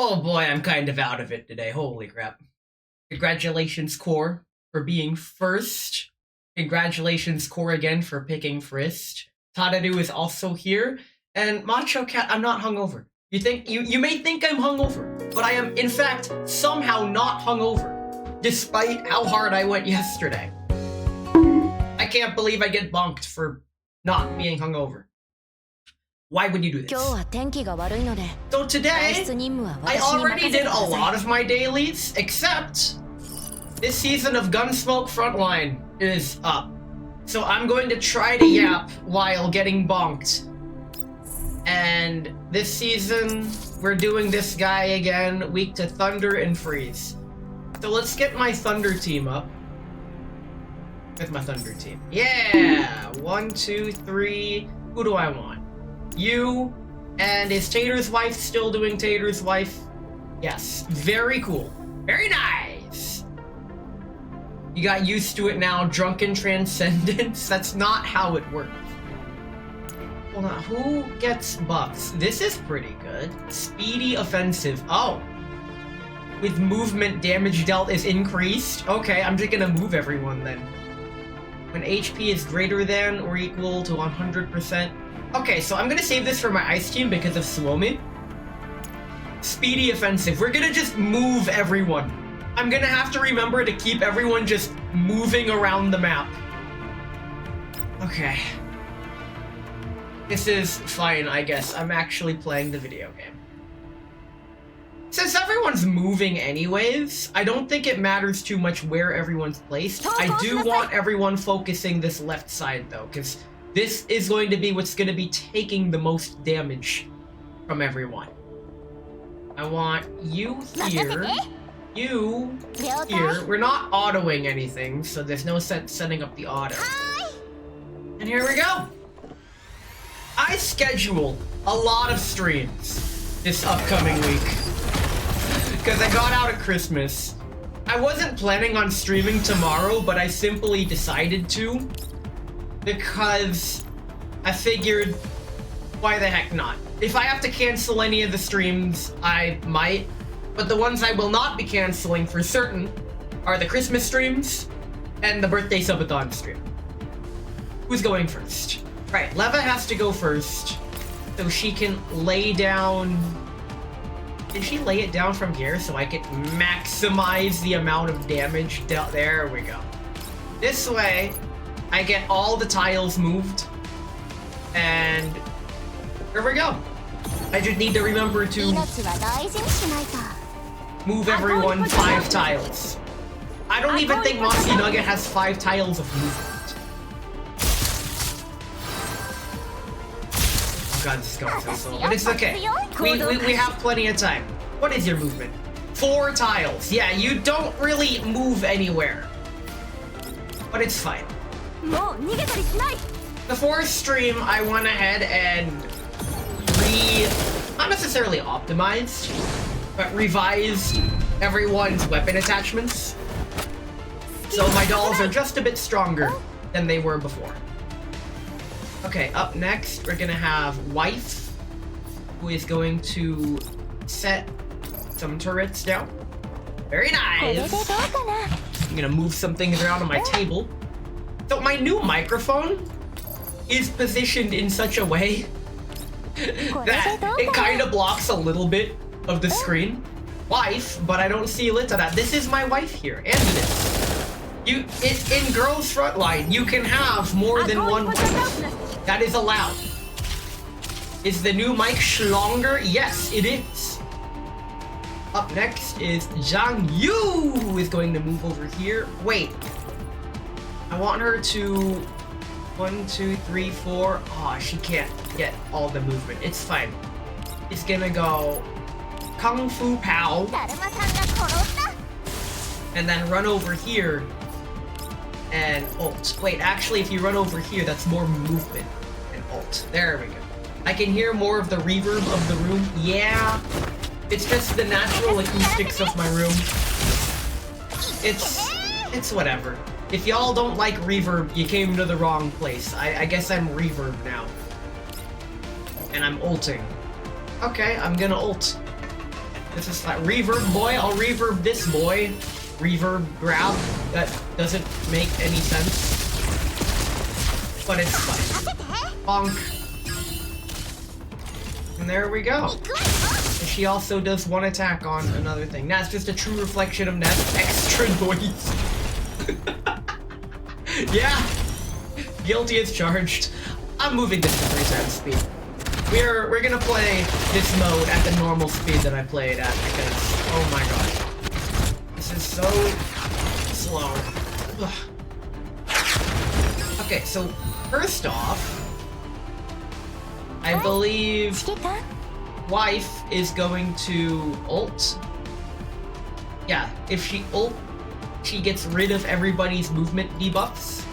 Oh boy, I'm kind of out of it today. Holy crap. Congratulations, Core, for being first. Congratulations, Core, again, for picking first. Tadaru is also here. And Macho Cat, I'm not hungover. You may think I'm hungover, but I am, in fact, somehow not hungover, despite how hard I went yesterday. I can't believe I get bonked for not being hungover. Why would you do this? So today, I already did a lot of my dailies, except this season of Gunsmoke Frontline is up. So I'm going to try to yap while getting bonked. And this season, we're doing this guy again, weak to Thunder and Freeze. So let's get my Thunder team up. With my Thunder team. Yeah! 1, 2, 3. Who do I want? You. And is Tater's wife still doing Tater's wife? Yes. Very cool. Very nice! You got used to it now. Drunken Transcendence. That's not how it works. Hold on. Who gets buffs? This is pretty good. Speedy Offensive. Oh. With movement, damage dealt is increased. Okay, I'm just gonna move everyone then. When HP is greater than or equal to 100%. Okay, so I'm gonna save this for my ice team because of Suomi. Speedy Offensive. We're gonna just move everyone. I'm gonna have to remember to keep everyone just moving around the map. Okay. This is fine, I guess. I'm actually playing the video game. Since everyone's moving anyways, I don't think it matters too much where everyone's placed. I do want everyone focusing this left side though, because this is going to be what's going to be taking the most damage from everyone. I want you here, you here. We're not autoing anything, so there's no sense setting up the auto. And here we go. I schedule a lot of streams this upcoming week because I got out at Christmas. I wasn't planning on streaming tomorrow, but I simply decided to because I figured, why the heck not? If I have to cancel any of the streams, I might, but the ones I will not be canceling for certain are the Christmas streams and the birthday subathon stream. Who's going first? Right, Leva has to go first, so she can lay down... Did she lay it down from here so I can maximize the amount of damage dealt? There we go. This way, I get all the tiles moved, and here we go. I just need to remember to move everyone 5 tiles. I don't even think Mossy Nugget has 5 tiles of movement. God, this is going so slow, but it's okay. We have plenty of time. What is your movement? 4 tiles. Yeah, you don't really move anywhere, but it's fine. The 4th stream, I went ahead and not necessarily optimized, but revised everyone's weapon attachments. So my dolls are just a bit stronger than they were before. Okay, up next, we're gonna have Wife, who is going to set some turrets down. Very nice! I'm gonna move some things around on my table. So my new microphone is positioned in such a way that it kind of blocks a little bit of the screen. Wife, but I don't see Litada. This is my wife here, and this. In Girls Frontline, you can have more than one wife. That is allowed. Is the new mic stronger? Yes, it is. Up next is Zhang Yu, who is going to move over here. Wait. I want her to... 1, 2, 3, 4. Oh, she can't get all the movement. It's fine. It's gonna go Kung Fu Pow. And then run over here and ult. Wait, actually, if you run over here, that's more movement and ult. There we go. I can hear more of the reverb of the room. Yeah, it's just the natural acoustics of my room. It's whatever. If y'all don't like reverb, you came to the wrong place. I guess I'm reverb now. And I'm ulting. Okay, I'm gonna ult. This is like reverb boy. I'll reverb this boy. Reverb grab. That doesn't make any sense. But it's fun. Bonk. And there we go. And she also does one attack on another thing. That's just a true reflection of Ness. Extra noise. Yeah. Guilty as charged. I'm moving this to 3 times speed. We're gonna play this mode at the normal speed that I play it at because oh my god. This is so slow. Ugh. Okay, so first off, I believe wife is going to ult. Yeah, if she ult, she gets rid of everybody's movement debuffs.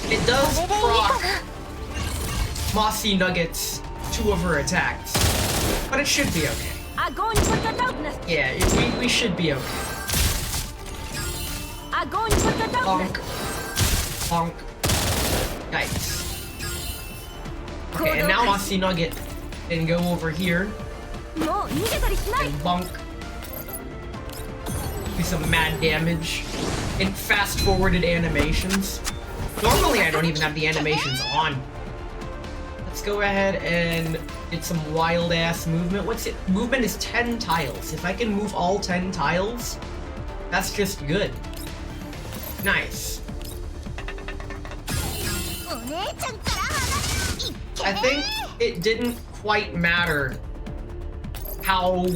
It does proc Mossy Nuggets 2 of her attacks, but it should be okay. Yeah, we should be okay. Bonk. Bonk. Yikes. Okay, and now Mossy Nugget can go over here and bonk. Do some mad damage in fast-forwarded animations. Normally I don't even have the animations on. Let's go ahead and get some wild-ass movement. What's it? Movement is 10 tiles. If I can move all 10 tiles, that's just good. Nice. I think it didn't quite matter how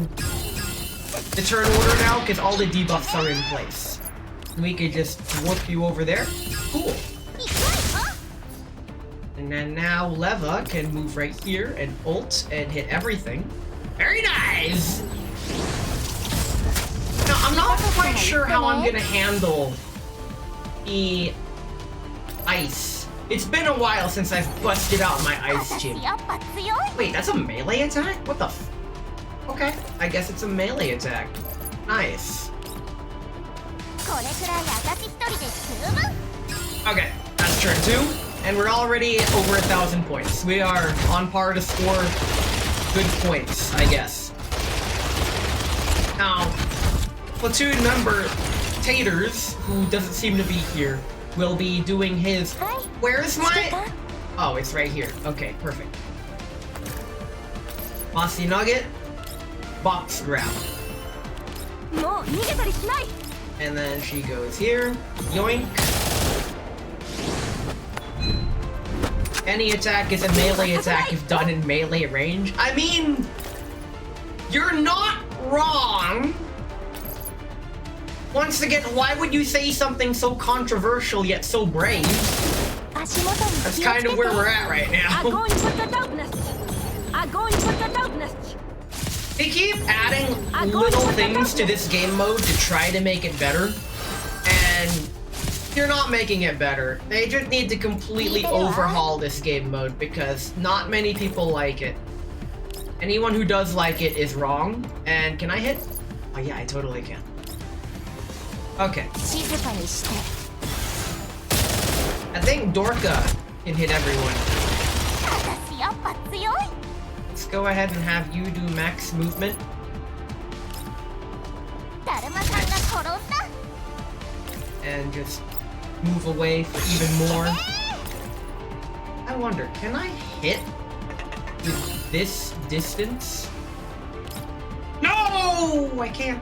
the turn order now, because all the debuffs are in place. We could just whoop you over there. Cool. And then now Leva can move right here and ult and hit everything. Very nice! Now, I'm not quite sure how I'm gonna handle the ice. It's been a while since I've busted out my ice team. Wait, that's a melee attack? What the f- Okay, I guess it's a melee attack. Nice. Okay, that's turn 2, and we're already over 1,000 points. We are on par to score good points, I guess. Now, platoon member Taters, who doesn't seem to be here, will be doing his... Where's my... Oh, it's right here. Okay, perfect. Mossy Nugget, box grab. And then she goes here. Yoink. Any attack is a melee attack if done in melee range. I mean, you're not wrong. Once again, why would you say something so controversial yet so brave? That's kind of where we're at right now. They keep adding little things to this game mode to try to make it better, and you're not making it better. They just need to completely overhaul this game mode because not many people like it. Anyone who does like it is wrong. And can I hit? Oh yeah, I totally can. Okay. I think Dorka can hit everyone. Let's go ahead and have you do max movement. And just move away for even more. I wonder, can I hit with this distance? No! I can't.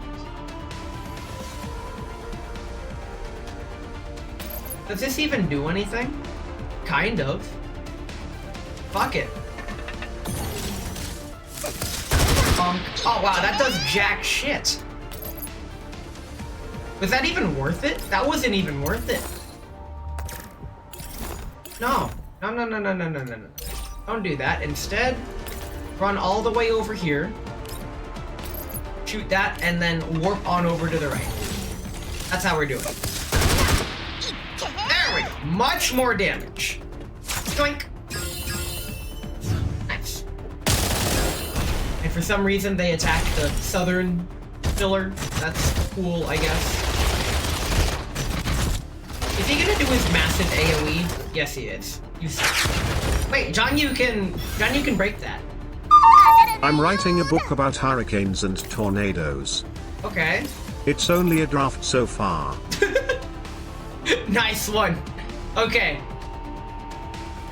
Does this even do anything? Kind of. Fuck it. Oh wow, that does jack shit. Was that even worth it? That wasn't even worth it. No. No, no, no, no, no, no, no, no. Don't do that. Instead, run all the way over here. Shoot that, and then warp on over to the right. That's how we're doing it. There we go. Much more damage. Doink. Nice. And for some reason, they attack the southern pillar. That's cool, I guess. Is he gonna do his massive AoE? Yes, he is. You suck. Wait, John, you can break that. I'm writing a book about hurricanes and tornadoes. Okay. It's only a draft so far. Nice one. Okay.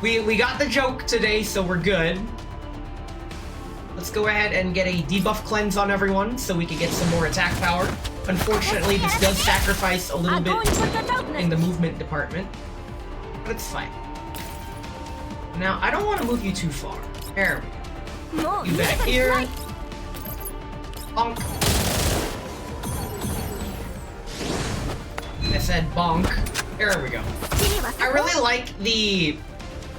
We got the joke today, so we're good. Let's go ahead and get a debuff cleanse on everyone so we can get some more attack power. Unfortunately, this does sacrifice a little bit in the movement department, but it's fine. Now, I don't want to move you too far. There we go. You back here. Bonk. I said bonk. There we go. I really like the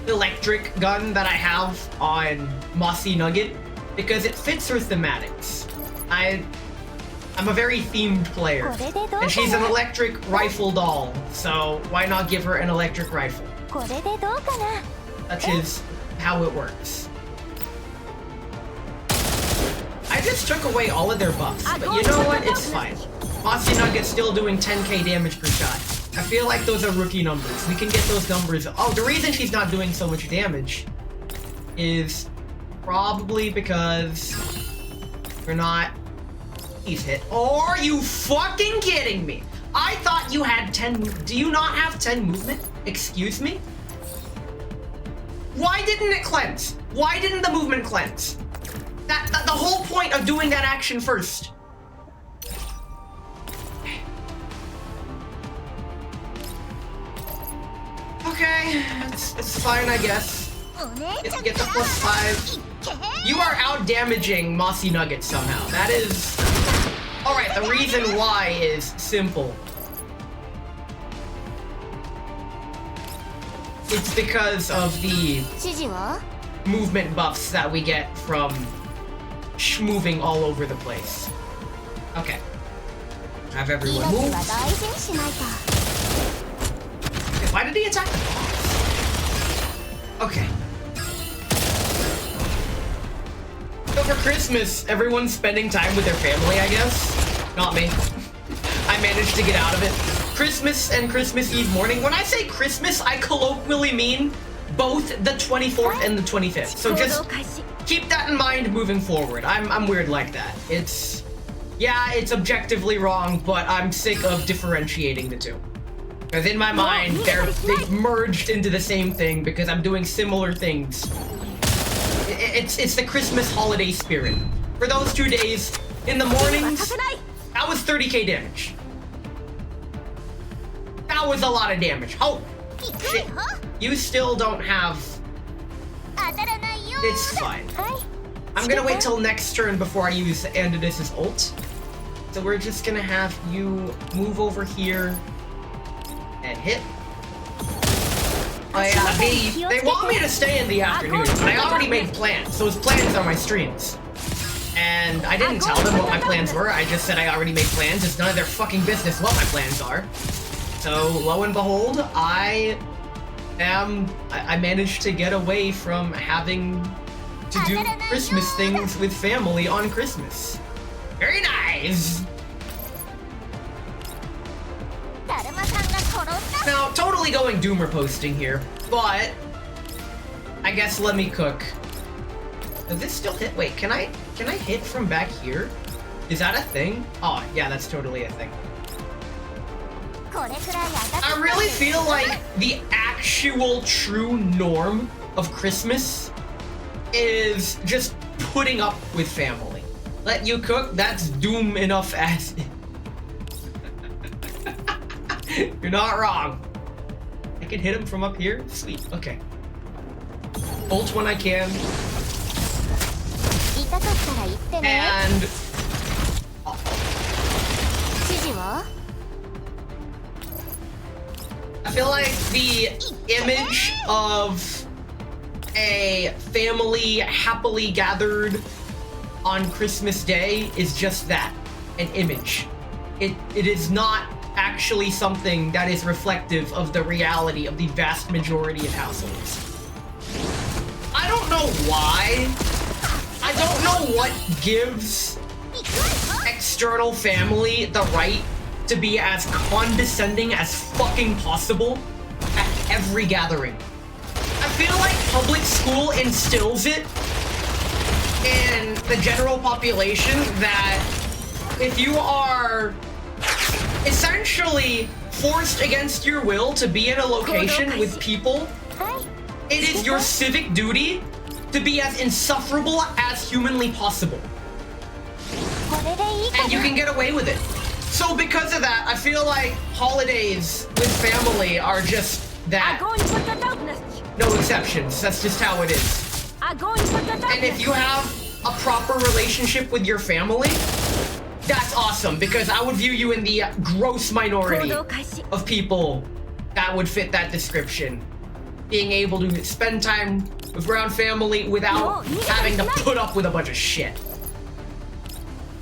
electric gun that I have on Mossy Nugget because it fits her thematics. I'm a very themed player, and she's an electric rifle doll, so why not give her an electric rifle? That is how it works. I just took away all of their buffs, but you know what? It's fine. Mossy Nugget's still doing 10k damage per shot. I feel like those are rookie numbers. We can get those numbers. Oh, the reason she's not doing so much damage is probably because we're not... He's hit. Oh, are you fucking kidding me? I thought you had 10... Do you not have 10 movement? Excuse me? Why didn't it cleanse? Why didn't the movement cleanse? The whole point of doing that action first. Okay, it's fine, I guess. Get the +5. You are out damaging Mossy Nugget somehow. That is... Alright, the reason why is simple. It's because of the movement buffs that we get from moving all over the place. Okay. Have everyone move. Why did he attack the boss? Okay. So for Christmas, everyone's spending time with their family, I guess. Not me. I managed to get out of it. Christmas and Christmas Eve morning. When I say Christmas, I colloquially mean both the 24th and the 25th. So just keep that in mind moving forward. I'm weird like that. Yeah, it's objectively wrong, but I'm sick of differentiating the two. Because in my mind, they've merged into the same thing because I'm doing similar things. It's the Christmas holiday spirit. For those 2 days, in the mornings, that was 30k damage. That was a lot of damage. Oh, shit. You still don't have... It's fine. I'm gonna wait till next turn before I use Andidus's ult. So we're just gonna have you move over here and hit. Oh yeah, they want me to stay in the afternoon, but I already made plans. Those plans are my streams. And I didn't tell them what my plans were, I just said I already made plans. It's none of their fucking business what my plans are. So, lo and behold, I managed to get away from having to do Christmas things with family on Christmas. Very nice! Now, totally going doomer posting here, but I guess let me cook. Does this still hit? Wait, can I hit from back here? Is that a thing? Oh, yeah, that's totally a thing. I really feel like the actual true norm of Christmas is just putting up with family. Let you cook, that's doom enough as it. You're not wrong. I can hit him from up here? Sweet, okay. Ult when I can. And... I feel like the image of a family happily gathered on Christmas Day is just that, an image. It is not actually something that is reflective of the reality of the vast majority of households. I don't know why. I don't know what gives external family the right to be as condescending as fucking possible at every gathering. I feel like public school instills it in the general population that if you are essentially forced against your will to be in a location with people, it is your civic duty to be as insufferable as humanly possible. And you can get away with it. So because of that, I feel like holidays with family are just that. No exceptions. That's just how it is. And if you have a proper relationship with your family, that's awesome, because I would view you in the gross minority of people that would fit that description. Being able to spend time around family without having to put up with a bunch of shit.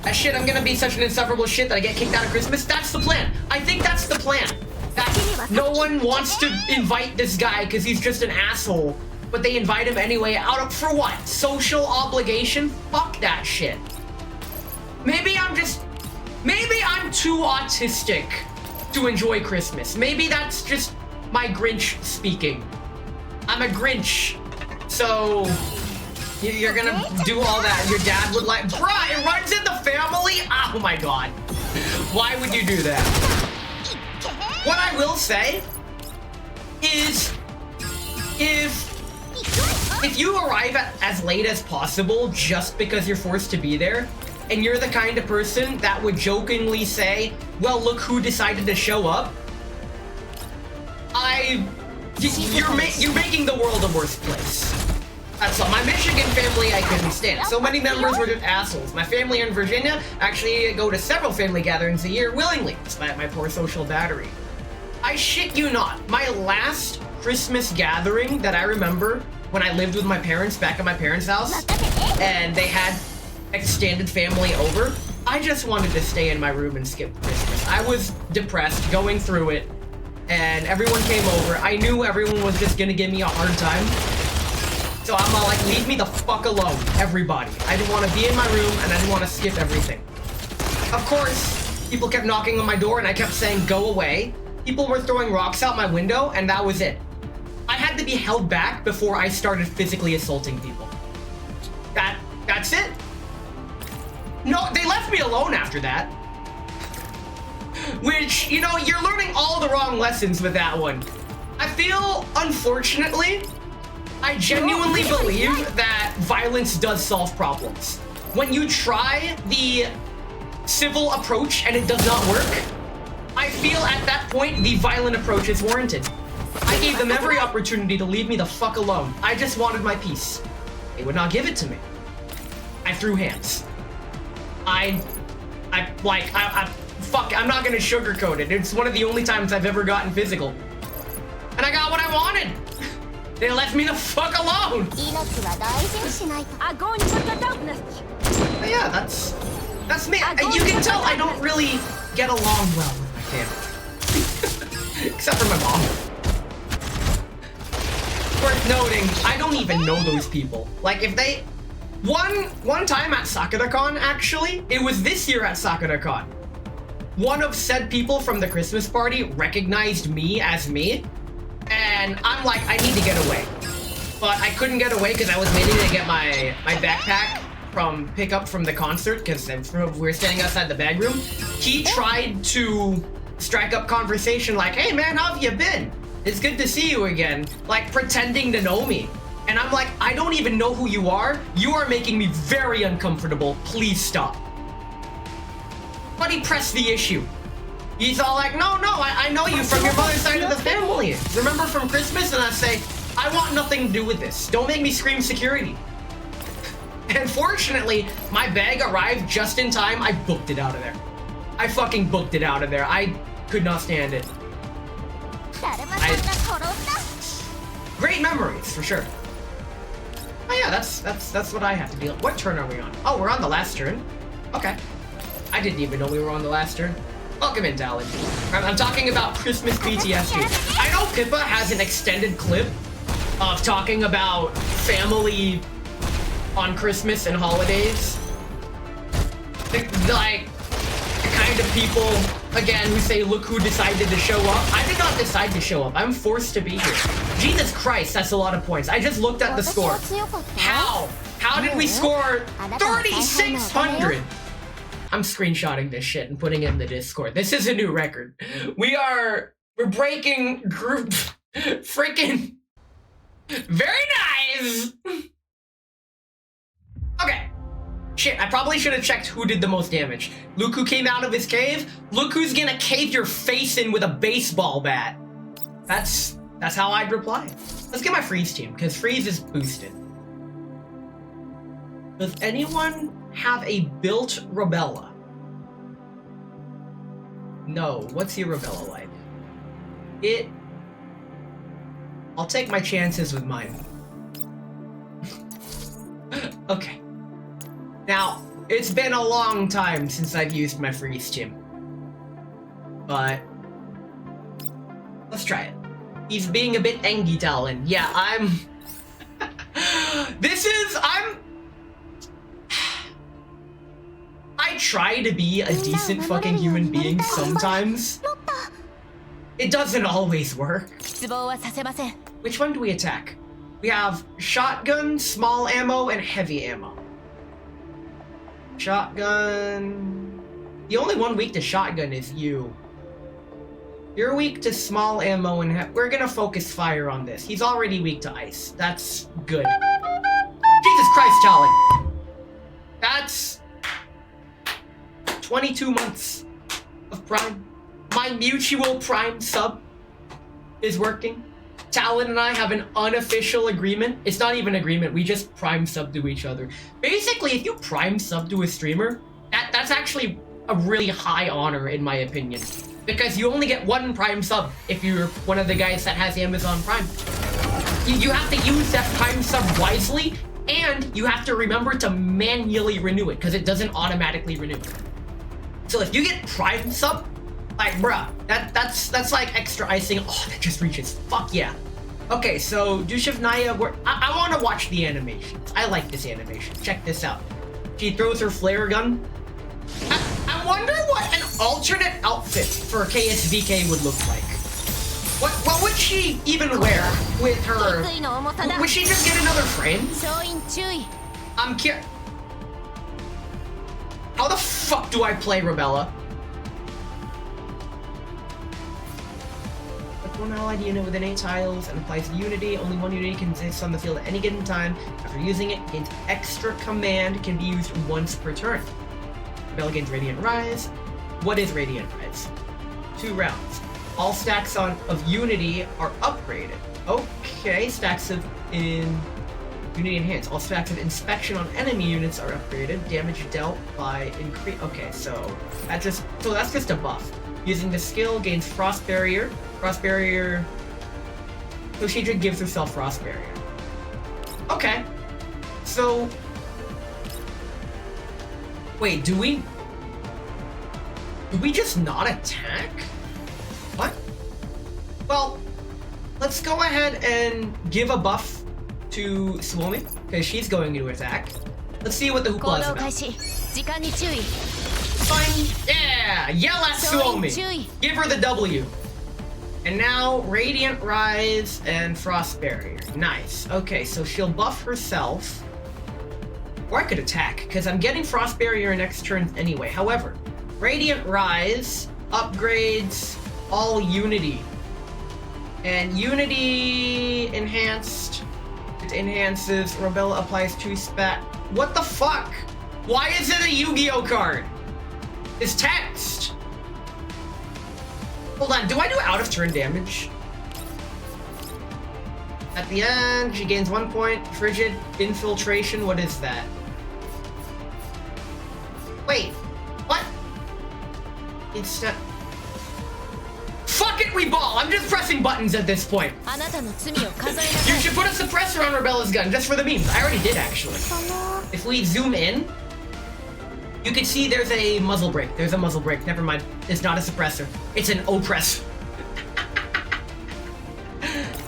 That shit, I'm gonna be such an insufferable shit that I get kicked out of Christmas. That's the plan. I think that's the plan. That no one wants to invite this guy because he's just an asshole, but they invite him anyway out of, for what? Social obligation? Fuck that shit. Maybe I'm too autistic to enjoy Christmas. Maybe that's just my Grinch speaking. I'm a Grinch, so you're gonna do all that. Your dad would like, bruh, it runs in the family? Oh my god. Why would you do that? What I will say is, if you arrive at as late as possible just because you're forced to be there, and you're the kind of person that would jokingly say, well, look who decided to show up, you're making the world a worse place. That's all. My Michigan family I couldn't stand. So many members were just assholes. My family in Virginia actually go to several family gatherings a year willingly, despite my poor social battery. I shit you not. My last Christmas gathering that I remember when I lived with my parents back at my parents' house, and they had extended family over, I just wanted to stay in my room and skip Christmas. I was depressed, going through it, and everyone came over. I knew everyone was just gonna give me a hard time. So I'm all like, leave me the fuck alone, everybody. I didn't want to be in my room, and I didn't want to skip everything. Of course, people kept knocking on my door, and I kept saying, go away. People were throwing rocks out my window, and that was it. I had to be held back before I started physically assaulting people. That's it. No, they left me alone after that. Which, you know, you're learning all the wrong lessons with that one. I feel, unfortunately, I genuinely believe that violence does solve problems. When you try the civil approach and it does not work, I feel at that point the violent approach is warranted. I gave them every opportunity to leave me the fuck alone. I just wanted my peace. They would not give it to me. I threw hands. Fuck, I'm not gonna sugarcoat it. It's one of the only times I've ever gotten physical. And I got what I wanted. They left me the fuck alone. But yeah, that's me. You can tell I don't really get along well with my family. Except for my mom. Worth noting, I don't even know those people. Like, if they... One time at SakuraCon, actually, it was this year at SakuraCon. One of said people from the Christmas party recognized me as me, and I'm like, I need to get away. But I couldn't get away because I was waiting to get my backpack from pickup from the concert, because we were standing outside the bag room. He tried to strike up conversation like, hey man, how have you been? It's good to see you again. Like, pretending to know me. And I'm like, I don't even know who you are. You are making me very uncomfortable. Please stop. But he pressed the issue. He's all like, no, I know you from your mother's side of the family. Remember from Christmas? And I say, I want nothing to do with this. Don't make me scream security. And fortunately, my bag arrived just in time. I booked it out of there. I fucking booked it out of there. I could not stand it. Great memories, for sure. Oh yeah, that's what I have to deal with. What turn are we on? Oh, we're on the last turn. Okay. I didn't even know we were on the last turn. Welcome in, Talon. I'm talking about Christmas PTSD. I know Pippa has an extended clip of talking about family on Christmas and holidays. Like, the kind of people, again, who say, look who decided to show up. I did not decide to show up. I'm forced to be here. Jesus Christ, that's a lot of points. I just looked at the score. How How did we score 3,600? I'm screenshotting this shit and putting it in the Discord. This is a new record. We're breaking group freaking very nice. Okay. Shit, I probably should have checked who did the most damage. Look who came out of his cave. Look who's gonna cave your face in with a baseball bat. That's how I'd reply. Let's get my freeze team, because freeze is boosted. Does anyone have a built Rubella? No. What's your Rubella like? I'll take my chances with mine. Okay. Now, it's been a long time since I've used my freeze team. But let's try it. He's being a bit angy, Talon. Yeah, I try to be a decent fucking human being sometimes. It doesn't always work. Which one do we attack? We have shotgun, small ammo, and heavy ammo. Shotgun... The only one weak to shotgun is you. You're weak to small ammo, and we're gonna focus fire on this. He's already weak to ice. That's good. Jesus Christ, Talon! That's 22 months of Prime. My mutual Prime sub is working. Talon and I have an unofficial agreement. It's not even agreement, we just Prime sub to each other. Basically, if you Prime sub to a streamer, that's actually a really high honor in my opinion. Because you only get one Prime sub if you're one of the guys that has Amazon Prime. You have to use that Prime sub wisely, and you have to remember to manually renew it, because it doesn't automatically renew. So if you get Prime sub, like, bruh, that's like extra icing. Oh, that just reaches. Fuck yeah. Okay, so Dushevnaya, I want to watch the animations. I like this animation. Check this out. She throws her flare gun. I wonder what an alternate outfit for KSVK would look like. What would she even wear with her? Would she just get another frame? I'm curious. How the fuck do I play Rebella? One allied unit within 8 tiles and applies Unity. Only one unity can exist on the field at any given time. After using it, gains extra command, can be used once per turn. Rebella gains Radiant Rise. What is Radiant Rise? 2 rounds. All stacks of Unity are upgraded. Okay, stacks of Unity Enhanced. All stacks of Inspection on enemy units are upgraded. Damage dealt by increase. Okay, so that's just a buff. Using the skill gains Frost Barrier. Frost Barrier. So she just gives herself Frost Barrier. Okay. So wait, do we just not attack? What? Well, let's go ahead and give a buff to Suomi, because she's going to attack. Let's see what the hoopla is about. Fine. Yeah! Yell at Suomi! Give her the W. And now, Radiant Rise and Frost Barrier. Nice. Okay, so she'll buff herself. Or I could attack, because I'm getting Frost Barrier next turn anyway. However, Radiant Rise upgrades all Unity. And Unity Enhanced, it enhances, Rebella applies 2 spat. What the fuck? Why is it a Yu-Gi-Oh card? It's text! Hold on, do I do out of turn damage? At the end, she gains 1 point. Frigid Infiltration, what is that? Wait, what? Instead... Fuck it, we ball! I'm just pressing buttons at this point. You should put a suppressor on Rebella's gun, just for the memes. I already did, actually. If we zoom in, you can see there's a muzzle brake. There's a muzzle brake. Never mind. It's not a suppressor. It's an oppress.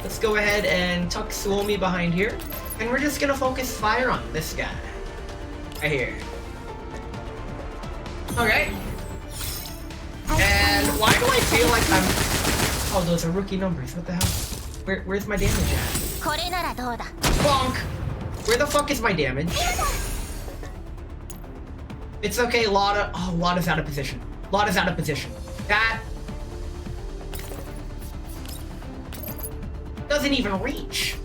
Let's go ahead and tuck Suomi behind here. And we're just gonna focus fire on this guy. Right here. Okay. And why do I feel like I'm... Oh, those are rookie numbers. What the hell? Where's my damage at? Bonk! Where the fuck is my damage? It's okay, Lotta. Oh, Lotta's out of position. Lotta's out of position. That doesn't even reach.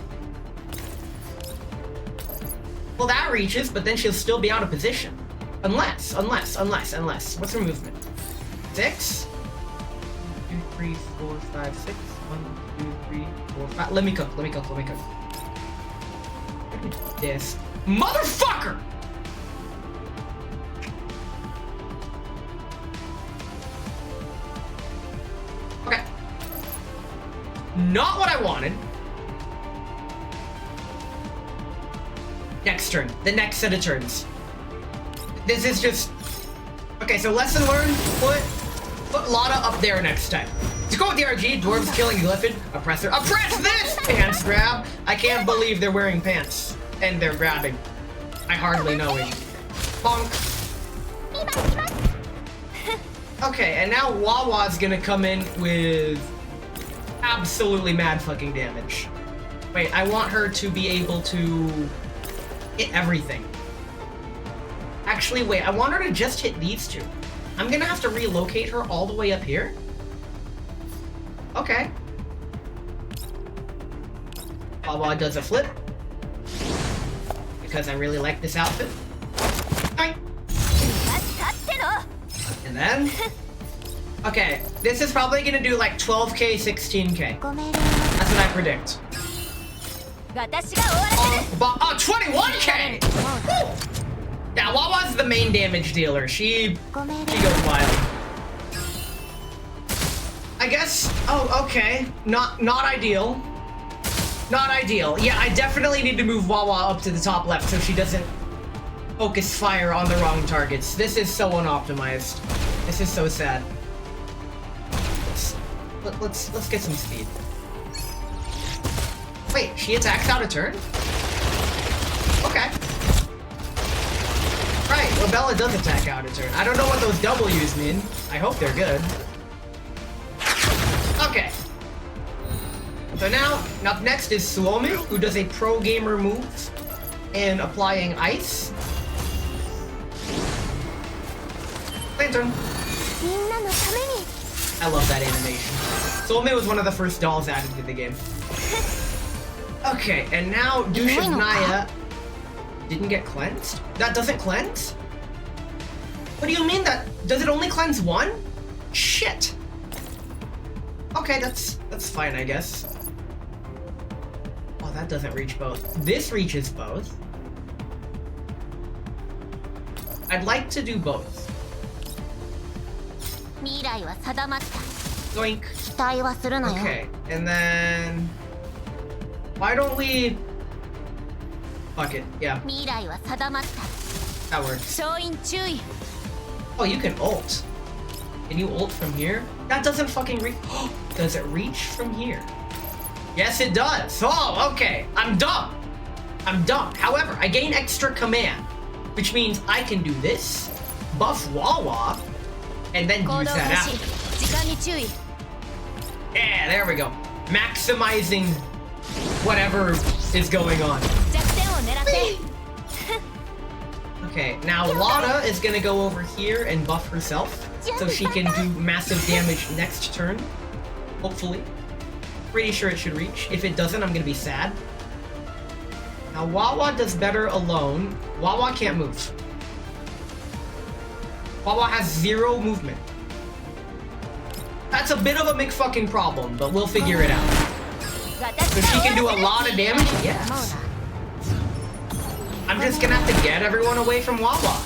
Well, that reaches, but then she'll still be out of position. Unless. What's her movement? 6? 1, 2, 3, 4, 5, 6. 1, 2, 3, 4, 5. Let me cook. This motherfucker! Okay. Not what I wanted. Next turn. The next set of turns. This is just... Okay, so lesson learned. Put Lotta up there next time. To go with the RG, dwarves killing Glyphid, oppressor. Oppress this! Pants grab. I can't believe they're wearing pants. And they're grabbing. I hardly know it. Bonk. Okay, and now Wawa's gonna come in with absolutely mad fucking damage. Wait, I want her to be able to hit everything. Actually, wait, I want her to just hit these two. I'm gonna have to relocate her all the way up here. Okay. Wawa does a flip. Because I really like this outfit. Hi. And then... Okay, this is probably gonna do like 12k, 16k. That's what I predict. 21k! Yeah, Wawa's the main damage dealer. She goes wild. I guess... Oh, okay. Not ideal. Not ideal. Yeah, I definitely need to move Wawa up to the top left so she doesn't focus fire on the wrong targets. This is so unoptimized. This is so sad. Let's get some speed. Wait, she attacks out of turn? Okay. Right, well, Bella does attack out of turn. I don't know what those W's mean. I hope they're good. Okay. So now, up next is Suomi, who does a pro gamer move in applying ice. Lantern. I love that animation. Suomi was one of the first dolls added to the game. Okay, and now Douche of Naya didn't get cleansed? That doesn't cleanse? What do you mean that? Does it only cleanse one? Shit. Okay, that's fine, I guess. Oh, that doesn't reach both. This reaches both. I'd like to do both. Doink. Okay, and then... Why don't we... Fuck it, yeah. That works. Oh, you can ult. Can you ult from here? That doesn't fucking reach... Does it reach from here? Yes, it does. Oh, okay. I'm dumb. However, I gain extra command, which means I can do this, buff Wawa, and then use that after. Yeah, there we go. Maximizing whatever is going on. Okay, now Lotta is gonna go over here and buff herself, so she can do massive damage next turn. Hopefully. Pretty sure it should reach. If it doesn't, I'm gonna be sad. Now Wawa does better alone. Wawa can't move. Wawa has 0 movement. That's a bit of a McFucking problem, but we'll figure it out. So she can do a lot of damage? Yes. I'm just gonna have to get everyone away from Wawa.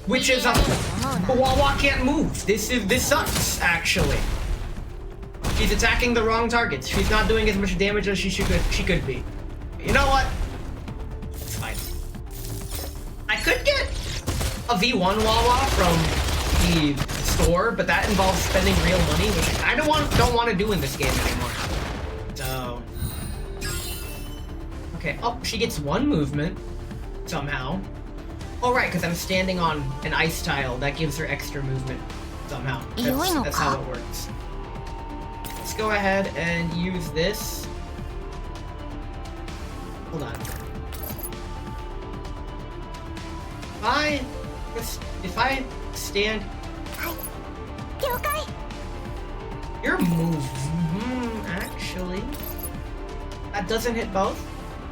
Which is but Wawa can't move. This sucks, actually. She's attacking the wrong targets. She's not doing as much damage as she could be. You know what? It's fine. I could get a V1 Wawa from the store, but that involves spending real money, which I don't want to do in this game anymore. So, okay. Oh, she gets 1 movement somehow. Oh right, because I'm standing on an ice tile. That gives her extra movement somehow. That's how it works. Let's go ahead and use this. Hold on. if I stand, 了解 your move, actually, that doesn't hit both.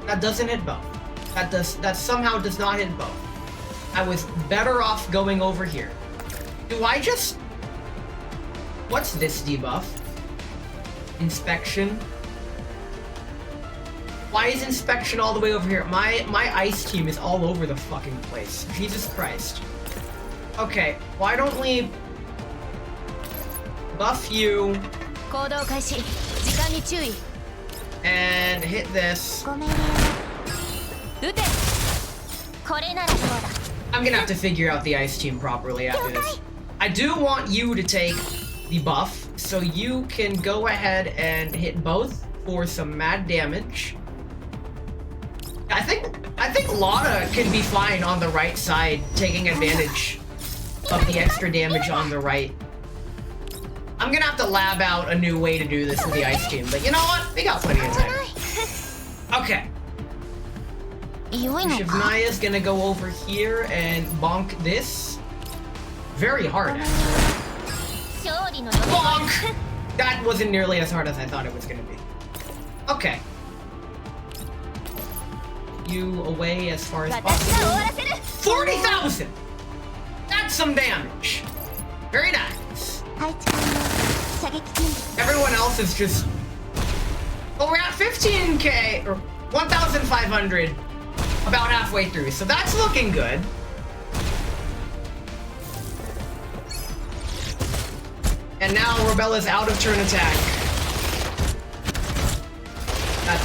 That doesn't hit both. That somehow does not hit both. I was better off going over here. Do I just... What's this debuff? Inspection. Why is inspection all the way over here? My ice team is all over the fucking place. Jesus Christ. Okay, why don't we buff you 行動開始時間に注意 and hit this. ご命令を撃てこれならどうだ I'm gonna have to figure out the ice team properly after this. I do want you to take the buff, so you can go ahead and hit both for some mad damage. I think Lana can be fine on the right side, taking advantage of the extra damage on the right. I'm gonna have to lab out a new way to do this with the ice team, but you know what? We got plenty of time. Okay. 良いのか Shivnaya's gonna go over here and bonk this. Very hard, actually. 勝利の予定 Bonk! That wasn't nearly as hard as I thought it was gonna be. Okay. You away as far as 私が終わ possible. らせる 40,000! That's some damage. Very nice. 配置完了射撃準備 Everyone else is just... Oh, we're at 15k, or 1,500, about halfway through, so that's looking good. And now Robella's out of turn attack.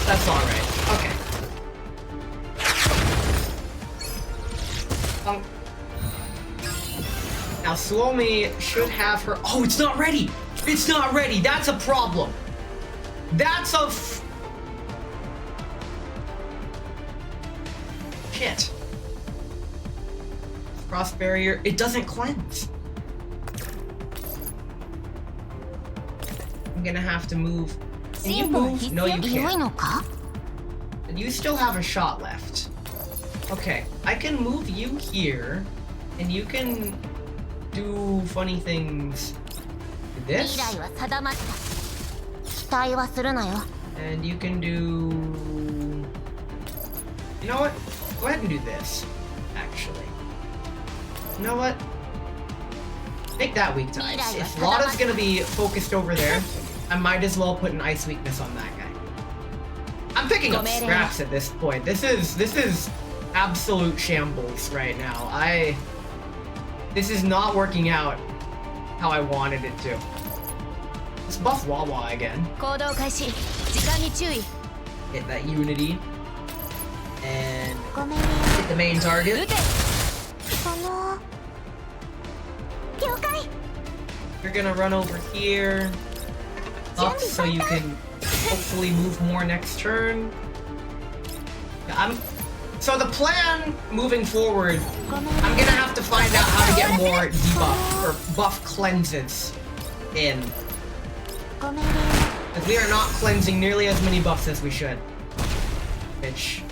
That's alright. Okay. Now Suomi should have her... Oh, it's not ready! It's not ready! That's a problem! That's a... Shit. Frost barrier. It doesn't cleanse. I'm gonna have to move. Can you 進歩は move? 必 No, 要 you 良い can't. のか And you still have a shot left. Okay, I can move you here, and you can do funny things with 未 this, 来は定まった期待はするなよ and you can do... You know what? Go ahead and do this, actually. You know what? Make that weak to ice. If Lotta's gonna be focused over there, I might as well put an ice weakness on that guy. I'm picking up scraps at this point. This is absolute shambles right now. This is not working out how I wanted it to. Let's buff Wawa again. 行動開始時間に注意 Hit that unity. And ご命令 hit the main を target. 撃て了解 You're gonna run over here. Up so you can hopefully move more next turn. Yeah, so the plan moving forward, ご命 I'm gonna have to find out how to get more debuff or buff cleanses in. ご命令を Because we are not cleansing nearly as many buffs as we should. Which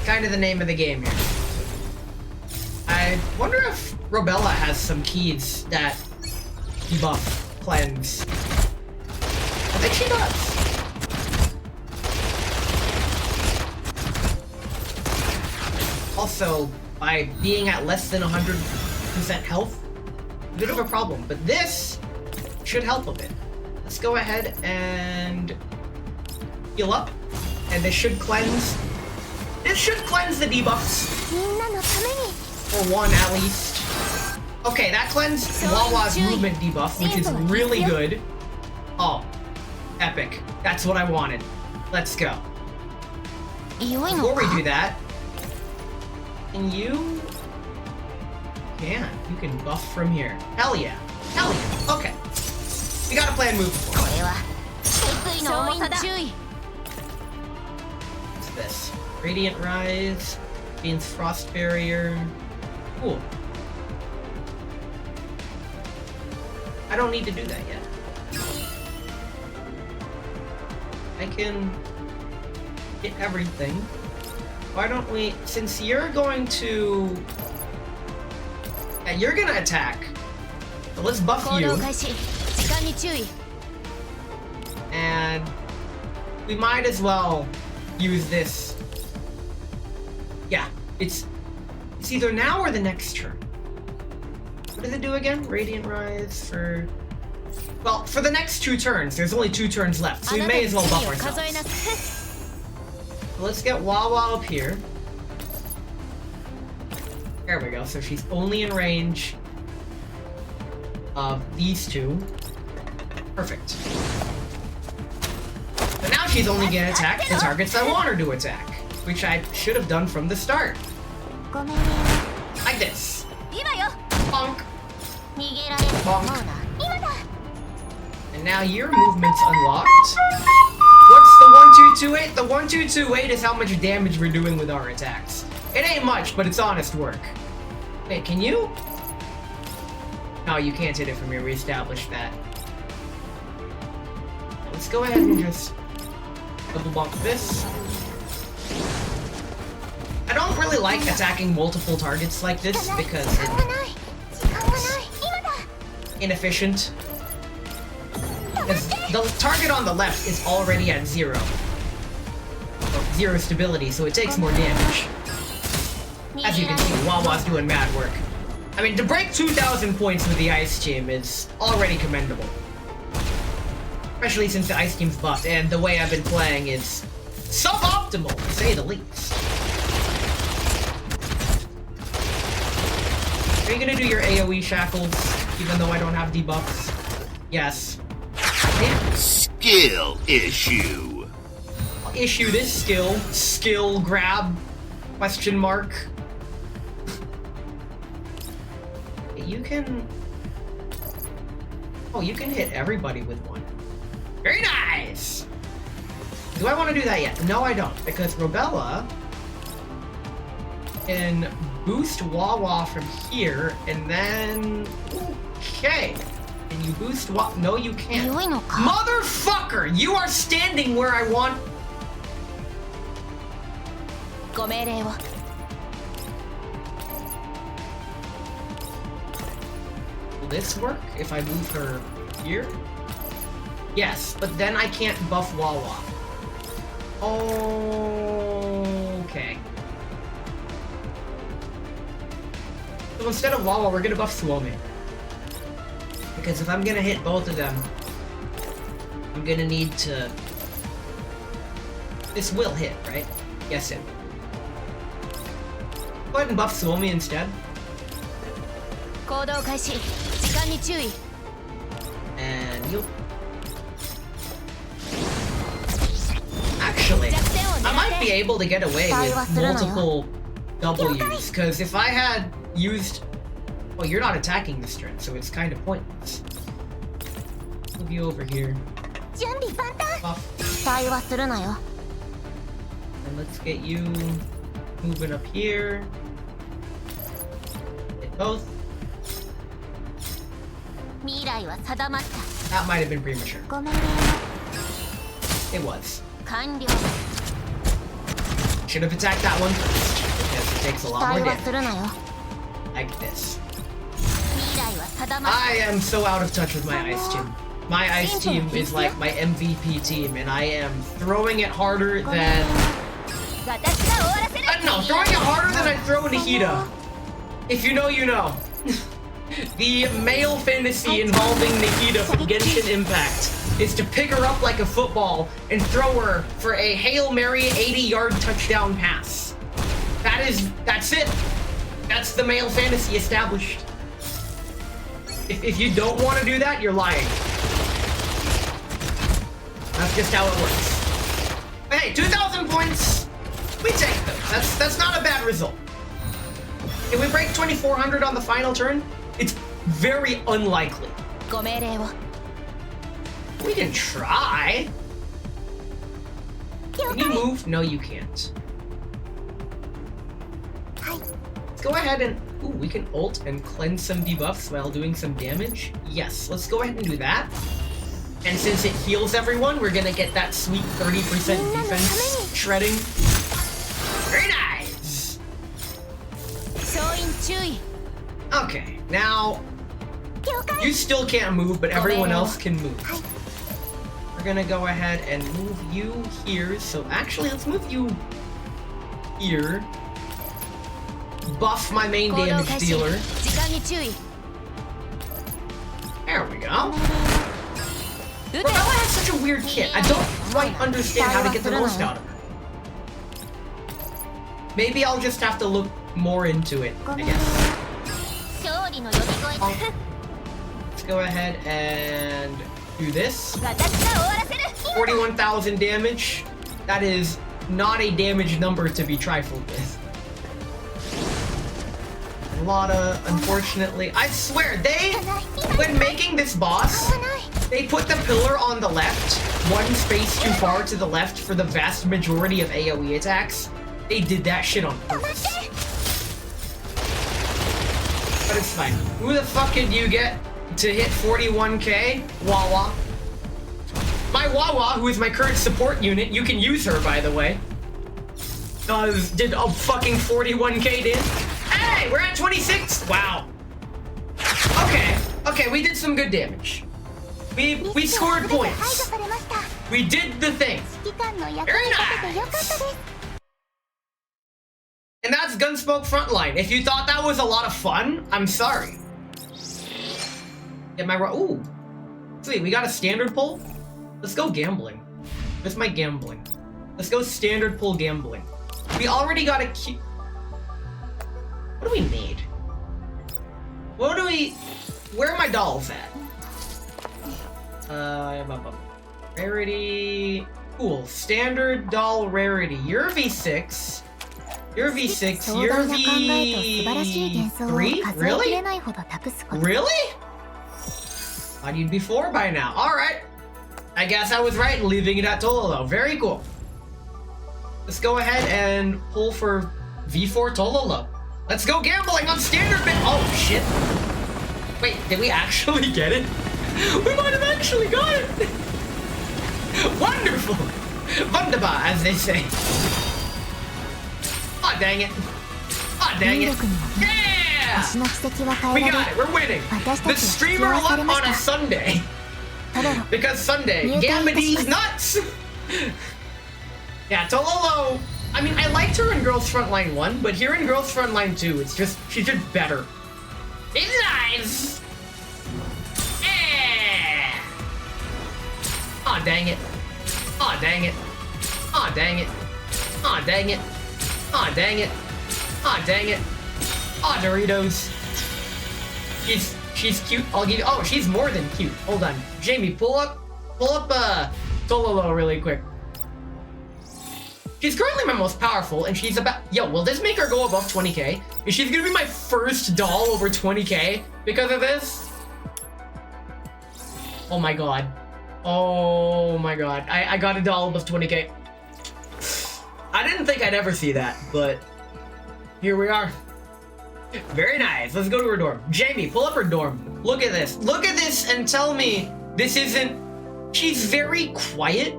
kind of the name of the game here. I wonder if Robella has some keys that debuff cleanse. I think she does. Also, by being at less than 100% health, a bit of a problem. But this should help a bit. Let's go ahead and heal up. And this should cleanse. This should cleanse the debuffs. みんなのために Or one at least. Okay, that cleansed Wawa's movement debuff, which is really good. Oh, epic. That's what I wanted. Let's go. 良いの Before we か do that, can you... You can buff from here. Hell yeah. Hell yeah. Okay. We got a plan moving こ forward. れは決意の重さだ注意 What's this? Radiant Rise, gains Frost Barrier. Cool. I don't need to do that yet. I can get everything. Why don't we, since you're going to Yeah, you're gonna attack. So let's buff 行 you. 動開始時間に注意 And we might as well use this. Yeah, it's either now or the next turn. What does it do again? Radiant Rise for... Well, for the next 2 turns. There's only 2 turns left, so we may as well buff 数えな ourselves. さい Let's get Wawa up here. There we go, so she's only in range of these 2. Perfect. But now she's only gonna attack the targets I want her to attack, which I should have done from the start. ごめんね Like this. 今よ Bonk. 逃げられると思うな今だ And now your movement's unlocked. What's the 1228? The 1228 is how much damage we're doing with our attacks. It ain't much, but it's honest work. Wait, can you? No, you can't hit it from here. We established that. Let's go ahead and just double bonk this. I don't really like attacking multiple targets like this because 時間がない時間がない今だ it's inefficient. Because the target on the left is already at 0. Well, 0 stability, so it takes more damage. As you can see, Wawa's doing mad work. I mean, to break 2,000 points with the Ice Team is already commendable. Especially since the Ice Team's buffed, and the way I've been playing is suboptimal, to say the least. Are you gonna do your AoE shackles, even though I don't have debuffs? Yes. Damn. Skill issue. I'll issue this skill. Skill grab? Question mark. You can... Oh, you can hit everybody with one. Very nice! Do I want to do that yet? No, I don't, because Robella can boost Wawa from here, and then... Okay. Can you boost Wawa? No, you can't. 良いのか Motherfucker! You are standing where I want... ご命令を Will this work if I move her here? Yes, but then I can't buff Wawa. Okay. So instead of Wawa, we're gonna buff Suomi. Because if I'm gonna hit both of them, I'm gonna need to... This will hit, right? Yes, it. Go ahead and buff Suomi instead. 行動開始時間に注意 And you. Actually, I might be able to get away with multiple W's, because if I had used... Well, you're not attacking this turn, so it's kind of pointless. Move you over here. 準備万端 Buff. 期待はするなよ And let's get you moving up here. Hit both. 未来は定まった That might have been premature. ご命令 It was. 完了 Should have attacked that one first, because it takes a 期 lot more 待はす damage. るなよ Like this. 未来は定まった I am so out of touch with my ice team. My ice team is like my MVP team, and I am throwing it harder than... 私が終わらせる I don't know, throwing it harder than I throw Nikita. If you know, you know. The male fantasy involving Nikita from Genshin Impact is to pick her up like a football and throw her for a Hail Mary 80-yard touchdown pass. That's it. That's the male fantasy established. If you don't want to do that, you're lying. That's just how it works. But hey, 2,000 points. We take them. That's not a bad result. If we break 2,400 on the final turn, it's very unlikely. ご命令を We can try. Can you move? No, you can't. Let's go ahead and... Ooh, we can ult and cleanse some debuffs while doing some damage. Yes, let's go ahead and do that. And since it heals everyone, we're gonna get that sweet 30% defense shredding. Very nice! 総員注意 Okay, now you still can't move, but everyone else can move. We're gonna go ahead and move you here. So actually, let's move you here. Buff my main damage dealer. There we go. Rebella has such a weird kit. I don't quite understand how to get the most out of her. Maybe I'll just have to look more into it, I guess. Let's go ahead and do this. 41,000 damage. That is not a damage number to be trifled with. A lot of, unfortunately, I swear, when making this boss, they put the pillar on the left, one space too far to the left for the vast majority of AoE attacks. They did that shit on purpose. But it's fine. Who the fuck did you get to hit 41k? Wawa. My Wawa, who is my current support unit, you can use her, by the way. Did a fucking 41k did? Hey, we're at 26. Wow. Okay, we did some good damage. We scored points. We did the thing. Very nice. And that's Gunsmoke Frontline. If you thought that was a lot of fun, I'm sorry. Get my ooh. Sweet, we got a standard pull. Let's go gambling. Where's my gambling? Let's go standard pull gambling. We already got a what do we need? Where are my dolls at? Rarity. Cool. Standard doll rarity. You're V6. You're V6. You're V3? Really? Really? Thought you'd be 4 by now. Alright. I guess I was right in leaving it at Tololo. Very cool. Let's go ahead and pull for V4 Tololo. Let's go gambling on standard bit. Oh, shit. Wait, did we actually get it? We might have actually got it. Wonderful. Wunderbar, as they say. Aw, dang it. Aw, dang it. Yeah! We got it. We're winning. The streamer luck on a Sunday. Because Sunday, Gamidy's nuts. Yeah, Tololo. I mean, I liked her in Girls Frontline 1, but here in Girls Frontline 2, it's just, she's just better. It's nice. Yeah. Aw, dang it. Aw, dang it. Aw, dang it. Aw, dang it. Aw, dang it. Aw, dang it. Aw, Doritos. She's cute. I'll give you. Oh, she's more than cute. Hold on, Jamie, pull up, Tololo really quick. She's currently my most powerful, and she's about. Yo, will this make her go above 20k? Is she gonna be my first doll over 20k because of this? Oh my god. Oh my god. I got a doll above 20k. I didn't think I'd ever see that, but here we are. Very nice. Let's go to her dorm. Jamie, pull up her dorm. Look at this. Look at this and tell me this isn't... She's very quiet.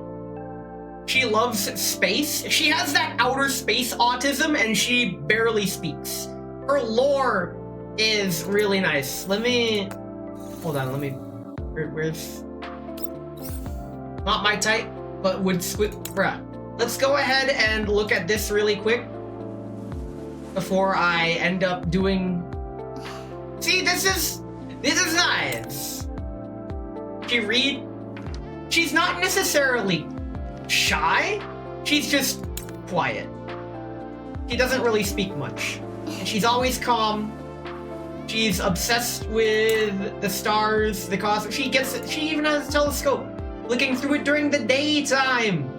She loves space. She has that outer space autism and she barely speaks. Her lore is really nice. Let me... Hold on, let me... Where's... Not my type, but would... Bruh. Let's go ahead and look at this really quick before I end up doing... See, this is nice. She's not necessarily shy, she's just quiet. She doesn't really speak much. And she's always calm. She's obsessed with the stars, the cosmos. She even has a telescope, looking through it during the daytime.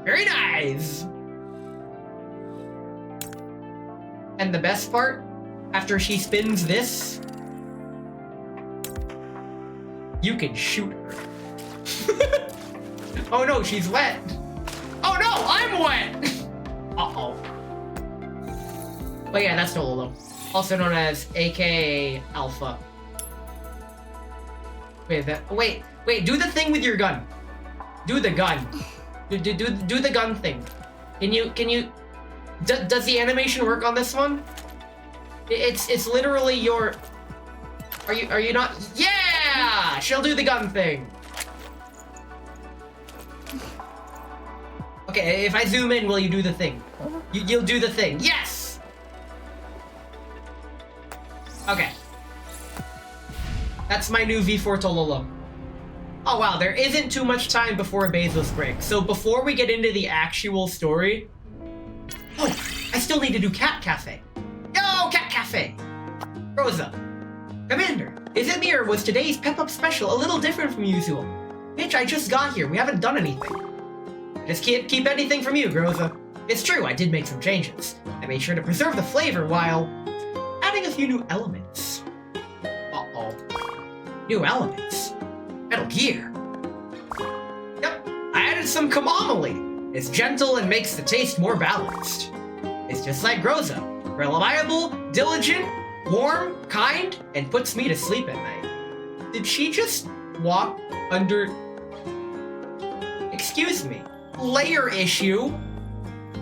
Very nice. And the best part, after she spins this, you can shoot her. Oh no, she's wet. Oh no, I'm wet. Uh-oh. But yeah, that's Tololo. Also known as AKA Alpha. Wait, do the thing with your gun. Do the gun. Do the gun thing. Can you does the animation work on this one? It's literally your... Are you not? Yeah! She'll do the gun thing. Okay, if I zoom in, will you do the thing? You'll do the thing. Yes! Okay. That's my new V4 Tololo. Oh wow, there isn't too much time before a Bezos break. So before we get into the actual story... Oh, I still need to do Cat Cafe. Yo, Cat Cafe! Rosa. Commander, is it me or was today's Pep-Up special a little different from usual? Bitch, I just got here. We haven't done anything. Just can't keep anything from you, Groza. It's true, I did make some changes. I made sure to preserve the flavor while adding a few new elements. Uh-oh. New elements? Metal Gear. Yep, I added some Kamamali. It's gentle and makes the taste more balanced. It's just like Groza. Reliable, diligent, warm, kind, and puts me to sleep at night. Did she just walk under... Excuse me. Layer issue?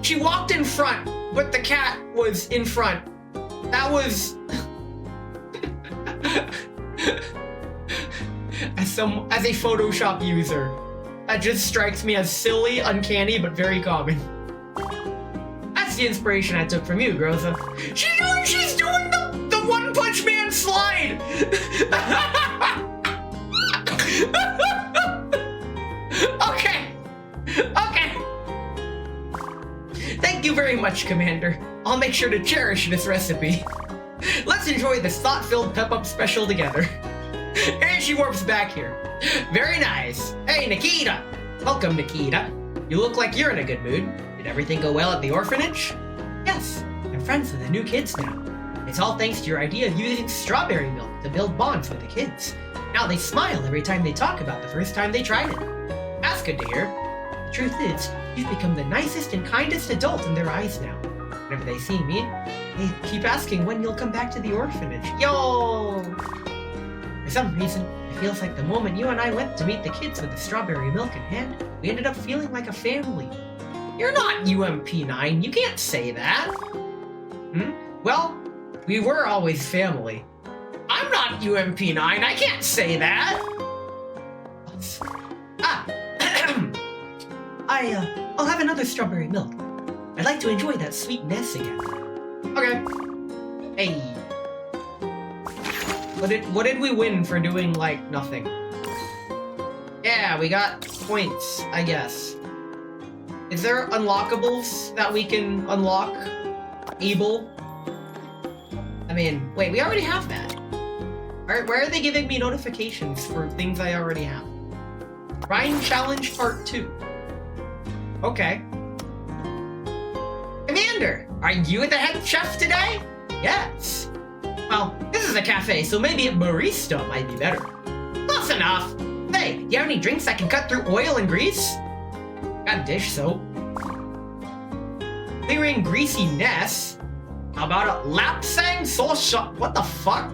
She walked in front, but the cat was in front. That was... As a Photoshop user, that just strikes me as silly, uncanny, but very common. That's the inspiration I took from you, Groza. She's doing the One Punch Man slide! Okay. Thank you very much, Commander. I'll make sure to cherish this recipe. Let's enjoy this thought-filled Pep-Up special together. And she warps back here. Very nice. Hey, Nikita. Welcome, Nikita. You look like you're in a good mood. Did everything go well at the orphanage? Yes, I'm friends with the new kids now. It's all thanks to your idea of using strawberry milk to build bonds with the kids. Now they smile every time they talk about the first time they tried it. That's good to hear. The truth is, you've become the nicest and kindest adult in their eyes now. Whenever they see me, they keep asking when you'll come back to the orphanage. Yo! For some reason, it feels like the moment you and I went to meet the kids with the strawberry milk in hand, we ended up feeling like a family. You're not UMP9, you can't say that. Well, we were always family. I'm not UMP9, I can't say that. I'll have another strawberry milk. I'd like to enjoy that sweetness again. Okay. Hey. What did we win for doing, like, nothing? Yeah, we got points, I guess. Is there unlockables that we can unlock? Able? I mean, wait, we already have that. Alright, where are they giving me notifications for things I already have? Rhine Challenge Part 2. Okay. Commander, are you the head chef today? Yes. Well, this is a cafe, so maybe a barista might be better. Close enough. Hey, do you have any drinks that can cut through oil and grease? Got dish soap. Clearing greasiness. How about a lapsang sauce shot? What the fuck?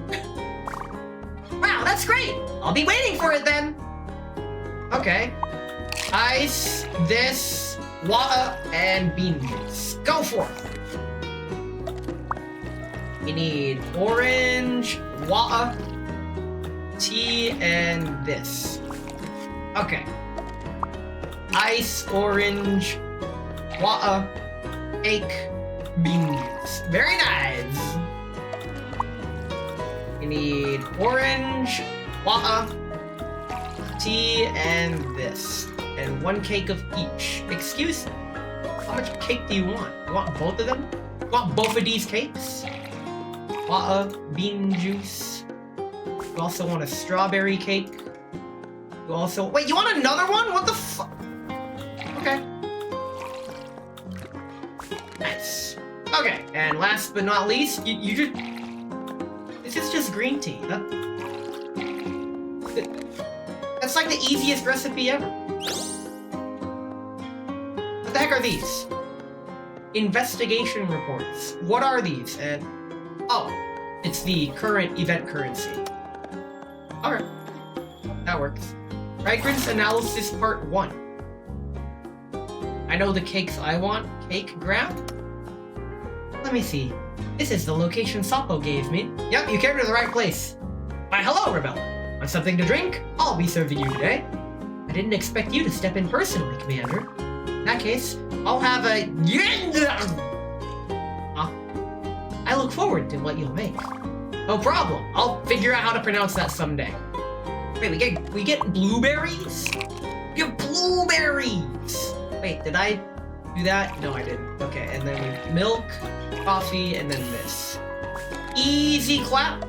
Wow, that's great. I'll be waiting for it then. Okay. Ice, this, water, and bean juice. Go for it. We need orange, water, tea, and this. Okay. Ice, orange, water, cake, bean juice. Very nice. We need orange, water, tea, and this. And one cake of each. Excuse me. How much cake do you want? You want both of them? You want both of these cakes? Water, bean juice. You also want a strawberry cake. You also... Wait, you want another one? What the fuck? Okay. Nice. Okay, and last but not least, you just... This is just green tea. That's like the easiest recipe ever. What the heck are these? Investigation reports. What are these? Oh, it's the current event currency. Alright. That works. Fragrance analysis part 1. I know the cakes I want. Cake grab? Let me see. This is the location Sapo gave me. Yep, you came to the right place. Why, hello, Rebella. Want something to drink? I'll be serving you today. I didn't expect you to step in personally, Commander. In that case, I'll have a... I look forward to what you'll make. No problem. I'll figure out how to pronounce that someday. Wait, we get blueberries? We get blueberries! Wait, did I do that? No, I didn't. Okay, and then we milk, coffee, and then this. Easy clap.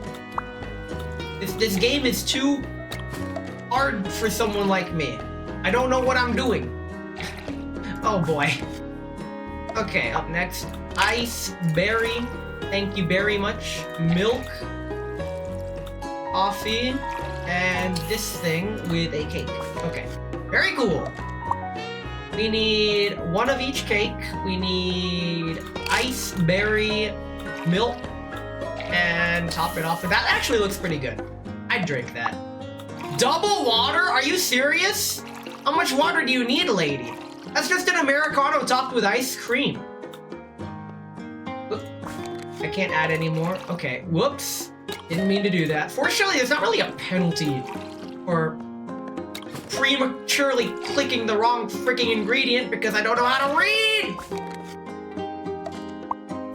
This game is too hard for someone like me. I don't know what I'm doing. Oh boy. Okay, up next, ice berry. Thank you very much. Milk, coffee, and this thing with a cake. Okay, very cool. We need one of each cake. We need ice berry, milk, and top it off with that. Actually looks pretty good. I'd drink that. Double water? Are you serious? How much water do you need, lady? That's just an Americano topped with ice cream. Oop. I can't add any more. Okay, whoops. Didn't mean to do that. Fortunately, there's not really a penalty for prematurely clicking the wrong freaking ingredient because I don't know how to read!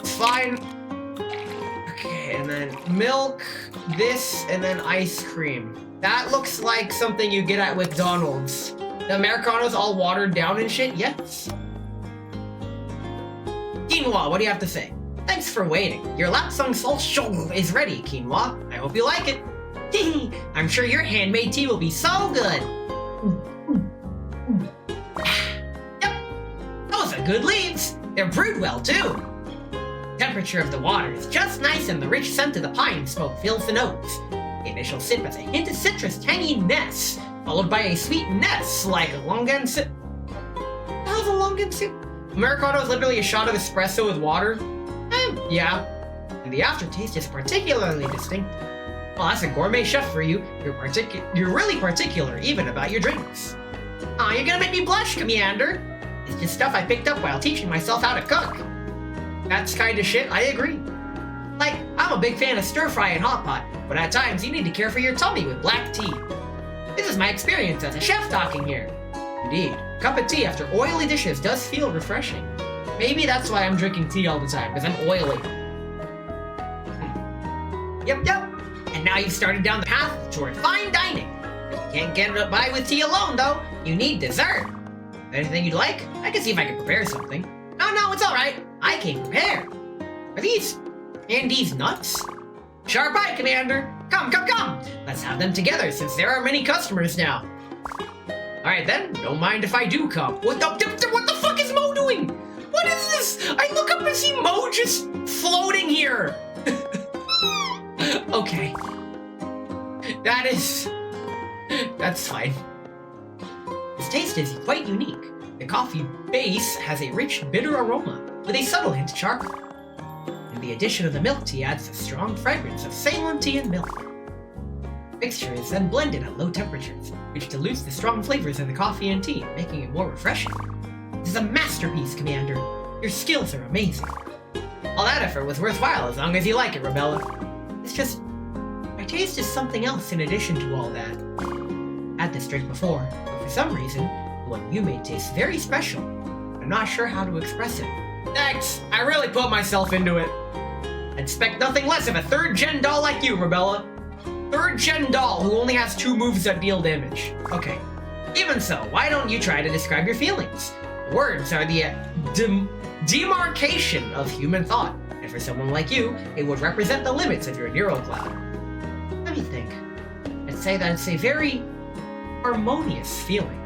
It's fine. Okay, and then milk, this, and then ice cream. That looks like something you get at McDonald's. The Americano's all watered down and shit? Yes. Quinoa, what do you have to say? Thanks for waiting. Your lapsang solshong is ready, Quinoa. I hope you like it. I'm sure your handmade tea will be so good. Yep, those are good leaves. They're brewed well, too. Temperature of the water is just nice and the rich scent of the pine smoke fills the nose. The initial sip has a hint of citrus tanginess, followed by a sweetness like longan sip. How's a longan sip? Americano is literally a shot of espresso with water. Yeah. And the aftertaste is particularly distinct. Well, that's a gourmet chef for you. You're really particular, even about your drinks. Aw, you're gonna make me blush, Commander. It's just stuff I picked up while teaching myself how to cook. That's kind of shit, I agree. Like, I'm a big fan of stir-fry and hot pot, but at times you need to care for your tummy with black tea. This is my experience as a chef talking here. Indeed, a cup of tea after oily dishes does feel refreshing. Maybe that's why I'm drinking tea all the time, because I'm oily. Yep. And now you've started down the path toward fine dining. You can't get by with tea alone, though. You need dessert. Anything you'd like? I can see if I can prepare something. No, it's all right. I can prepare. Are these Andy's nuts? Sharp eye, Commander. Come. Let's have them together since there are many customers now. All right then. Don't mind if I do come. What the fuck is Mo doing? What is this? I look up and see Mo just floating here. Okay. That's fine. Its taste is quite unique. The coffee base has a rich, bitter aroma with a subtle hint of charcoal. And the addition of the milk tea adds a strong fragrance of Ceylon tea and milk. The mixture is then blended at low temperatures, which dilutes the strong flavors in the coffee and tea, making it more refreshing. This is a masterpiece, Commander. Your skills are amazing. All that effort was worthwhile as long as you like it, Rebella. It's just, my taste is something else in addition to all that. Had this drink before, but for some reason, the one you made tastes very special. I'm not sure how to express it. Thanks! I really put myself into it. I expect nothing less of a third-gen doll like you, Rebella. Third-gen doll who only has 2 moves that deal damage. Okay. Even so, why don't you try to describe your feelings? Words are the demarcation of human thought, and for someone like you, it would represent the limits of your neural cloud. Let me think. I'd say that it's a very harmonious feeling.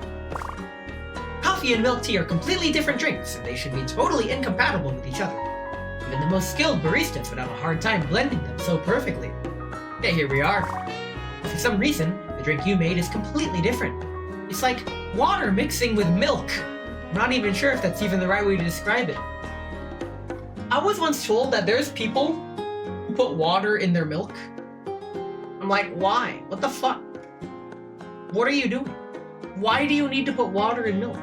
Coffee and milk tea are completely different drinks, and they should be totally incompatible with each other. Even the most skilled baristas would have a hard time blending them so perfectly. Yet here we are. For some reason, the drink you made is completely different. It's like water mixing with milk. I'm not even sure if that's even the right way to describe it. I was once told that there's people who put water in their milk. I'm like, why? What the fuck? What are you doing? Why do you need to put water in milk?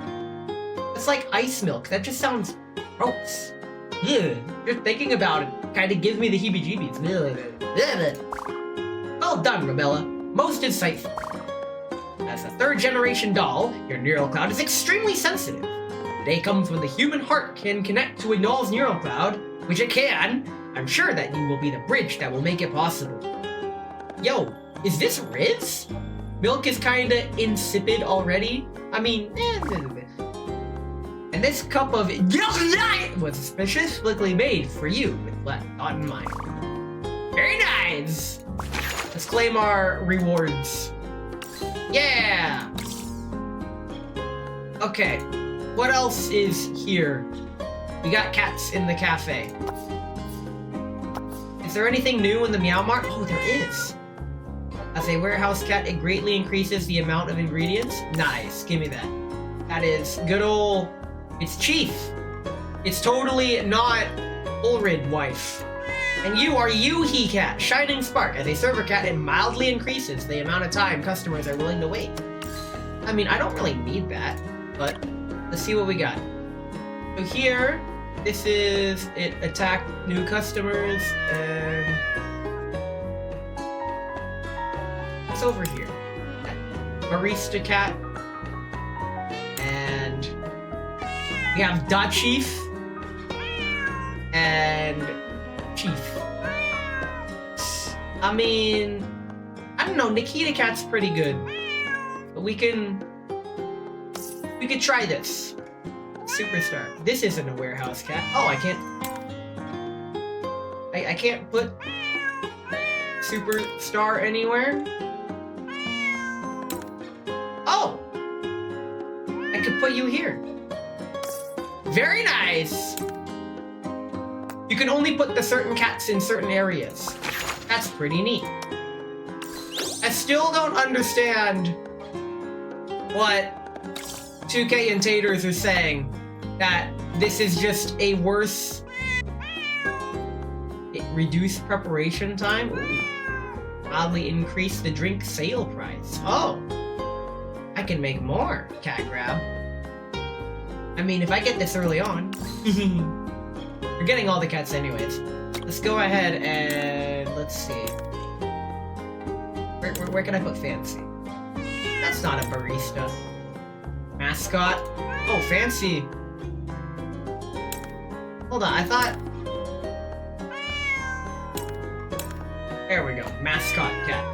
It's like ice milk. That just sounds gross. Ugh, just thinking about it kind of gives me the heebie-jeebies. Well done, Rebella. Most insightful. As a third-generation doll, your neural cloud is extremely sensitive. The day comes when the human heart can connect to a doll's neural cloud, which it can. I'm sure that you will be the bridge that will make it possible. Yo, is this Riz? Milk is kinda insipid already. I mean, and this cup of light was specifically made for you with that thought in mind. Very nice! Let's claim our rewards. Yeah! Okay, what else is here? We got cats in the cafe. Is there anything new in the Meow Mart? Oh, there is. As a warehouse cat, it greatly increases the amount of ingredients. Nice, give me that. That is good ol'... It's Chief. It's totally not Ulrid wife. And you are Yuhi Cat, Shining Spark. As a server cat, it mildly increases the amount of time customers are willing to wait. I mean, I don't really need that, but let's see what we got. So here, this is it attack new customers, and what's over here? Barista Cat, and we have Da Chief and Chief. I mean, I don't know, Nikita Cat's pretty good. But we could try this. Superstar. This isn't a warehouse cat. Oh, I can't put Superstar anywhere. Oh! I could put you here. Very nice! You can only put the certain cats in certain areas. That's pretty neat. I still don't understand what 2K and Taters are saying. That this is just a worse... Reduced preparation time? Ooh. Oddly increase the drink sale price. Oh! I can make more, cat grab. I mean, if I get this early on. We're getting all the cats anyways. Let's go ahead and... let's see. Where can I put Fancy? That's not a barista. Mascot? Oh, Fancy. Hold on, I thought... There we go. Mascot cat.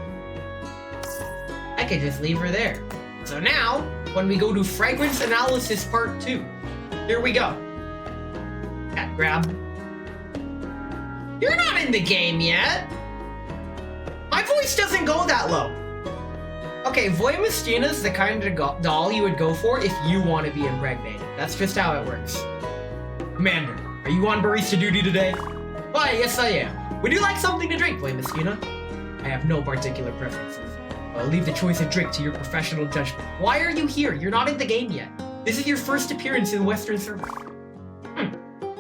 I could just leave her there. So now, when we go to Fragrance Analysis Part 2, here we go. Cat grab. You're not in the game yet! My voice doesn't go that low. Okay, Voimistina's the kind of doll you would go for if you want to be impregnated. That's just how it works. Commander, are you on barista duty today? Why, yes I am. Would you like something to drink, Voimistina? I have no particular preferences. I'll leave the choice of drink to your professional judgment. Why are you here? You're not in the game yet. This is your first appearance in Western Server.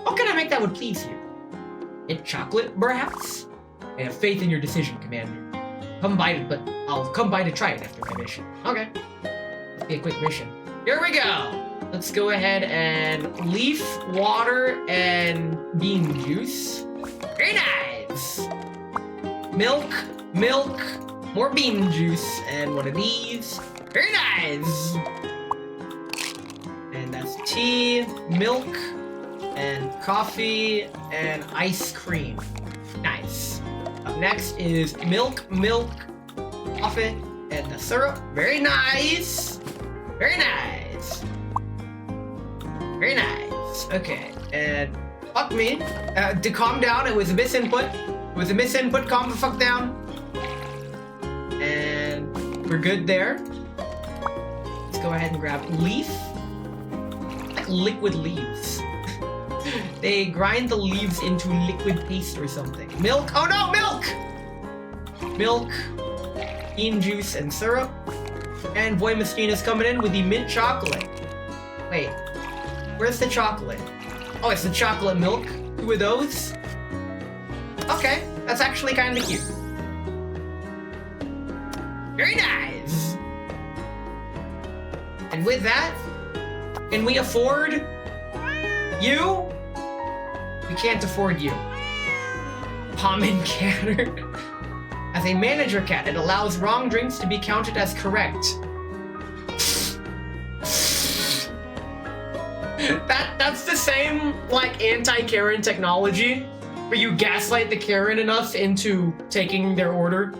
What can I make that would please you? Mint chocolate, perhaps? I have faith in your decision, Commander. I'll come by to try it after my mission. Okay. Let's be a quick mission. Here we go! Let's go ahead and leaf, water, and bean juice. Very nice! Milk, more bean juice, and one of these. Very nice! And that's tea, milk, and coffee, and ice cream. Nice. Up next is milk, coffee, and the syrup. Very nice! Very nice! Very nice. Okay, and fuck me. To calm down, it was a misinput. Calm the fuck down. And we're good there. Let's go ahead and grab leaf. Like liquid leaves. They grind the leaves into liquid paste or something. Milk. Oh no, milk! Milk, bean juice, and syrup. And Voimistina's coming in with the mint chocolate. Wait, where's the chocolate? Oh, it's the chocolate milk. 2 of those. Okay, that's actually kind of cute. Very nice. And with that, can we afford you? We can't afford you. Common catter. As a manager cat, it allows wrong drinks to be counted as correct. That's the same, like, anti-Karen technology, where you gaslight the Karen enough into taking their order.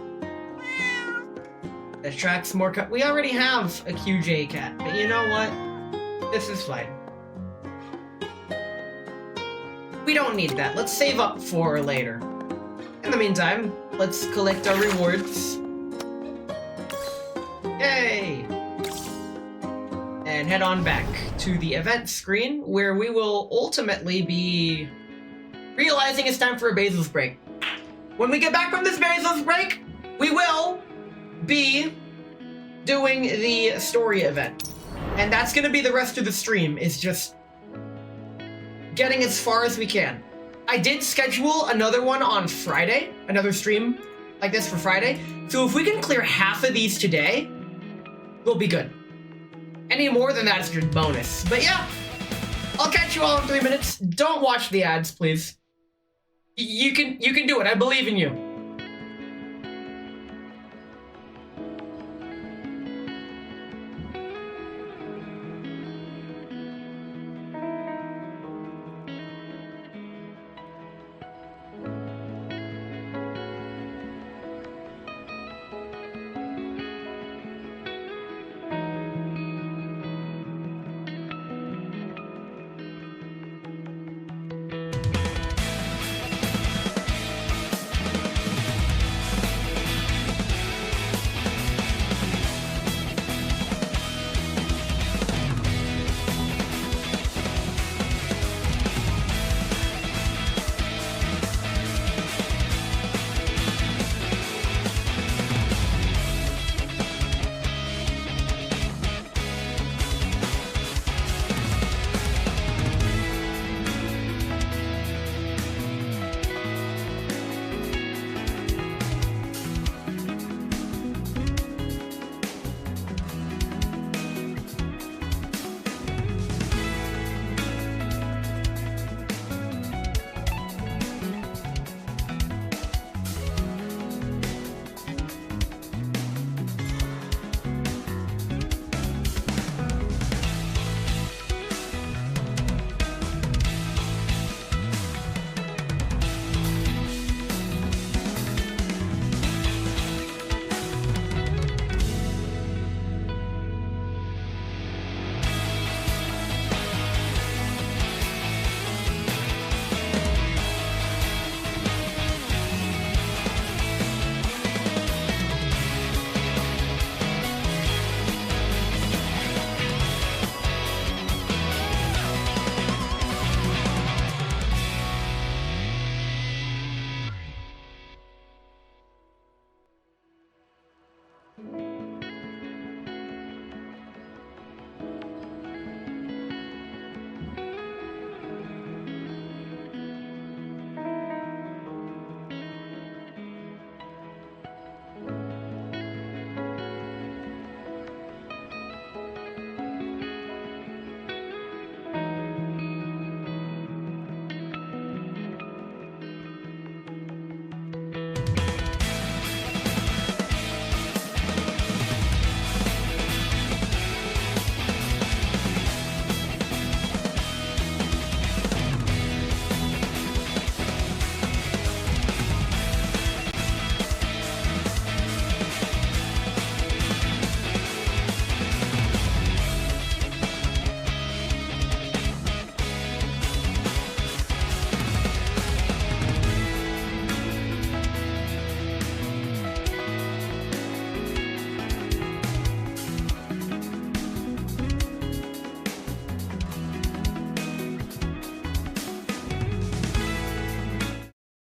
Attracts more we already have a QJ cat, but you know what? This is fine. We don't need that. Let's save up for later. In the meantime, let's collect our rewards. Yay! And head on back to the event screen, where we will ultimately be realizing it's time for a Bezos break. When we get back from this Bezos break, we will be doing the story event. And that's gonna be the rest of the stream, is just getting as far as we can. I did schedule another one on Friday, another stream like this for Friday. So if we can clear half of these today, we'll be good. Any more than that is just bonus. But yeah, I'll catch you all in 3 minutes. Don't watch the ads, please. You can do it. I believe in you.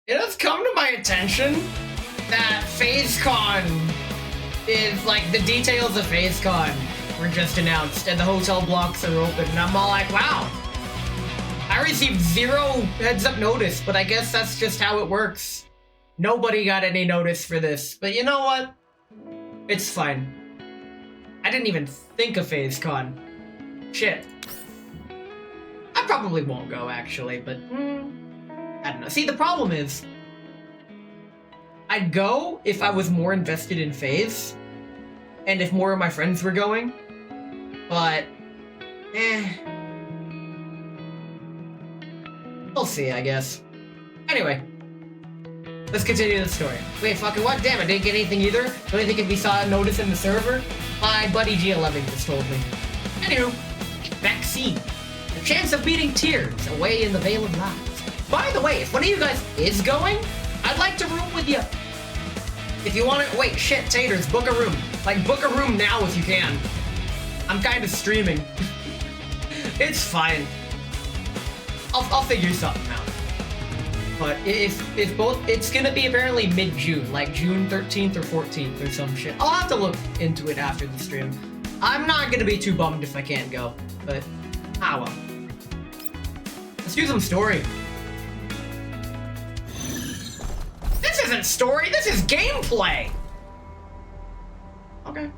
It has come to my attention that FazeCon is, like, the details of FazeCon were just announced and the hotel blocks are open, and I'm all like, wow. I received 0 heads-up notice, but I guess that's just how it works. Nobody got any notice for this, but you know what? It's fine. I didn't even think of FazeCon. Shit. I probably won't go, actually, but I don't know. See, the problem is, I'd go if I was more invested in FaZe, and if more of my friends were going, but, we'll see, I guess. Anyway, let's continue the story. Wait, fucking what? Damn, I didn't get anything either. The only thing can be saw notice in the server? My buddy G11 just told me. Anywho, vaccine. The chance of beating tears away in the veil of lies. By the way, if one of you guys is going, I'd like to room with you. If you want to, wait, shit, taters, book a room. Like, book a room now if you can. I'm kind of streaming. It's fine. I'll figure something out. But if both, it's gonna be apparently mid-June, like June 13th or 14th or some shit. I'll have to look into it after the stream. I'm not gonna be too bummed if I can't go, but ah well. Let's do some story. This isn't story, this is gameplay! Okay.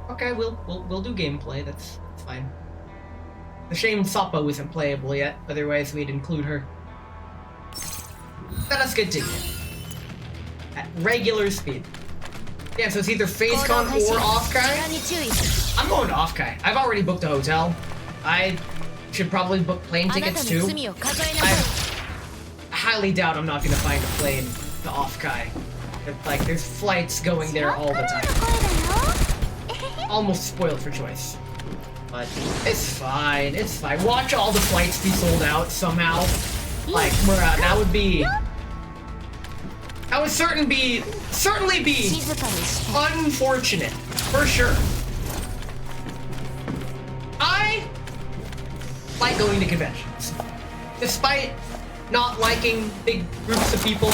Okay, we'll do gameplay, that's fine. The shame Sappo isn't playable yet, otherwise we'd include her. Let us continue. At regular speed. Yeah, so it's either FaZeCon or Offkai. I'm going to Offkai. I've already booked a hotel. I should probably book plane tickets too. I highly doubt I'm not going to find a plane to Offkai. Like, there's flights going there all the time. Almost spoiled for choice. But it's fine, it's fine. Watch all the flights be sold out somehow. Like, bruh, that would certainly be unfortunate, for sure. I like going to conventions, despite not liking big groups of people.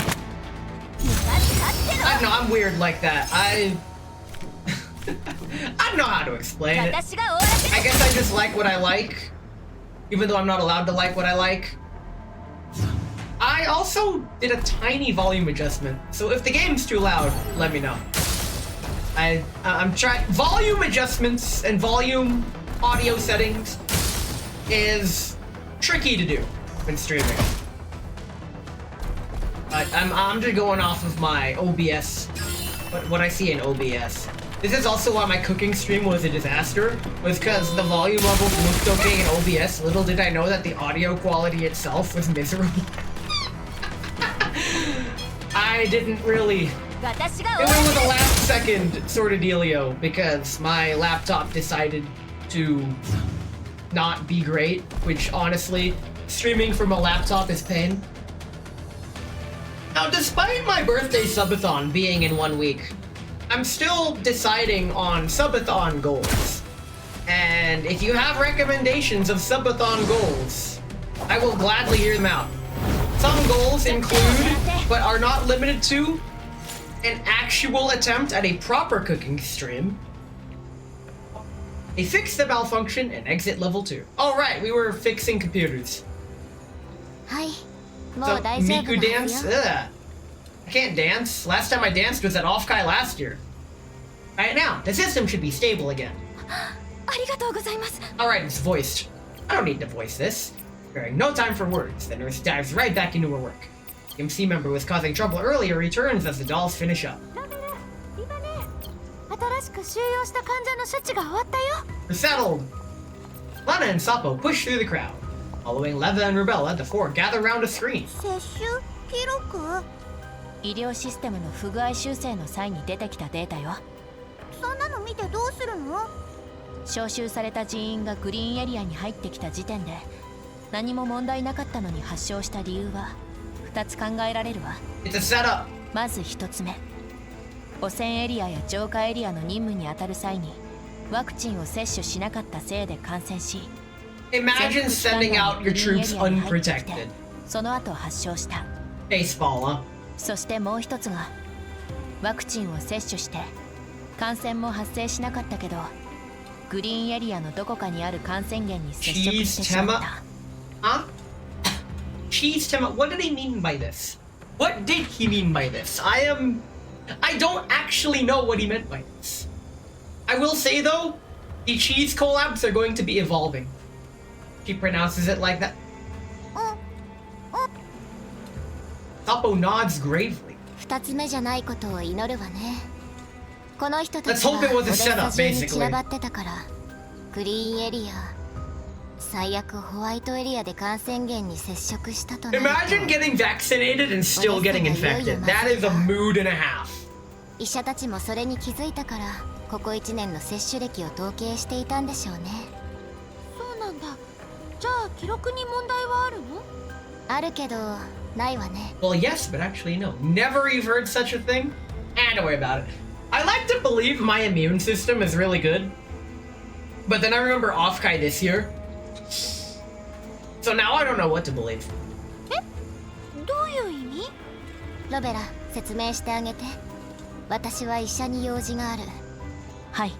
I don't know, I'm weird like that. I don't know how to explain it. I guess I just like what I like, even though I'm not allowed to like what I like. I also did a tiny volume adjustment, so if the game's too loud, let me know. I'm trying. Volume adjustments and volume audio settings is tricky to do when streaming. But I'm just going off of my OBS, what I see in OBS. This is also why my cooking stream was a disaster, was because the volume levels looked okay in OBS. Little did I know that the audio quality itself was miserable. I didn't really... It was a last second sort of dealio, because my laptop decided to not be great, which honestly, streaming from a laptop is pain. Now, despite my birthday subathon being in 1 week, I'm still deciding on subathon goals. And if you have recommendations of subathon goals, I will gladly hear them out. Some goals include, but are not limited to, an actual attempt at a proper cooking stream, a fix the malfunction and exit level 2. Oh right, we were fixing computers. So, Miku dance? Ugh. I can't dance. Last time I danced was at Offkai last year. Right now, the system should be stable again. Alright, it's voiced. I don't need to voice this. Sparing no time for words, the nurse dives right back into her work. The MC member was causing trouble earlier returns as the dolls finish up. We're settled! Lana and Sappo push through the crowd. Following Leva and Rubella, the four gather around a screen. 医療システムの不具合修正の際に出てきたデータよ。そんなの見てどうするの？招集された人員がグリーンエリアに入ってきた時点で何も問題なかったのに発症した理由は2つ考えられるわ。まず1つ目、汚染エリアや浄化エリアの任務に当たる際にワクチンを接種しなかったせいで感染し、Imagine sending out your troops unprotected. その後発症した。Baseball, huh? そしてもう一つがワクチンを接種して感染も発生しなかったけどグリーンエリアのどこかにある感染源に接触してしまった。Huh? Cheese Tema, what did he mean by this? What did he mean by this? I don't actually know what he meant by this. I will say though, the cheese collabs are going to be evolving. She pronounces it like that. Tapo nods gravely. 2つ目じゃないことを祈るわね。この人た Let's ちは hope it オ was デ a ッサ setup, 中に散ら basically. ばってたから、グリーンエリア、最悪ホワイトエリアで感染源に接触したとなると Imagine getting vaccinated and still getting infected. That is a mood and a half. 医者たちもそれに気づいたから、ここ1年の接種歴を統計していたんでしょうね。そうなんだ。じゃあ記録に問題はあるの？あるけどないわね。 Well, yes, but actually, no. Never even heard such a thing? Don't worry about it. I like to believe my immune system is really good. But then I remember Offkai this year. So now I don't know what to believe. どういう意味？ロベラ、説明してあげて。私は医者に用事がある。はい。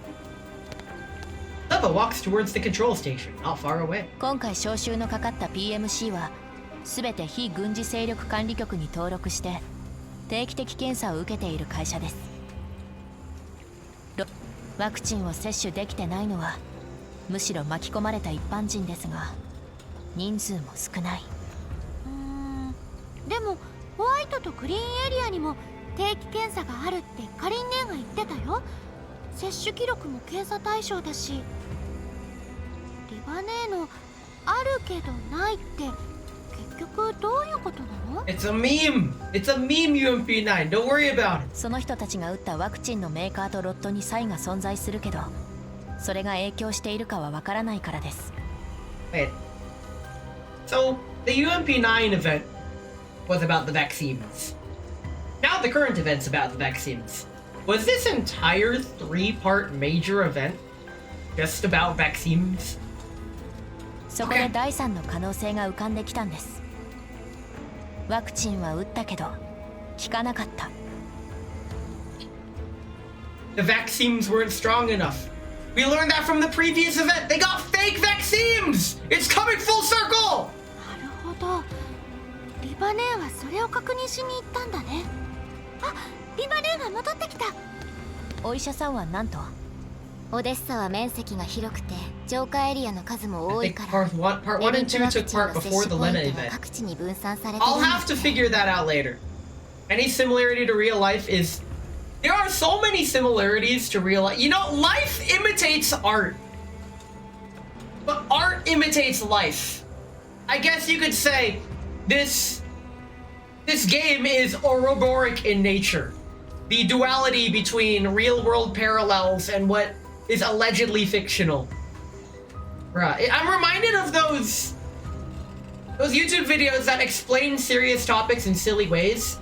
Leva walks towards the control station, not far away. 今回招集のかかった PMC は全て非軍事勢力管理局に登録して定期的検査を受けている会社です。ワクチンを接種できてないのはむしろ巻き込まれた一般人ですが、人数も少ない。でもホワイトとグリーンエリアにも定期検査があるってカリン姉が言ってたよ。接種記録も検査対象だし。リバネーのあるけどないって結局どういうことなの？ It's a meme! It's a meme, UMP9. Don't worry about it. その人たちが打ったワクチンのメーカーとロットに差異が存在するけど、それが影響しているかはわからないからです。Wait. So, the UMP9 event was about the vaccines. Now the current event's about the vaccines. Was this entire 3-part major event just about vaccines? そこで第3の可能性が浮かんできたんです。ワクチンは打ったけど効かなかった。 The vaccines weren't strong enough. We learned that from the previous event. They got fake vaccines! It's coming full circle! なるほど。リバネーはそれを確認しに行ったんだね。あ、リバネーが戻ってきた。お医者さんはなんと？オデッサは面積が広くて浄化エリアの数も多いから、 part 1 and 2 took part before the Lena event. 各地に分散されてる。 I'll have to figure that out later. Any similarity to real life is... There are so many similarities to real life. You know, life imitates art. But art imitates life. I guess you could say this game is Ouroboros in nature. The duality between real-world parallels and what is allegedly fictional. Right. I'm reminded of those YouTube videos that explain serious topics in silly ways.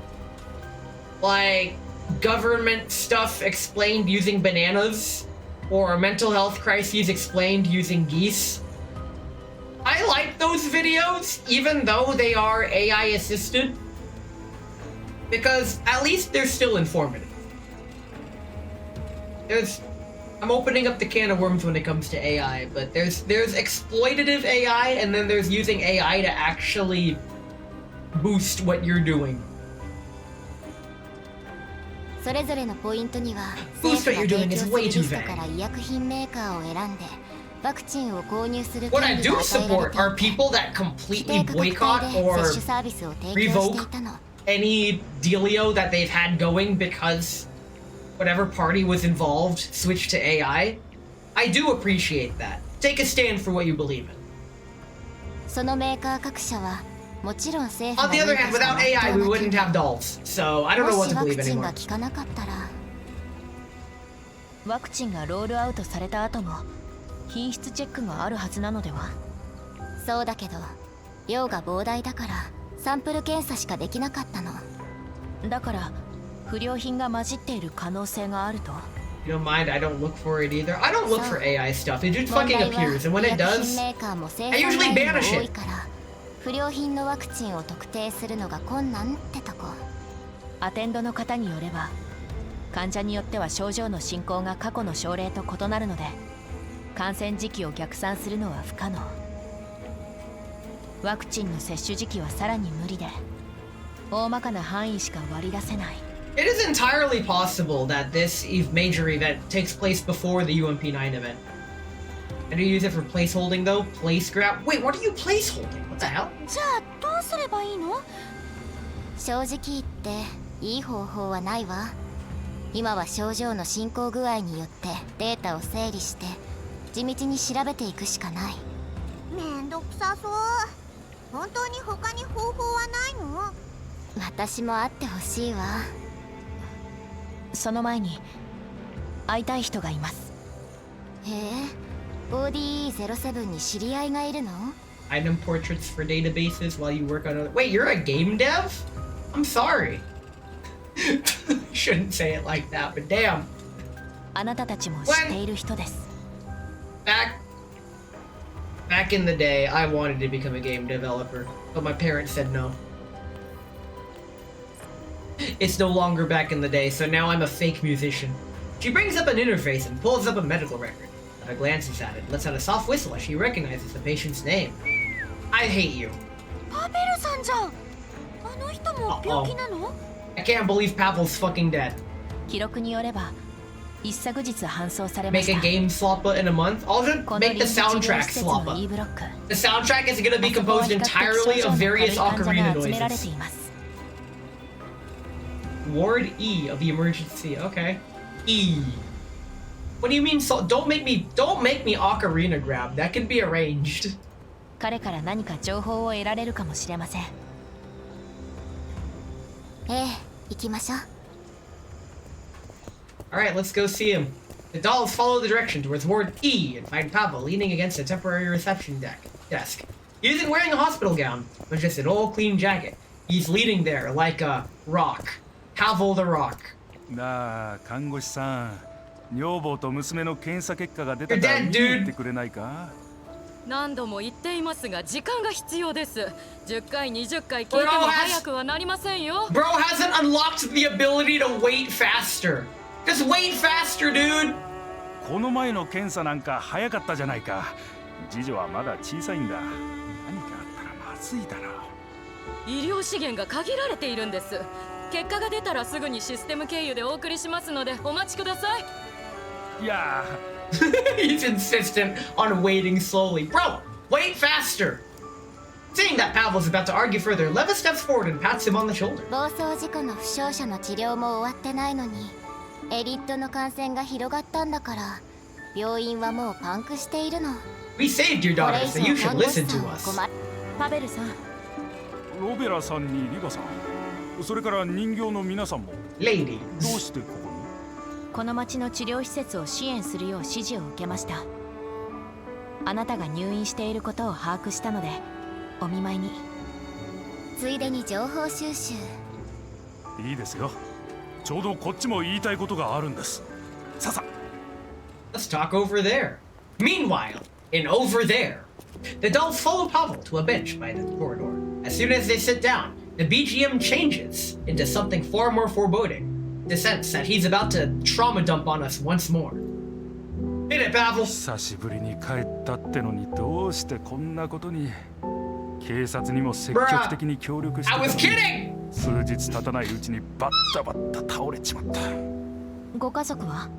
Like government stuff explained using bananas, or mental health crises explained using geese. I like those videos, even though they are AI assisted, because at least they're still informative. I'm opening up the can of worms when it comes to AI, but there's exploitative AI, and then there's using AI to actually boost what you're doing. それぞれのポイントには Boost what you're doing is way too リスト vague. から医薬品メーカーを選んでワクチンを購入する What I 権利 do が与えられ support て are いて、 people that 指 completely 定価格帯 boycott で or 接種サービスを提供していたの。 any dealio that they've had going because whatever party was involved switched to AI. I do appreciate that. Take a stand for what you believe in. そのメーカー各社はもちろん政府 On the other hand, without AI, we wouldn't have dolls. So I don't know も what し to ワク believe チンが anymore. 効かなかったら、ワクチンがロールアウトされた後も品質チェックがあるはずなのでは？そうだけど量が膨大だからサンプル検査しかできなかったの。だから不良品が混じっている可能性があると。 You don't mind, I don't look for it either. I don't look for AI stuff. It just fucking appears, and when it does, I usually banish it. 不良品のワクチンを特定するのが困難ってとこ。アテンドの方によれば患者によっては症状の進行が過去の症例と異なるので感染時期を逆算するのは不可能。ワクチンの接種時期はさらに無理で大まかな範囲しか割り出せない。 It is entirely possible that this major event takes place before the UMP9 event. And do you use it for placeholding though? Place grab? Wait, what are you placeholding? What the hell? じゃあどうすればいいの？正直言っていい方法はないわ。今は症状の進行具合によってデータを整理して地道に調べていくしかない。めんどくさそう。本当に他に方法はないの？私も会ってほしいわ。その前に会いたい人がいます。へえ、ODE07 に知り合いがいるの？ Item portraits for databases while you work on other. Wait, you're a game dev? I'm sorry. Shouldn't say it like that, but damn. あなたたちも知っている人です。Back in the day, I wanted to become a game developer, but my parents said no. It's no longer back in the day, so now I'm a fake musician. She brings up an interface and pulls up a medical record. Letta glances at it, lets out a soft whistle as she recognizes the patient's name. I hate you. パベルさんじゃん。あの人も病気なの？ I can't believe Pavel's fucking dead. 記録によれば一昨日搬送されまし Make た。 a game slot in a month? Also, この make the 臨時治療 soundtrack 施設の slot. E ブロック。 The soundtrack is gonna be そこは composed 比較的 entirely 症 of 状の軽 various い患者 ocarina が集められて noises. います。Ward E of the emergency. Okay. E. What do you mean? So don't make me ocarina grab. That can be arranged. 彼から何か情報を得られるかもしれません。ええ、行きましょう。All right, let's go see him. The dolls follow the direction towards Ward E and find Pavel leaning against a temporary reception desk. He isn't wearing a hospital gown, but just an old clean jacket. He's leaning there like a rock. Pavel the Rock. なあ、看護師さん、女房と娘の検査結果が出た You're から dead, 見に dude. 行ってくれないか？何度も言っていますが時間が必要です。10回20回聞いても早くはなりませんよ。 Bro hasn't unlocked the ability to wait faster. Just wait faster, dude. この前の検査なんか早かったじゃないか。次女はまだ小さいんだ。何かあったらまずいだろう。医療資源が限られているんです。結果が出たらすぐにシステム経由でお送りしますのでお待ちください。いや He's insistent on waiting slowly. Bro, wait faster. Seeing that Pavel's about to argue further, Leva steps forward and pats him on the shoulder. 暴走事故の負傷者の治療も終わってないのにエリットの感染が広がったんだから病院はもうパンクしているの。 We saved your こ daughter, れ so 以 you 上 should 看護師 listen さん to を us. 困る。パベルさん、ロベラさんにリバさん、それから人形の皆さんも Ladies. どうしてここに？この町の治療施設を支援するよう指示を受けました。あなたが入院していることを把握したのでお見舞いに。ついでに情報収集。いいですよ。ちょうどこっちも言いたいことがあるんです。ささ。 Let's talk over there. Meanwhile, in over there, the dolls follow Pavel to a bench by the corridor. As soon as they sit down, the BGM changes into something far more foreboding. The sense that he's about to trauma dump on us once more. Hit it, Pavel! 久しぶりに帰ったってのにどうしてこんなことに。警察にも積極的に協力してた I の was に kidding! 数日経たないうちにバッタバッタ倒れちまった。ご家族は？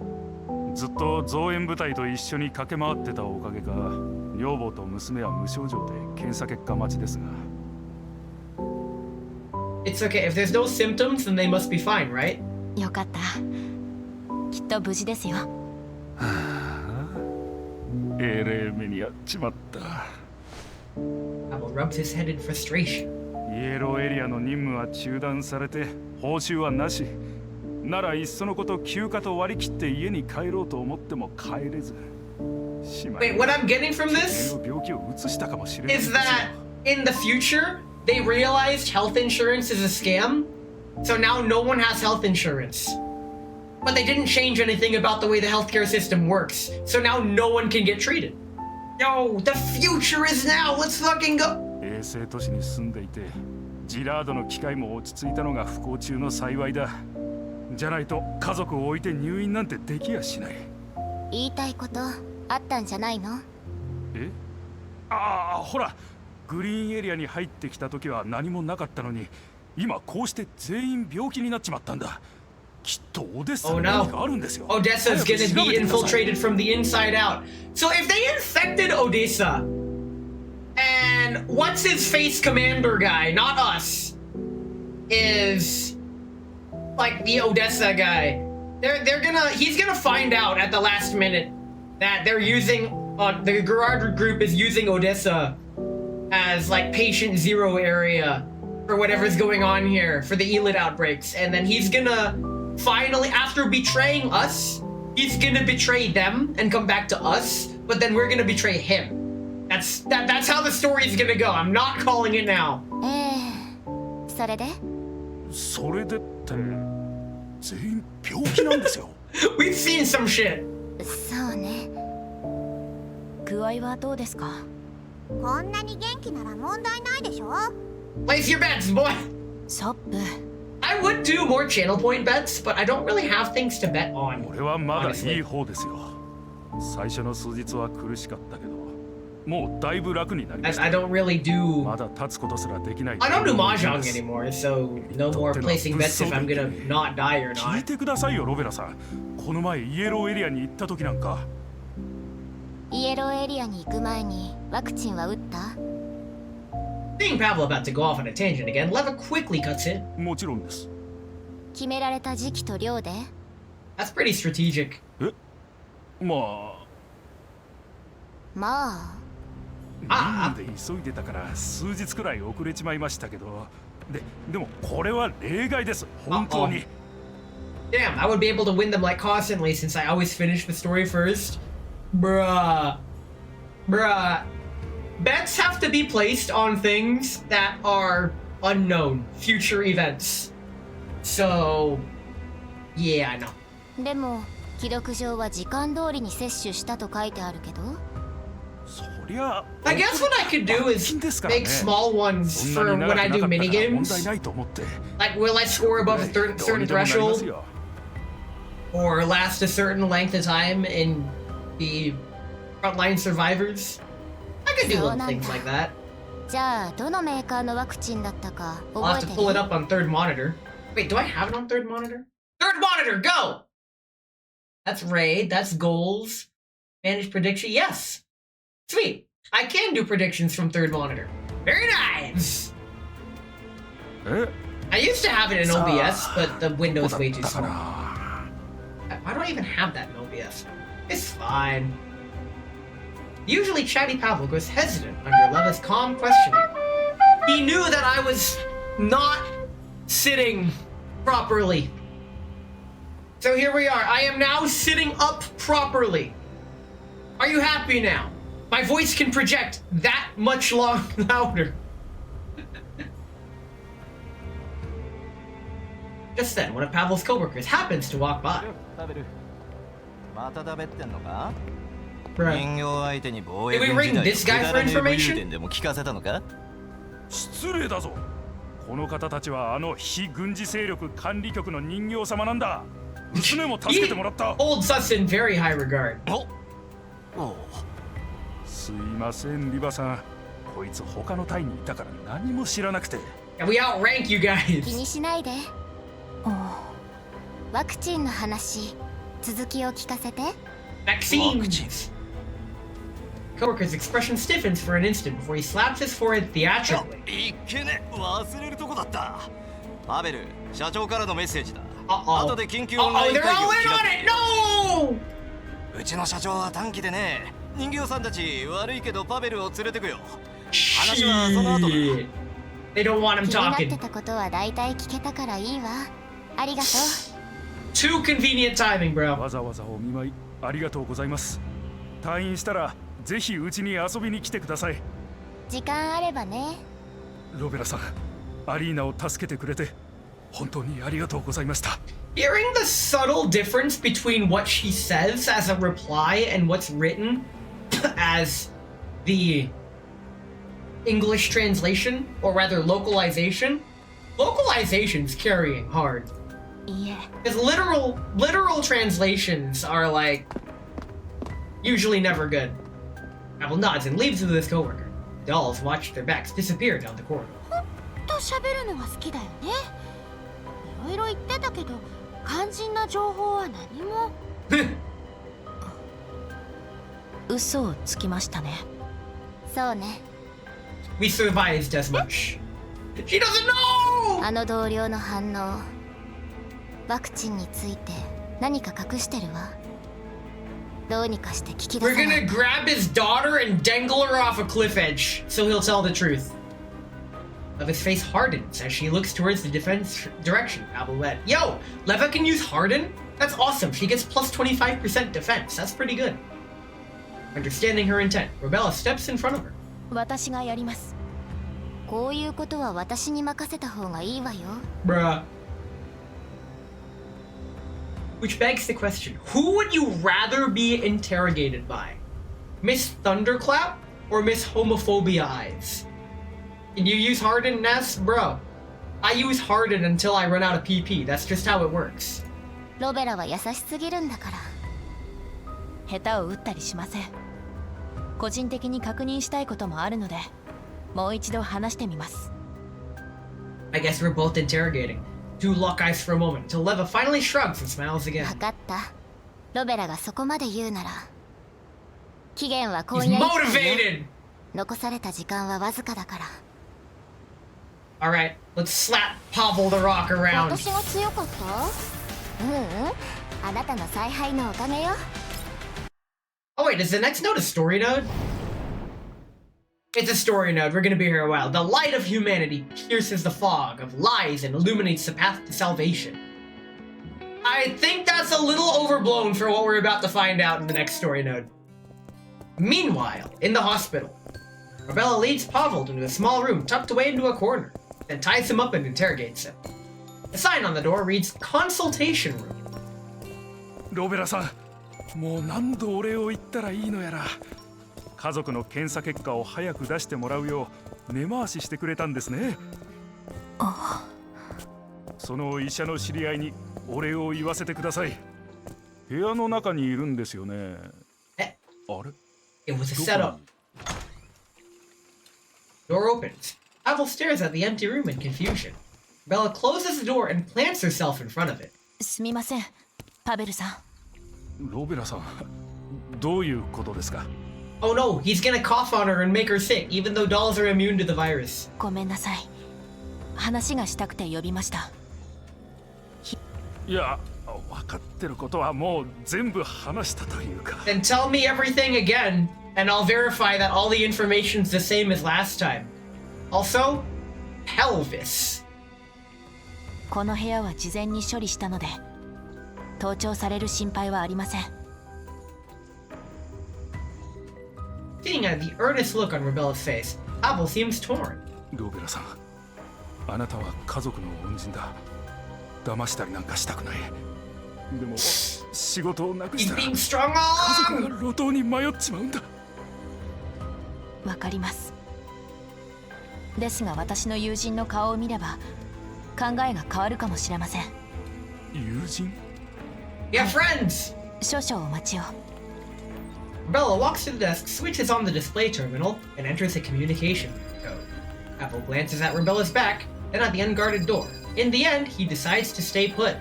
ずっと増援部隊と一緒に駆け回ってたおかげか、女房と娘は無症状で検査結果待ちですが。 It's okay. If there's no symptoms, then they must be fine, right? よかった。きっと無事ですよ。えれえ目にやっちまった。 Pavel rubs his head in frustration. イエローエリアの任務は中断されて報酬はなし。ならいっそのこと休暇と割り切って家に帰ろうと思っても帰れず。Wait, what I'm getting from this 病気を移したかもしれない。 is that in the future, they realized health insurance is a scam, so now no one has health insurance. But they didn't change anything about the way the healthcare system works, so now no one can get treated. Yo, the future is now. Let's fucking go. 衛星都市に住んでいて、ジラードの機械も落ち着いたのが不幸中の幸いだ。じゃないと家族を置いて入院なんてできやしない。言いたいことあったんじゃないの？え？ああ、ほら、グリーンエリアに入ってきた時は何もなかったのに、今こうして全員病気になっちまったんだ。きっとオデッサに何かあるんですよ。Odessa's gonna be infiltrated from the inside out. So if they infected Odessa, and what's his face commander guy, not us, is like the Odessa guy. He's gonna find out at the last minute that they're using the Gerard group is using Odessa as like patient zero area for whatever's going on here for the Elid outbreaks, and then he's gonna finally, after betraying us, he's gonna betray them and come back to us, but then we're gonna betray him. That's how the story's gonna go. I'm not calling it now. それでそれでって全員病気なんですよ。We've seen some shit. そうね。具合はどうですか？こんなに元気なら問題ないでしょ。 Place your bets, boy. サップ。I would do more channel point bets, but I don't really have things to bet on. 俺はまだいい honestly. 方ですよ。最初の数日は苦しかったけど、もうだいぶ楽になりました。 I don't really do. まだ立つことすらできない。I don't do mahjong anymore, so no more placing bets if I'm gonna not die or 聞い not. てくださいよ、ロベラさん。この前イエローエリアに行った時なんか。イエローエリアに行く前にワクチンは打った？ Seeing Pavel about to go off on a tangent again, Leva quickly cuts in. もちろんです。決められた時期と量で？ That's pretty strategic. まあ。まあ任務で急いでたから数日くらい遅れちまいましたけど、でもこれは例外です。本当に。Damn, I would be able to win them like constantly since I always finish the story first. Bruh. Bets have to be placed on things that are unknown, future events. So, yeah, I know. でも記録上は時間通りに摂取したと書いてあるけど。そりゃ。I guess what I could do is make small ones for when I do minigames. Like, will I score above a certain threshold? Or last a certain length of time in the frontline survivors? I could do little things like that. じゃあどのメーカーのワクチンだったか I'll 覚 have え to て pull it る？ up on third monitor. Wait, do I have it on third monitor? Third monitor, go! That's raid, that's goals. Manage prediction, yes. Sweet. I can do predictions from third monitor. Very nice! I used to have it in OBS, but the window's way too small. Why do I even have that in OBS? It's fine. Usually Chatty Pavel goes hesitant under Leva's calm questioning. He knew that I was not sitting properly. So here we are. I am now sitting up properly. Are you happy now? My voice can project that much louder. Just then, one of Pavel's coworkers happens to walk by. Bruh. Did we ring this guy for information? 失礼だぞ。この方たちはあの非軍事勢力管理局の人形様なんだ。娘も助けてもらった。He holds us in very high regard. すいません、リバさん。こいつ他の隊にいたから何も知らなくて。And we outrank you 気 guys. にしないで。ワクチンの話、続きを聞かせて。 Vaccines. Coworker's expression stiffens for an instant before he slaps his forehead theatrically. いっけね、忘れるとこだった。パベル、社長からのメッセージだ。 Uh-oh. 後で緊急オンラ Uh-oh, イン they're 会議 all を in 開 on it! No! く。うちの社長は短期でね、人形さんたち悪いけどパベルを連れてくよ。話はその後だ。 Shit. They don't want him 気になって talking. たことは大体聞けたからいいわ。ありがと Too convenient timing, bro. わざわざお見舞いありがとうございます。退院したらぜひうちに遊びに来てください。う。時間あればね。ロベラさん、アリーナを助けてくれて本当にありがとうございました。 Hearing the subtle difference between what she says as a reply and what's written as the English translation, or rather localization, localization's carrying hard. いえ。 Because literal translations are like usually never good. Apple nods and leaves with his coworker. Dolls watch their backs disappear down the corridor. と喋るのが好きだよね。いろいろ言ってたけど、肝心な情報は何も。嘘をつきましたね。そうね。 We survived as much. She doesn't know! あの同僚の反応、ワクチンについて何か隠してるわ。どうにかして聞き出 We're さない gonna grab his daughter and dangle her off a cliff edge, so he'll tell the truth. Leva's face hardens as she looks towards the defense direction Pavel led. Yo, Leva can use harden? That's awesome. She gets plus 25% defense. That's pretty good. Understanding her intent, Rebella steps in front of her. 私がやります。こういうことは私に任せた方がいいわよ。 Bruh. Which begs the question, who would you rather be interrogated by? Miss Thunderclap or Miss Homophobia Eyes? Can you use Harden, Ness? Bro, I use Harden until I run out of PP. That's just how it works. ロベラは優しすぎるんだから。下手を打ったりしません。個人的に確認したいこともあるので、もう一度話してみます。I guess we're both interrogating. Two lock eyes for a moment until Leva finally shrugs and smiles 分 again. かった。ロベラがそこまで言うなら。期限は今 He's 夜いっぱいよ。 motivated! 残された時間はわずかだから。Alright, let's slap Pavel the rock around. 私が強かった？あなたの采配のおかげよ。 Oh wait, is the next node a story node? It's a story node. We're gonna be here a while. The light of humanity pierces the fog of lies and illuminates the path to salvation. I think that's a little overblown for what we're about to find out in the next story node. Meanwhile, in the hospital, Rebella leads Pavel into a small room tucked away into a corner, then ties him up and interrogates him. The sign on the door reads Consultation Room. ロベラさん、もう何度お礼を言ったらいいのやら。家族の検査結果を早く出してもらうよう根回ししてくれたんですね。その医者の知り合いにお礼を言わせてください。部屋の中にいるんですよね。え？あれ？ It was a setup. Door opens. Pavel stares at the empty room in confusion. Bella closes the door and plants herself in front of it. すみません、パベルさん。ロベラさん、どういうことですか？ Oh no, he's gonna cough on her and make her sick, even though dolls are immune to the virus. ごめんなさい。話がしたくて呼びました。いや、分かってることはもう全部話したというか。 Then tell me everything again, and I'll verify that all the information's the same as last time. Also, pelvis. この部屋は事前に処理したので、盗聴される心配はありません。Seeing the earnest look on Rebella's face, Pavel seems torn. ロベラさん、あなたは家族の恩人だ。騙したりなんかしたくない。でも仕事をなくし He's たら being strong 家 all 族が路頭に迷っちまうんだ。わかります。ですが私の友人の顔を見れば考えが変わるかもしれません。友人？ Yeah, friends! 少々お待ちを。Bella walks to the desk, switches on the display terminal, and enters a communication code. Pavel glances at Rebella's back, then at the unguarded door. In the end, he decides to stay put.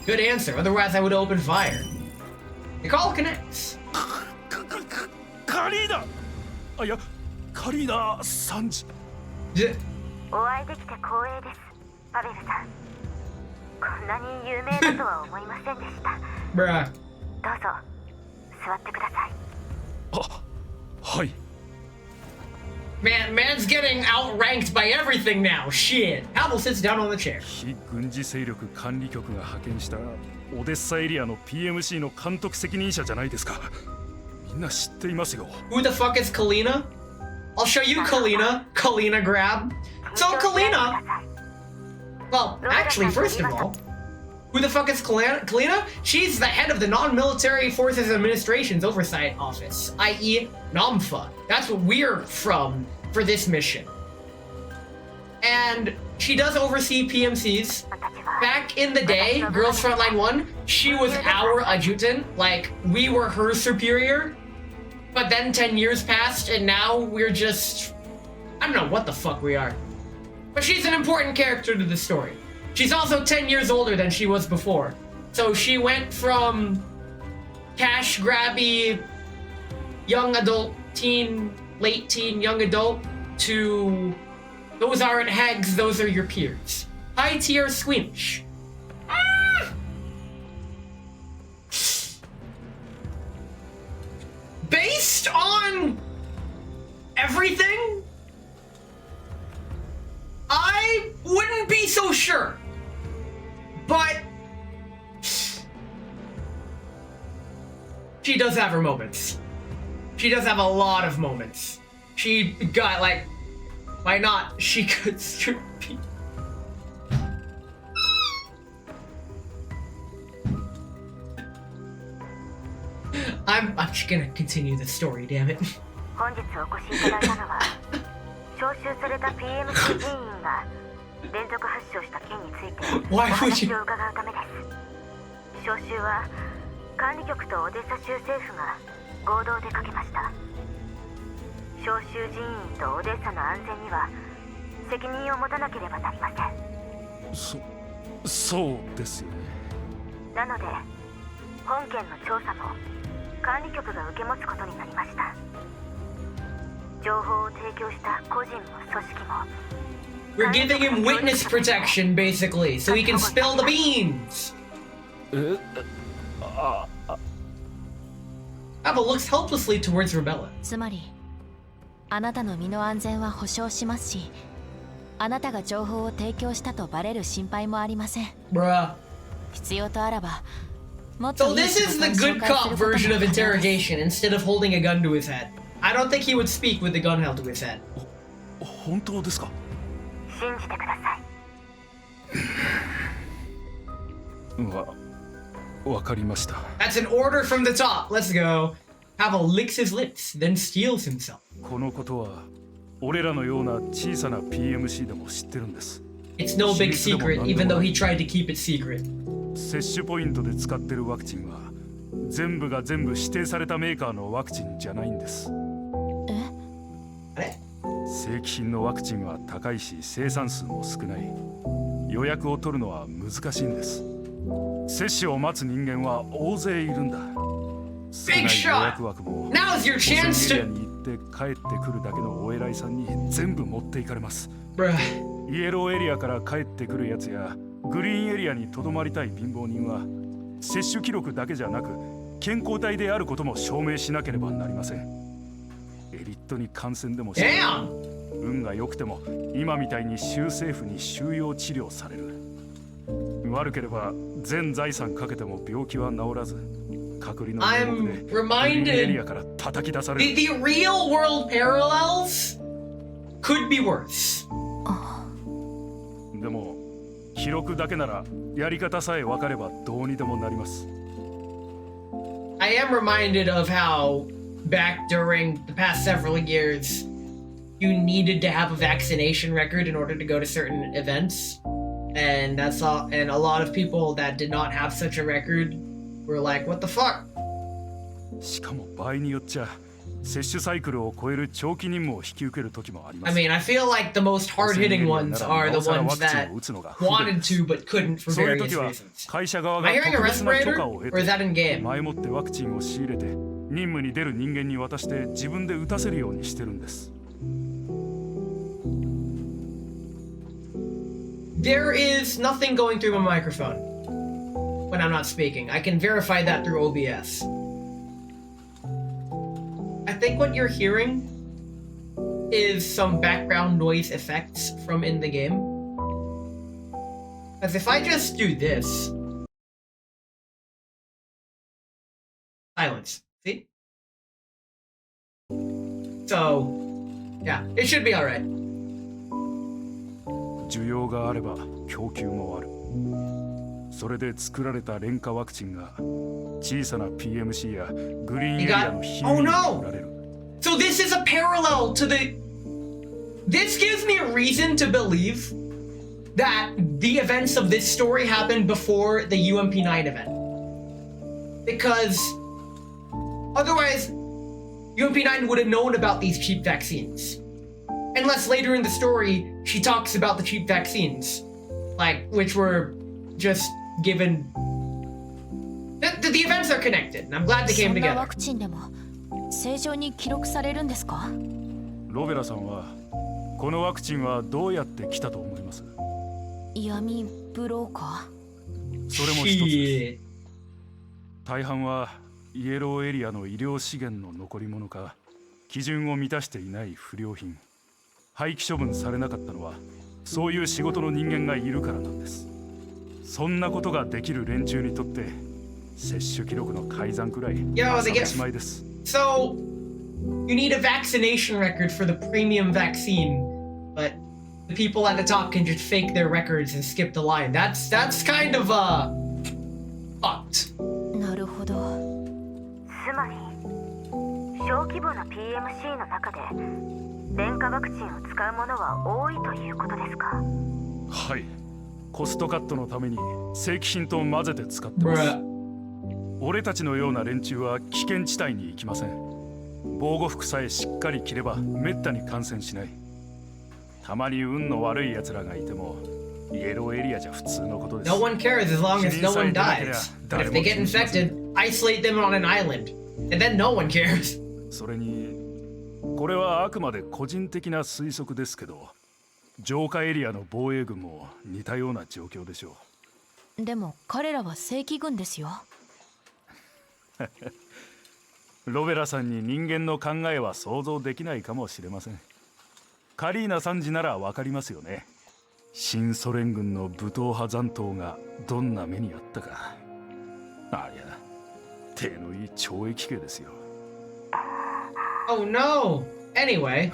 Good answer, otherwise I would open fire. The call connects. カリーナ！あ、いや、カリーナさんじ。お会いできて光栄です、パベルさん。こんなに有名だとは思いませんでした。 Bruh. どうぞ座ってください。あ、はい。 Man's getting outranked by everything now. Shit. Pavel sits down on the chair. 非軍事勢力管理局が派遣したオデッサエリアの PMC の監督責任者じゃないですか。みんな知っていますよ。 Who the fuck is Kalina? I'll show you Kalina. Kalina grab. So Kalina. Well, actually, first of all, who the fuck is Kalina? She's the head of the Non-Military Forces Administration's Oversight Office, i.e. NOMFA. That's what we're from for this mission. And she does oversee PMCs. Back in the day, Girls Frontline 1, she was our adjutant. Like, we were her superior. But then 10 years passed, and now we're just... I don't know what the fuck we are. But she's an important character to the story. She's also 10 years older than she was before. So she went from cash grabby, young adult, teen, late teen, young adult, to Those aren't hags, those are your peers. High tier squinch. Based on everything, I wouldn't be so sure. But she does have her moments. She does have a lot of moments. She got like, why not? She could strip people. I'm just gonna continue the story, damn it. 本日お越しいただいたのは招集された PMC 人員が連続発症した件についてお Why would 話 you? を伺うためです招集は管理局とオデッサ州政府が合同でかけました招集人員とオデッサの安全には責任を持たなければなりませんそうですよね。なので本件の調査も管理局が受け持つことになりました情報を提供した個人も組織も We're giving him witness protection, basically, so he can spill the beans. Abba looks helplessly towards Rebella. つまりあなたの身の安全は保証しますしあなたが情報を提供したとバレる心配もありません Bruh. 必要とあらばもっ So といい this 仕 is 事 the を紹 good 介す cop ることも version of 可能です interrogation instead of holding a gun to his head. I don't think he would speak with the gun held to his head. 本当ですか？信じてくださいわかりました。 That's an order from the top. Let's go. Hava licks his lips, then steels himself. このことは俺らのような小さな PMC でも知ってるんです。 It's no big secret, even though he tried to keep it secret. 接種ポイントで使ってるワクチンは全部が全部指定されたメーカーのワクチンじゃないんです。正規品のワクチンは高いし生産数も少ない。予約を取るのは難しいんです。接種を待つ人間は大勢いるんだ。少ない予約枠も Now's your 保線 chance エリア to. に行って帰ってくるだけのお偉いさんに全部持っていかれます。 Bruh. イエローエリアから帰ってくるやつやグリーンエリアにとどまりたい貧乏人は接種記録だけじゃなく健康体であることも証明しなければなりません。エリットに感染でもして Damn! 運が良くても今みたいに州政府に収容治療される。悪ければ全財産かけても病気は治らず隔離の名目で I'm グリーンエリア reminded から叩き出される。 the real world parallels could be worse. でも記録だけならやり方さえ分かればどうにでもなります。 I am reminded of how back during the past several years you needed to have a vaccination record in order to go to certain events. And that's all, and a lot of people that did not have such a record were like, what the fuck? しかも場合によっちゃ接種サイクルを超える長期任務を引き受ける時もありま I す。 mean, I feel like the most hard-hitting ones are the ones that wanted to but couldn't for そういう various 時は reasons. 会社側 Am が I hearing a 特別な許 respirator? 可を得 Or is て that in game? 前もってワクチンを仕入れて任務に出る人間に渡して自分で打たせるようにしてるんです。 There is nothing going through my microphone when I'm not speaking. I can verify that through OBS. I think what you're hearing is some background noise effects from in the game. As if I just do this. Silence. See? So, yeah, it should be alright. 需要があれば供給もある。それで作られた廉価ワクチンが小さな PMC やグリーンエリアの貧民に売られる。 So this is a parallel to the... This gives me a reason to believe that the events of this story happened before the UMP9 event. Because otherwise, UMP9 would have known about these cheap vaccines. Unless later in the story, she talks about the cheap vaccines. Like, which were just given... The events are connected, and I'm glad they came そんな together. ワクチンでも正常に記録されるんですか？ロベラさんはこのワクチンはどうやって来たと思います？闇ブローカそれも一つです。 Shit. 大半はイエローエリアの医療資源の残り物か、基準を満たしていない不良品、廃棄処分されなかったのはそういう仕事の人間がいるからなんです。そんなことができる連中にとって接種記録の改ざんくらい Yo, 朝 they のしまいです。 So, you need a vaccination record for the premium vaccine, but the people at the top can just fake their records and skip the line. That's kind of fucked. ー。なるほど。つまり小規模な PMC の中で廉価ワクチンを使うものは多いということですか？はい、コストカットのために正規品と混ぜて使ってます。 Bruh. 俺たちのような連中は危険地帯に行きません。防護服さえしっかり着ればめったに感染しない。たまに運の悪い奴らがいてもイエローエリアじゃ普通のことです。 No one cares as long as no one dies. But if they get infected, isolate them on an island. And then no one cares. それにこれはあくまで個人的な推測ですけど、浄化エリアの防衛軍も似たような状況でしょう。でも彼らは正規軍ですよ。ロベラさんに人間の考えは想像できないかもしれません。カリーナ参事ならわかりますよね。新ソ連軍の武闘派残党がどんな目にあったか。ありゃ手のいい懲役刑ですよ。 Oh no. Anyway,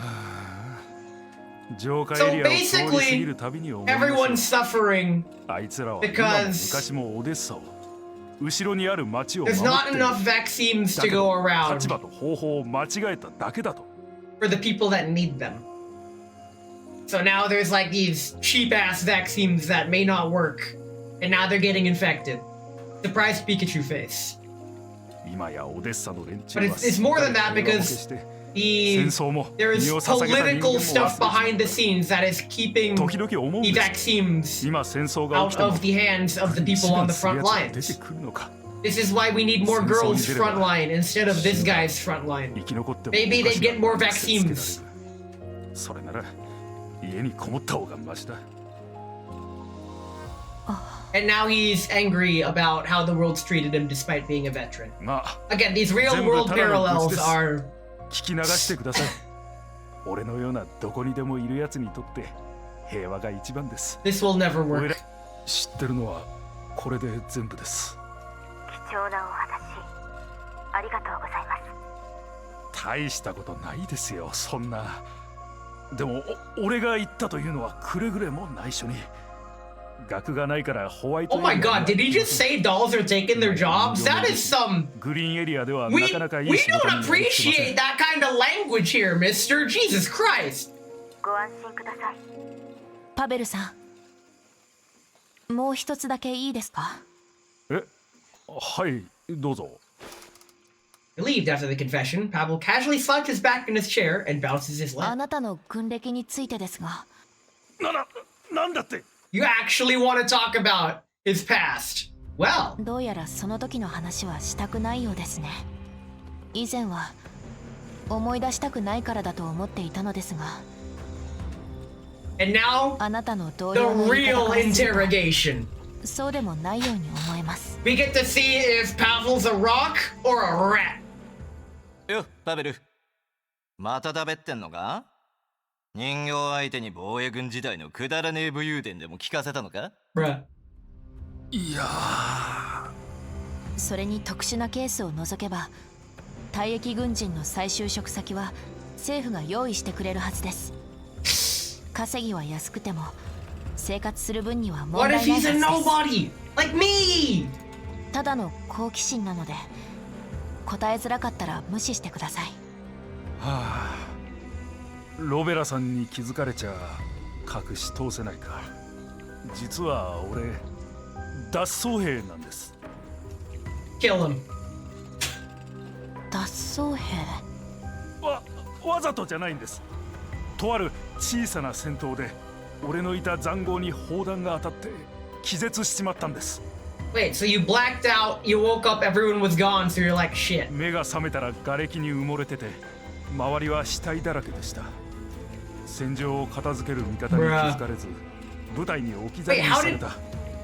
浄化エリアを通り過ぎるたびに思いますよ。 everyone's suffering あいつらは今も because 昔もオデッサを、後ろにある町を守 there's って not いる。 enough vaccines だ to けど go around 立場と方法を間違えただけだと。 for the people that need them. So now there's like these cheap ass vaccines that may not work, and now they're getting infected. Surprise Pikachu face. 今やオデッサの連中 But は it's more than that because the there's political stuff behind the scenes that is keeping 時々思うん the です。 vaccines 今戦争が起き out ても of the hands of the people on the front 出て lines. くるのか。 This is why we need more girls front line instead of this guy's front 生 line. き残っても Maybe they get more vaccines. それなら家にこもった方がマシだ。 And now he's angry about how the world's treated him despite being a veteran. まあ Again, these real world parallels are 聞き流してください。俺のようなどこにでもいるやつにとって平和が一番です。 this will never 俺 work. ら知ってるのはこれで全部です。貴重なお話ありがとうございます。大したことないですよ、そんな。でも俺が言ったというのはくれぐれも内緒に。学がないからホワイト Oh my god, did he just say dolls are taking their jobs? That is some グリーンエリアでは we なかなかいい we 仕事 don't にはできてません。 appreciate that kind of language here, mister. Jesus Christ. ご安心ください。パベルさん、もう一つだけいいですか？え、はい、どうぞ。 Relieved after the confession, Pavel casually slouches back in his chair and bounces his あ leg. なたの軍歴についてですが、なんだって。 You actually want to talk about his past? Well, どうやらその時の話はしたくないようですね。以前は思い出したくないからだと思っていたのですが、 and now あなたの同 the 僚の言い real 方からする interrogation. とそうでもないように思えます。 We get to see if Pavel's a rock or a rat. よパベル、まただべってんのか？人形相手に防衛軍時代のくだらねえ武勇伝でも聞かせたのか？ Bruh. いやそれに特殊なケースを除けば、退役軍人の再就職先は政府が用意してくれるはずです。稼ぎは安くても生活する分には問 What 題 if ないは he's ず a です。 nobody? Like me! ただの好奇心なので、答えづらかったら無視してください。はあ、ロベラさんに気づかれちゃ隠し通せないか。実は俺脱走兵なんです。 Kill him. 脱走兵？わざとじゃないんです。とある小さな戦闘で俺のいた塹壕に砲弾が当たって気絶しちまったんです。 Wait, so you blacked out, you woke up, everyone was gone, so you're like, shit. 目が覚めたら瓦礫に埋もれてて周りは死体だらけでした。戦場を片付ける味方に気づかれず部隊に置き去り Wait, に how され did た。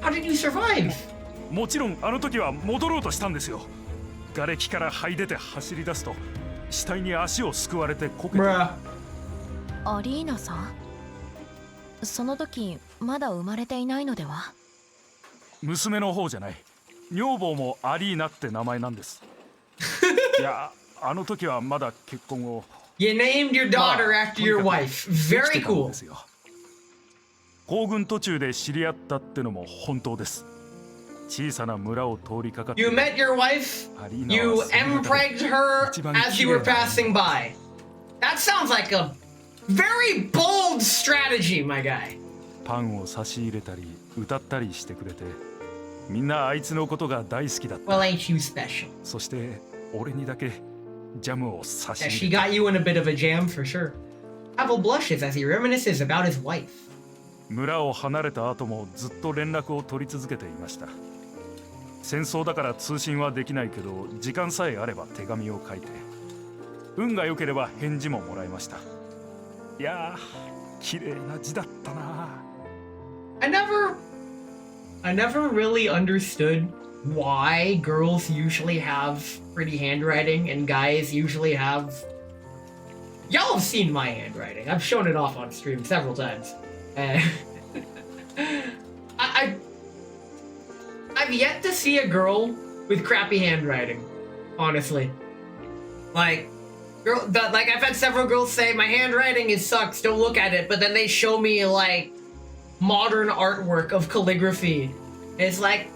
how did you survive? もちろんあの時は戻ろうとしたんですよ。瓦礫から這い出て走り出すと死体に足をすくわれてこけて。 Bruh. アリーナさん、その時まだ生まれていないのでは？娘の方じゃない。女房もアリーナって名前なんです。いや、あの時はまだ結婚を。You named your daughter after your wife. Very cool. 行軍途中で知り合ったってのも本当です。小さな村を通りかかって。 You met your wife. You empregged her as you were passing by. That sounds like a very bold strategy, my guy. パンを差し入れたり歌ったりしてくれて、みんなあいつのことが大好きだった。 Well, ain't you special? そして俺にだけジャムを差し Yeah, 入 she れた。 got you in a bit of a jam for sure. Pavel blushes as he reminisces about his wife. 村を離れた後もずっと連絡を取り続けていました。戦争だから通信はできないけど、時間さえあれば手紙を書いて、運が良ければ返事ももらいました。いやー、綺麗な字だったな。 I never really understood why girls usually have pretty handwriting and guys usually have. Y'all have seen my handwriting. I've shown it off on stream several times. I've yet to see a girl with crappy handwriting, honestly. Like, I've had several girls say my handwriting sucks. Don't look at it, but then they show me like modern artwork of calligraphy. And it's like,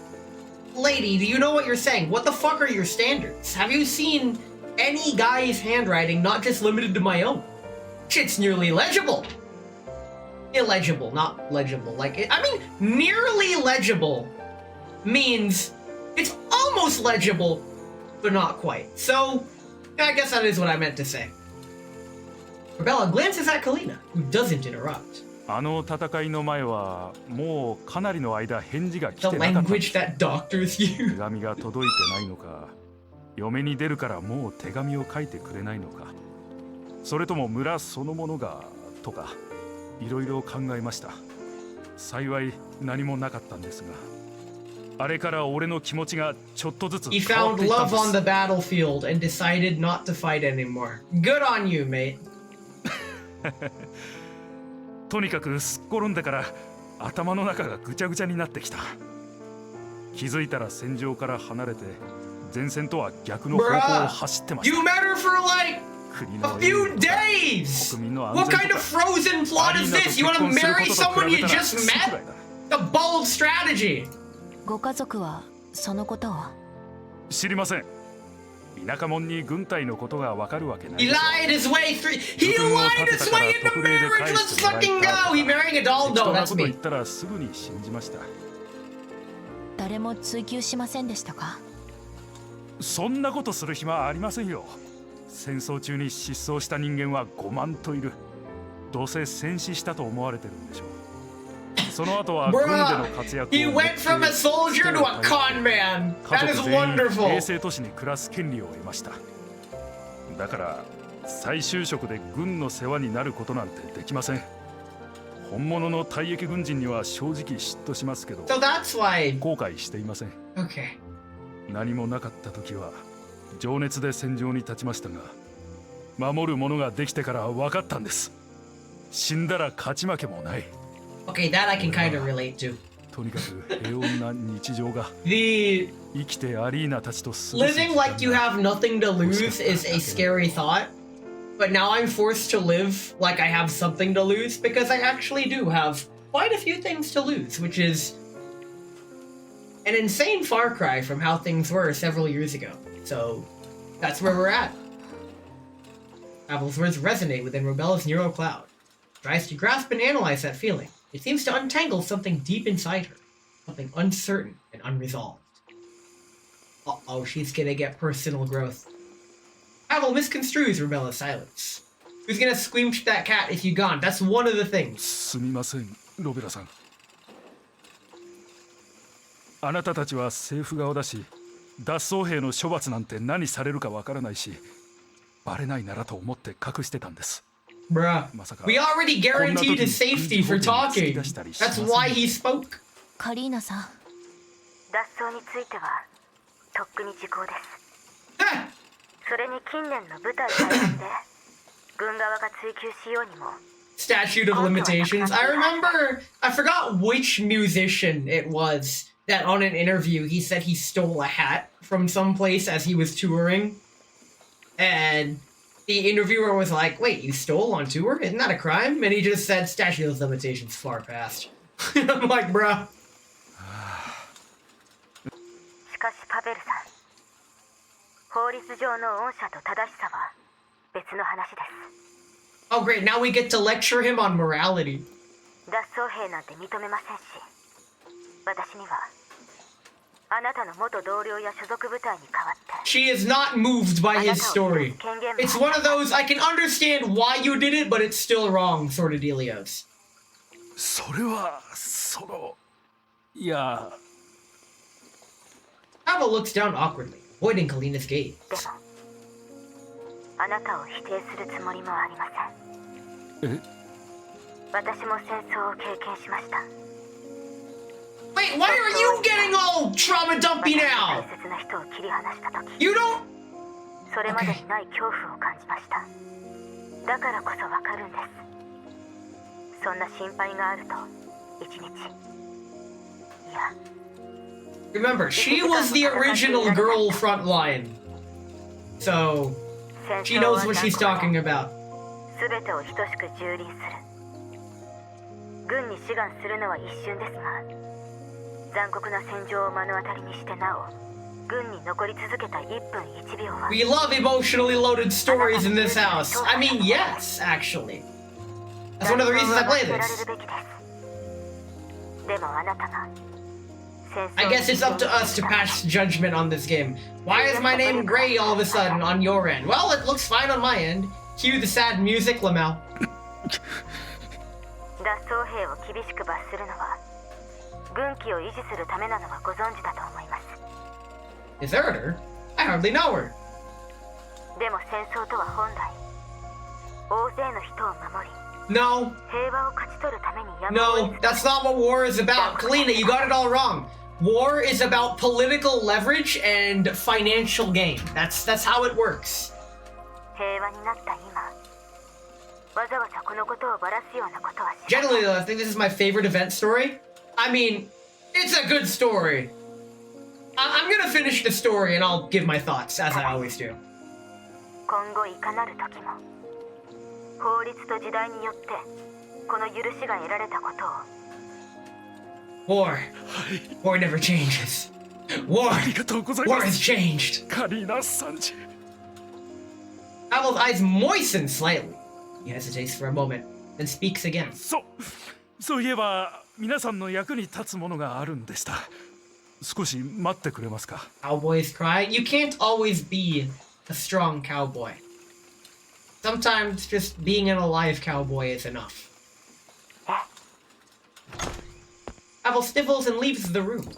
lady, do you know what you're saying? What the fuck are your standards? Have you seen any guy's handwriting, not just limited to my own? Shit's nearly legible. Illegible, not legible. Nearly legible means it's almost legible, but not quite. So, I guess that is what I meant to say. Rebella glances at Kalina, who doesn't interrupt. あの戦いの前はもうかなりの間返事が来 The てなかった。 language that doctors 手 use. 紙が届いてないのか、嫁に出るからもう手紙を書いてくれないのか、それとも村そのものがとか、いろいろ考えました。幸い何もなかったんですが、あれから俺の気持ちがちょっとずつ He 変わっ found ていったん love で on す。 the battlefield and decided not to fight anymore. Good on you, mate. とにかくすっ転んでから頭の中がぐちゃぐちゃになってきた。気づいたら戦場から離れて前線とは逆の方向を走ってまし You た。 met her for like 国の a few days! 国民の安 What 全 kind と of か frozen plot is this? You want to marry someone you just met? The bold strategy. ご家族はそのことを？知りません。田舎者に軍隊のことがわかるわけない He でしょ。 lied his way through. He lied his way into marriage. Let's fucking go. He marrying a doll. 適 No, 当な that's こと言 me. ったらすぐに信じました。誰も追求しませんでしたか？そんなことする暇はありませんよ。戦争中に失踪した人間は5万といる。どうせ戦死したと思われてるんでしょう。その後は軍での活躍を He went from a soldier to a con man. 家 That 族 is 全員 wonderful. 衛星都市に暮らす権利を得ました。だから再就職で軍の世話になることなんてできません。本物の退役軍人には正直嫉妬しますけど、 So that's why. 後悔していません。 Okay. 何もなかった時は情熱で戦場に立ちましたが、守るものができてから分かったんです。死んだら勝ち負けもない。 Okay, that I can kind of relate to. とにかく平穏な日常が The 生きてアリーナたちと過ごす living like you have nothing to lose is a scary thought. But now I'm forced to live like I have something to lose because I actually do have quite a few things to lose, which is an insane far cry from how things were several years ago. So that's where we're at. Pavel's words resonate within Robella's neural cloud. Tries to grasp and analyze that feeling. It seems to untangle something deep inside her, something uncertain and unresolved. Uh-oh, she's gonna get personal growth. Pavel misconstrues Robella's silence. Who's gonna squeamish that cat if you gone? That's one of the things. すみません、ロベラさん。あなたたちは政府側だし、脱走兵の処罰なんて何されるかわからないし、バレないならと思って隠してたんです。Bruh. We already guaranteed his safety for talking. That's why he spoke. カリーナさん、脱走についてはとっくに時効です。それに近年の部隊改編で軍側が追及しようにも Statute of limitations. I forgot which musician it was that on an interview he said he stole a hat from someplace as he was touring. And the interviewer was like, wait, you stole on tour? Isn't that a crime? And he just said statute of limitations far past. I'm like, bruh. しかしパベルさん、法律上の恩赦と正しさは別の話です。 Oh great, now we get to lecture him on morality. 脱走兵なんて認めませんし、私にはあなたの元同僚や所属部隊に代わって She is not moved by his story. It's one of those, I can understand why you did it, but it's still wrong sort of dealios. それはいや Ava looks down awkwardly, avoiding Kalina's gaze. でもあなたを否定するつもりもありません。私も戦争を経験しました。 Wait, why are you getting all trauma dumpy now? 大切な人を切り離した時、 You don't. それまでにない恐怖を感じました。だからこそわかるんです。そんな心配があると一日、いや。 Remember, she was the original girl frontline. So, she knows what she's talking about. すべてを等しく蹂躙する。軍に志願するのは一瞬ですが、残酷な戦場を目の当たりにしてなお、軍に残り続けた1分1秒は。 We love emotionally loaded stories in this house. I mean, yes, actually. That's one of the reasons I play this. でもあなたが I guess it's up to us to pass judgment on this game. Why is my name Gray all of a sudden on your end? Well, it looks fine on my end. Cue the sad music, Lamel. 脱走兵を厳しく罰するのは軍紀を維持するためなのはご存知だと思います。 Deserter? I hardly know her. でも戦争とは本来大勢の人を守り No. 平和を勝ち取るためにやむを No, that's not what war is about. Kalina, you got it all wrong. War is about political leverage and financial gain. That's how it works. 平和になった今、わざわざこのことをばらすようなことはしない。 Generally, though, I think this is my favorite event story. I mean, it's a good story. I'm gonna finish the story and I'll give my thoughts, as I always do. 今後いかなる時も法律と時代によってこの許しが得られたことを War never changes. War has changed. カリーナさんじ。 Pavel's eyes moisten slightly. He hesitates for a moment, then speaks again. そういえば皆さんの役に立つものがあるんでした。少し待ってくれますか。 Cowboys cry. You can't always be a strong cowboy. Sometimes just being an alive cowboy is enough. Pavel sniffles and leaves the room.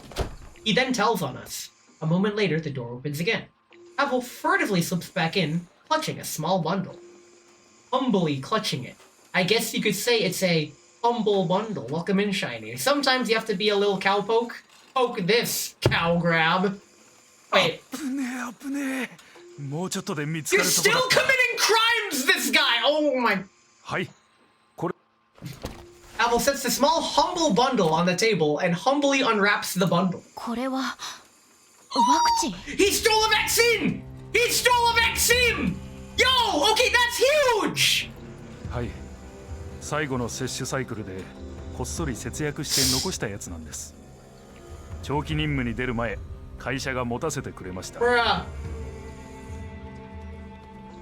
He then tells on us. A moment later, the door opens again. Pavel furtively slips back in, clutching a small bundle. Humbly clutching it. I guess you could say it's a humble bundle. Welcome in, Shiny. Sometimes you have to be a little cowpoke. Poke this, cow grab. Wait. 危ねえ。もうちょっとで見つか You're るとこ still だ。 committing crimes, this guy! Oh my... はい。これ Pavel sets the small, humble bundle on the table and humbly unwraps the bundle. これはワクチン。 He stole a vaccine! He stole a vaccine! Yo! Okay, that's huge! はい。最後の接種サイクルでこっそり節約して残したやつなんです。長期任務に出る前、会社が持たせてくれました。 Bruh.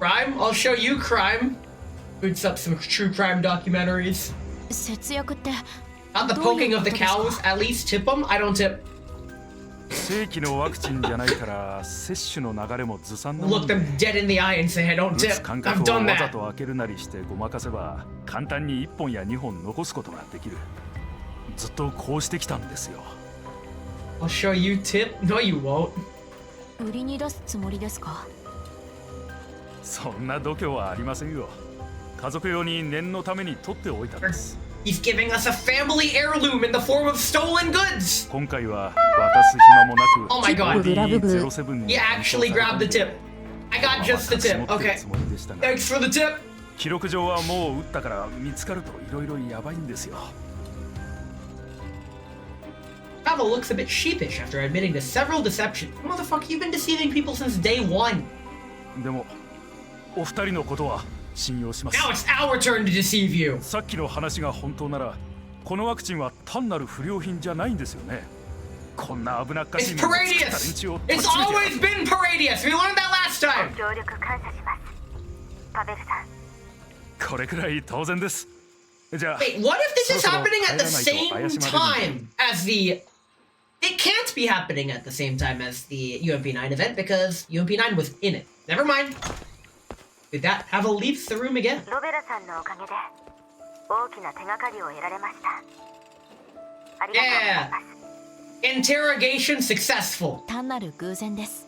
Crime? I'll show you crime. Boots up some true crime documentaries. 節約って Not the poking of the cows. At least tip them. I don't tip. 正規のワクチンじゃないから接種の流れもずさんなも Look んで them dead in the eye and say, I don't 打つ tip. 間 I've 隔を done わざ that. と開けるなりしてごまかせば簡単に1本や2本残すことができる。ずっとこうしてきたんですよ。 I'll show you tip. No, you won't. 売りに出すつもりですか。そんな度胸はありませんよ。家族用に念のために取っておいたんです。He's giving us a family heirloom in the form of stolen goods. 今回は渡す暇もなく Oh my god. D07 に He actually grabbed the tip. I got just the tip. Okay. Thanks for the tip. 記録上はもう撃ったから見つかるといろいろやばいんですよ。Pavel looks a bit sheepish after admitting to several deceptions. Motherfucker, you've been deceiving people since day one. でもお二人のことは信用します。 Now it's our turn to deceive you. さっきの話が本当ならこのワクチンは単なる不良品じゃないんですよね。こんな危なっかしい It's ものを作った連 Paradius. 中を It's always been Paradius. We learned that last time. 協力感謝しますパベルさん。これくらい当然です。じゃあ Wait, what if this is そろそろ happening at the 帰らないと same 怪しまれるんで。 time as the... It can't be happening at the same time as the UMP9 event because UMP9 was in it. Never mind. With that, Pavel leaves the room again. ロベラさんのおかげで大きな手がかりを得られました。ありがとうござい Yeah. ます。 Interrogation successful. 単なる偶然です。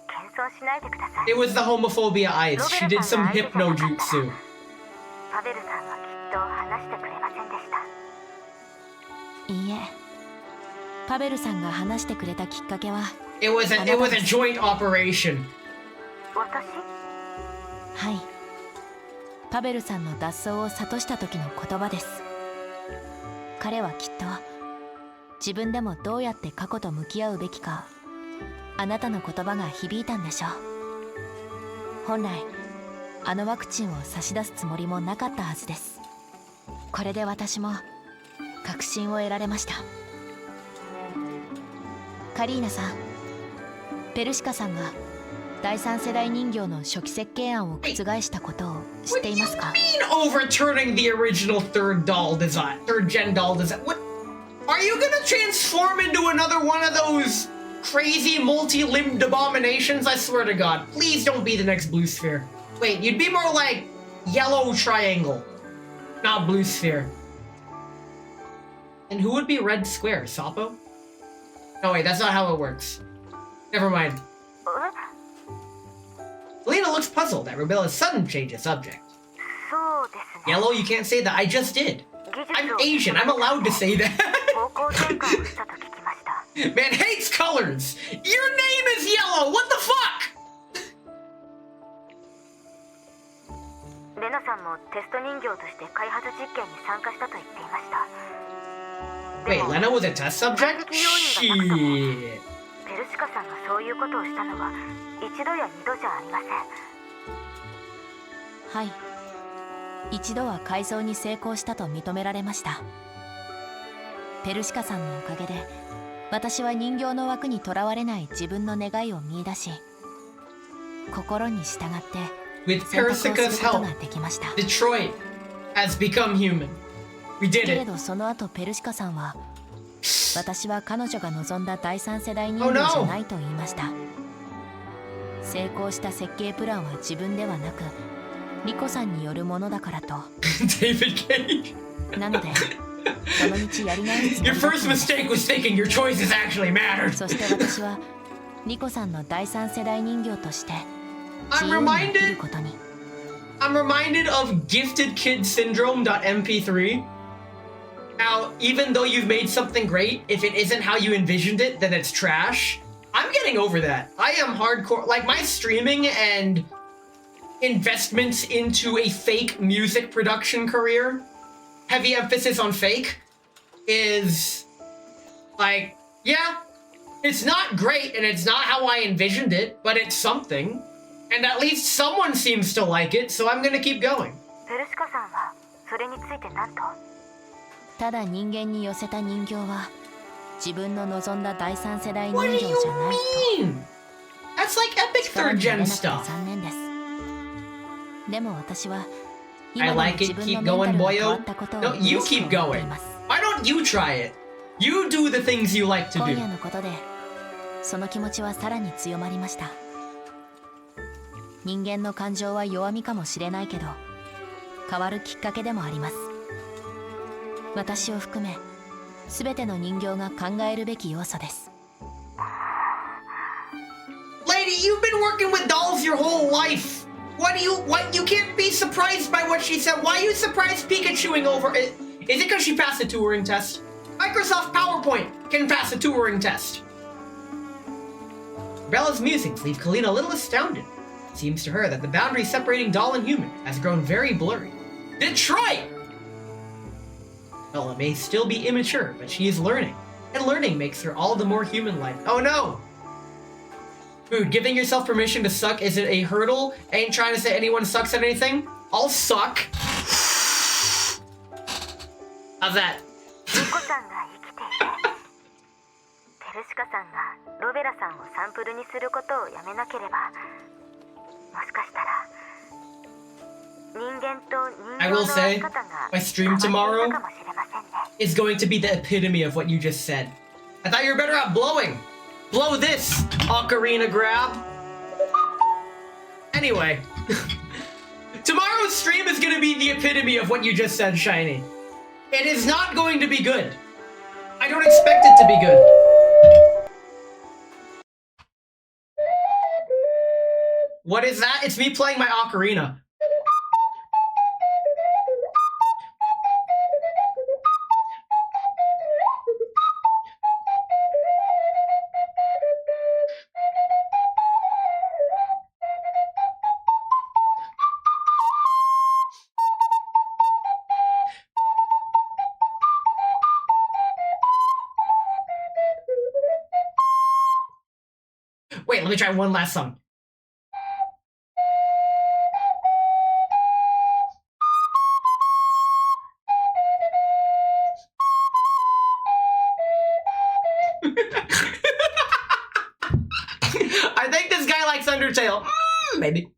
謙遜しないでください。 It was the homophobia eyes. She did some hypno jutsu. パベルさんはきっと話してくれませんでした。いいえ、パベルさんが話してくれたきっかけは、 It was a joint operation. 私はい、パベルさんの脱走を諭した時の言葉です。彼はきっと自分でもどうやって過去と向き合うべきか、あなたの言葉が響いたんでしょう。本来あのワクチンを差し出すつもりもなかったはずです。これで私も確信を得られました。カリーナさん、ペルシカさんが第三世代人形の初期設計案を覆したことを知っていますか？ Mean overturning the original third gen doll design. What? Are you gonna transform into another one of those crazy multi-limbed abominations? I swear to God. Please don't be the next blue sphere. Wait, you'd be more like yellow triangle, not blue sphere. And who would be red square? Sapo? No, wait, that's not how it works. Never mind. Lena looks puzzled at Rubella's sudden change of subject. そうですね。 Yellow, you can't say that. I just did. I'm Asian. I'm allowed to say that. 方向転換をしたと聞きました。 Man hates colors. Your name is yellow. What the fuck? レナさんもテスト人形として開発実験に参加したと言っていました。 Wait, Lena was a test subject? Shit. ペルシカさんがそういうことをしたのは一度や二度じゃありません。はい、一度は改造に成功したと認められました。ペルシカさんのおかげで私は人形の枠にとらわれない自分の願いを見出し、心に従って With 選択をす Persica's ること help, ができました。 Detroit has become human. We did けれ it. どその後ペルシカさんは、私は彼女が望んだ第三世代人 Oh 形 no! じゃないと言いました。成功した設計プランは自分ではなくリコさんによるものだからと。David Cage. なのでこの道やり直すつも Your りだったん first です。 mistake was thinking your choices actually mattered. そして私はリコさんの第三世代人形として自 I'm 由に生きる reminded. ことに。 I'm reminded of Gifted Kid Syndrome.mp3. How even though you've made something great, if it isn't how you envisioned it, then it's trash. I'm getting over that. I am hardcore. Like my streaming and investments into a fake music production career, heavy emphasis on fake, is like, yeah, it's not great and it's not how I envisioned it, but it's something. And at least someone seems to like it, so I'm gonna keep going. ペルシカさんはそれについて何と？ただ人間に寄せた人形は自分の望んだ第三世代人 What do 形 you じゃない mean? That's like と epic 力 third にな gen れなくて stuff. 残念です。でも私は I 今でも like 自 it. 分 Keep のメンタ going, ルが変わ boyo. ったことを No, you 嬉し keep く思ってい going. ます。 Why don't you try it? You do the things you like to 今 do. 夜のことでその気持ちはさらに強まりました。人間の感情は弱みかもしれないけど変わるきっかけでもあります。私を含め全ての人形が考えるべき要素です。 Lady, you've been working with dolls your whole life. What? You can't be surprised by what she said. Why are you surprised Pikachuing over it? Is it because she passed a Turing test? Microsoft PowerPoint can pass a Turing test. Bella's musings leave Kalina a little astounded. It seems to her that the boundary separating doll and human has grown very blurry. Detroit! Bella may still be immature, but she is learning. And learning makes her all the more human-like. Oh no! Dude, giving yourself permission to suck isn't a hurdle. I ain't trying to say anyone sucks at anything. I'll suck. How's that? ニコさんが生きていて、ペルシカさんがロベラさんをサンプルにすることをやめなければ、もしかしたら人間と人 I 形 will の在 say, り方が my stream 変わってい tomorrow たかもしれませんね。 is going to be the epitome of what you just said. I thought you were better at blowing. Blow this, ocarina grab. Anyway, tomorrow's stream is going to be the epitome of what you just said, Shiny. It is not going to be good. I don't expect it to be good. What is that? It's me playing my ocarina. Wait, let me try one last song. I think this guy likes Undertale. Maybe.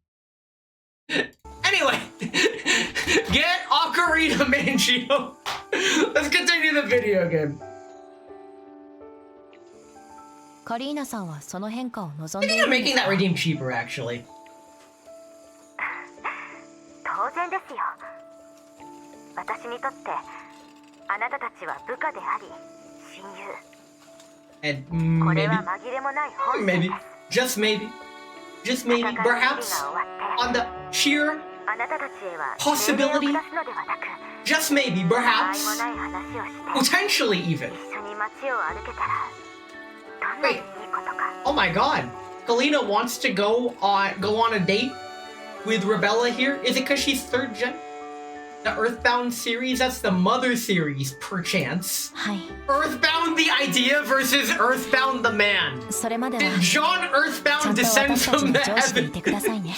Anyway, get Ocarina Mangio. Let's continue the video game. カリーナさんはその変化を望ん I でい think る I'm んです making that か？ redeem cheaper, actually. 当然ですよ。私にとってあなたたちは部下であり親友。 And これ maybe, は紛れもない本心 maybe, です。 just maybe, just maybe, 戦いの日々が perhaps 終わって on the sheer, あなたたちへは possibility 命令を下すのではなく just maybe, たわい perhaps, もない話をして potentially even. 一緒に街を歩けたらどんなにいいことか。 Oh my god, Kalina wants to go on a date with Rebella here. Is it because she's third gen? The Earthbound series? That's the Mother series, perchance. はい。 Earthbound the idea versus Earthbound the man. それまでは Did John ちゃ Earthbound んと descend 私たち from の the 上司でい heaven てくださいね。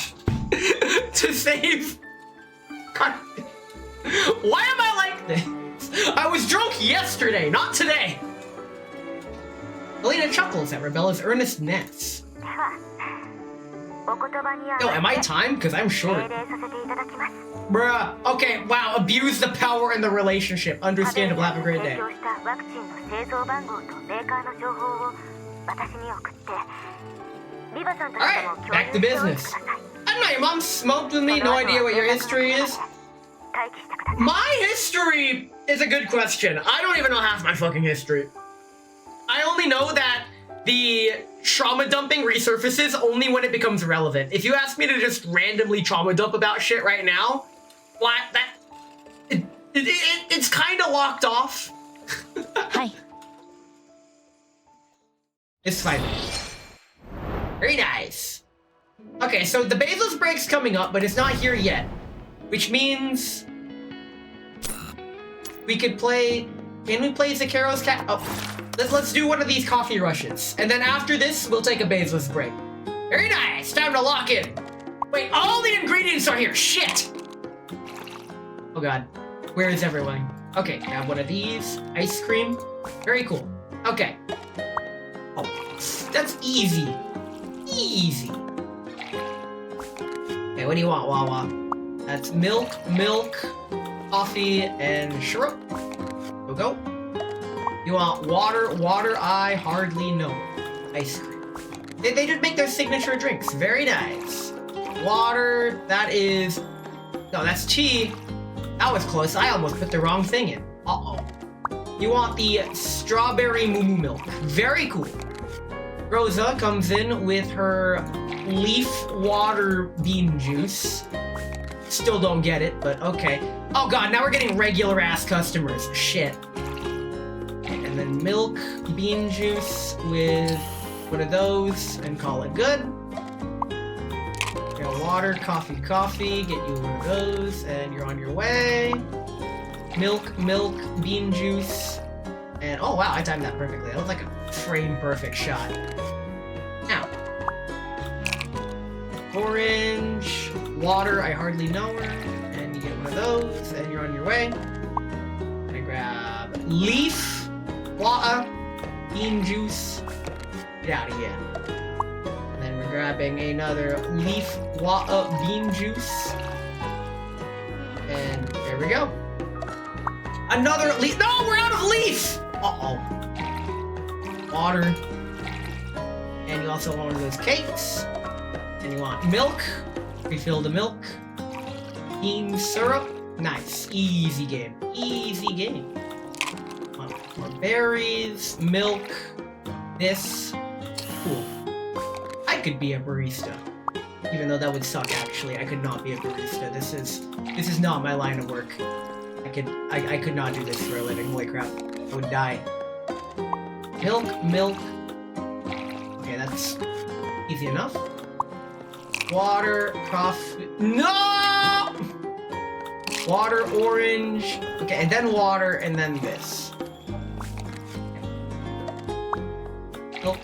to save? God. Why am I like this? I was drunk yesterday, not today. Kalina chuckles at Rebella's earnestness. ではお言葉に Yo, am I 合わせ timed? Because I'm 命 short. 令させていただきます。 Bruh. Okay, wow. Abuse the power in the relationship. Understandable. Have a great 提 day. 供したワクチンの製造番号とメーカーの情報を私に送ってリバさんたちとも Alright, 共 back to 有しておいて business. ください。 I don't know, your mom smoked with me. No idea what your history is. 待機してください。 My history is a good question. I don't even know half my fucking history. I only know that the trauma dumping resurfaces only when it becomes relevant. If you ask me to just randomly trauma dump about shit right now, what that it's kind of locked off. はい。 It's fine. Very nice. Okay, so the Bezos break's coming up, but it's not here yet, which means we could play. Can we play Zakaro's cat? Oh, let's do one of these coffee rushes, and then after this, we'll take a Bezos break. Very nice. Time to lock in. Wait, all the ingredients are here. Shit. Oh god, where is everyone? Okay, have one of these. Ice cream. Very cool. Okay. Oh, that's easy. Easy. Okay, what do you want, Wawa? That's milk, coffee, and syrup. Go. You want water? Water, I hardly know. Ice cream. They just make their signature drinks. Very nice. Water, that is... No, that's tea. That was close. I almost put the wrong thing in. Uh-oh. You want the strawberry moo milk. Very cool. Rosa comes in with her leaf water bean juice. Still don't get it, but okay. Oh god, now we're getting regular ass customers. Shit. And then milk, bean juice with one of those, and call it good. Water, coffee, get you one of those, and you're on your way. Milk, bean juice, and oh wow, I timed that perfectly. That was like a frame perfect shot. Now, orange, water, I hardly know her, and you get one of those, and you're on your way. I grab leaf, water, bean juice, get out of here. Grabbing another leaf water bean juice. And there we go. Another leaf. No, we're out of leaf! Uh-oh. Water. And you also want one of those cakes. And you want milk. Refill the milk. Bean syrup. Nice. Easy game. Easy game. More berries. Milk. This. Cool. I could be a barista. Even though that would suck, actually. I could not be a barista. This is not my line of work. I could not do this for a living. Holy crap. I would die. Milk. Okay, that's easy enough. Water, coffee. No! Water, orange. Okay, and then water, and then this.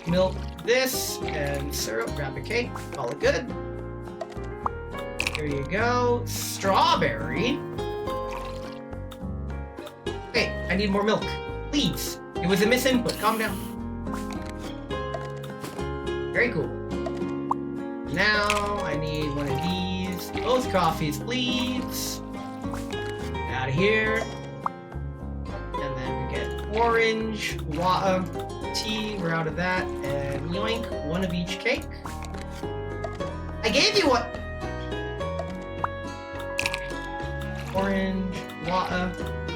Milk. This and syrup, grab a cake, call it good. Here you go. Strawberry. Okay, I need more milk. Please. It was a misinput. Calm down. Very cool. Now I need one of these. Both coffees, please. Get out of here. And then we get orange, water, tea, we're out of that, and yoink, one of each cake. I gave you one! Orange, water,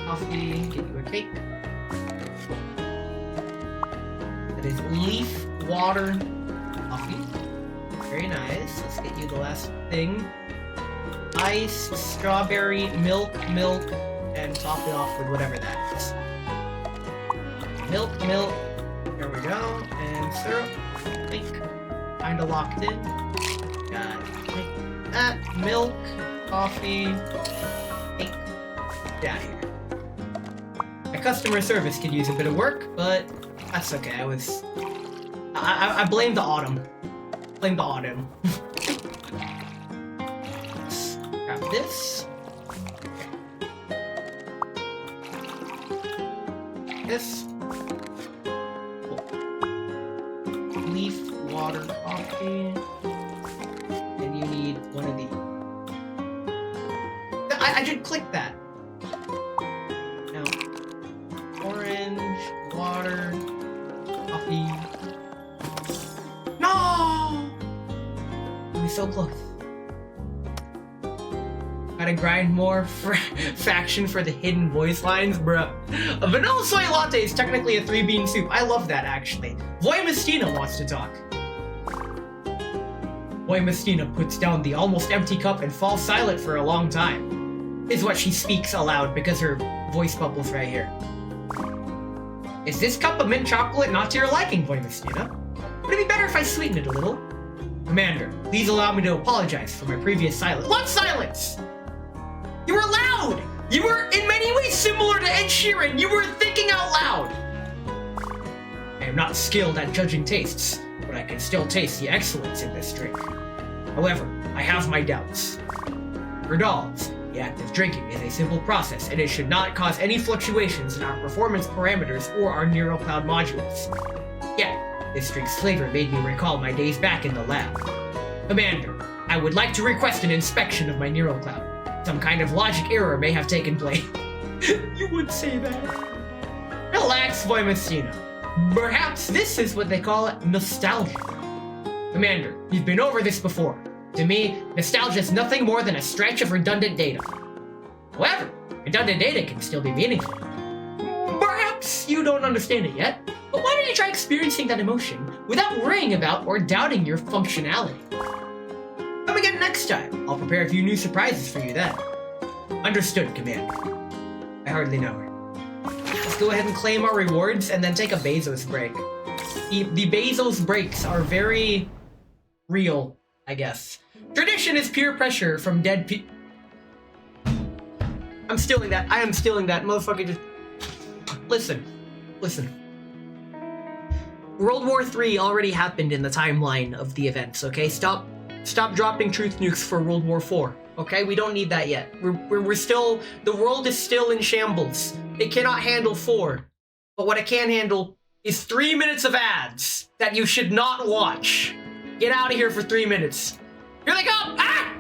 coffee, get you a cake. That is leaf, water, coffee. Very nice. Let's get you the last thing. Ice, strawberry, milk, and top it off with whatever that is. Milk. There we go. And syrup. I think. Kinda locked in. Got it. Like that. Milk. Coffee. Cake. Get out of here. My customer service could use a bit of work, but that's okay. I blame the autumn. Blame the autumn. Let's grab this. Okay. This. Leaf, water, coffee, and you need one of these. I should click that. Now, orange, water, coffee. No! We're so close. Gotta grind more faction for the hidden voice lines, bruh. A vanilla soy latte is technically a 3-bean soup. I love that, actually. Voy Mestina wants to talk. Voy Mestina puts down the almost empty cup and falls silent for a long time. Is what she speaks aloud because her voice bubbles right here. Is this cup of mint chocolate not to your liking, Voy Mestina? Would it be better if I sweeten it a little? Commander, please allow me to apologize for my previous silence. What silence? You were loud! You were in many ways similar to Ed Sheeran. You were thinking out loud. I am not skilled at judging tastes, but I can still taste the excellence in this drink. However, I have my doubts. For dolls, the act of drinking is a simple process, and it should not cause any fluctuations in our performance parameters or our neural cloud modules. Yet, this drink's flavor made me recall my days back in the lab. Commander, I would like to request an inspection of my neural cloud. Some kind of logic error may have taken place. You would say that. Relax, Voy Mestina. Perhaps this is what they call nostalgia. Commander, you've been over this before. To me, nostalgia is nothing more than a stretch of redundant data. However, redundant data can still be meaningful. Perhaps you don't understand it yet, But why don't you try experiencing that emotion without worrying about or doubting your functionality? Come again next time. I'll prepare a few new surprises for you then. Understood, Commander. I hardly know her. Let's go ahead and claim our rewards and then take a Bezos break. The Bezos breaks are very real, I guess. Tradition is peer pressure from dead people. I'm stealing that. I am stealing that. Motherfucker, just... Listen. World War III already happened in the timeline of the events, okay? Stop dropping truth nukes for World War IV, okay? We don't need that yet. We're still... The world is still in shambles. It cannot handle 4. But what it can handle is 3 minutes of ads that you should not watch. Get out of here for 3 minutes. Here they come! Ah!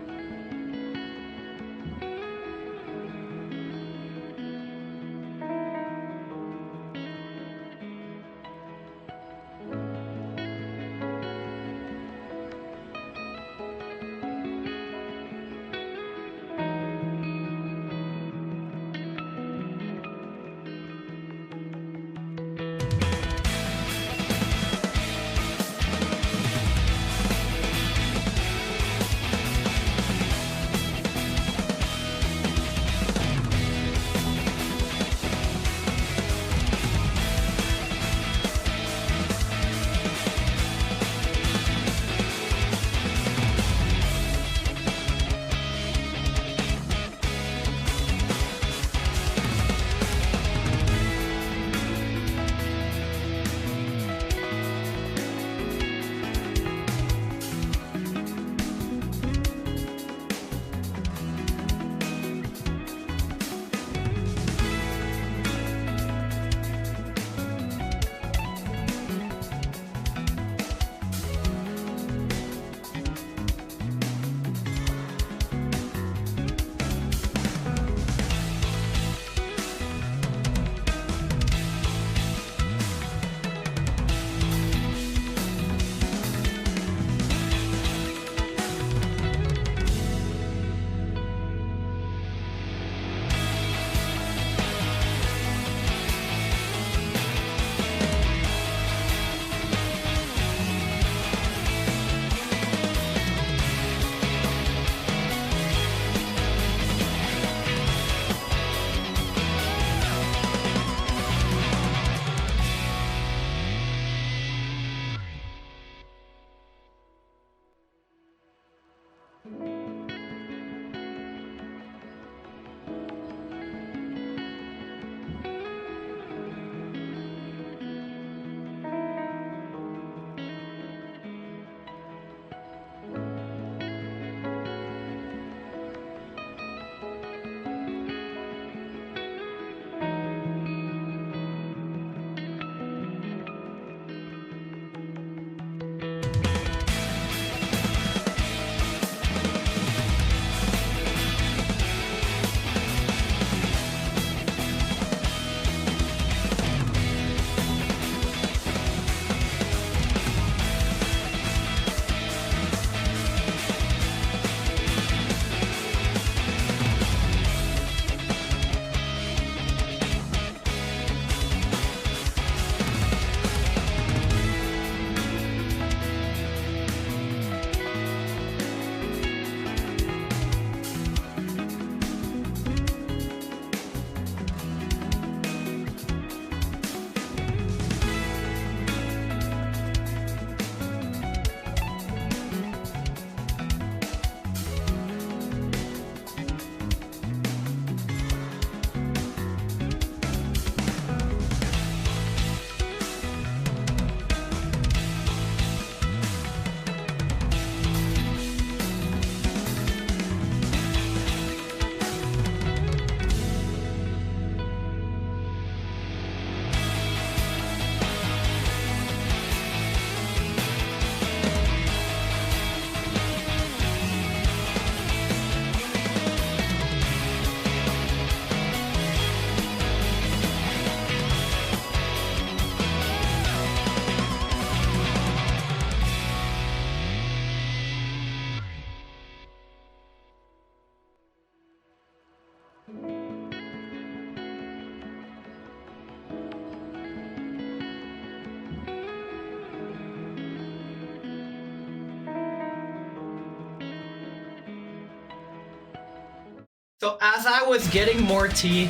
So as I was getting more tea,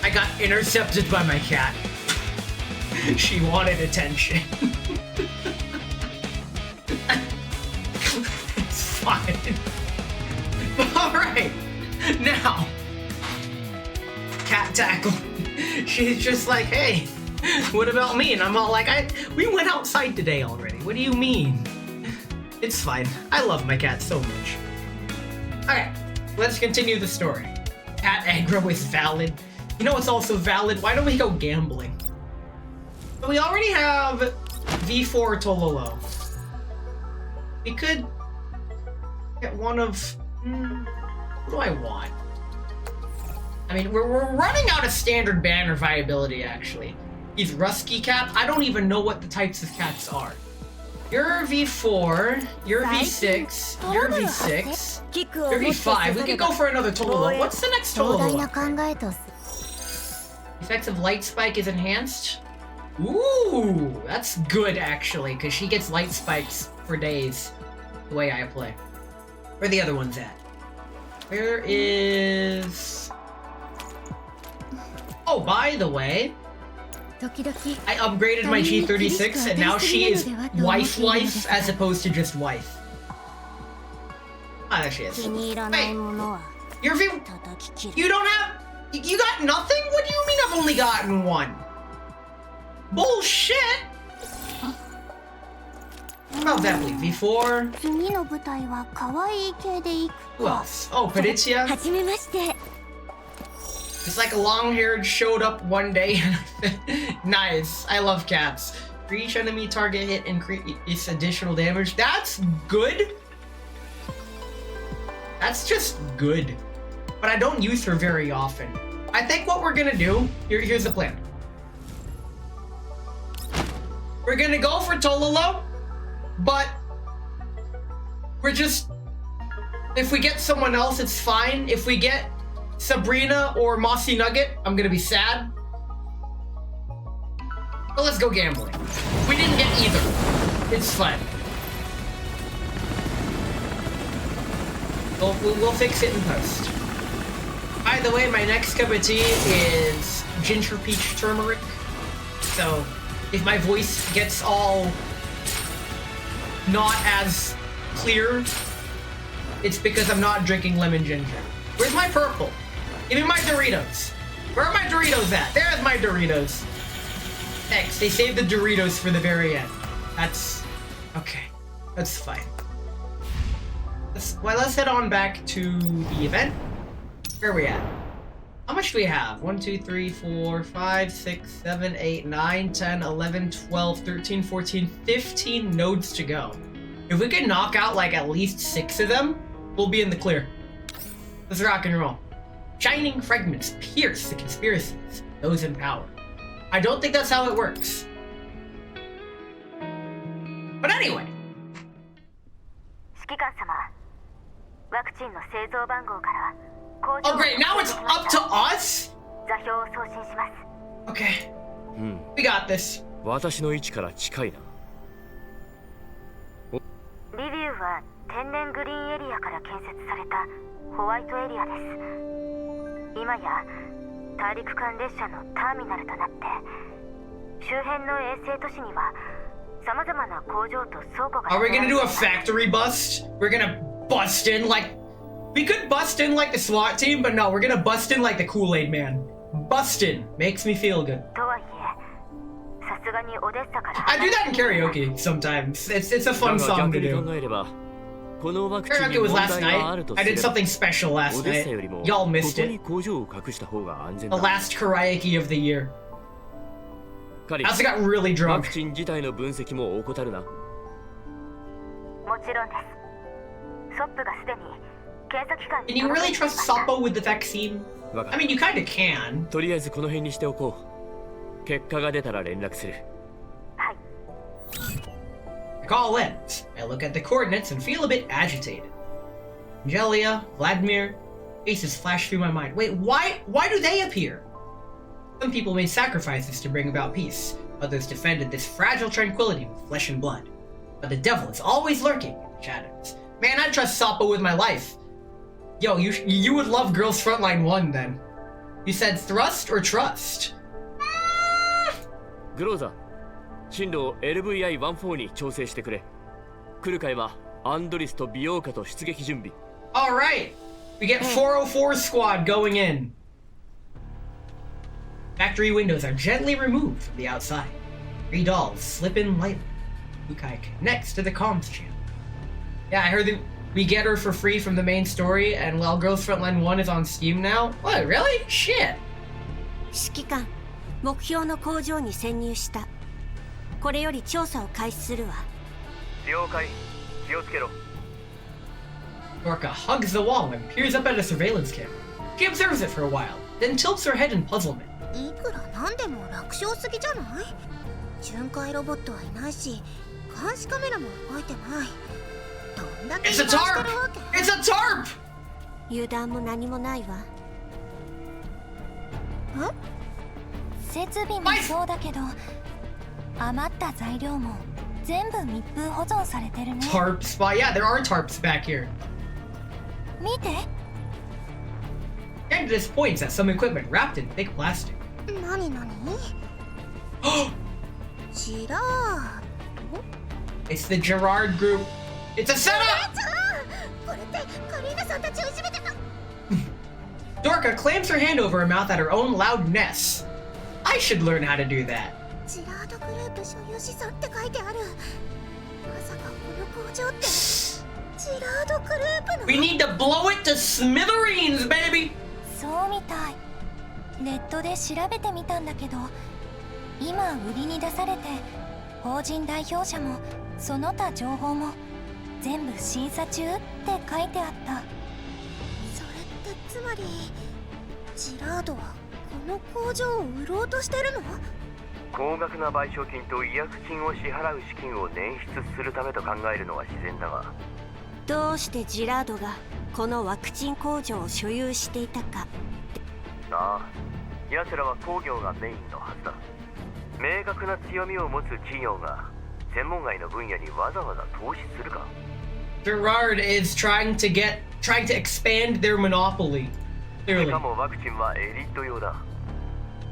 I got intercepted by my cat. She wanted attention. It's fine. Alright, now, cat tackle. She's just like, hey, what about me? And I'm all like, we went outside today already. What do you mean? It's fine. I love my cat so much. Okay, let's continue the story. Cat aggro is valid. You know what's also valid? Why don't we go gambling? So we already have V4 Tololo. We could get one of... what do I want? I mean, we're running out of standard banner viability, actually. These Rusky cats, I don't even know what the types of cats are. You're V4, you're V6, you're V6, you're V5. We could go for another Tololo. What's the next Tololo? Effects of Light Spike is enhanced. Ooh, that's good, actually, because she gets light spikes for days, the way I play. Where are the other ones at? Where is... Oh, by the way, I upgraded my G36, and now she is wife as opposed to just wife. Ah, there she is. Wait, you're you don't have... You got nothing? What do you mean I've only gotten one? Bullshit! Oh, definitely. V4. Who else? Oh, Paditia. It's like a long-haired showed up one day. Nice. I love cats. For each enemy target hit, increase additional damage. That's good. That's just good. But I don't use her very often. I think what we're gonna do... Here's the plan. We're gonna go for Tololo, but we're just... If we get someone else, it's fine. If we get Sabrina or Mossy Nugget, I'm gonna be sad. But let's go gambling. We didn't get either. It's fine. We'll fix it in post. By the way, my next cup of tea is ginger peach turmeric. So if my voice gets all not as clear, it's because I'm not drinking lemon ginger. Where's my purple? Give me my Doritos. Where are my Doritos at? There's my Doritos. Thanks, they saved the Doritos for the very end. That's... okay. That's fine. Let's head on back to the event. Where are we at? How much do we have? 1, 2, 3, 4, 5, 6, 7, 8, 9, 10, 11, 12, 13, 14, 15 nodes to go. If we can knock out like at least 6 of them, we'll be in the clear. Let's rock and roll. Shining fragments pierce the conspiracies, those in power. I don't think that's how it works. But anyway. Oh great, now it's up to us? Okay. We got this. 私の位置から近いな。リビューは天然グリーンエリアから建設されたホワイトエリアです。今や大陸間列車のターミナルとなって周辺の衛星都市には様々な工場と倉庫が。 Are we gonna do a factory bust? We're gonna bust in like... We could bust in like the SWAT team, but no, we're gonna bust in like the Kool-Aid man. Bust in. Makes me feel good. I do that in karaoke sometimes. It's a fun song to do. Karaoke was last night. I did something special last night. Y'all missed it. The last karaoke of the year. I also got really drunk. Can you really trust Sappo with the vaccine? I mean, you kinda can. I call in. I look at the coordinates and feel a bit agitated. Angelia, Vladimir, faces flash through my mind. Wait, why do they appear? Some people made sacrifices to bring about peace. Others defended this fragile tranquility with flesh and blood. But the devil is always lurking in the shadows. Man, I trust Sappo with my life. Yo, you would love Girls Frontline 1 then. You said thrust or trust? グローザ、進路を LVI-14 に調整してくれ。来る会はアンドリスと美容家と出撃準備。Alright! We get 404 squad going in. Factory windows are gently removed from the outside. 3 dolls slip in lightly. Ukai connects to the comms channel. Yeah, I heard that we get her for free from the main story, and while Girls Frontline 1 is on Steam now. What, really? Shit! 指揮官、目標の工場に潜入した。これより調査を開始するわ。了解。気をつけろ。Dorka hugs the wall and peers up at a surveillance camera. She observes it for a while, then tilts her head in puzzlement. いくらなんでも楽勝すぎじゃない？巡回ロボットはいないし、監視カメラも動いてない。どんだけ It's a tarp! It's a tarp! 油断も何もないわ。設備もそうだけど、余った材料も全部密封保存されてるね。Tarp spot? Yeah, there are tarps back here. 見て。Candace points at some equipment wrapped in thick plastic. 何何？ジラード？ It's the Gerard group. It's a setup! これってカリーナさんたちをいじめてた。Dorka clams her hand over her mouth at her own loudness. I should learn how to do that. ジラードグループ所有資産って書いてある。まさかこの工場ってジラードグループの？ We need to blow it to smithereens, baby! そうみたい。ネットで調べてみたんだけど、今売りに出されて、法人代表者もその他情報も全部審査中って書いてあった。それってつまりジラードはこの工場を売ろうとしてるの？高額な賠償金と違約金を支払う資金を捻出するためと考えるのは自然だが、どうしてジラードがこのワクチン工場を所有していたか。ああ、奴らは工業がメインのはずだ。明確な強みを持つ企業が専門外の分野にわざわざ投資するか。Gerard is trying to expand their monopoly. しかもワクチンはエリート用だ。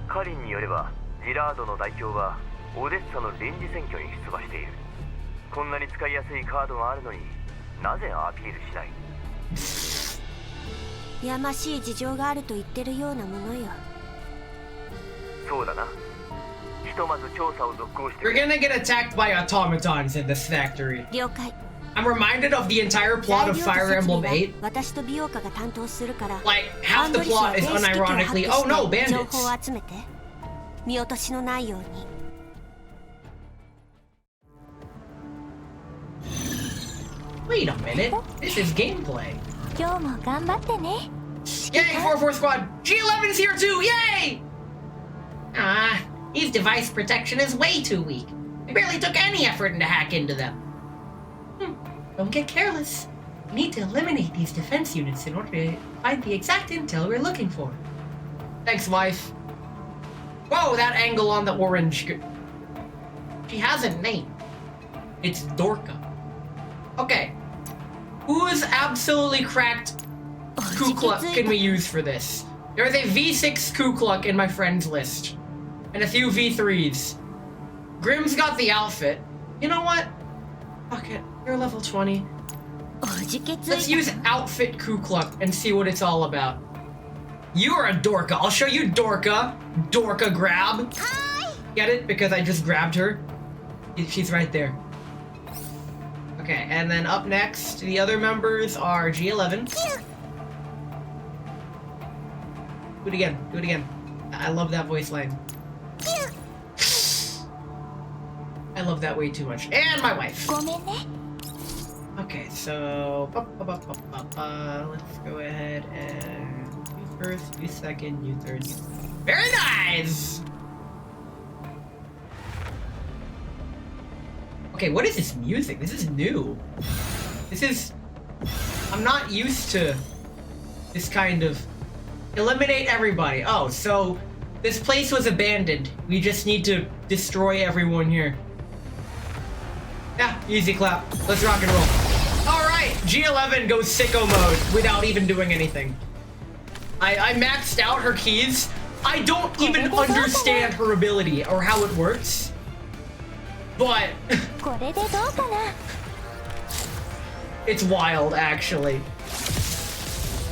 カリンによればジラードの代表はオデッサの臨時選挙に出馬している。こんなに使いやすいカードがあるのになぜアピールしない？やましい事情があると言ってるようなものよ。そうだな。ひとまず調査を続行して。 We're gonna get attacked by automatons in this factory. 了解。 I'm reminded of the entire plot of Fire Emblem 8. 私と美容家が担当するから。 Like half the plot is unironically, oh no, bandits. 情報を集めて。見落としのないように。Wait a minute. This is gameplay. 今日も頑張ってね。 Yay, 4-4 squad. G11's here too. Yay! Ah, his device protection is way too weak. We barely took any effort to hack into them. Don't get careless. We need to eliminate these defense units in order to find the exact intel we're looking for. Thanks, wife. Whoa, that angle on the orange. She has a name. It's Dorka. Okay. Whose absolutely cracked Ku Klux can we use for this? There is a V6 Ku Klux in my friends list. And a few V3s. Grimm's got the outfit. You know what? Fuck it. You're level 20. Let's use outfit Ku Klux and see what it's all about. You're a Dorka. I'll show you Dorka. Dorka grab. Get it? Because I just grabbed her. She's right there. Okay, and then up next, the other members are G11. Do it again. Do it again. I love that voice line. I love that way too much. And my wife. Okay, so let's go ahead and you first, you second, you third, you fourth. Very nice! Okay, what is this music? This is new. I'm not used to this kind of eliminate everybody. Oh, so this place was abandoned. We just need to destroy everyone here. Yeah, easy clap. Let's rock and roll. All right. right, G11 goes sicko mode without even doing anything. I maxed out her keys. I don't even understand her ability or how it works. But it's wild, actually.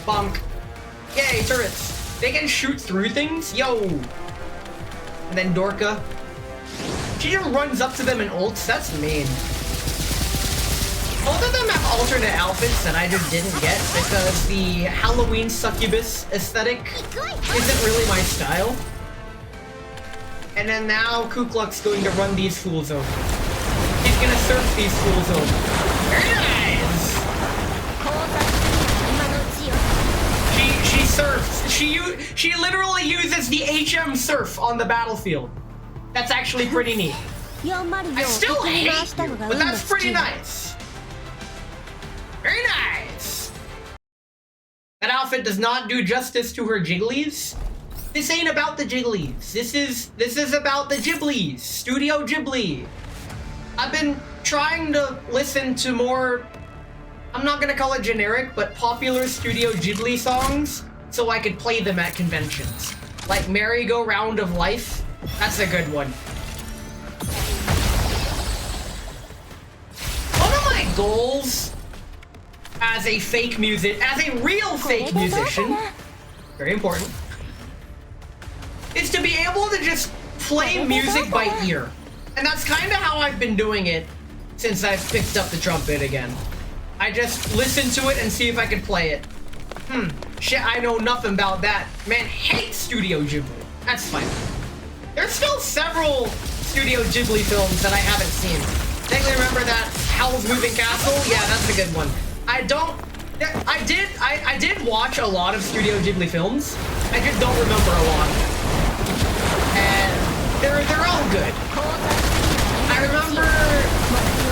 Bunk. Yay, turrets. They can shoot through things? Yo. And then Dorka. She just runs up to them and ults. That's mean. Both of them have alternate outfits that I just didn't get because the Halloween succubus aesthetic isn't really my style. And then now Ku Klux going to run these fools over. He's gonna surf these fools over. Very nice! She surfs. She literally uses the HM surf on the battlefield. That's actually pretty neat. I still hate you, but that's pretty nice. Very nice! That outfit does not do justice to her Jigglies. This ain't about the Jigglies. This is about the Ghiblies. Studio Ghibli. I've been trying to listen to more, I'm not gonna call it generic, but popular Studio Ghibli songs so I could play them at conventions. Like Merry-Go-Round of Life. That's a good one. One of my goals as a real fake musician, very important, is to be able to just play music by ear. And that's kind of how I've been doing it since I've picked up the trumpet again. I just listen to it and see if I can play it. Shit, I know nothing about that. Man, hate Studio Ghibli. That's fine. There's still several Studio Ghibli films that I haven't seen. Vaguely remember that Howl's Moving Castle? Yeah, that's a good one. I did watch a lot of Studio Ghibli films. I just don't remember a lot. And they're all good.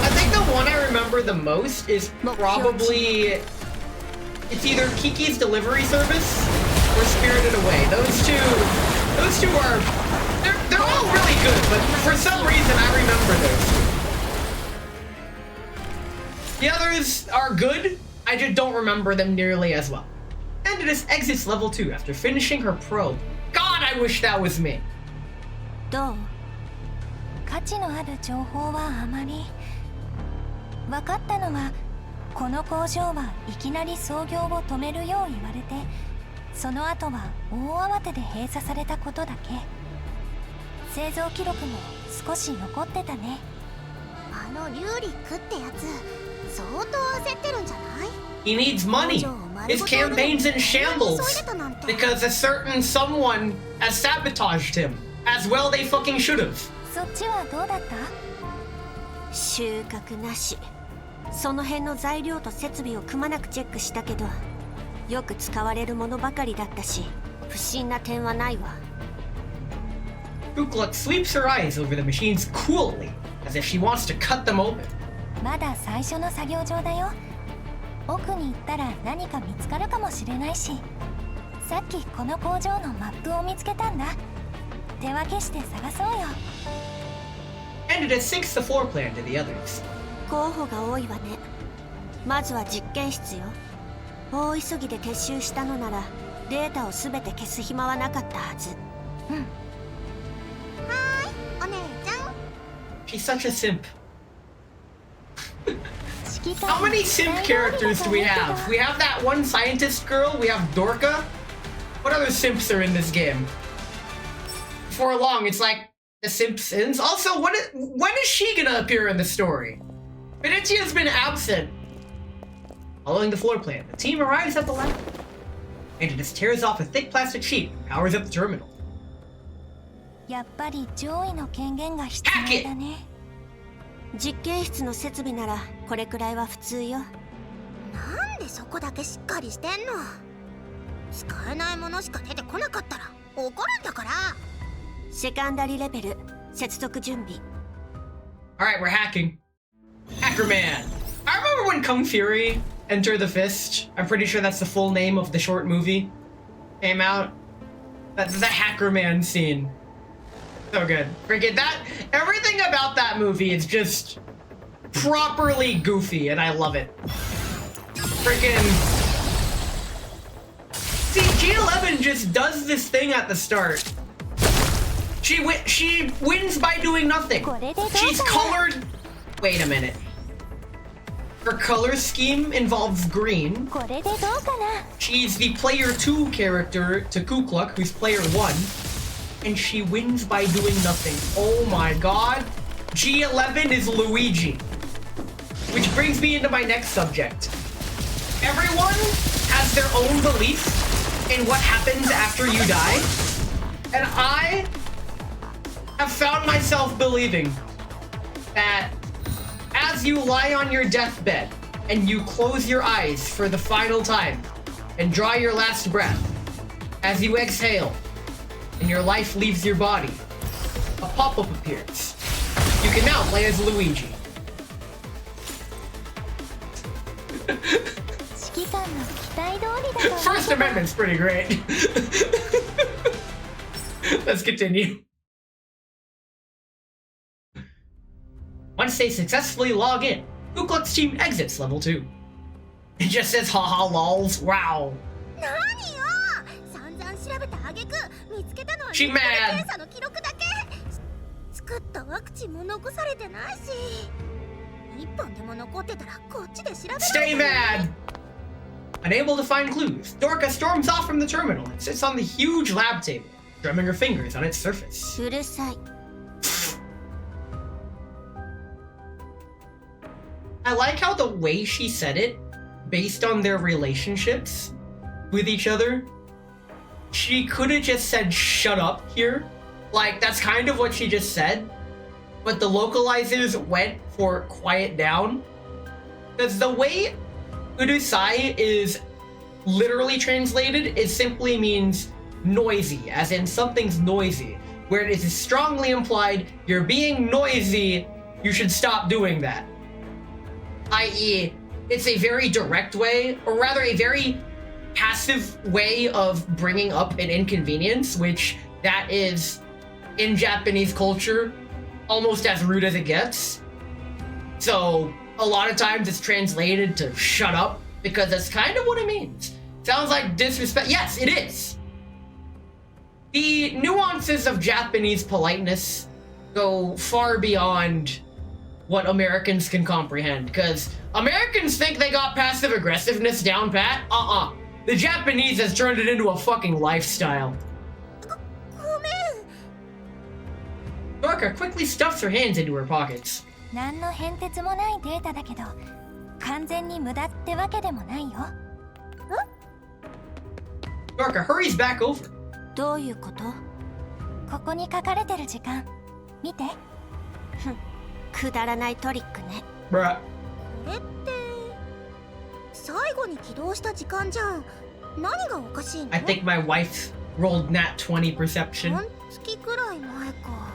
I think the one I remember the most is probably, it's either Kiki's Delivery Service or Spirited Away. Those two are, they're all really good, but for some reason I remember those two. The others are good, I just don't remember them nearly as well. And it just exits level 2 after finishing her probe. God, I wish that was me. どう？価値のある情報はあまり。分かったのは、この工場はいきなり操業を止めるよう言われて、その後は大慌てで閉鎖されたことだけ。製造記録も少し残ってたね。あのリュウリックってやつ。 相当焦ってるんじゃない？ He needs money. His campaign's in shambles because a certain someone has sabotaged him. As well they fucking should have. そっちはどうだった？収穫なし。その辺の材料と設備をくまなくチェックしたけど、よく使われるものばかりだったし、不審な点はないわ。Ku Klux sweeps her eyes over the machines coolly, as if she wants to cut them open. まだ最初の作業場だよ。奥に行ったら何か見つかるかもしれないし、さっきこの工場のマップを見つけたんだ。手分けして探そうよ。And it sinks the floor plan to the others. 候補が多いわね。まずは実験室よ。大急ぎで撤収したのならデータをすべて消す暇はなかったはず。うん。はーい、お姉ちゃん。She's such a simp. How many simp characters do we have? We have that one scientist girl, we have Dorka. What other simps are in this game? Before long, it's like the Simpsons. Also, when is she gonna appear in the story? Venetia's been absent. Following the floor plan, the team arrives at the lab. And it just tears off a thick plastic sheet and powers up the terminal. やっぱり上位の権限が必要だね。実験室の設備ならこれくらいは普通よ。なんでそこだけしっかりしてんの？使えないものしか出てこなかったら怒るんだから。セカンダリレベル接続準備。Alright, we're hacking. Hacker Man. I remember when Kung Fury Enter the Fist. I'm pretty sure that's the full name of the short movie. Came out. That's the Hacker Man scene. So good. Freaking that. Everything about that movie is just properly goofy, and I love it. Freaking. See, G11 just does this thing at the start. She wins by doing nothing. She's colored. Wait a minute. Her color scheme involves green. She's the player 2 character to Ku Klux, who's player 1. And she wins by doing nothing. Oh my god. G11 is Luigi. Which brings me into my next subject. Everyone has their own belief in what happens after you die. And I have found myself believing that as you lie on your deathbed and you close your eyes for the final time and draw your last breath, as you exhale and your life leaves your body, a pop-up appears. You can now play as Luigi. First Amendment's pretty great. Let's continue. Once they successfully log in, Ku Klux team exits level 2. It just says haha lols. Wow. She mad. Stay mad. Unable to find clues, Dorka storms off from the terminal and sits on the huge lab table, drumming her fingers on its surface. I like how the way she said it, based on their relationships with each other, she could have just said shut up here. Like, that's kind of what she just said. But the localizers went for quiet down. Because the way Urusai is literally translated, it simply means noisy, as in something's noisy. Where it is strongly implied, you're being noisy, you should stop doing that. I.e., it's a very direct way, or rather a very passive way of bringing up an inconvenience, which that is, in Japanese culture, almost as rude as it gets. So, a lot of times it's translated to shut up, because that's kind of what it means. Sounds like disrespect. Yes, it is. The nuances of Japanese politeness go far beyond what Americans can comprehend, because Americans think they got passive aggressiveness down pat. The Japanese has turned it into a fucking lifestyle. Dorka quickly stuffs her hands into her pockets. Dorka hurries back over. どういうこと？ここに書かれてる時間見て。くだらないトリックね。Bruh. これって最後に起動した時間じゃん。何がおかしいの？ I think my wife rolled nat 20 perception. 半月くらい前か。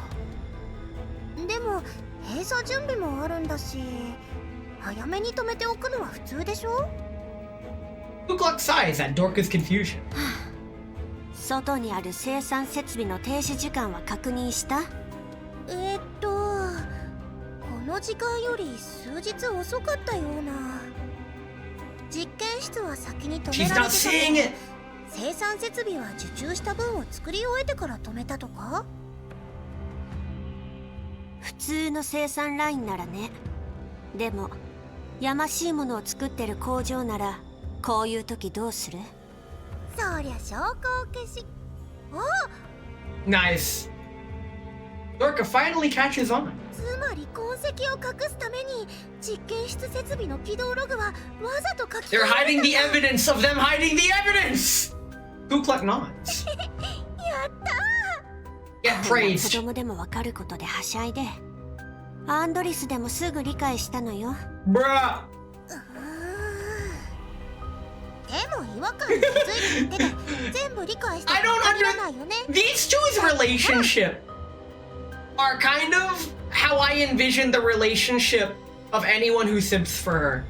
でも閉鎖準備もあるんだし、早めに止めておくのは普通でしょKu Klux sighs at Dorka's confusion. 外にある生産設備の停止時間は確認した？この時間より数日遅かったような。実験室は先に止められてたけど、生産設備は受注した分を作り終えてから止めたとか？普通の生産ラインならね。でもやましいものを作ってる工場ならこういう時どうする？そりゃ証拠を消し。Nice. Dorka finally catches on. つまり痕跡を隠すために実験室設備の起動ログはわざと書き They're hiding the evidence of them hiding the evidence! Ku Klux nods. やったー。 Get praised. 子供でもわかることではしゃいで。アンドリスでもすぐ理解したのよ。Bruh. でも違和感に気づいてて全部理解して I don't 限らないよね。 These two's relationship are kind of how I envision the relationship of anyone who simps for her.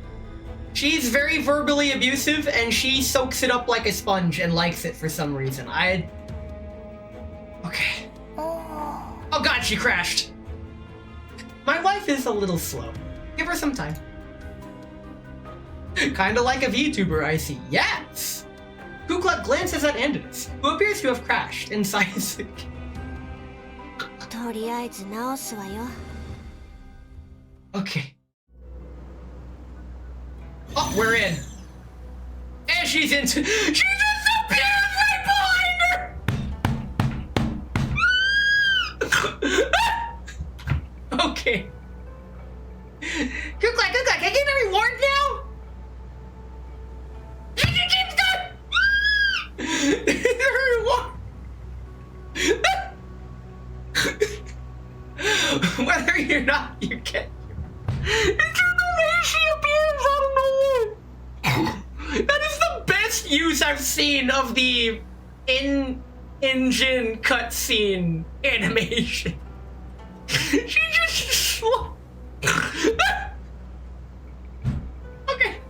She's very verbally abusive and she soaks it up like a sponge and likes it for some reason. Okay. Oh god, she crashed. My wife is a little slow. Give her some time. Kinda like a VTuber, I see. Yes! Kukluk glances at Andis, who appears to have crashed inside his... とりあえず直すわよ。 Okay. Oh, we're in. And she's into. She just appeared right behind her! Okay. Kukluk, I can't be warned now? She keeps going! Whether you're not, you get. It's the way she appears out of nowhere. That is the best use I've seen of the in-engine cutscene animation. She just okay.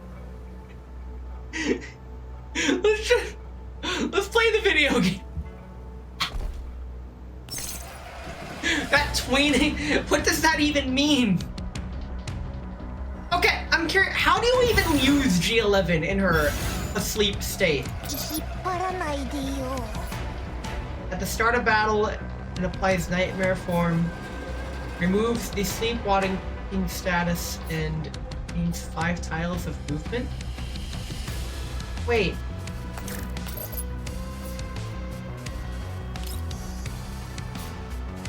Let's play the video game. That tweening, what does that even mean? Okay, I'm curious, how do you even use G11 in her asleep state? At the start of battle, it applies nightmare form, removes the sleepwalking status, and gains 5 tiles of movement? Wait.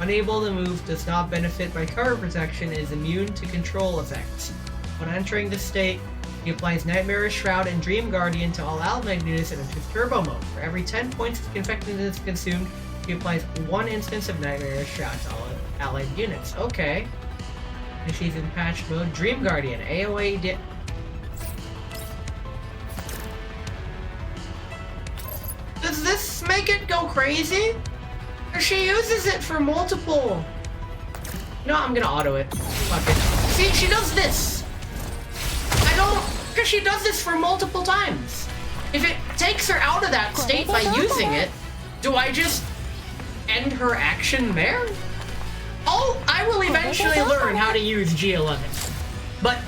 Unable to move, does not benefit by cover protection, is immune to control effects. When entering this state, he applies Nightmare Shroud and Dream Guardian to all allied units and enters Turbo Mode. For every 10 points of effectiveness consumed, he applies 1 instance of Nightmare Shroud to all allied units. Okay. And she's in patch mode. Dream Guardian, AOA Does this make it go crazy? Or she uses it for multiple... No, I'm gonna auto it. Fuck it. See, she does this! Because she does this for multiple times. If it takes her out of that state by using it, do I just end her action there? I will eventually learn how to use G11. But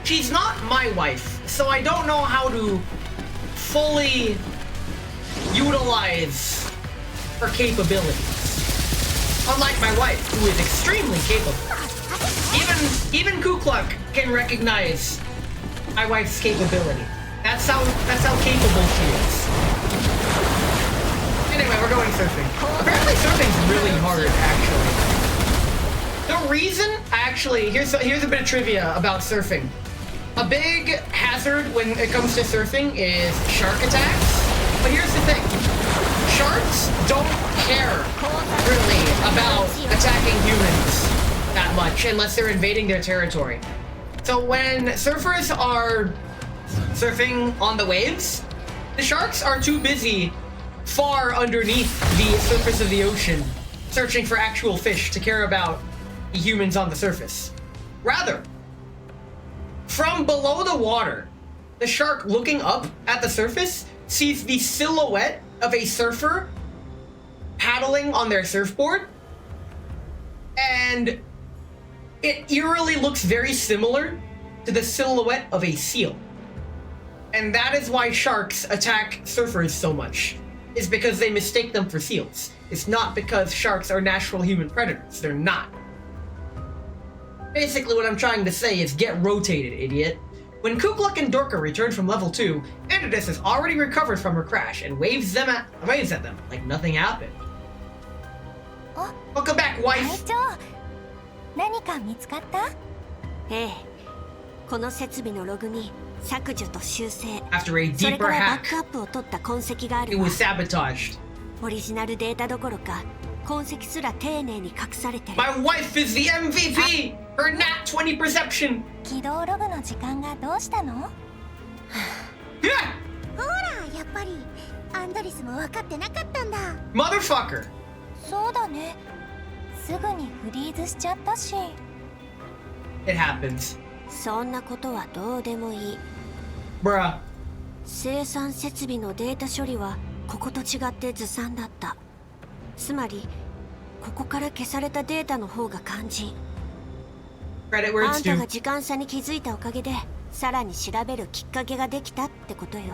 she's not my wife, so I don't know how to fully utilize her capabilities. Unlike my wife, who is extremely capable. Even Kukluk can recognize my wife's capability. That's how capable she is. Anyway, we're going surfing. Apparently surfing's really hard, actually. The reason, here's a bit of trivia about surfing. A big hazard when it comes to surfing is shark attacks. But here's the thing. Sharks don't care, really, about attacking humans that much unless they're invading their territory. So when surfers are surfing on the waves, the sharks are too busy far underneath the surface of the ocean, searching for actual fish to care about the humans on the surface. Rather, from below the water, the shark looking up at the surface sees the silhouette of a surfer paddling on their surfboard, and it eerily looks very similar to the silhouette of a seal. And that is why sharks attack surfers so much, is because they mistake them for seals. It's not because sharks are natural human predators. They're not. Basically what I'm trying to say is get rotated, idiot. When Kukluk and Dorka return from level 2, Andis has already recovered from her crash and waves at them like nothing happened. Welcome back, wife! 何か見つかった？ええ。この設備のログに削除と修正。After a それ deeper からバッ hack, クアップを取った痕跡があ it るわ。 was sabotaged. オリジナルデータどころか痕跡すら丁寧に隠されてる。 My wife is the MVP! Her nat 20 perception! 起動ログの時間がどうしたの？ Yeah! ほら、やっぱりアンドリスも分かってなかったんだ。 Motherfucker! そうだね。すぐにフリーズしちゃったし。 It happens. そんなことはどうでもいい。 Bruh. 生産設備のデータ処理はここと違ってずさんだった。つまりここから消されたデータの方が肝心。Credit where あ it's んたが due. 時間差に気づいたおかげでさらに調べるきっかけができたってことよ。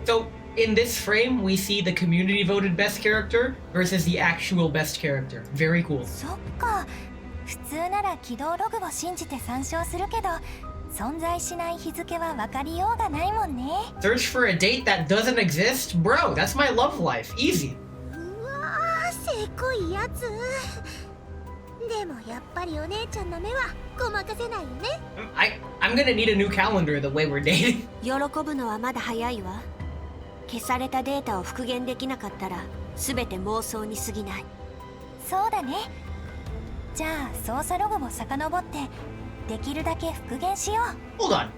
So, in this frame, we see the community voted best character versus the actual best character. Very cool. そっか。普通なら起動ログを信じて参照するけど、存在しない日付は分かりようがないもんね。 Search for a date that doesn't exist? Bro, that's my love life. Easy. うわー、せこいやつ。でもやっぱりお姉ちゃんの目はごまかせないよね。I'm gonna need a new calendar the way we're dating. 喜ぶのはまだ早いわ。消されたデータを復元できなかったら全て妄想に過ぎない。そうだね。じゃあ操作ログを遡ってできるだけ復元しよう。 Hold on.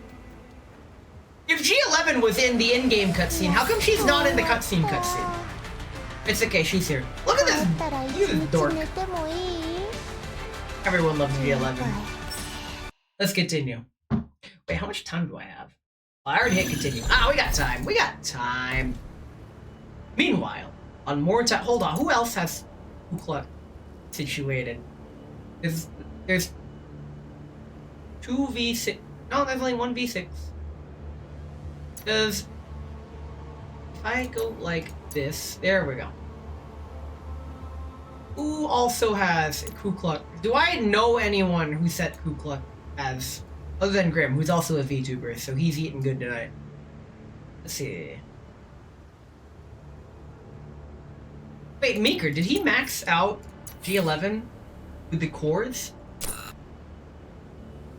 If G11 was in the in-game cutscene, how come she's not in the cutscene cutscene? It's okay, she's here. Look at this. だったら一 You 日 dork. 寝てもいい？ Everyone loves G11. Let's continue. Wait, how much time do I have? I already hit continue. Ah, we got time. We got time. Meanwhile, on more time. Hold on. Who else has Kukla situated? There's 2v6. No, there's only 1v6. Because if I go like this, there we go. Who also has Kukluk? Do I know anyone who set Kukluk as, other than Grim, who's also a VTuber, so he's eating good tonight. Let's see. Wait, Meeker, did he max out G11 with the cores?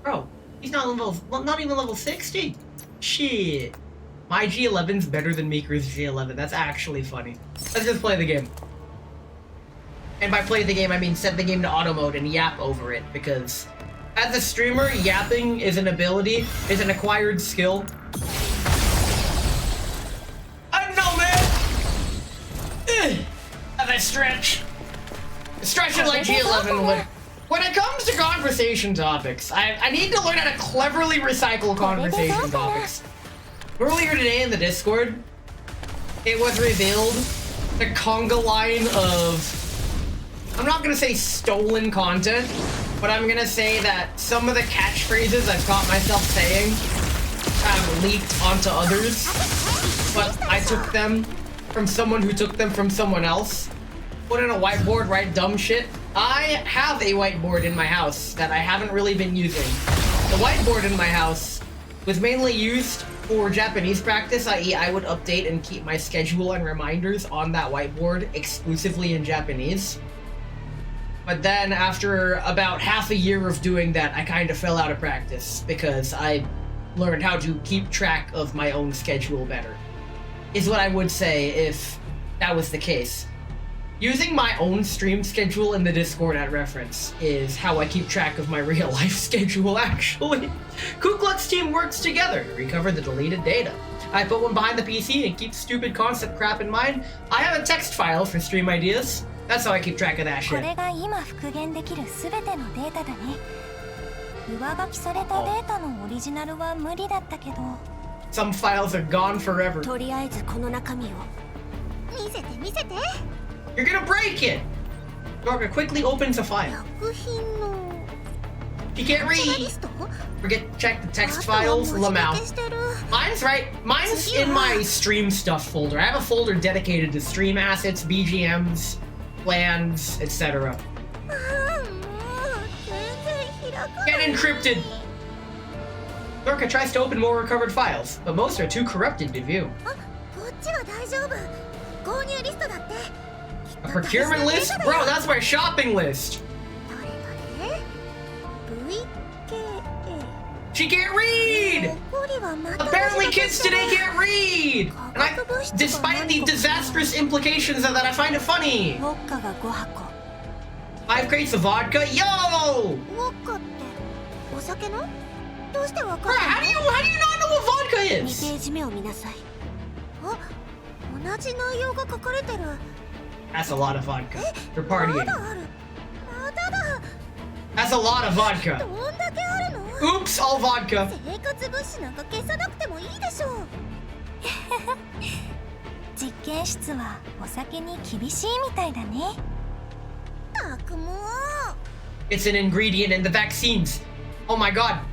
Bro, he's not even level 60. Shit. My G11's better than Meeker's G11. That's actually funny. Let's just play the game. And by play the game, I mean set the game to auto mode and yap over it, because as a streamer, yapping is an ability, is an acquired skill. I don't know, man! As I stretch it like G11 when it comes to conversation topics, I need to learn how to cleverly recycle conversation topics. Earlier today in the Discord, it was revealed the conga line of, I'm not gonna say stolen content, but I'm gonna say that some of the catchphrases I've caught myself saying have leaked onto others, but I took them from someone who took them from someone else. Put in a whiteboard, write dumb shit. I have a whiteboard in my house that I haven't really been using. The whiteboard in my house was mainly used for Japanese practice, i.e. I would update and keep my schedule and reminders on that whiteboard exclusively in Japanese. But then after about half a year of doing that, I kind of fell out of practice because I learned how to keep track of my own schedule better, is what I would say if that was the case. Using my own stream schedule in the Discord at reference is how I keep track of my real life schedule, actually. Kukluk's team works together to recover the deleted data. I put one behind the PC and keep stupid concept crap in mind. I have a text file for stream ideas. That's how I keep track of that こ shit. れが今復元できるすべてのデータだね。上書きされたデータのオリジナルは無理だったけど。Some files are gone forever. とりあえずこの中身を見せて見せて。 You're gonna break it! Dorka quickly opens a file. 薬品の You can't リ read! スト？ Forget, check the あ text とは文 files, 字 Lamau. だけしてる。 Mine's right. Mine's in my stream stuff folder. I have a folder dedicated to stream assets, BGMs, plans, etc. あーもう全然開かない。 Get encrypted! Dorka tries to open more recovered files, but most are too corrupted to view. あ、こっちは大丈夫。購入リストだって。 A procurement list? Bro, that's my shopping list! どれどれ VKA She can't read! 残りはまた Apparently kids today can't read! And despite the disastrous implications of that, I find it funny! ウォッカが5箱。 5 crates of vodka? Yo! ウォッカってお酒の？どうしてわか Bro, る how do you not know what vodka の？2 is? ページ目を見なさい。あ、同じ内容が書かれてる。 That's a lot of vodka. They're ま partying. だある。まだだ。 That's a lot of vodka. どんだけあるの？ Oops, all vodka. 生活物資なんか消さなくてもいいでしょう。実験室はお酒に厳しいみたいだね。たくもう。 It's an ingredient in the vaccines. Oh my god.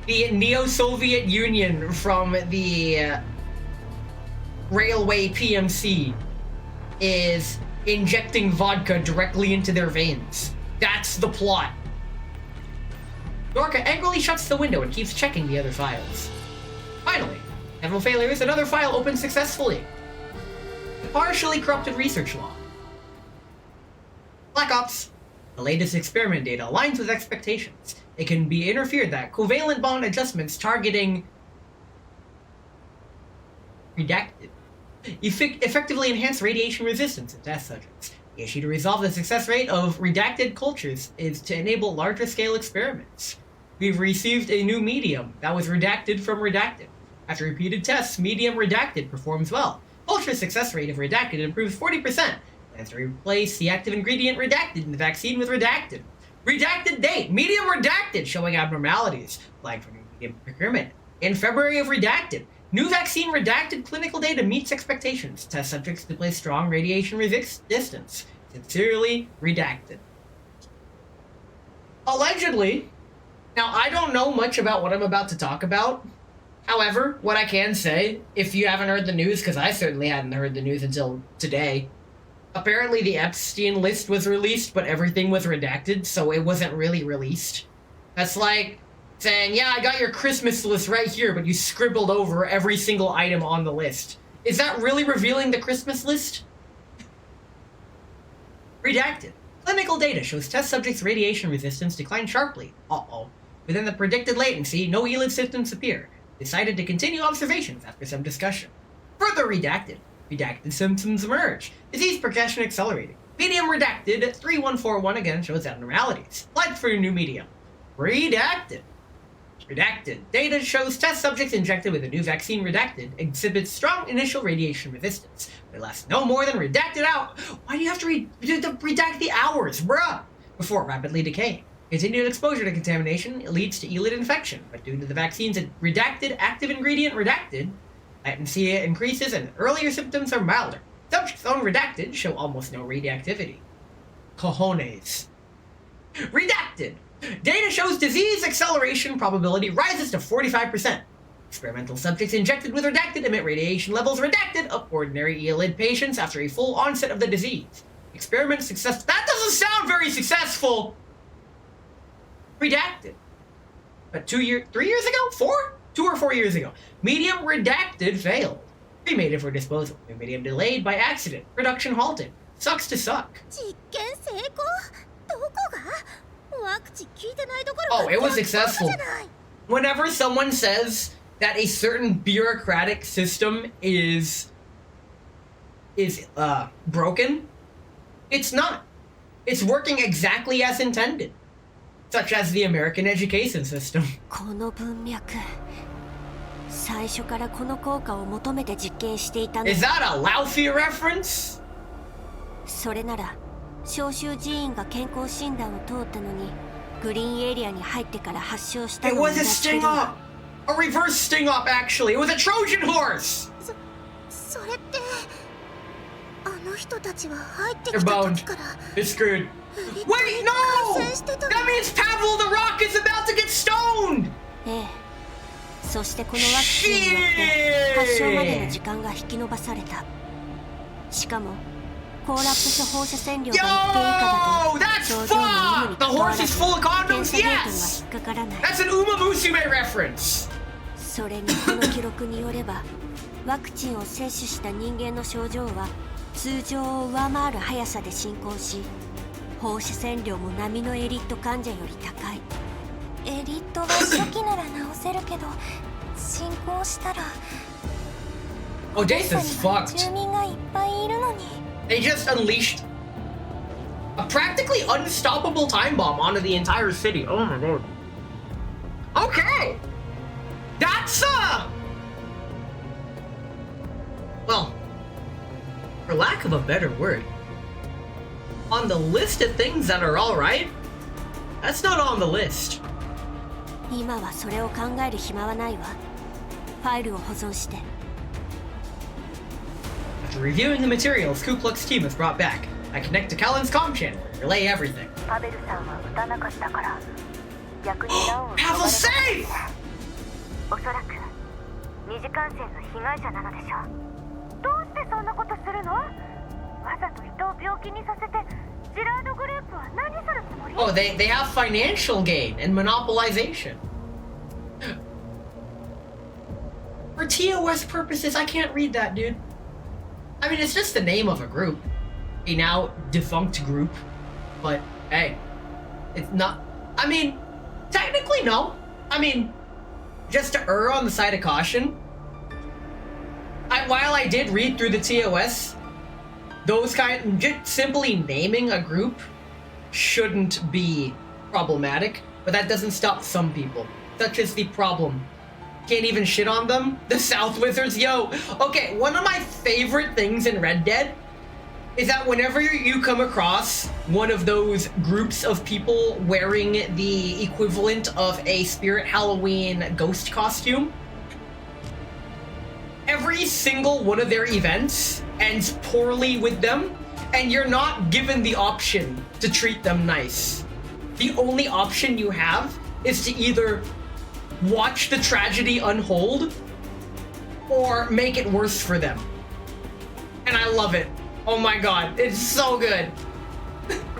The Neo-Soviet Union from the railway PMC is injecting vodka directly into their veins. That's the plot. Dorka angrily shuts the window and keeps checking the other files. Finally, several failures, another file opens successfully. The partially corrupted research log. Black Ops. The latest experiment data aligns with expectations. It can be interfered that covalent bond adjustments targeting redacted effectively enhance radiation resistance in test subjects. The issue to resolve the success rate of redacted cultures is to enable larger scale experiments. We've received a new medium that was redacted from redacted. After repeated tests, medium redacted performs well. Culture success rate of redacted improves 40%. Plans to replace the active ingredient redacted in the vaccine with redacted. Redacted date, medium redacted, showing abnormalities. Flagged for new medium procurement. In February of redacted. New vaccine redacted clinical data meets expectations. Test subjects display strong radiation resistance. Sincerely, redacted. Allegedly, now I don't know much about what I'm about to talk about. However, what I can say, if you haven't heard the news, because I certainly hadn't heard the news until today, apparently the Epstein list was released, but everything was redacted, so it wasn't really released. That's like saying, yeah, I got your Christmas list right here, but you scribbled over every single item on the list. Is that really revealing the Christmas list? Redacted. Clinical data shows test subjects' radiation resistance declined sharply. Uh-oh. Within the predicted latency, no ELID symptoms appear. Decided to continue observations after some discussion. Further redacted. Redacted symptoms emerge. Disease progression accelerating. Medium redacted 3141 again shows abnormalities. Flagged for a new medium. Redacted. Redacted. Data shows test subjects injected with a new vaccine redacted exhibits strong initial radiation resistance. They last no more than redacted out. Why do you have to redact the hours, bruh? Before rapidly decaying. Continued exposure to contamination leads to ELID infection, but due to the vaccine's redacted active ingredient redacted, latency increases and earlier symptoms are milder. Subjects own redacted show almost no radioactivity. Cojones. Redacted. Data shows disease acceleration probability rises to 45%. Experimental subjects injected with redacted emit radiation levels redacted of ordinary ELID patients after a full onset of the disease. Experiment success. That doesn't sound very successful! Redacted. But 3 years ago? 4? 2 or 4 years ago. Medium redacted failed. Cremated for disposal. New medium delayed by accident. Production halted. Sucks to suck. Oh, it was successful. Whenever someone says that a certain bureaucratic system is broken, it's not. It's working exactly as intended. Such as the American education system. Is that a Laufey reference? それなら招集人員が健康診断を通ったのにグリーンエリアに入ってから発症した It のを was a sting up! A reverse sting up, actually! It was a Trojan horse! それってあの人たちは入って They're きた boned. 時から It's screwed. Wait, no! That means Pavel the Rock is about to get stoned! ええそしてこのワクチンによって発症までの時間が引き延ばされたしかもコーラップス放射線量が一定以下だと症状の有無に関わらず検査データが引っかからない That's an Uma Musume reference! それにこの記録によればワクチンを接種した人間の症状は通常を上回る速さで進行し放射線量も波のエリット患者より高いエリットは初期なら治せるけど進行したら Odessa's fucked. 住民がいっぱいいるのに They just unleashed a practically unstoppable time bomb onto the entire city. Oh my god. Okay! That's well, for lack of a better word, on the list of things that are alright, that's not on the list. 今はそれを考える暇はないわファイルを保存して After reviewing the materials Ku Klux team has brought back, I connect to Callan's comm channel and relay everything. パベルさんは撃たなかったから逆に難を Have a save! おそらく二次感染の被害者なのでしょう。どうしてそんなことするの？わざと人を病気にさせてジラードグループは何するつもり？ Oh, they have financial gain and monopolization. For TOS purposes, I can't read that, dude. I mean, it's just the name of a group. A now defunct group. But, hey. It's not... I mean, technically, no. I mean, just to err on the side of caution, while I did read through the TOS, just simply naming a group shouldn't be problematic, but that doesn't stop some people, such as the problem. Can't even shit on them. The South Wizards, yo. Okay, one of my favorite things in Red Dead is that whenever you come across one of those groups of people wearing the equivalent of a Spirit Halloween ghost costume, every single one of their events ends poorly with them, and you're not given the option to treat them nice. The only option you have is to either watch the tragedy unfold or make it worse for them. And I love it. Oh my god, it's so good.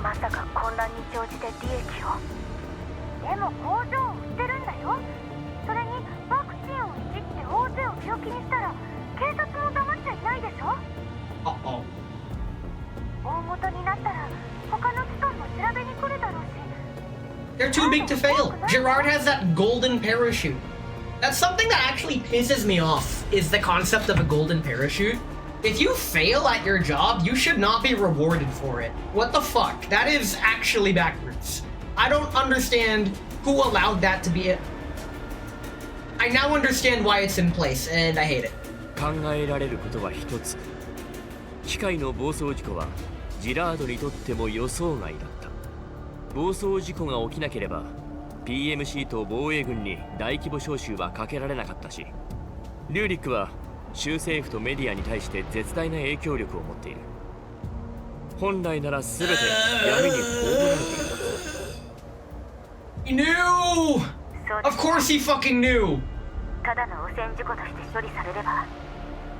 まさか混乱に乗じて利益を。でも工場を売ってるんだよ。それにワクチンをいじって大勢を病気にしたら警察も黙っちゃいないでしょ。Uh-oh. 大元になったら他の機関も調べに来るだろうし。 They're too big to fail. Gerard has that golden parachute. That's something that actually pisses me off, is the concept of a golden parachute. If you fail at your job, you should not be rewarded for it. What the fuck? That is actually backwards. I don't understand who allowed that to be it. I now understand why it's in place, and I hate it. 考えられることは一つ。機械の暴走事故はジラードにとっても予想外だった。暴走事故が起きなければ PMC と防衛軍に大規模招集はかけられなかったし、リューリックは州政府とメディアに対して絶大な影響力を持っている。本来なら全て闇に葬られている。He knew! Of course he fucking knew! ただの汚染事故として処理されれば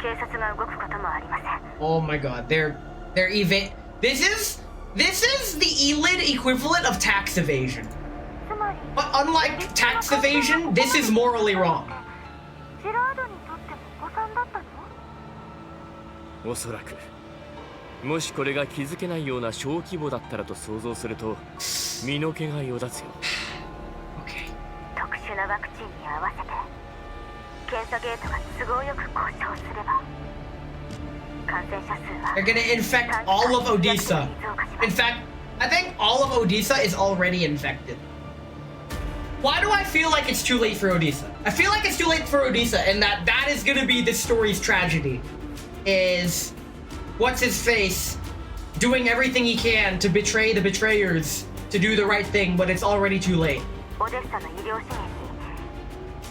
警察が動くこともありません。 Oh my god, they're This is the ELID equivalent of tax evasion. But unlike tax evasion, this is morally wrong. ジラードにとっても誤算だったの？おそらく。もしこれが気づけないような小規模だったらと想像すると身の毛がよだつよ。特殊なワクチンに合わせて検査ゲートが都合よく故障すれば感染者数は They're gonna infect all of Odessa. In fact, I think all of Odessa is already infected. Why do I feel like it's too late for Odessa? I feel like it's too late for Odessa, and that is gonna be this story's tragedy. Is what's his face doing everything he can to betray the betrayers to do the right thing, but it's already too late. オデッサの医療資源に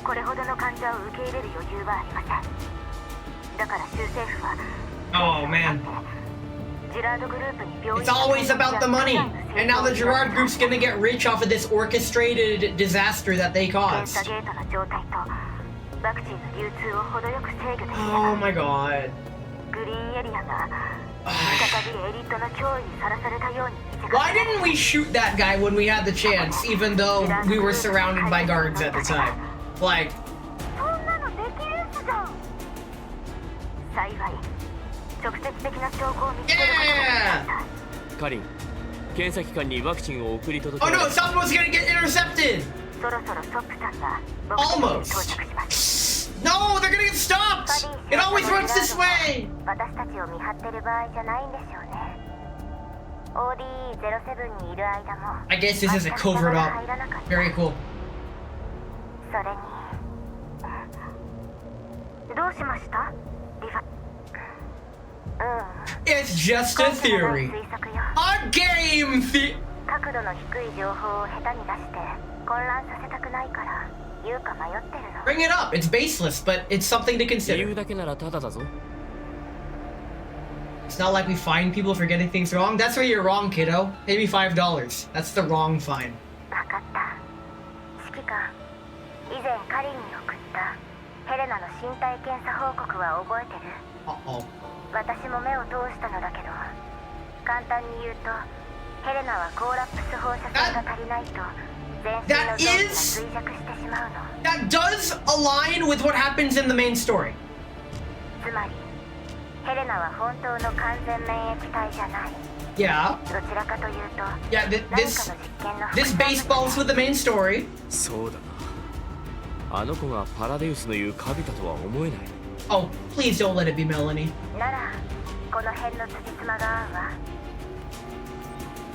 これほどの患者を受け入れる余裕はありません。だから州政府は Oh man. ジラードグループに病院 It's always about the money. And now the Gerard group's gonna get rich off of this orchestrated disaster that they 検 caused. 査ゲートの状態とワクチンの流通を程よく制御できれ Oh ば my god. グリーンエリアが再びエリートの脅威にさらされたように見せか Why didn't we shoot that guy when we had the chance, even though we were surrounded by guards at the time? Like, そんなのできるやつじゃん。幸い直接的な証拠を見つけることができました。カリン、検査機関にワクチンを送り届け oh no, someone's gonna get intercepted! そろそろソップさんが目的地に到着します。 No, they're gonna get stopped! It always runs this way! 私たちを見張ってる場合じゃないんでしょうね。OD07 にいる間も I guess this is a covert op. Very cool. それにどうしましたリファ It's just a theory. A game theory. 角度の低い情報を下手に出して混乱させたくないから言うか迷ってるの。 Bring it up. It's baseless, but it's something to 理 consider. 由だけならタダだぞ。 It's not like we fine people for getting things wrong. That's where you're wrong, kiddo. Pay me $5. That's the wrong fine. 分かった。以前カリンに送ったヘレナの身体検査報告は覚えてる？私も目を通したのだけど、簡単に言うとヘレナはコーラップス放射線が足りないと全身の臓器が衰弱してしまうの。 That does align with what happens in the main story. つまりヘレナは本当の完全免疫体じゃない。 Yeah. どちらかというと Yeah, 何かの実験の this baseballs with the main story. そうだな。あの子がパラデウスの言うカビタとは思えない。 Oh, please don't let it be Melanie. ならこの辺の辻褄が合うわ。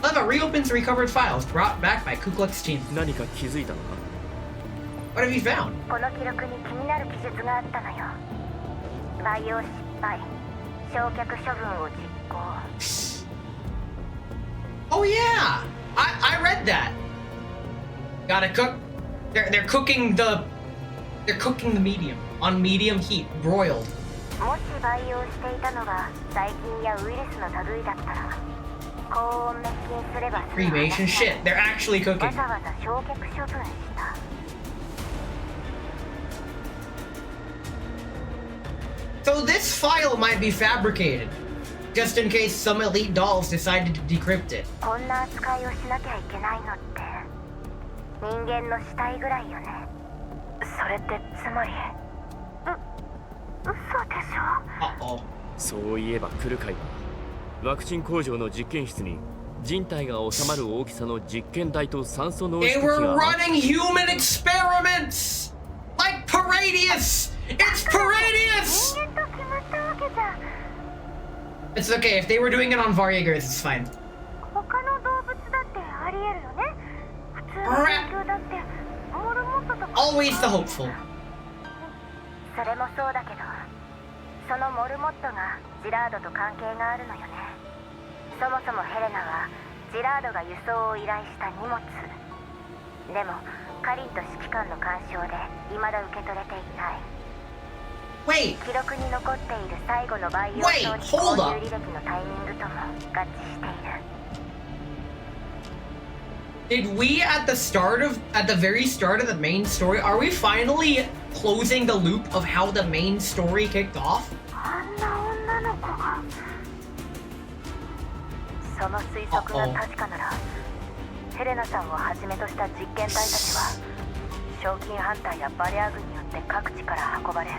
Leva reopens recovered files brought back by Ku Klux team. 何か気づいたのか？ What have you found? この記録に気になる記述があったのよ。培養失敗、焼却処分を実行。 Oh yeah, I read that. Gotta cook. They're cooking the medium on medium heat, broiled. もし培養していたのが細菌やウイルスの類だったら、高温滅菌すれば済む話。 Cremation shit. They're actually わ cooking. ざわざ焼却処分した。 So this file might be fabricated, just in case some elite dolls decided to decrypt it. こんな扱いをしなきゃいけないのって人間の死体ぐらいよね。それってつまり嘘でしょ。 Uh-oh. そういえば来るかいはワクチン工場の実験室に人体が収まる大きさの実験台と酸素濃 They 縮器 were が running human experiments! Like Paradius! It's Paradius! 人間と決まったわけじゃん。 It's okay, if they were doing it on Variegas, it's fine. 他の動物だってありえるよね。普通の環境だってモルモットとか。 Always the hopeful. それもそうだけど、そのモルモットがジラードと関係があるのよね。そもそもヘレナはジラードが輸送を依頼した荷物。でもカリンと指揮官の干渉で未だ受け取れていない。 Wait, 記録に残っている最後の培養 Wait, 装置 hold 購 up. 入履歴のタイミングとも合致している。 did we at the very start of the main story, are we finally closing the loop of how the main story kicked off? あんな女の子が。その推測が確かなら、ヘレナさんをはじめとした実験体たちは賞金ハンターやバレア軍によって各地から運ばれ、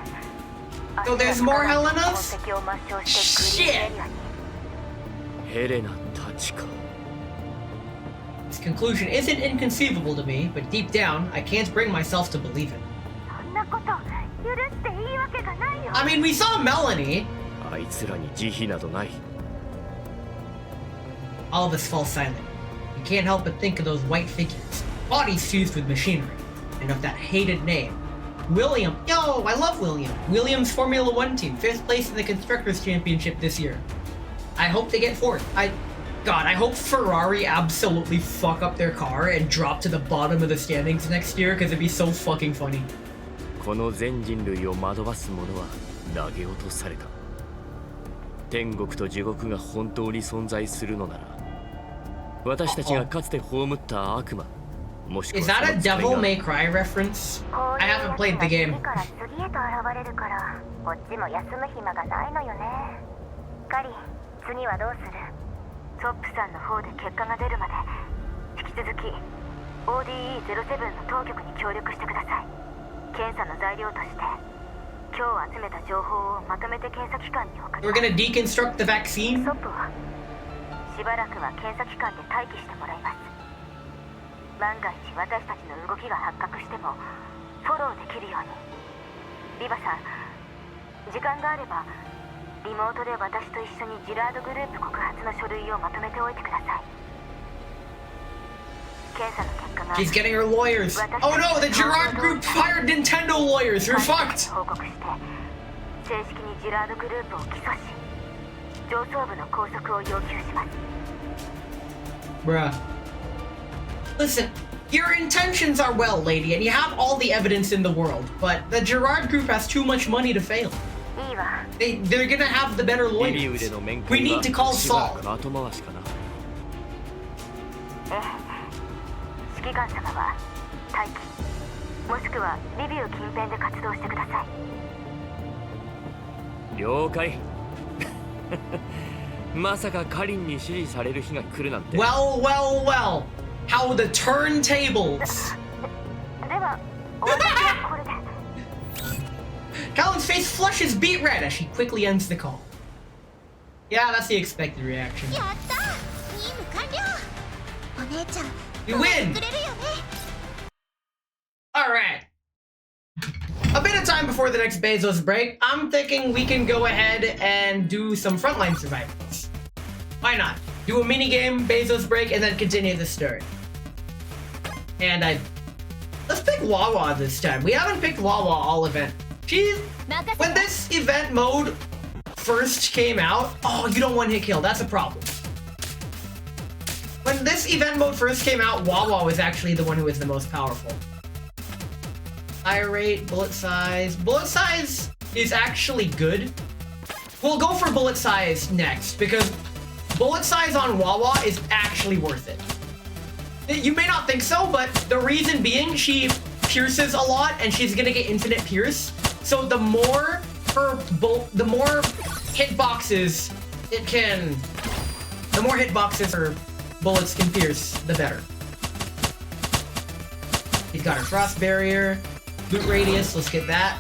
So there's more Helenas? 痕跡を抹消してグリーンエリアに。ヘレナたちか。 This conclusion isn't inconceivable to me, but deep down, I can't bring myself to believe it. そんなこと許していいわけがないよ。 I mean, we saw Melanie. あいつらに慈悲などない。 All of us fall silent. You can't help but think of those white figures, bodies fused with machinery, and of that hated name. William. Yo, I love William. William's Formula One team, 5th place in the Constructors' Championship this year. I hope they get 4th. God, I hope Ferrari absolutely fuck up their car and drop to the bottom of the standings next year, because it'd be so fucking funny. この全人類を惑わす者は投げ落とされた。天国と地獄が本当に存在するのなら、私たちがかつて葬った悪魔、もしくは Is そ that の a 使い Devil が May Cry reference? I haven't played the game. 次から次へと現れるからこっちも休む暇がないのよね。カリ、次はどうする？トップさんの方で結果が出るまで引き続き ODE07 の当局に協力してください。検査の材料として今日集めた情報をまとめて検査機関に送り We're ます。 gonna deconstruct the vaccine? ソップはしばらくは検査機関で待機してもらいます。万が一私たちの動きが発覚してもフォローできるように。リバさん、時間があればリモートで私と一緒にジラードグループ告発の書類をまとめておいてください。検査の結果が She's getting her lawyers. Oh no, the Gerard Group fired Nintendo lawyers. We're fucked. 報告して正式にジラードグループを起訴し上層部の拘束を要求します。 Bruh. Listen, your intentions are well, lady, and you have all the evidence in the world, but the Gerard Group has too much money to fail. いいわ。 They're gonna have the better リビウ lawyers. での面 We 会 need は to call しばら Saul. く後回しかな。ええ、指揮官様は待機。もしくはリビウ近辺で活動してください。了解。まさかカリンに指示される日が来るなんて。Well, well, well. How the turntables. では、お話はこれで。Colin's face flushes beet red as she quickly ends the call. Yeah, that's the expected reaction. やったー、任務完了。お姉ちゃん、 You win! くれるよね。Alright. A bit of time before the next Bezos break, I'm thinking we can go ahead and do some frontline survivors. Why not? Do a mini game, Bezos break, and then continue the story. And let's pick Wawa this time. We haven't picked Wawa all event. When this event mode first came out, oh, you don't one-hit kill. That's a problem. When this event mode first came out, Wawa was actually the one who was the most powerful. Fire rate, bullet size. Bullet size is actually good. We'll go for bullet size next because bullet size on Wawa is actually worth it. You may not think so, but the reason being she pierces a lot and she's gonna get infinite pierce. So the more hitboxes her bullets can pierce, the better. He's got her frost barrier, boot radius, let's get that.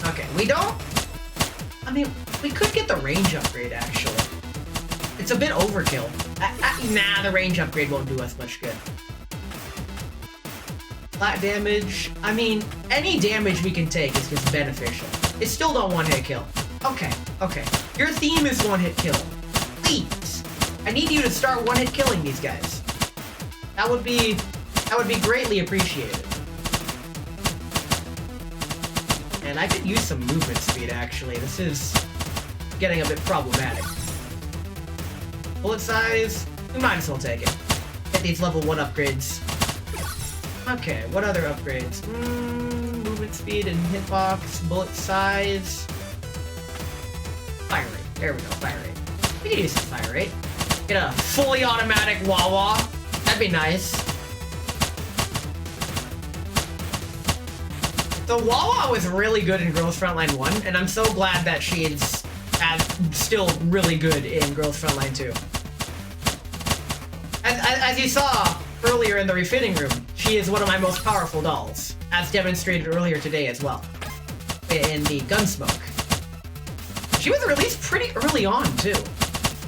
Okay, we could get the range upgrade actually. It's a bit overkill. Nah, the range upgrade won't do us much good. Flat damage, any damage we can take is just beneficial. It's still not one-hit kill. Okay. Your theme is one-hit kill. Please. I need you to start one-hit killing these guys. That would be greatly appreciated. And I could use some movement speed actually. This is getting a bit problematic. Bullet size, we might as well take it. Get these level 1 upgrades. Okay, what other upgrades? Movement speed and hitbox, bullet size. Fire rate. There we go, fire rate. We could use some fire rate. Get a fully automatic Wawa. That'd be nice. So Wawa was really good in Girls Frontline 1, and I'm so glad that she is still really good in Girls Frontline 2. As you saw earlier in the refitting room, she is one of my most powerful dolls, as demonstrated earlier today as well, in the Gunsmoke. She was released pretty early on, too,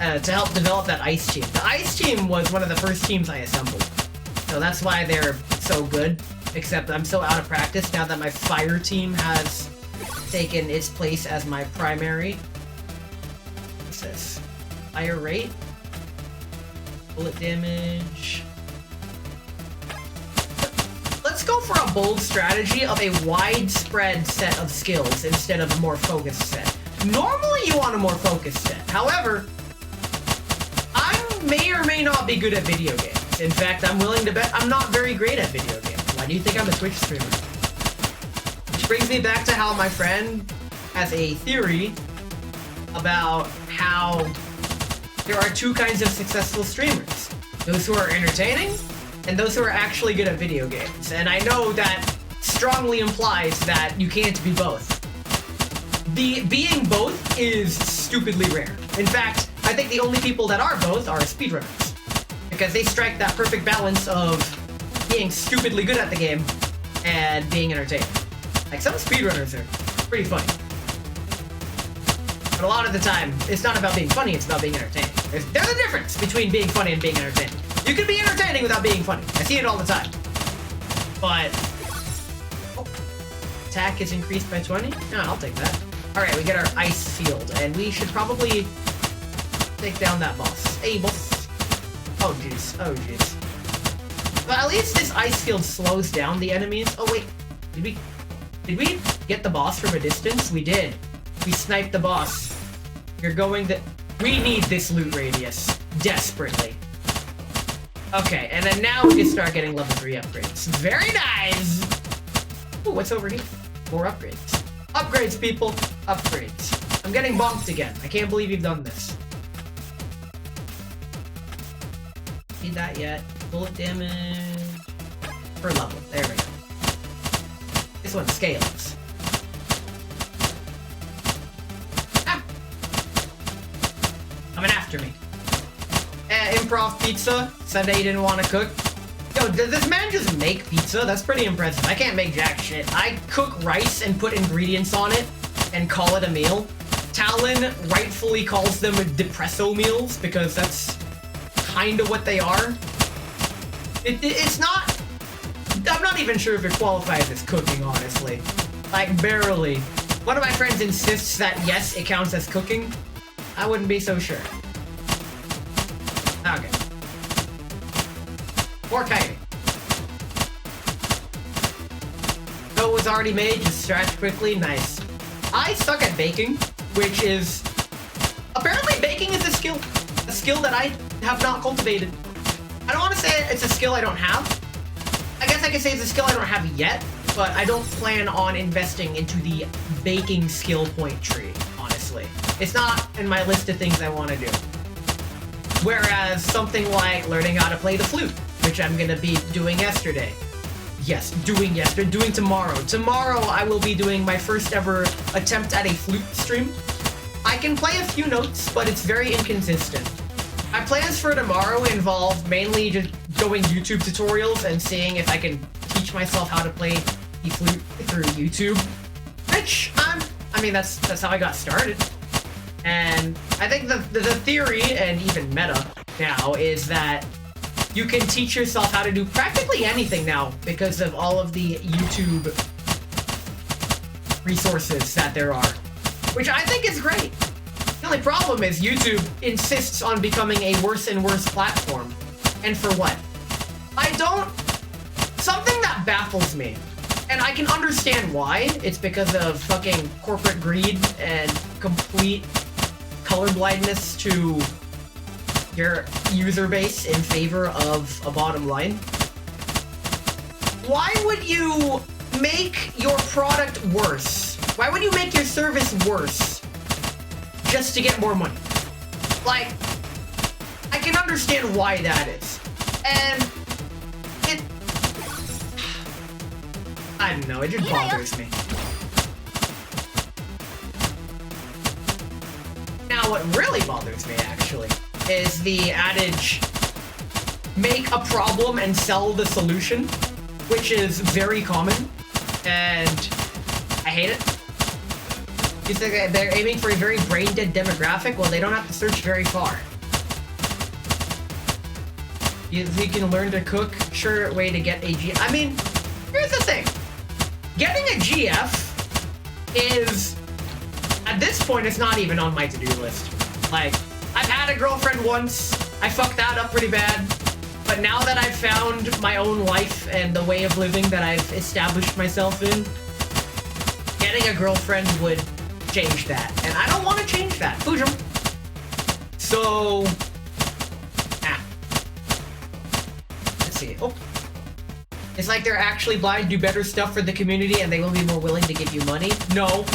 to help develop that Ice team. The Ice team was one of the first teams I assembled, so that's why they're so good, except I'm so out of practice now that my Fire team has taken its place as my primary. What's this? Fire rate? Bullet damage. Let's go for a bold strategy of a widespread set of skills instead of a more focused set. Normally you want a more focused set. However, I may or may not be good at video games. In fact, I'm willing to bet I'm not very great at video games. Why do you think I'm a Twitch streamer? Which brings me back to how my friend has a theory about how there are two kinds of successful streamers. Those who are entertaining, and those who are actually good at video games. And I know that strongly implies that you can't be both. Being both is stupidly rare. In fact, I think the only people that are both are speedrunners. Because they strike that perfect balance of being stupidly good at the game and being entertaining. Like, some speedrunners are pretty funny. But a lot of the time, it's not about being funny, it's about being entertaining. There's a difference between being funny and being entertaining. You can be entertaining without being funny. I see it all the time. But... oh, attack is increased by 20? No, I'll take that. Alright, we get our ice field, and we should probably take down that boss. Hey, boss. Oh, jeez. Oh, jeez. But at least this ice field slows down the enemies. Oh, wait. Did we get the boss from a distance? We did. We sniped the boss. You're going to... we need this loot radius. Desperately. Okay, and then now we can start getting level 3 upgrades. Very nice! Ooh, what's over here? More upgrades. Upgrades, people! Upgrades. I'm getting bonked again. I can't believe you've done this. Need that yet. Bullet damage... per level. There we go. This one scales. Ah! Coming after me. Improv pizza. Said that you didn't want to cook. Yo, does this man just make pizza? That's pretty impressive. I can't make jack shit. I cook rice and put ingredients on it and call it a meal. Talon rightfully calls them depresso meals because that's kind of what they are. It's not... I'm not even sure if it qualifies as cooking, honestly. Like, barely. One of my friends insists that, yes, it counts as cooking. I wouldn't be so sure. Okay. More kiting. So it was already made, just stretch quickly, nice. I suck at baking, which is... Apparently baking is a skill that I have not cultivated. I don't want to say it's a skill I don't have. I guess I could say it's a skill I don't have yet, but I don't plan on investing into the baking skill point tree, honestly. It's not in my list of things I want to do. Whereas something like learning how to play the flute, which I'm going to be doing yesterday. Yes, doing tomorrow. Tomorrow I will be doing my first ever attempt at a flute stream. I can play a few notes, but it's very inconsistent. My plans for tomorrow involve mainly just going YouTube tutorials and seeing if I can teach myself how to play the flute through YouTube. Which, I mean, that's how I got started. And I think the theory, and even meta now, is that you can teach yourself how to do practically anything now because of all of the YouTube resources that there are. Which I think is great. The only problem is YouTube insists on becoming a worse and worse platform. And for what? Something that baffles me. And I can understand why. It's because of fucking corporate greed and complete colorblindness to your user base in favor of a bottom line. Why would you make your product worse? Why would you make your service worse just to get more money? Like, I can understand why that is. And it... I don't know, it just bothers me. Now, what really bothers me, actually, is the adage, make a problem and sell the solution, which is very common, and I hate it. You think they're aiming for a very brain-dead demographic? Well, they don't have to search very far. You can learn to cook, sure way to get a GF. I mean, here's the thing. Getting a GF is, at this point, it's not even on my to-do list. Like, I've had a girlfriend once, I fucked that up pretty bad, but now that I've found my own life and the way of living that I've established myself in, getting a girlfriend would change that. And I don't want to change that. Boojum. So... Let's see. Oh. It's like they're actually blind to do better stuff for the community and they will be more willing to give you money. No.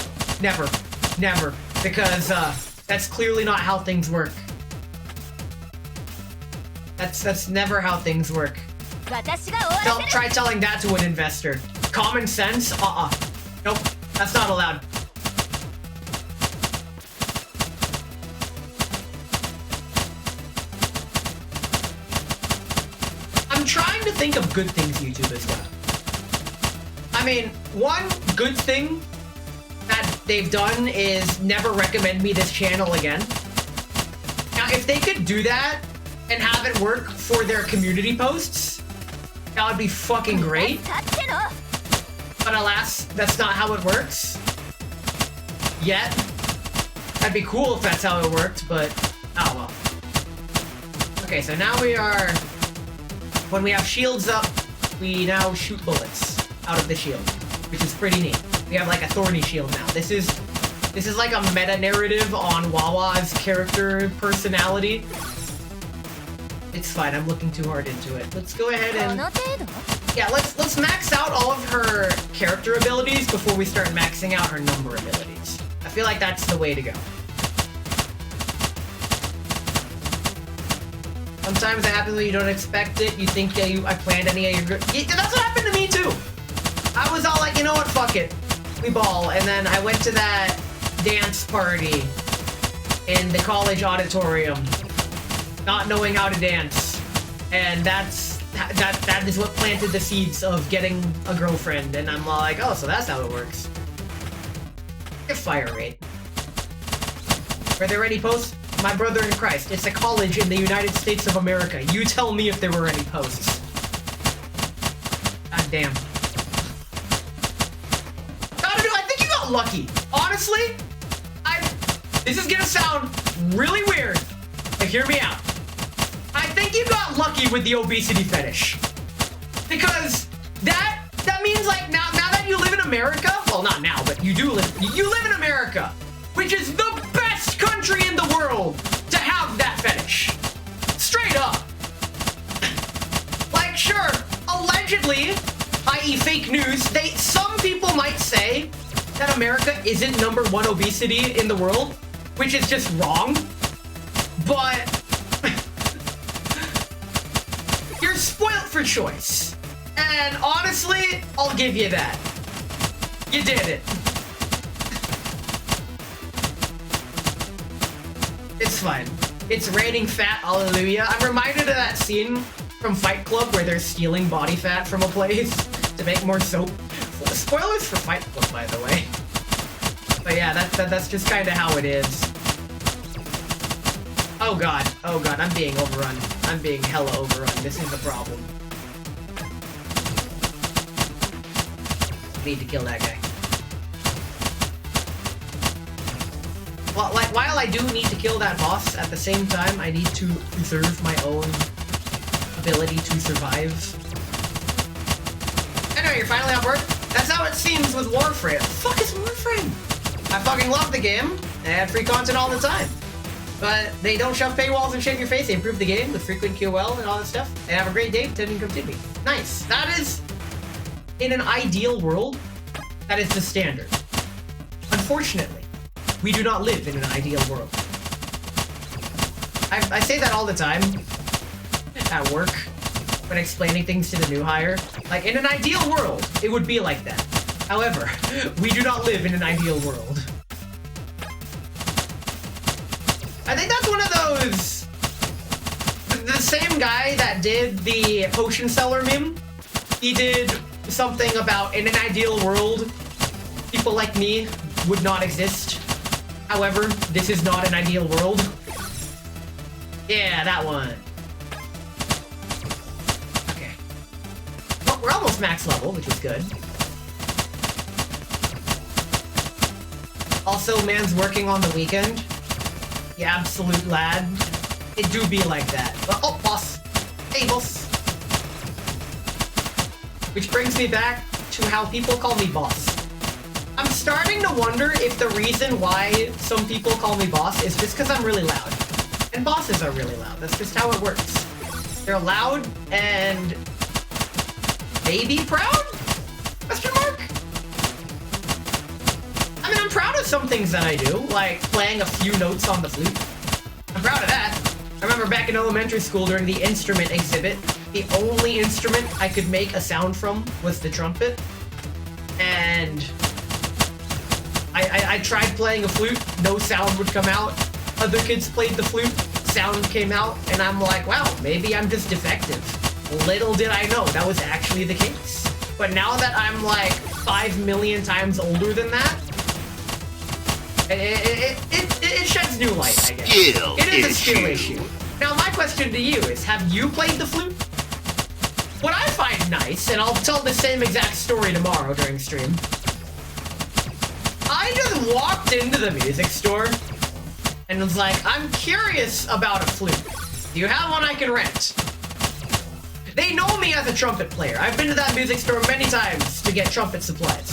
Never. Never. Because, that's clearly not how things work. That's never how things work. Try telling that to an investor. Common sense? Nope. That's not allowed. I'm trying to think of good things YouTube has done. I mean, one good thing that they've done is never recommend me this channel again. Now, if they could do that and have it work for their community posts, that would be fucking great. But alas, that's not how it works. Yet. That'd be cool if that's how it worked, but oh well. Okay, so now we are... When we have shields up, we now shoot bullets out of the shield, which is pretty neat. We have like a thorny shield now. This is like a meta-narrative on Wawa's character personality. It's fine, I'm looking too hard into it. Let's go ahead and... Yeah, let's max out all of her character abilities before we start maxing out her number abilities. I feel like that's the way to go. Sometimes it happens when you don't expect it. You think I planned any of your... Yeah, that's what happened to me too! I was all like, you know what, fuck it. We ball. And then I went to that dance party in the college auditorium, not knowing how to dance. And that is what planted the seeds of getting a girlfriend. And I'm like, oh, so that's how it works. Get fire rate. Were there any posts? My brother in Christ, it's a college in the United States of America. You tell me if there were any posts. God damn. I think you got lucky. Honestly, this is gonna sound really weird, but hear me out. I think you got lucky with the obesity fetish. Because that means like now that you live in America, well not now, but you live in America, which is the best country in the world to have that fetish. Straight up. Like sure, allegedly, i.e. fake news, some people might say that America isn't #1 obesity in the world, which is just wrong. But you're spoiled for choice. And honestly, I'll give you that. You did it. It's fine. It's raining fat, hallelujah. I'm reminded of that scene from Fight Club where they're stealing body fat from a place to make more soap. Spoilers for Fight Club, by the way. But yeah, that's just kind of how it is. Oh god, I'm being overrun. I'm being hella overrun. This is the problem. I need to kill that guy. Well, like, while I do need to kill that boss, at the same time, I need to preserve my own ability to survive. Anyway, you're finally on board? That's how it seems with Warframe. The fuck is Warframe? I fucking love the game. They have free content all the time. But they don't shove paywalls and shit in your face. They improve the game with frequent QOL and all that stuff. And have a great day, pretending to continue. Nice. That is, in an ideal world, that is the standard. Unfortunately, we do not live in an ideal world. I say that all the time at work when explaining things to the new hire. Like, in an ideal world, it would be like that. However, we do not live in an ideal world. I think that's one of those... The same guy that did the potion seller meme, he did something about, in an ideal world, people like me would not exist. However, this is not an ideal world. Yeah, that one. Okay. Well, we're almost max level, which is good. Also, man's working on the weekend. You absolute lad. It do be like that. But, oh, boss. Hey, boss. Which brings me back to how people call me boss. I'm starting to wonder if the reason why some people call me boss is just because I'm really loud. And bosses are really loud. That's just how it works. They're loud and maybe proud? Question mark? I mean, I'm proud of some things that I do, like playing a few notes on the flute. I'm proud of that. I remember back in elementary school during the instrument exhibit, the only instrument I could make a sound from was the trumpet. And I tried playing a flute, no sound would come out. Other kids played the flute, sound came out, and I'm like, wow, maybe I'm just defective. Little did I know that was actually the case. But now that I'm like 5 million times older than that, it sheds new light, I guess. It is a skill issue. Now my question to you is, have you played the flute? What I find nice, and I'll tell the same exact story tomorrow during stream, I just walked into the music store and was like, I'm curious about a flute. Do you have one I can rent? They know me as a trumpet player. I've been to that music store many times to get trumpet supplies.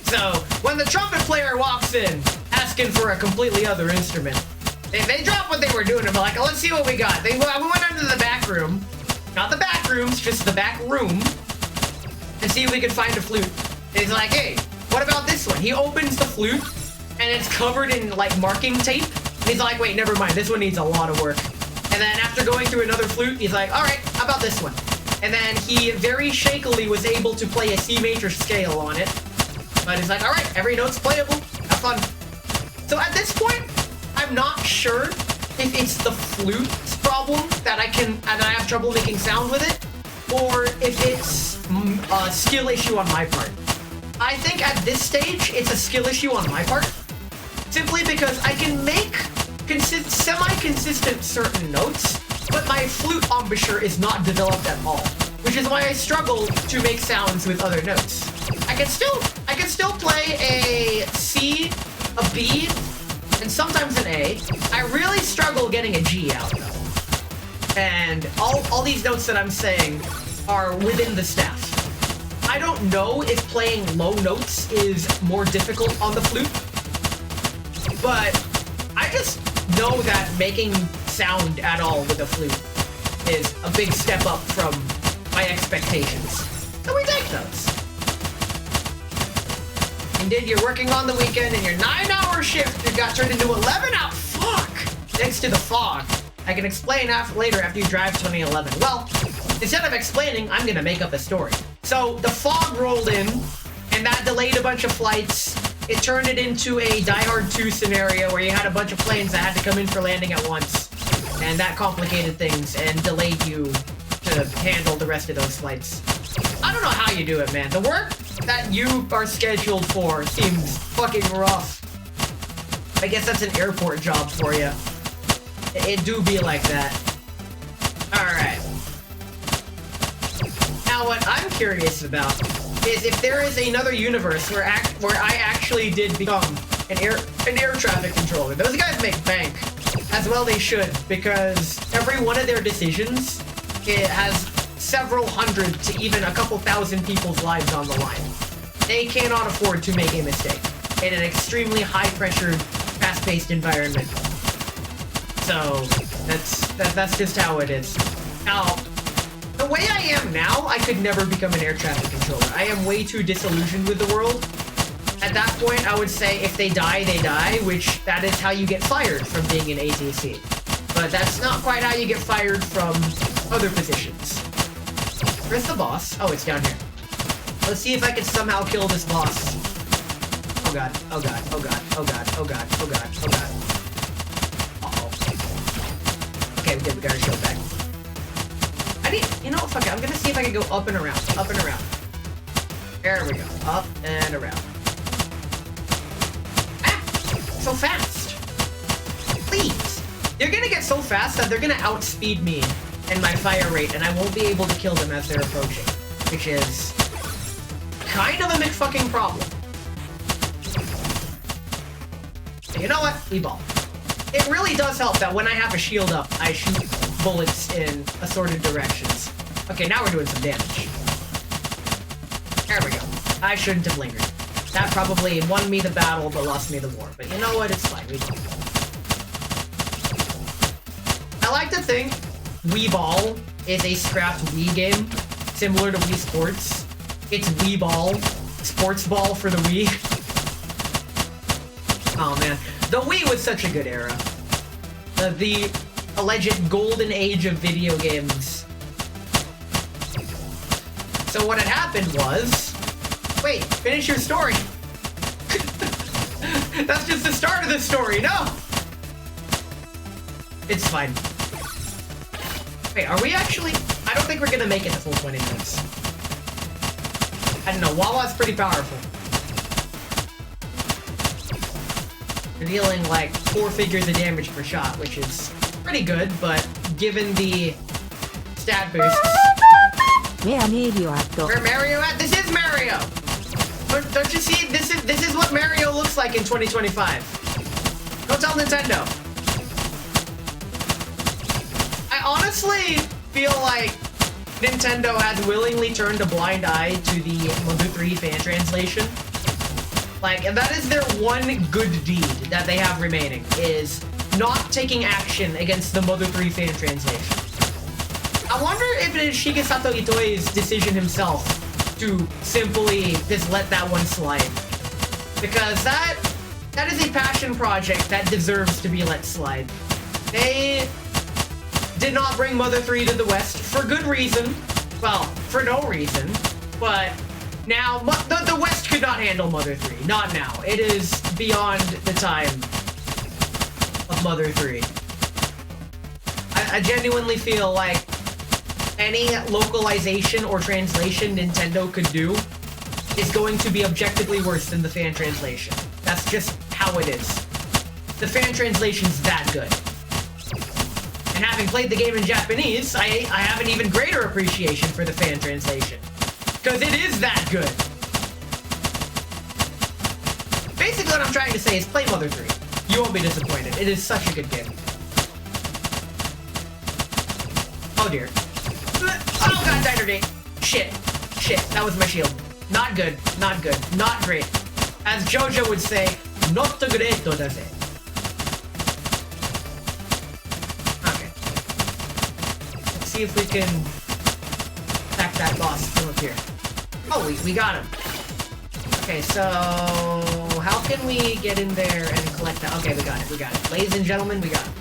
So, when the trumpet player walks in, asking for a completely other instrument, they drop what they were doing and be like, oh, let's see what we got. We went into the back room. Not the back rooms, just the back room. And see if we could find a flute. And he's like, hey, what about this one? He opens the flute, and it's covered in, like, marking tape. And he's like, wait, never mind. This one needs a lot of work. And then after going through another flute, he's like, all right, how about this one? And then he very shakily was able to play a C major scale on it. But he's like, all right, every note's playable. Have fun. So at this point, I'm not sure if it's the flute's problem that I have trouble making sound with it, or if it's a skill issue on my part. I think at this stage, it's a skill issue on my part, simply because I can make semi-consistent certain notes, but my flute embouchure is not developed at all, which is why I struggle to make sounds with other notes. I can still play a C, a B, and sometimes an A. I really struggle getting a G out though. And all these notes that I'm saying are within the staff. I don't know if playing low notes is more difficult on the flute, but I just know that making sound at all with a flute is a big step up from my expectations. So we take those. Indeed, you're working on the weekend and your 9-hour shift got turned into 11 hours. Fuck! Thanks to the fog. I can explain later after you drive 2011. Well, instead of explaining, I'm gonna make up a story. So the fog rolled in, and that delayed a bunch of flights. It turned it into a Die Hard 2 scenario where you had a bunch of planes that had to come in for landing at once. And that complicated things and delayed you to handle the rest of those flights. I don't know how you do it, man. The work that you are scheduled for seems fucking rough. I guess that's an airport job for you. It do be like that. Alright. Now what I'm curious about is if there is another universe where I actually did become an air traffic controller. Those guys make bank. As well they should, because every one of their decisions, it has several hundred to even a couple thousand people's lives on the line. They cannot afford to make a mistake in an extremely high-pressured, fast-paced environment. So that's just how it is. Now, the way I am now, I could never become an air traffic controller. I am way too disillusioned with the world. At that point, I would say if they die, they die, which that is how you get fired from being an ATC. But that's not quite how you get fired from other positions. Where's the boss? Oh, it's down here. Let's see if I can somehow kill this boss. Oh god, oh god, oh god, oh god, oh god, oh god, oh god. Uh-oh. Okay, we got our shield back. You know what, fuck it, I'm gonna see if I can go up and around, up and around. There we go, up and around. Ah, so fast. Please. They're gonna get so fast that they're gonna outspeed me and my fire rate, and I won't be able to kill them as they're approaching, which is kind of a McFucking problem. But you know what? We ball. It really does help that when I have a shield up, I shoot bullets in assorted directions. Okay, now we're doing some damage. There we go. I shouldn't have lingered. That probably won me the battle, but lost me the war. But you know what? It's fine. We ball. I like to think Wii Ball is a scrapped Wii game, similar to Wii Sports. It's Wii Ball, sports ball for the Wii. Oh man, the Wii was such a good era. The alleged golden age of video games. So what had happened was... Wait, finish your story. That's just the start of the story, no! It's fine. Wait, are we actually... I don't think we're gonna make it the full 20 minutes. I don't know, Wawa's pretty powerful. You're dealing like 4 figures of damage per shot, which is pretty good, but given the stat boosts... Where Mario at? This is Mario! Don't you see? This is what Mario looks like in 2025. Don't tell Nintendo. I honestly feel like Nintendo has willingly turned a blind eye to the Mother 3 fan translation. Like, that is their one good deed that they have remaining, is not taking action against the Mother 3 fan translation. I wonder if it is Shigesato Itoi's decision himself to simply just let that one slide. Because that is a passion project that deserves to be let slide. They did not bring Mother 3 to the West for good reason. Well, for no reason, but now the West could not handle Mother 3. Not now. It is beyond the time of Mother 3. I genuinely feel like any localization or translation Nintendo could do is going to be objectively worse than the fan translation. That's just how it is. The fan translation's that good. And having played the game in Japanese, I have an even greater appreciation for the fan translation. Because it is that good. Basically what I'm trying to say is play Mother 3. You won't be disappointed. It is such a good game. Oh dear. Oh god, Dynerdate. Shit. Shit, that was my shield. Not good. Not good. Not great. As Jojo would say, not great, does it? Okay. Let's see if we can attack that boss from up here. Oh, we got him. Okay, so how can we get in there and collect that? Okay, we got it. We got it. Ladies and gentlemen, we got it.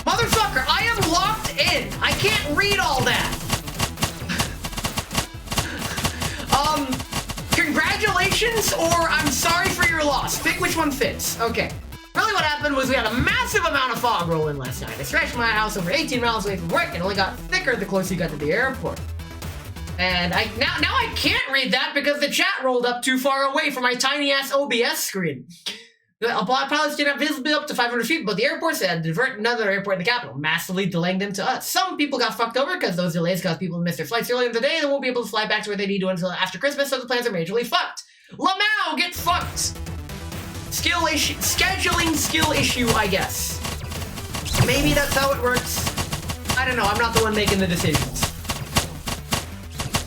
Motherfucker, I am locked in. I can't read all that. Congratulations, or I'm sorry for your loss. Pick which one fits. Okay. Really what happened was we had a massive amount of fog rolling last night. I stretched my house over 18 miles away from work and only got thicker the closer you got to the airport. And now I can't read that because the chat rolled up too far away from my tiny-ass OBS screen. The pilots did not visibility up to 500 feet, but the airport said to divert another airport in the capital, massively delaying them to us. Some people got fucked over because those delays caused people to miss their flights earlier in the day. They won't be able to fly back to where they need to until after Christmas, so the plans are majorly fucked. Lamau, get fucked! Skill issue, scheduling skill issue, I guess. Maybe that's how it works. I don't know, I'm not the one making the decisions.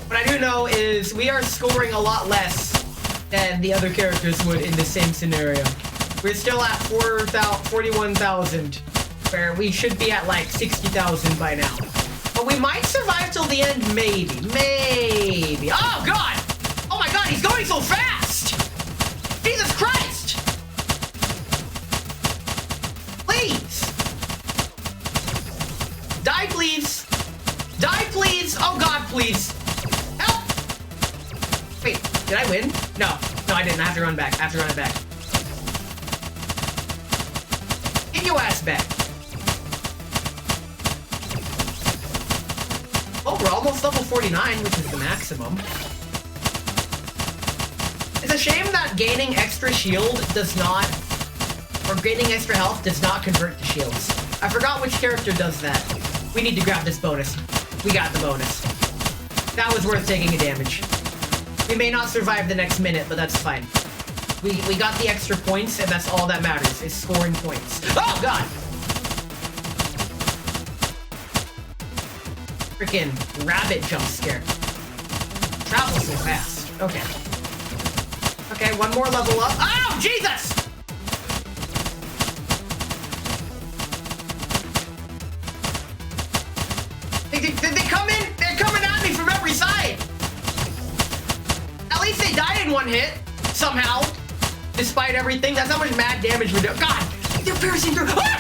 What I do know is we are scoring a lot less than the other characters would in the same scenario. We're still at 41,000, where we should be at like 60,000 by now. But we might survive till the end, maybe. Maybe. Oh god! Oh my god, he's going so fast! Jesus Christ! Please! Die, please! Die, please! Oh god, please! Help! Wait, did I win? No. No, I didn't. I have to run back. I have to run it back. Get your ass back. Oh, we're almost level 49, which is the maximum. It's a shame that gaining extra shield does not, or gaining extra health does not convert to shields. I forgot which character does that. We need to grab this bonus. We got the bonus. That was worth taking a damage. We may not survive the next minute, but that's fine. We got the extra points, and that's all that matters, is scoring points. Oh, God! Freaking rabbit jump scare. Travel so fast. Okay. Okay, one more level up. Oh, Jesus! Did they come in? They're coming at me from every side! At least they died in one hit, somehow. Despite everything, that's how much mad damage we're doing. God, they're piercing through. Ah!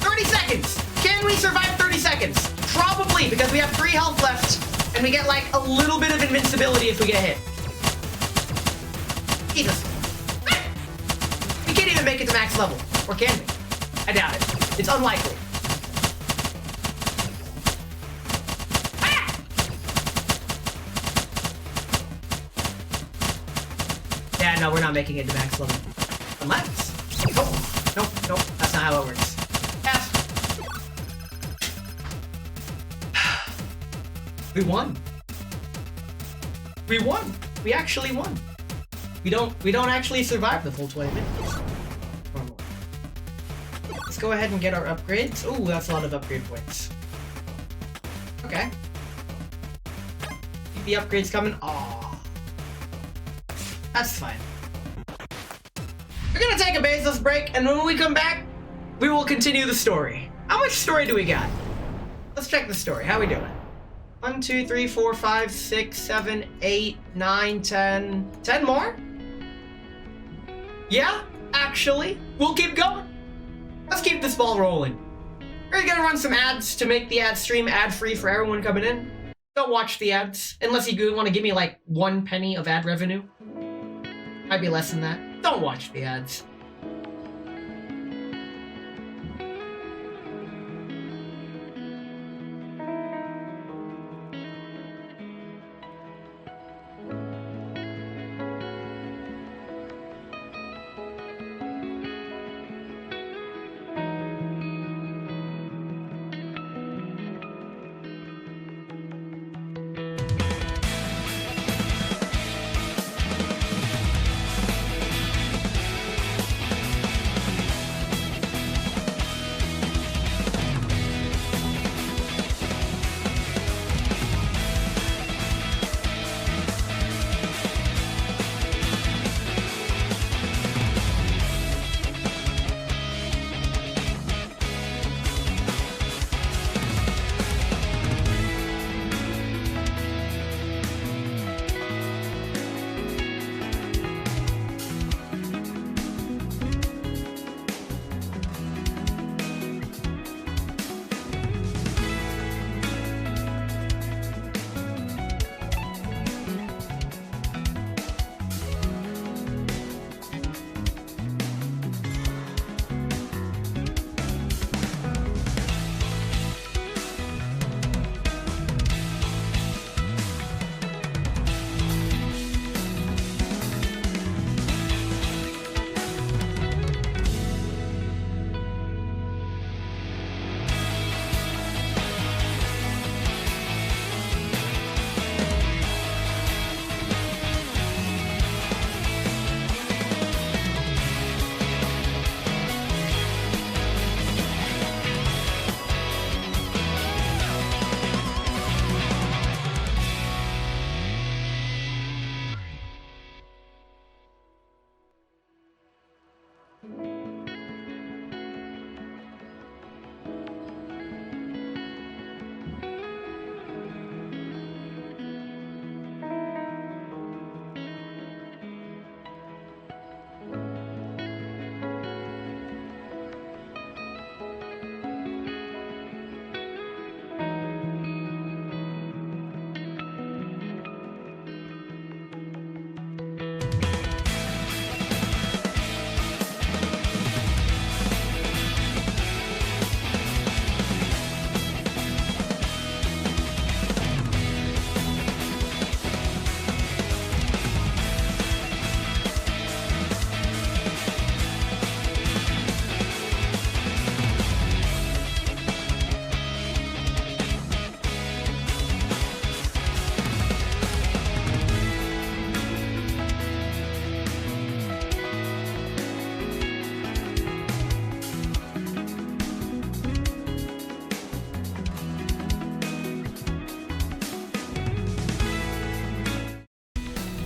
30 seconds. Can we survive 30 seconds? Probably, because we have 3 health left, and we get like a little bit of invincibility if we get hit. Jesus. Ah! We can't even make it to max level, or can we? I doubt it. It's unlikely. Yeah, no, we're not making it to max level. Unless... Nope. Nope. Nope. That's not how it works. F. We won. We won. We actually won. We don't actually survive the full 20 minutes. Normally. Let's go ahead and get our upgrades. Ooh, that's a lot of upgrade points. Okay. Keep the upgrades coming. Aww. That's fine. We're gonna take a Bezos break, and when we come back, we will continue the story. How much story do we got? Let's check the story. How we doing? 1, 2, 3, 4, 5, 6, 7, 8, 9, 10. 10 more? Yeah, actually. We'll keep going. Let's keep this ball rolling. Are you gonna run some ads to make the ad stream ad-free for everyone coming in? Don't watch the ads, unless you want to give me like 1 penny of ad revenue. Might be less than that. Don't watch the ads.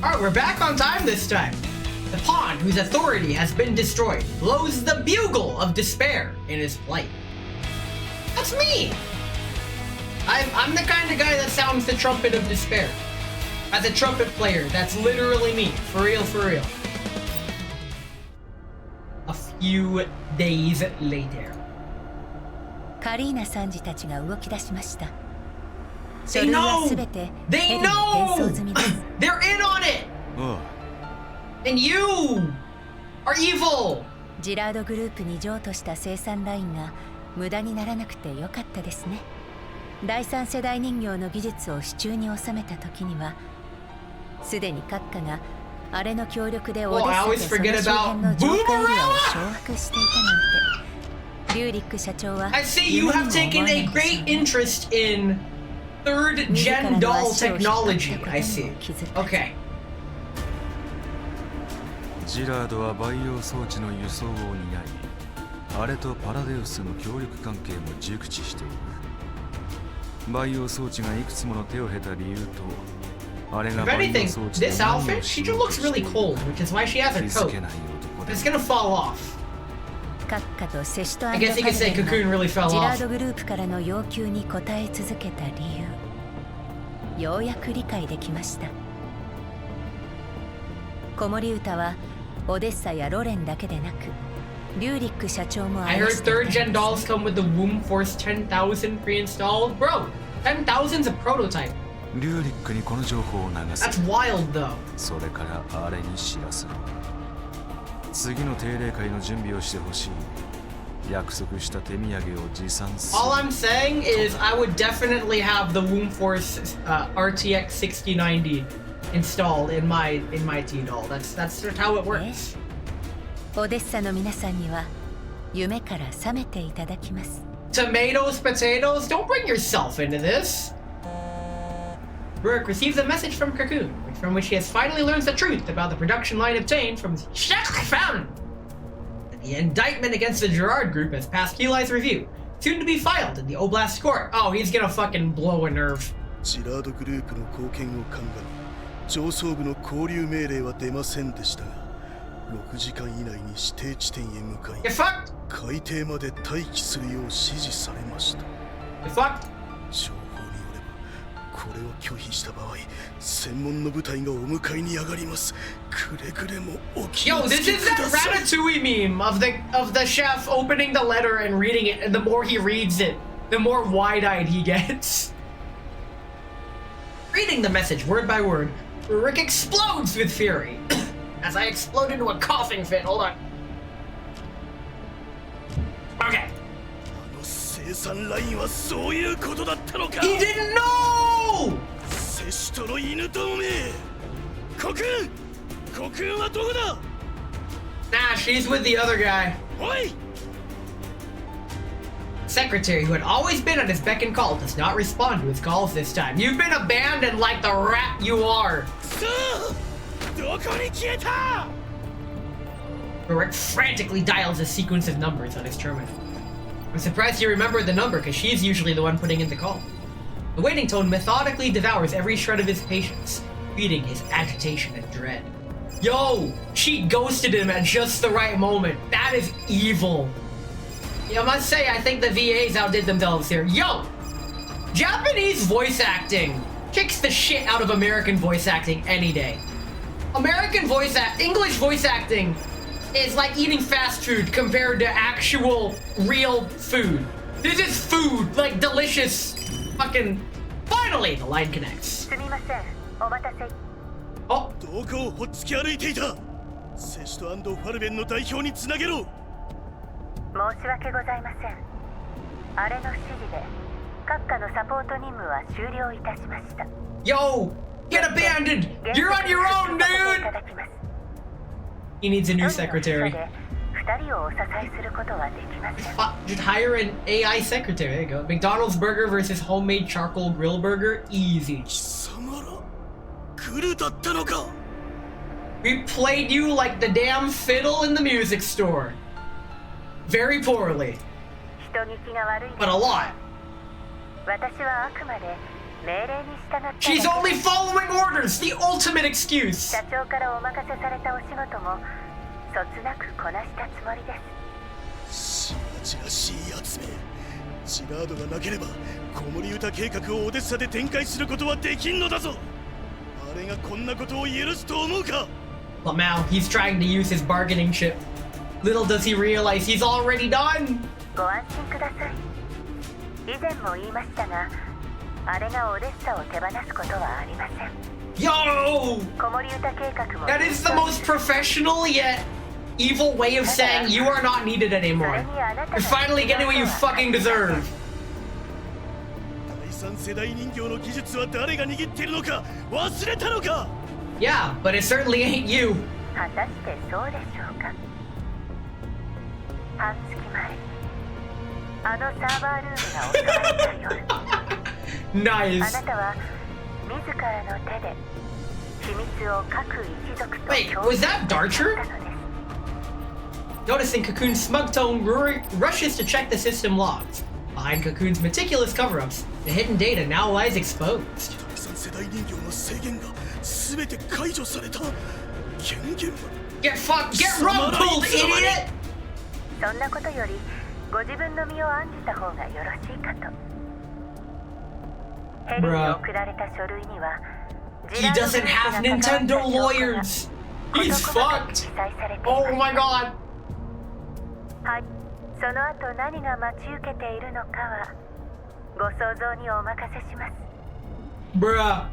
Alright, we're back on time this time. The pawn, whose authority has been destroyed, blows the bugle of despair in his plight. That's me! I'm the kind of guy that sounds the trumpet of despair. As a trumpet player, that's literally me. For real, for real. A few days later. カリーナ参事たちが動き出しました。 They know! They know! They're in on it! And you are evil! ジラードグループに譲渡した生産ラインが無駄にならなくてよかったですね。第三世代人形の技術を手中に収めた時には、すでに閣下があれの協力でオデッサとその周辺の浄化エリアを掌握していたなんて、リューリック社長は I see you have taken a great interest in third gen doll technology. I see. Okay. ジラードは培養装置の輸送を担い、あれとパラデウスの協力関係も熟知している。培養装置がいくつもの手を経た理由と、あれが If 培養 anything, 装置で this outfit, she just looks really cold, which is why she has her coat. But it's gonna fall off. 閣下とセシト I guess you could say Cocoon really fell ジラー off. ドグループからの要求に応え続けた理由、ようやく理解できました。子守歌はオデッサやロレンだけでなく、I heard 3rd gen dolls come with the Womb Force 10,000 pre-installed. Bro, 10,000's a prototype. リューリックにこの情報を流す。 That's wild though. それからあれに知らせる。次の定例会の準備をしてほしい。約束した手土産を持参する。 All I'm saying is I would definitely have the Womb Force RTX 6090 installed in my T-doll. That's how it works. オデッサの皆さんには夢から覚めていただきます。 Tomatoes, potatoes, don't bring yourself into this. Rourke receives a message from Cocoon, from which he has finally learned the truth about the production line obtained from Fountain. The indictment against the Gerard group has passed Keli's review, soon to be filed in the Oblast court. Oh, he's gonna fucking blow a nerve. ジラードグループの貢献を鑑み、上層部の交流命令は出ませんでしたが、6時間以内に指定地点へ向かい、海底まで待機するよう指示されました。情報によれば、これを拒否した場合、専門の部隊がお迎えに上がります。くれぐれもお気をつけください。 Yo, this is that Ratatouille meme of the chef opening the letter and reading it, and the more he reads it, the more wide-eyed he gets. Reading the message word by word, Rick explodes with fury. As I explode into a coughing fit. Hold on. Okay. He didn't know! Nah, she's with the other guy. Secretary, who had always been at his beck and call, does not respond to his calls this time. You've been abandoned like the rat you are. Rick frantically dials a sequence of numbers on his terminal. I'm surprised you remembered the number, because she's usually the one putting in the call. The waiting tone methodically devours every shred of his patience, feeding his agitation and dread. Yo, she ghosted him at just the right moment. That is evil. I must say, I think the VAs outdid themselves here. Yo! Japanese voice acting kicks the shit out of American voice acting any day. English voice acting is like eating fast food compared to actual, real food. This is food, like delicious fucking... Finally, the line connects. Oh. どこをほっつき歩いていた。セシト&ファルベンの代表につなげろ。申し訳ございません。あれの指示で閣下のサポート任務は終了いたしました。 Yo, get abandoned. You're on your own, dude. He needs a new secretary. Just hire an AI secretary. There you go. McDonald's burger versus homemade charcoal grill burger. Easy. We played you like the damn fiddle in the music store. Very poorly. But a lot. She's only following orders! The ultimate excuse! ジラードがなければ子守歌計画をオデッサで展開することはできんのだぞ。あれがこんなことを許すと思うか。 But now he's trying to use his bargaining chip. Little does he realize he's already done. ご安心ください。以前も言いましたが、あれがオデッサを手放すことはありません。 Yo! That is the most professional yet evil way of saying you are not needed anymore. You're finally getting what you fucking deserve. Yeah, but it certainly ain't you. Nice. Wait, was that Darcher? Noticing Cocoon's smug tone, Rory rushes to check the system logs. Behind Cocoon's meticulous cover-ups, the hidden data now lies exposed. Get fucked! Get rug pulled, idiot! Bruh. He doesn't have Nintendo lawyers! He's fucked! Oh my god! はい、その後何が待ち受けているのかはご想像にお任せします。 Bruh.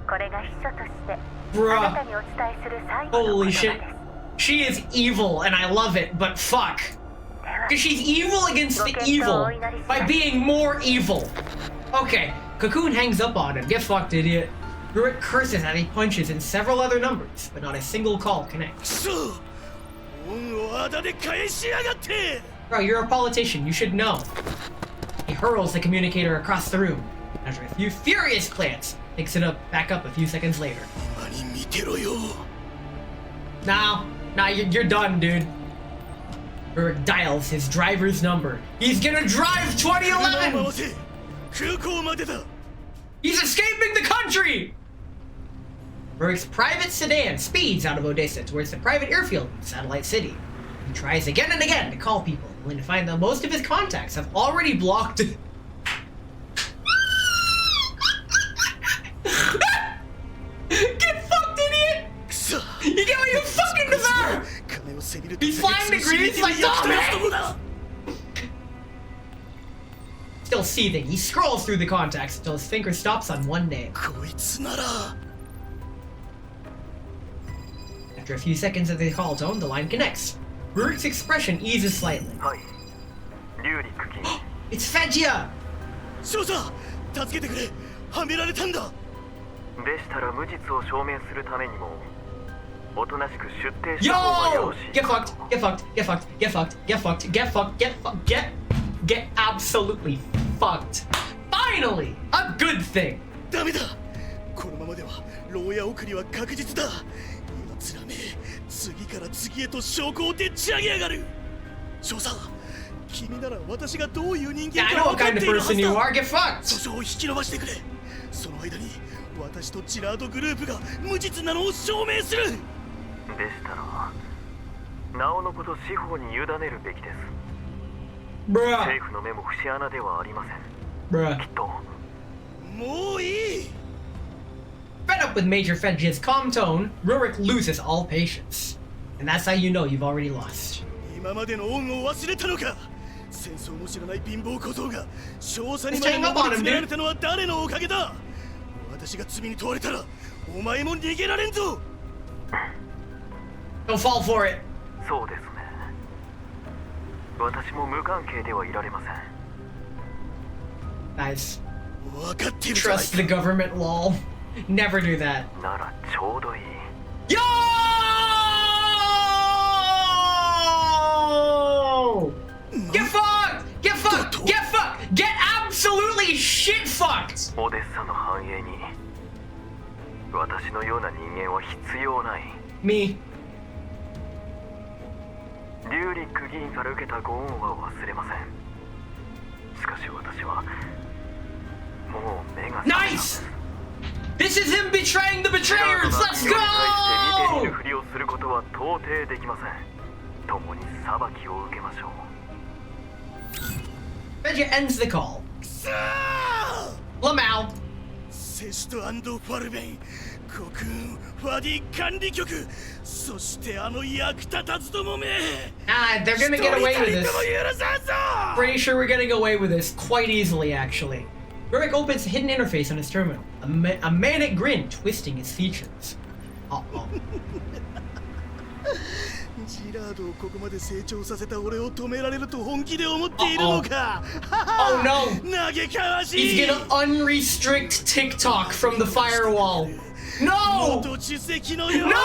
これが秘書としてあ Bruh. なたにお伝えする最後の Holy 言葉 shit. です。 She is evil and I love it, but fuck. Because she's evil against the evil by being more evil. Okay, Cocoon hangs up on him. Get fucked, idiot. Rurik curses as he punches in several other numbers, but not a single call connects. Bro, you're a politician. You should know. He hurls the communicator across the room. After a few furious plants, picks it back up a few seconds later. Nah, you're done, dude. Rurik dials his driver's number. He's gonna drive 2011! He's escaping the country! Rurik's private sedan speeds out of Odessa towards the private airfield in Satellite City. He tries again and again to call people, only to find that most of his contacts have already blocked. Get fucked, idiot! You get what you fucking deserve! He's flying to Greece like Dominic! Still seething, he scrolls through the contacts until his finger stops on one name. After a few seconds of the call tone, the line connects. Rurik's expression eases slightly. It's Fejia! 少佐、助けてくれ。はめられたんだ。でしたら無実を証明するためにも、おとなしく出廷した方がよろしい。Get fucked! Get fucked! Get fucked! Get fucked! Get fucked! Get fucked! Get fucked! Get absolutely fucked! Finally! A good thing! ダメだ。このままでは牢屋送りは確実だ。奴らめ、次から次へと証拠をでっち上げやがる。少佐、君なら私がどういう人間か分かっているはずだ。訴訟を引き延ばしてくれ。その間に私とジラードグループが無実なのを証明する。でしたら、なおのこと司法に委ねるべきです。政府の目も節穴ではありません。きっと。もういい。Fed up with Major Fedge's calm tone, Rurik loses all patience. And that's how you know you've already lost. 今までの恩を忘れたのか。戦争も知らない貧乏小僧が少佐にまで上り詰められたのは誰のおかげだ。私が罪に問われたらお前も逃げられんぞ。Don't fall for it. そうですね。私も無関係ではいられません。Nice. 分かってる。 Trust the government, lol. Never do that. ならちょうどいい。Yo! Get fucked! Get fucked! Get fucked! Get absolutely shit fucked! オデッサの繁栄に私のような人間は必要ない。 Me. リューリック議員から受けたご恩は忘れません。しかし私はもう目が覚めた。 Nice! This is him betraying the betrayers! Let's go! 見て見ぬふりをすることは到底できません。共に裁きを受けましょう。 Vegeta ends the call. Lamau. セスト&ファルベン、コクーン、ファディ管理局、そしてあの役立たずどもめ。They're gonna get away with this. Pretty sure we're getting away with this quite easily, actually. Rurik opens a hidden interface on his terminal, a manic grin twisting his features. Uh-oh. ジラードをここまで成長させた俺を止められると本気で思っているのか。Oh no! 嘆かわしい。 He's gonna unrestrict TikTok from the firewall. No! 元主席のように。 No!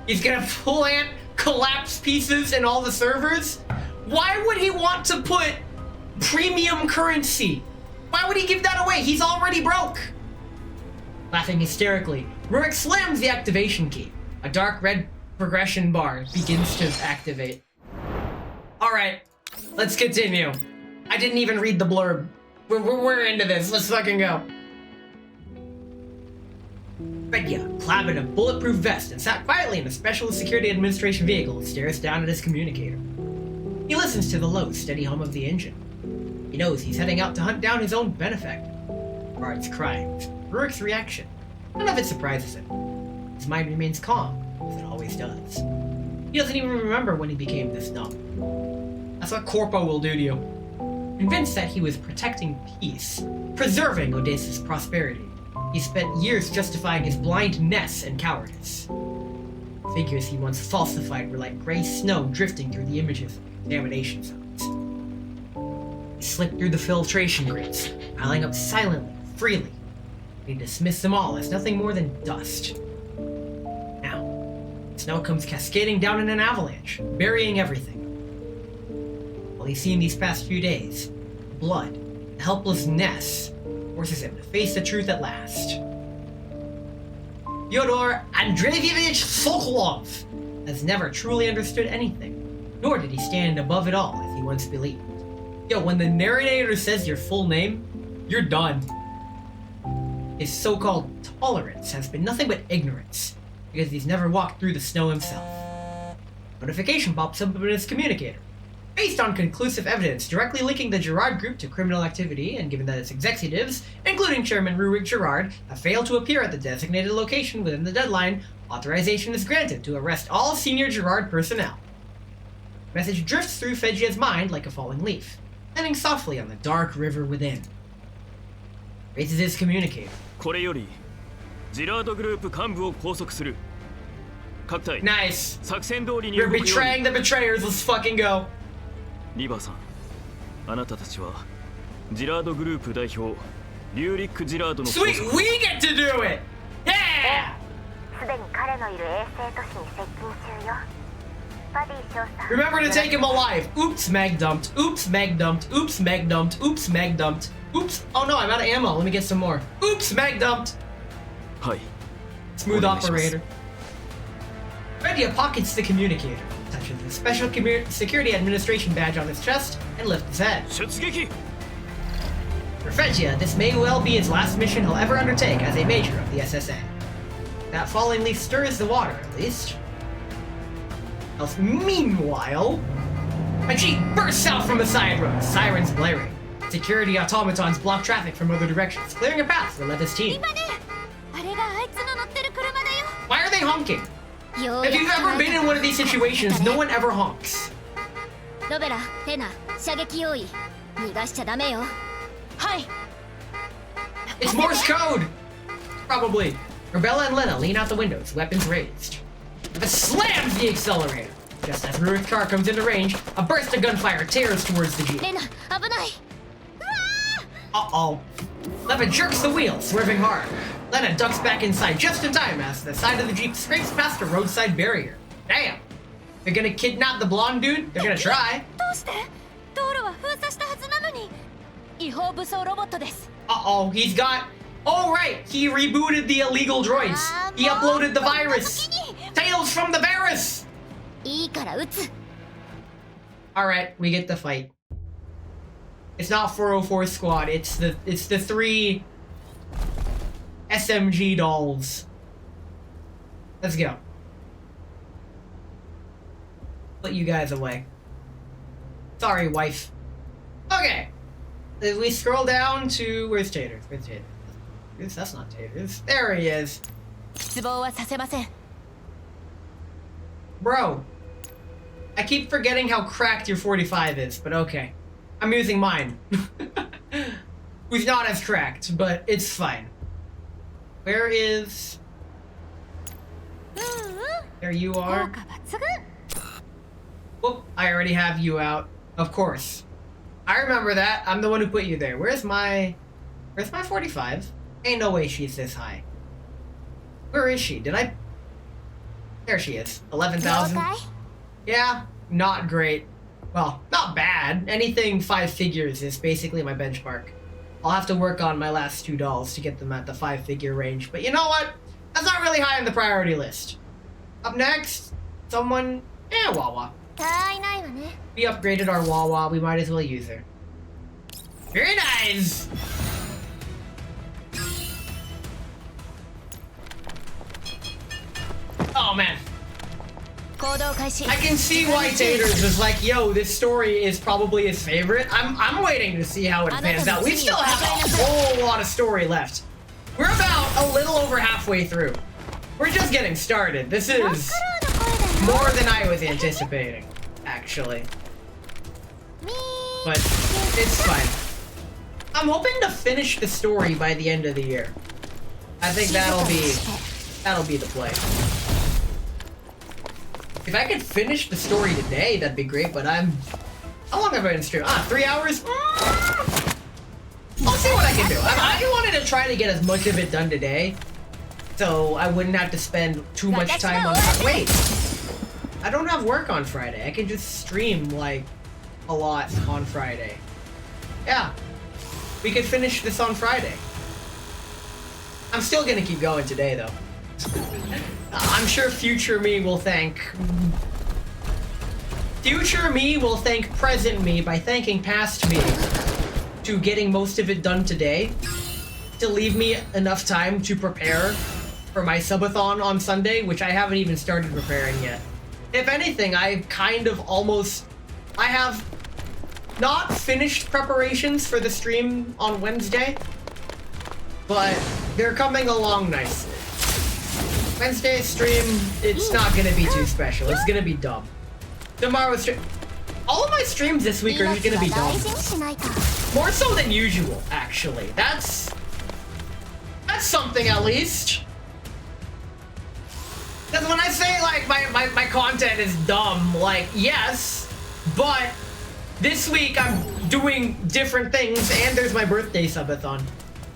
He's gonna plant collapse pieces in all the servers? Why would he want to put premium currency? Why would he give that away? He's already broke. Laughing hysterically, Rurik slams the activation key. A dark red progression bar begins to activate. Alright, let's continue. I didn't even read the blurb. We're into this. Let's fucking go. Fedya, clad in a bulletproof vest and sat quietly in a Special Security Administration vehicle, stares down at his communicator. He listens to the low, steady hum of the engine. He knows he's heading out to hunt down his own benefactor. Bard's crying. Rurik's reaction. None of it surprises him. His mind remains calm, as it always does. He doesn't even remember when he became this numb. That's what Corpo will do to you. Convinced that he was protecting peace, preserving Odysseus' prosperity, he spent years justifying his blindness and cowardice. Figures he once falsified were like gray snow drifting through the images of examination zones. He slipped through the filtration grates, piling up silently, freely. He dismissed them all as nothing more than dust. Now, snow comes cascading down in an avalanche, burying everything. All he's seen these past few days, blood, helplessness, forces him to face the truth at last. Fyodor Andreevich Sokolov has never truly understood anything, nor did he stand above it all as he once believed. Yo, when the narrator says your full name, you're done. His so-called tolerance has been nothing but ignorance, because he's never walked through the snow himself. Notification pops up in his communicator. Based on conclusive evidence directly linking the Girard Group to criminal activity, and given that its executives, including Chairman Rurik Girard, have failed to appear at the designated location within the deadline, authorization is granted to arrest all senior Girard personnel. The message drifts through Fejia's mind like a falling leaf, landing softly on the dark river within. Raises his communicator. これよりジラードグループ幹部を拘束する。各隊、 Nice. 作戦通りに You're 動くように。 betraying the betrayers. Let's fucking go. リバーさん、あなたたちはジラードグループ代表リューリック・ジラードの Sweet, we get to do it. Yeah. すでに彼のいる衛星都市に接近中よ。バディ少佐。 Remember to take him alive. Oops, mag dumped. Oops, mag dumped. Oops, mag dumped. Oops, mag dumped. Oops. Oh no, I'm out of ammo. Let me get some more. Oops, mag dumped. はい。 Smooth operator. Fedia pockets the communicator, touches the special security administration badge on his chest, and lifts his head. 出撃! For Fedia, this may well be his last mission he'll ever undertake as a major of the SSA. That falling leaf stirs the water, at least. Else, meanwhile, a jeep bursts out from the side road, sirens blaring. Security automatons block traffic from other directions, clearing a path for Levis' team. Why are they honking? If you've ever been in one of these situations, no one ever honks. ロベラ、レナ、射撃用意。逃がしちゃダメよ。はい。 It's Morse code! Probably. Rebella and Lena lean out the windows, weapons raised. It slams the accelerator. Just as Ruik's car comes into range, a burst of gunfire tears towards the jeep. レナ、危ない。 Uh-oh. Leva jerks the wheel, swerving hard. Lena ducks back inside just in time as the side of the jeep scrapes past a roadside barrier. Damn. They're gonna kidnap the blonde dude? They're gonna try. どうして？道路は封鎖したはずなのに。違法武装ロボットです。 Uh-oh, he's got... Oh, right! He rebooted the illegal droids. He uploaded the virus. Tales from the virus! いいから撃つ。 Alright, we get the fight. It's not 404 squad, it's the three SMG dolls. Let's go. Put you guys away. Sorry, wife. Okay. We scroll down to... Where's Taters? Where's Taters? That's not Taters. There he is. 失望はさせません。 Bro. I keep forgetting how cracked your 45 is, but okay. I'm using mine. Who's not as cracked, but it's fine. Where is... There you are. Whoop, I already have you out. Of course. I remember that. I'm the one who put you there. Where's my 45? Ain't no way she's this high. Where is she? Did I... There she is. 11,000. Yeah, not great. Well, not bad. Anything 5 figures is basically my benchmark. I'll have to work on my last 2 dolls to get them at the 5-figure range. But you know what? That's not really high on the priority list. Up next, someone... Wawa. We upgraded our Wawa. We might as well use her. Very nice! Oh, man. I can see why Taters is like, yo, this story is probably his favorite. I'm waiting to see how it pans out. We still have a whole lot of story left. We're about a little over halfway through. We're just getting started. This is more than I was anticipating, actually. But it's fine. I'm hoping to finish the story by the end of the year. I think that'll be the play. If I could finish the story today, that'd be great, but how long have I been streaming? 3 hours? I'll see what I can do. I wanted to try to get as much of it done today, so I wouldn't have to spend too much time on it. Wait, I don't have work on Friday. I can just stream, like, a lot on Friday. Yeah, we could finish this on Friday. I'm still gonna keep going today, though. I'm sure future me will thank present me by thanking past me to getting most of it done today, to leave me enough time to prepare for my subathon on Sunday, which I haven't even started preparing yet. If anything, I have not finished preparations for the stream on Wednesday, but they're coming along nicely. Wednesday's stream, it's not gonna be too special. It's gonna be dumb. Tomorrow's stream, all of my streams this week are gonna be dumb. More so than usual, actually. That's something, at least. Because when I say, like, my content is dumb, like, yes, but this week I'm doing different things, and there's my birthday subathon.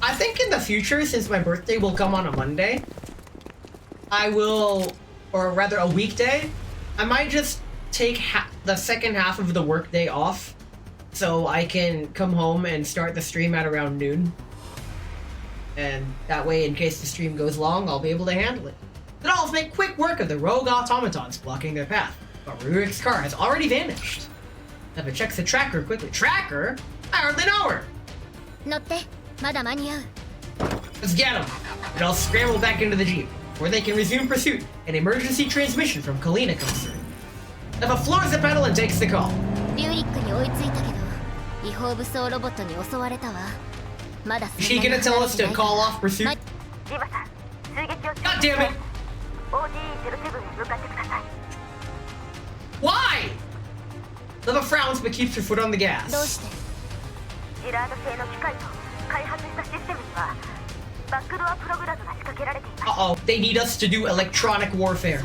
I think in the future, since my birthday will come on a Monday, I will, or rather a weekday, I might just take the second half of the workday off so I can come home and start the stream at around noon. And that way, in case the stream goes long, I'll be able to handle it. Then I'll make quick work of the rogue automatons blocking their path. But Rurik's car has already vanished. Never checks the tracker quickly. Tracker? I hardly know her! Let's get him! And I'll scramble back into the Jeep, where they can resume pursuit. An emergency transmission from Kalina comes through. Eva floors the pedal and takes the call. Is she gonna tell us to call off pursuit? God damn it! Why? Eva frowns but keeps her foot on the gas. Uh-oh, they need us to do electronic warfare.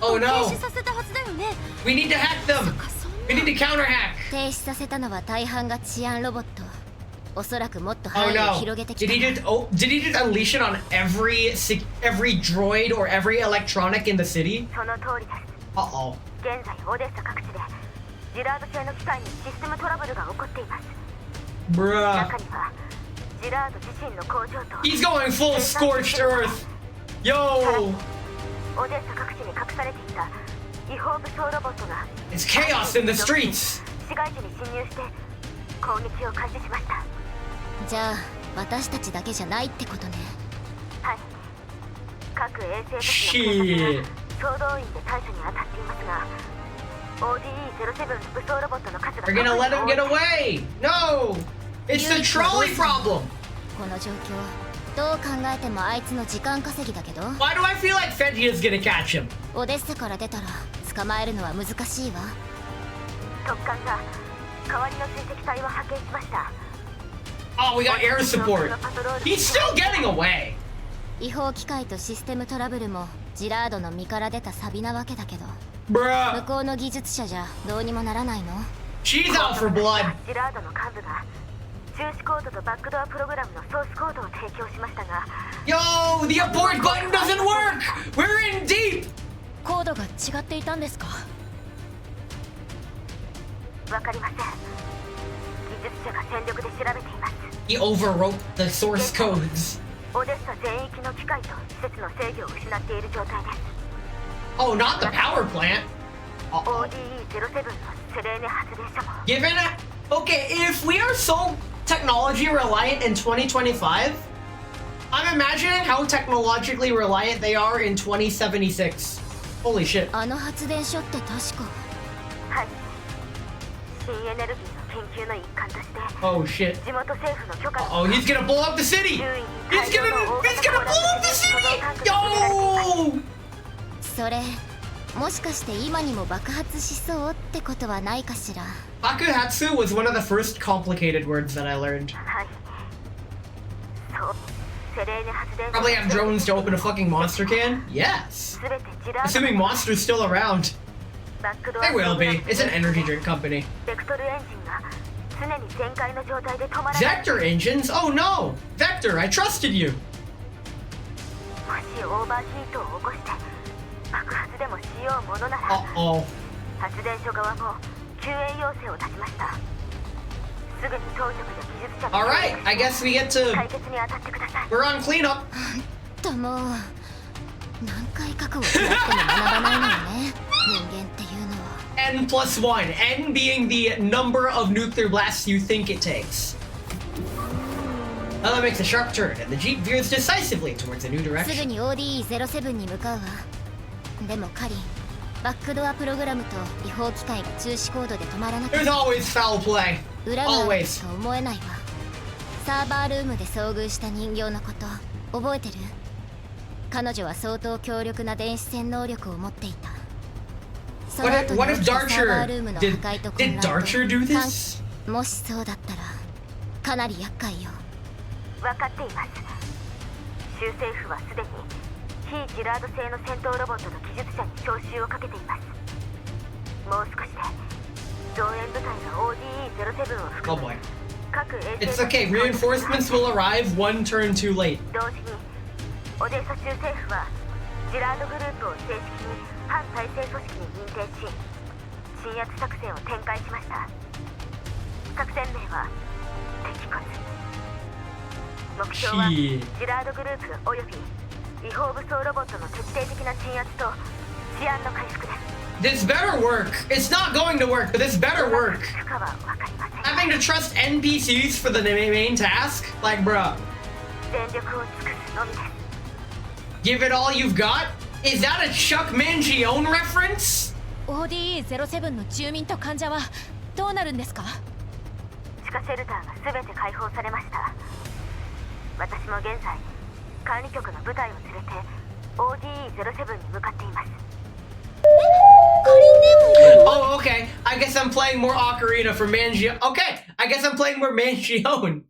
Oh no! We need to hack them! We need to counter-hack! Oh no! Did he just unleash it on every droid or every electronic in the city? Uh-oh. Bruh. He's going full scorched earth! Yo! It's chaos in the streets! Shit. We're gonna let him get away! No! It's the trolley problem! Why do I feel like Fenji is gonna catch him? Oh, we got air support. He's still getting away. Bruh. She's out for blood. Yo, the abort button doesn't work. We're in deep. He overwrote the source codes. Oh, not the power plant. Given it, okay, if we are so technology reliant in 2025, I'm imagining how technologically reliant they are in 2076. Holy shit. Oh shit. Oh, he's gonna blow up the city! He's gonna blow up the city! Yo! それもしかして今にも爆発しそうってことはないかしら。 Bakuhatsu was one of the first complicated words that I learned. Probably have drones to open a fucking monster can? Yes! Assuming monster's still around. They will be. It's an energy drink company. Vector engines? Oh no! Vector, I trusted you! Uh-oh. Alright, I guess we get to... We're on cleanup. N+1. N being the number of nuclear blasts you think it takes. Ella makes a sharp turn, and the Jeep veers decisively towards a new direction. すぐに ODE07 に向かうわ。でもカリン、バックドアプログラムと違法機械が中止コードで止まらなかった。 There's always foul play. 裏があると思えないわ。サーバールームで遭遇した人形のこと、覚えてる？彼女は相当強力な電子戦能力を持っていた。その後に起きたサーバールームの破壊と混乱と、もしそうだったらかなり厄介よ。分かっています。州政府はすでに非ジラード製の戦闘ロボットの技術者に招集をかけています。もう少しで増援部隊が ODE07 を含む各衛星 It's okay, reinforcements will arrive one turn too late. 同時にオデーサ州政府はジラードグループを正式に反体制組織に認定し、鎮圧作戦を展開しました。作戦名は敵骨。目標はジラードグループおよび違法武装ロボットの徹底的な鎮圧と治安の回復です。This better work. It's not going to work, but this better work. Having to trust NPCs for the main task? Like, bruh. Give it all you've got? Is that a Chuck Mangione reference? ODE07 の住民と患者はどうなるんですか？地下シェルターが全て開放されました。私も現在管理局の部隊を連れて ODE07 に向かっています。Oh, okay. I guess I'm playing more Ocarina for Mangione. Okay, I guess I'm playing more Mangione.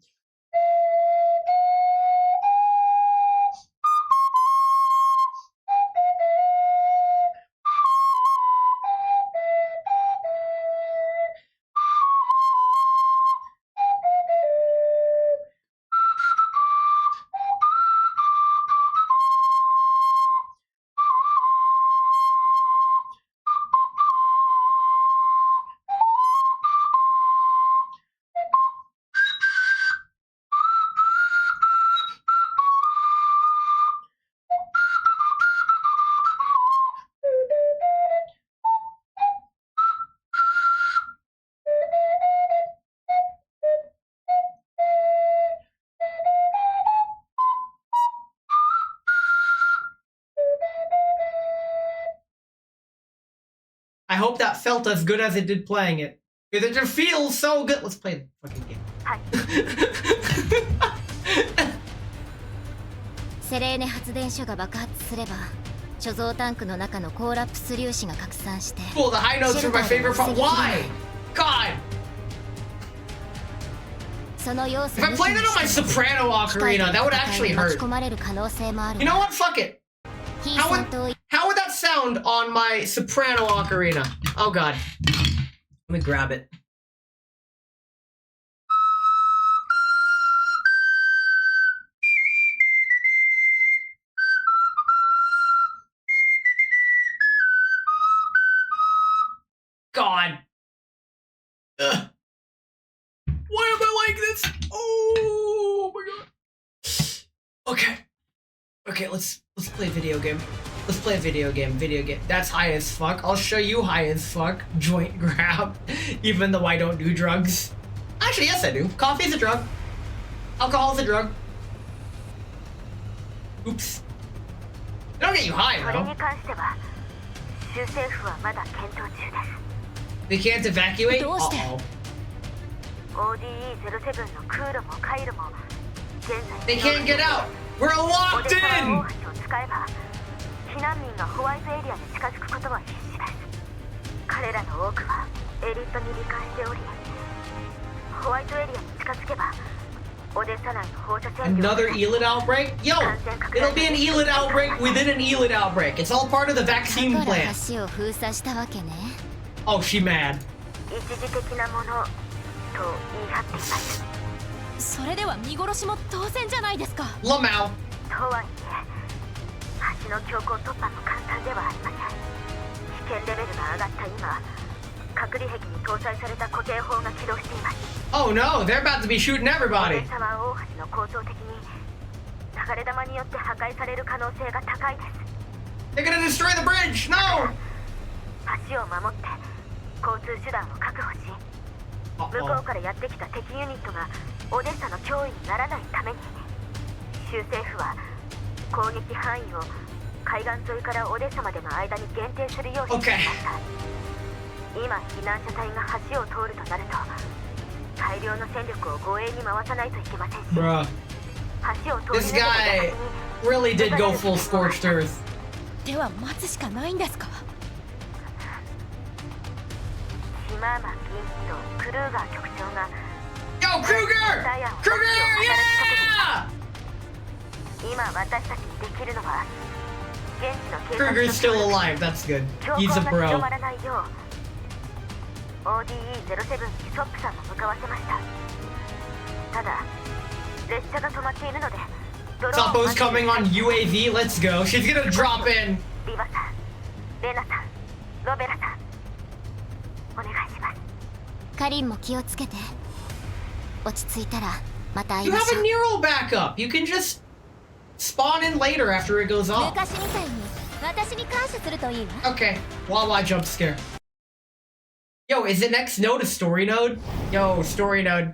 I hope that felt as good as it did playing it. Because it just feels so good. Let's play the fucking game. セレーネ発電所が爆発すれば、貯蔵タンクの中のコーラプス粒子が拡散して。Cool, the high notes are my favorite part. Why? God! If I played it on my soprano ocarina, that would actually hurt. You know what? Fuck it. How would that sound on my soprano ocarina? Oh god. Let me grab it. God. Ugh. Why am I like this? Oh my god. Okay. Okay, let's play a video game. Let's play a video game. That's high as fuck. I'll show you high as fuck. Joint grab. Even though I don't do drugs. Actually, yes I do. Coffee's a drug. Alcohol's a drug. Oops. They don't get you high, though. They can't evacuate? Uh-oh. ODE-07 の空路も海路も現在 They can't get out! We're locked in! を使えば避難民がホワイトエリアに近づくことは必至です。彼らの多くはエリートに罹患しており、ホワイトエリアに近づけばオデッサ内の放射線量 Another Elid outbreak? Yo! It'll be an Elid outbreak within an Elid outbreak. It's all part of the vaccine plan. 橋を封鎖したわけね。Oh, she mad. 一時的なものと言い張っています。それでは見殺しも当然じゃないですか。Lamau. とはいえ、橋の強行突破も簡単ではありません。危険レベルが上がった今、隔離壁に搭載された固定砲が起動しています。Oh no, they're about to be shooting everybody. オデッサ湾大橋の構造的に流れ弾によって破壊される可能性が高いです。They're gonna destroy the bridge! No! 橋を守って交通手段を確保し、向こうからやってきた敵ユニットがオデッサの脅威にならないために、州政府は攻撃範囲を海岸沿いからオデッサまでの間に限定するようにしていました。今避難者隊が橋を通るとなると、大量の戦力を護衛に回さないといけませんし、 Bruh. 橋を通り This 抜けた guy 先に really did go full scorched earth. では待つしかないんですか。島間議員とクルーガー局長が Yo, Kruger! Kruger! Yeah! 今私たちにできるのは現地の警察 Kruger's still alive. That's good. 強 He's 行 a が広 bro. まらないよう ODE-07 にソップさんも向かわせました。ただ列車が止まっているのでドローンを Zoppo's coming on UAV. Let's go. She's gonna drop in. リバさん、レナさん、ロベラさん、お願いします。カリンも気をつけて。落ち着いたらまた会い You ま have しょ a う。 Neural backup. You can just spawn in later after it goes off. 昔みたいに私に感謝するといいわ。 Okay. Wawa jump scare. Yo, is the next node a story node? Yo, story node.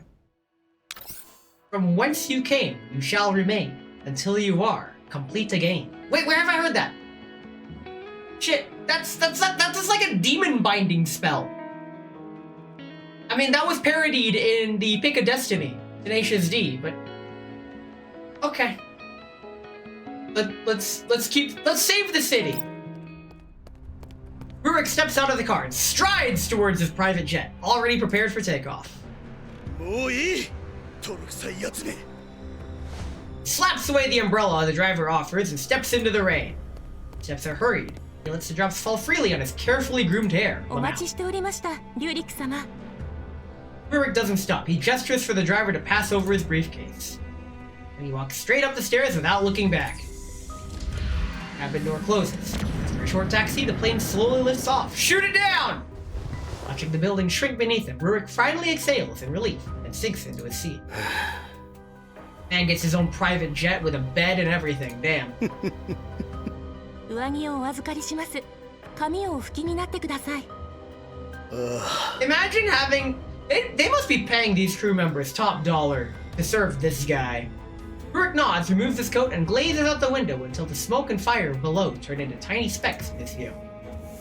From whence you came, you shall remain until you are complete a game. Wait, where have I heard that? Shit, that's just like a demon binding spell. I mean, that was parodied in the Pick a Destiny, Tenacious D, but okay. Let's save the city. Rurik steps out of the car and strides towards his private jet, already prepared for takeoff. もういい。トロ臭いやつめ。 Slaps away the umbrella the driver offers and steps into the rain. Steps are hurried. He lets the drops fall freely on his carefully groomed hair. お待ちしておりました、リュウリック様。 Rurik doesn't stop. He gestures for the driver to pass over his briefcase. And he walks straight up the stairs without looking back. Cabin door closes. After a short taxi, the plane slowly lifts off. Shoot it down! Watching the building shrink beneath him, Rurik finally exhales in relief and sinks into his seat. Man gets his own private jet with a bed and everything. Damn. 上着をお預かりします。髪をお拭きになってください。 Imagine having... They must be paying these crew members top dollar to serve this guy. Rurik nods, removes his coat, and glazes out the window until the smoke and fire below turn into tiny specks in his view.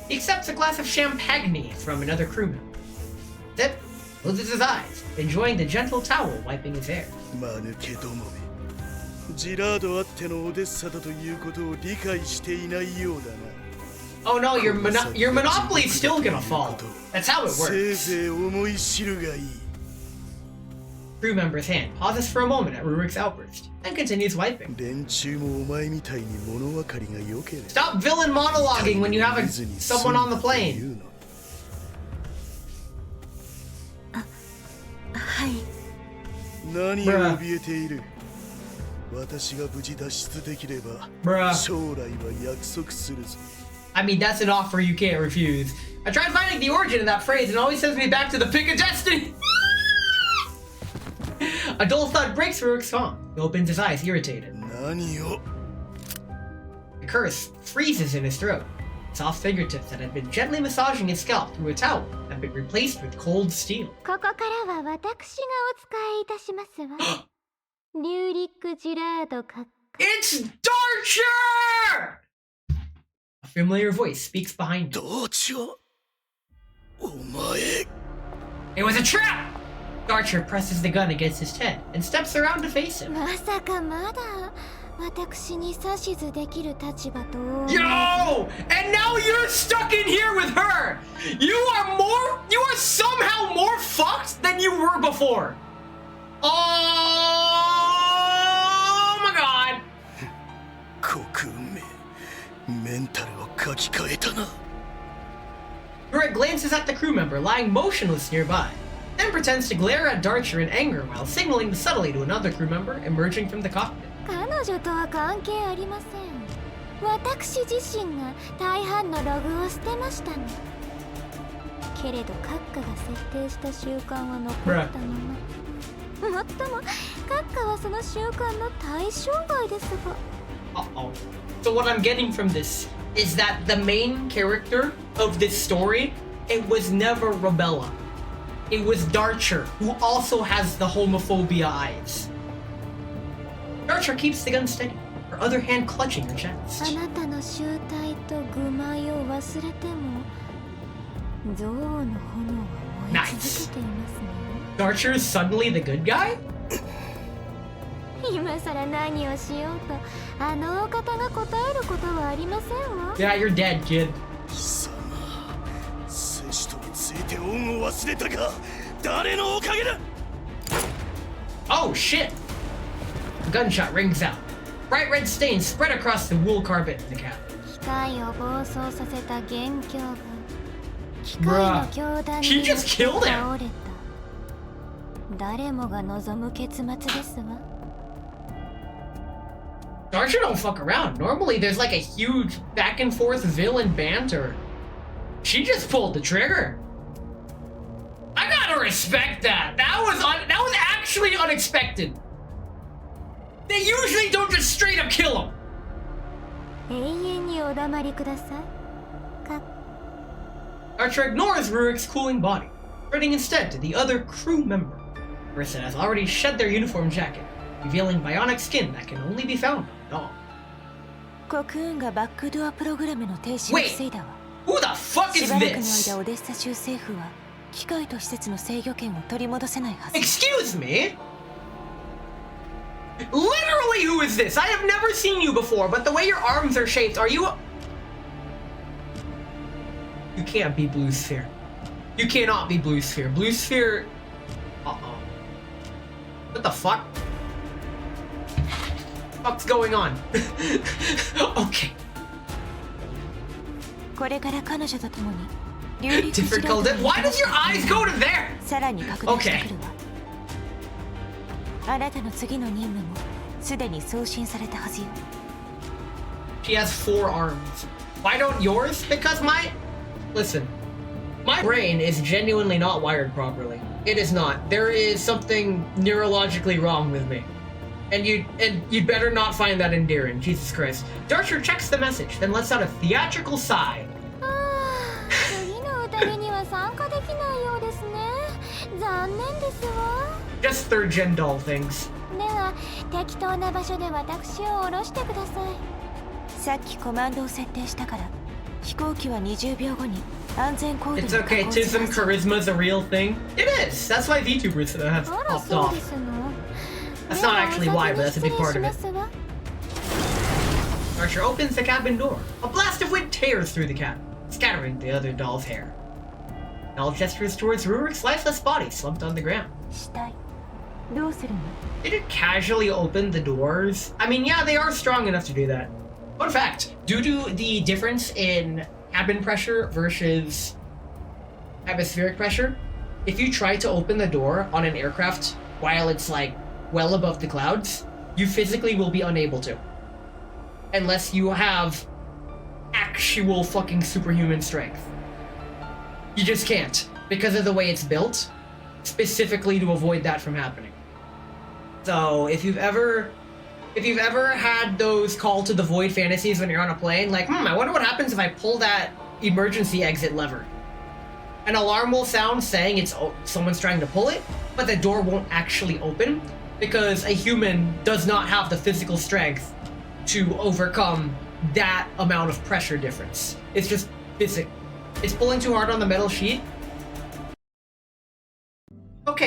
He accepts a glass of champagne from another crewman. Sip, closes his eyes, enjoying the gentle towel wiping his hair. 間抜けどもめ。ジラードあってのオデッサだということを理解していないようだな。 Oh no, your monopoly's still gonna fall. That's how it せい works. ぜい思い知るがいい。 Crew member's hand pauses for a moment at Rurik's outburst, then continues wiping. 連中もお前みたいに物分かりが良ければ。 Stop villain monologuing when you have someone on the plane. はい。何を怯えている。私が無事脱出できれば、 Bruh. 将来は約束するぞ。 I mean, that's an offer you can't refuse. I tried finding the origin of that phrase and it always sends me back to the Pick of Destiny. A dull thud breaks Rurik's calm. He opens his eyes, irritated. 何を The curse freezes in his throat. Soft fingertips that had been gently massaging his scalp through a towel have been replaced with cold steel. ここからは私がお使いいたしますわ。リュウリック・ジラード閣下。 It's Darcher! A familiar voice speaks behind him. 道長 It was a trap! Archer presses the gun against his head and steps around to face him. Yo! And now you're stuck in here with her! You are somehow more fucked than you were before! Oh my god! Greg glances at the crew member lying motionless nearby, then pretends to glare at Darcher in anger while signaling subtly to another crew member emerging from the cockpit. 彼女とは関係ありません。私自身が大半のログを捨てましたの。けれど閣下が設定した習慣は残ったまま。もっとも閣下はその習慣の対象外ですが。Uh-oh. So what I'm getting from this is that the main character of this story, it was never Rebella. It was Darcher, who also has the homophobia eyes. Darcher keeps the gun steady, her other hand clutching her chest. あなたの集体と愚昧を忘れても、憎悪の炎は燃え続けていますね。Darcher is suddenly the good guy? 今さら何をしようと、あのお方が答えることはありませんわ。Yeah, you're dead, kid. 貴様、セシトについて恩を忘れたか。誰のおかげだ。Oh shit! A gunshot rings out. Bright red stains spread across the wool carpet in the cabin. 機械を暴走させた元凶が機械の教団によって倒れた。誰もが望む結末ですわ。Darcher don't fuck around. Normally there's like a huge back and forth villain banter. She just pulled the trigger. I gotta respect that. That was actually unexpected. They usually don't just straight up kill him. 永遠にお黙りください。Archer ignores Rurik's cooling body, turning instead to the other crew member. The person has already shed their uniform jacket, revealing bionic skin that can only be found on a dog. コクーンがバックドアプログラムの停止を防いだわ。Who the fuck is しばらくの this? 間オデッサ州政府は機械と施設の制御権を取り戻せないはず。Excuse me? Literally, who is this? I have never seen you before, but the way your arms are shaped, are you... You can't be Blue Sphere. You cannot be Blue Sphere. Blue Sphere... Uh-oh. What the fuck? What's going on? Okay. これから彼女と共に流陸 Different color. Why does your eyes go to there? さらに拡大してくるわ。あなたの次の任務もすでに送信されたはずよ。She has 4 arms. Why don't yours? Because Listen. My brain is genuinely not wired properly. It is not. There is something neurologically wrong with me. And you'd better not find that endearing. Jesus Christ. Darcher checks the message, then lets out a theatrical sigh. 次の宴には参加できないようですね。残念ですわ。Just third gen doll things. では適当な場所で私を降ろしてください。さっきコマンドを設定したから飛行機は20秒後に安全コードに It's okay, Tism charisma's a real thing. It is! That's why VTubers have あら popped そう off. ですの。 That's not actually why, but that's a big part of it. 失礼しますわ。 Archer opens the cabin door. A blast of wind tears through the cabin, scattering the other doll's hair. Doll gestures towards Rurik's lifeless body slumped on the ground. したい。どうするの？ Did it casually open the doors? I mean, yeah, they are strong enough to do that. Fun fact, due to the difference in cabin pressure versus atmospheric pressure, if you try to open the door on an aircraft while it's like well above the clouds, you physically will be unable to. Unless you have actual fucking superhuman strength. You just can't, because of the way it's built, specifically to avoid that from happening. So if you've ever had those call to the void fantasies when you're on a plane, like, I wonder what happens if I pull that emergency exit lever. An alarm will sound saying someone's trying to pull it, but the door won't actually open because a human does not have the physical strength to overcome that amount of pressure difference. It's just physics. It's pulling too hard on the metal sheet,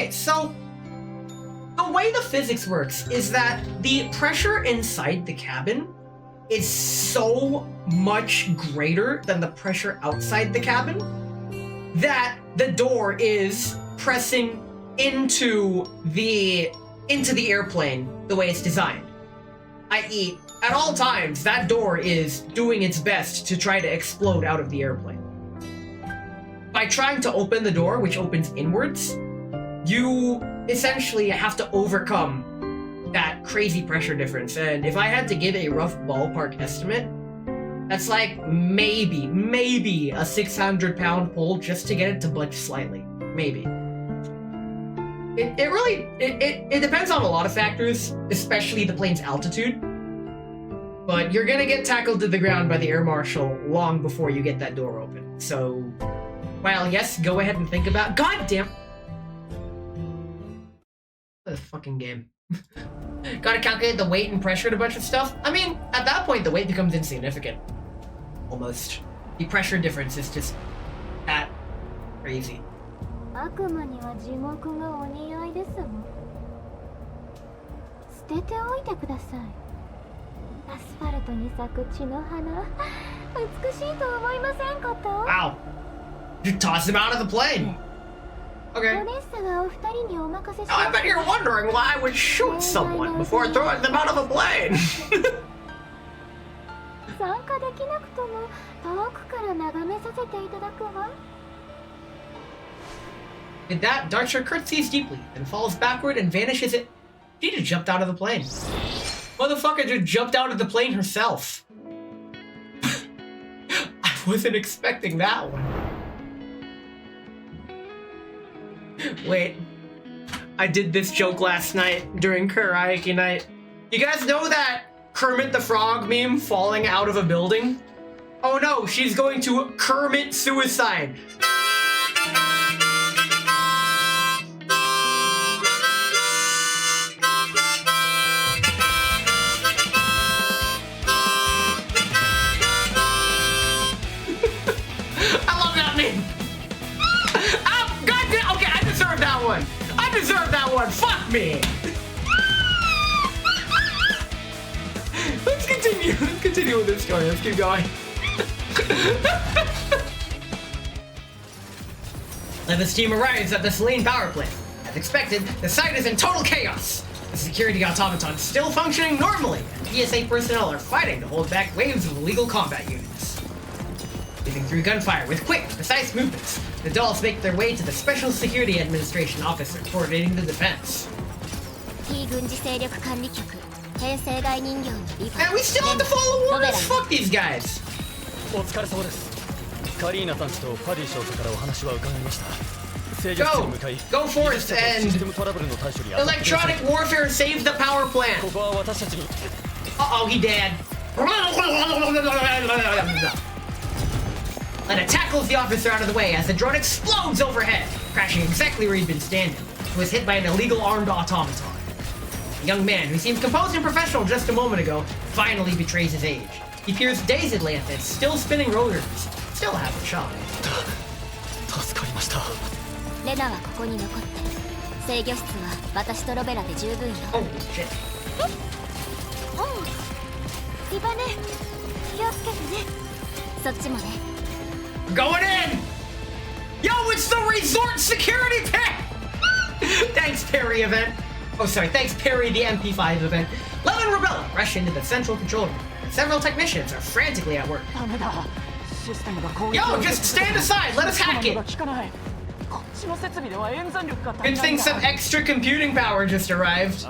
Okay, so the way the physics works is that the pressure inside the cabin is so much greater than the pressure outside the cabin that the door is pressing into the airplane the way it's designed. I.e., at all times, that door is doing its best to try to explode out of the airplane. By trying to open the door, which opens inwards, you essentially have to overcome that crazy pressure difference. And if I had to give a rough ballpark estimate, that's like maybe a 600-pound pull just to get it to budge slightly. Maybe. It really depends on a lot of factors, especially the plane's altitude. But you're gonna get tackled to the ground by the air marshal long before you get that door open. So, while yes, go ahead and think about. God damn. This fucking game. Gotta calculate the weight and pressure and a bunch of stuff. I mean, at that point, the weight becomes insignificant. Almost. The pressure difference is just that crazy. 悪魔には地獄がお似合いですもん。捨てておいてください。アスファルトに咲く血の花、美しいと思いませんかと？ Wow. You toss him out of the plane. Okay. Oh, I bet you're wondering why I would shoot someone before throwing them out of a plane. With that, Darcher curtsies deeply, then falls backward and vanishes it. She just jumped out of the plane. Motherfucker just jumped out of the plane herself. I wasn't expecting that one. Wait, I did this joke last night during karaoke night. You guys know that Kermit the Frog meme falling out of a building? Oh no, she's going to Kermit suicide. I love that meme. Okay, I deserve that one. I deserve that one. Fuck me. Let's continue. Let's continue with this story. Let's keep going. Levis team arrives at the Selene power plant. As expected, the site is in total chaos. The security automaton is still functioning normally, and PSA personnel are fighting to hold back waves of illegal combat units. Moving through gunfire with quick, precise movements, the dolls make their way to the Special Security Administration officer coordinating the defense. And we still have to follow orders? Fuck these guys! お疲れ様です。カリーナさんちとパディ少佐からお話は伺いました。 Go forth and electronic warfare save the power plant. Uh-oh, he dead. Lena tackles the officer out of the way as the drone explodes overhead, crashing exactly where he'd been standing. He was hit by an illegal armed automaton. A young man who seemed composed and professional just a moment ago finally betrays his age. He peers dazedly at this, still spinning rotors. Still half a shot. 助かりました。 レナはここに残って、制御室は私とロベラで十分よ。Oh shit. おう、リバネ、気をつけてね。そっちもね。Going in! Yo, it's the resort security pack! Thanks, Perry event. Oh, sorry, thanks, Perry, the MP5 event. Lev and Rebella rush into the central control room. Several technicians are frantically at work. Yo, just stand aside, let us hack it! Good thing some extra computing power just arrived.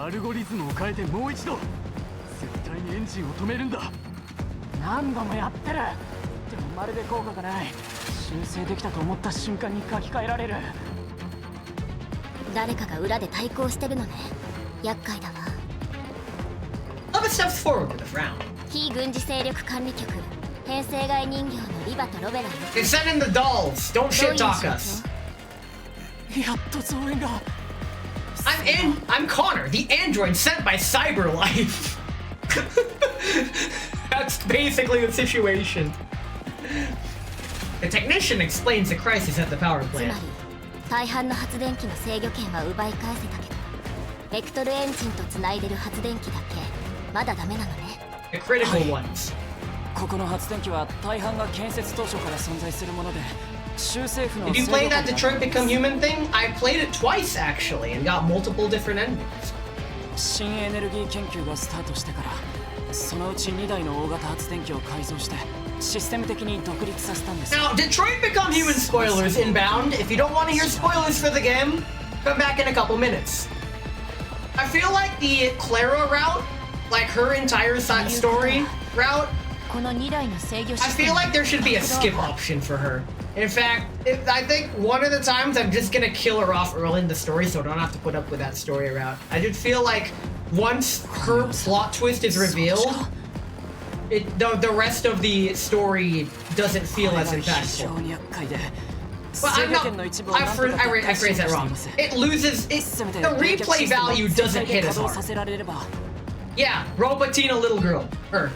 Leva steps forward with a frown. They send in the dolls. Don't shit talk us. I'm Connor, the android sent by CyberLife. That's basically the situation. The technician explains the crisis at the power plant. 大半の発電機の制御権は奪い返せたけど、ベクトルエンジンとつないでる発電機だけまだダメなのね。 The critical ones. ここの発電機は大半が建設当初から存在するもので、州政府の Did you play that Detroit Become Human thing? I played it twice actually and got multiple different endings. 新エネルギー研究がスタートしてから、そのうち2台の大型発電機を改造してシステム的に独立させたんです。 Now, Detroit Become Human spoilers inbound. If you don't want to hear spoilers for the game, come back in a couple minutes. I feel like the Clara route, like her entire story route, I feel like there should be a skip option for her. In fact, I think one of the times I'm just gonna kill her off early in the story so I don't have to put up with that story route. I just feel like once her plot twist is revealed, the rest of the story doesn't feel as impactful. Well, I phrased that wrong. It loses, the replay value doesn't hit as hard. Yeah, Robotina little girl, her.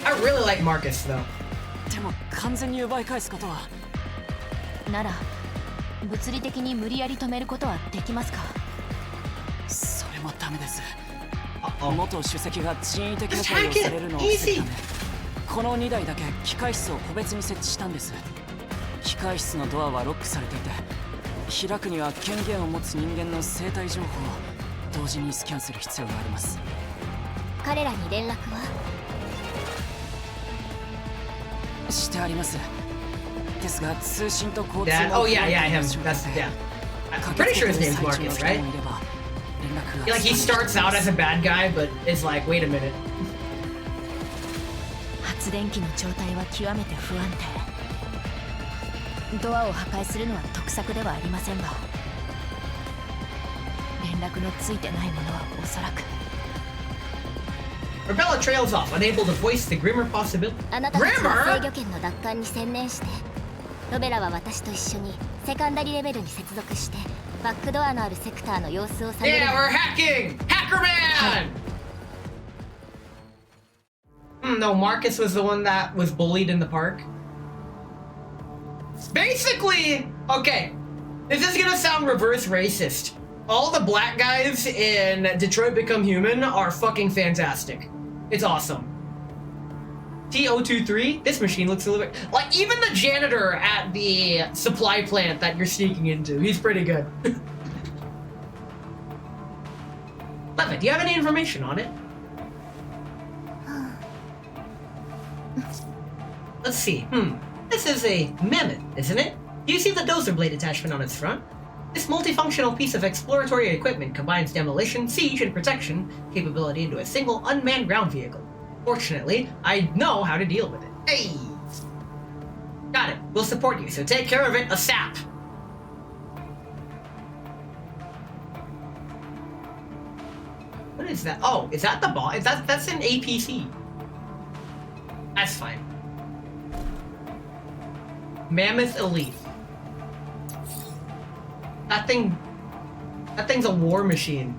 I really like Marcus though. でも完全に奪い返すことはなら物理的に無理やり止めることはできますか？それもダメです。元主席が人為的な行為をされるのを防ぐため、この2台だけ機械室を個別に設置したんです。機械室のドアはロックされていて、開くには権限を持つ人間の生体情報を同時にスキャンする必要があります。彼らに連絡はしてあります。ですが通信と交通 Oh yeah, him. That's I'm pretty sure his name's Marcus, right? Like he starts out as a bad guy, but it's like, wait a minute. 発電機の状態は極めて不安定。ドアを破壊するのは得策ではありませんが、連絡のついてないものはおそらく。Rebella trails off, unable to voice the grimmer possibility. あなたたちは制御権の奪還に専念して、ロベラは私と一緒にセカンダリレベルに接続してバックドアのあるセクターの様子を探る。Yeah, we're hacking! Hacker man! No, Marcus was the one that was bullied in the park. Basically, okay, this is gonna sound reverse racist. All the black guys in Detroit Become Human are fucking fantastic. It's awesome. T023, this machine looks a little bit... Like, even the janitor at the supply plant that you're sneaking into, he's pretty good. Levitt, do you have any information on it? Let's see, This is a mammoth, isn't it? Do you see the dozer blade attachment on its front? This multifunctional piece of exploratory equipment combines demolition, siege, and protection capability into a single unmanned ground vehicle. Fortunately, I know how to deal with it. Hey! Got it. We'll support you, so take care of it ASAP. What is that? Oh, is that the boss? That's an APC. That's fine. Mammoth Elite. That thing's a war machine.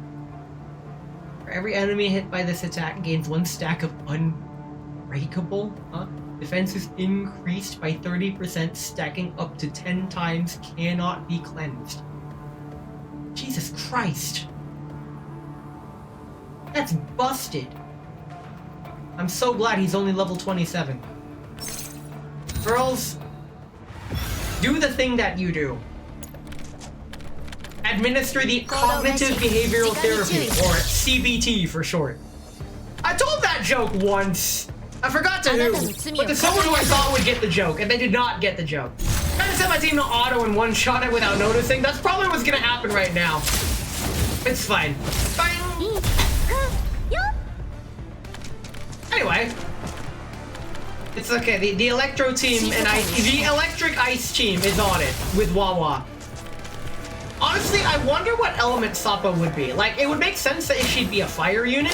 For every enemy hit by this attack gains 1 stack of unbreakable. Defense is increased by 30%, stacking up to 10 times, cannot be cleansed. Jesus Christ. That's busted. I'm so glad he's only level 27. Girls, do the thing that you do. Administer the cognitive behavioral therapy, or CBT for short. I told that joke once. I forgot to who, but to someone who I thought would get the joke, and they did not get the joke. I tried to set my team to auto and one-shot it without noticing. That's probably what's gonna happen right now. It's fine. Fine. Anyway. It's okay, the Electro team and the Electric Ice team is on it with Wawa. Honestly, I wonder what element Sappa would be. Like, it would make sense that she'd be a fire unit,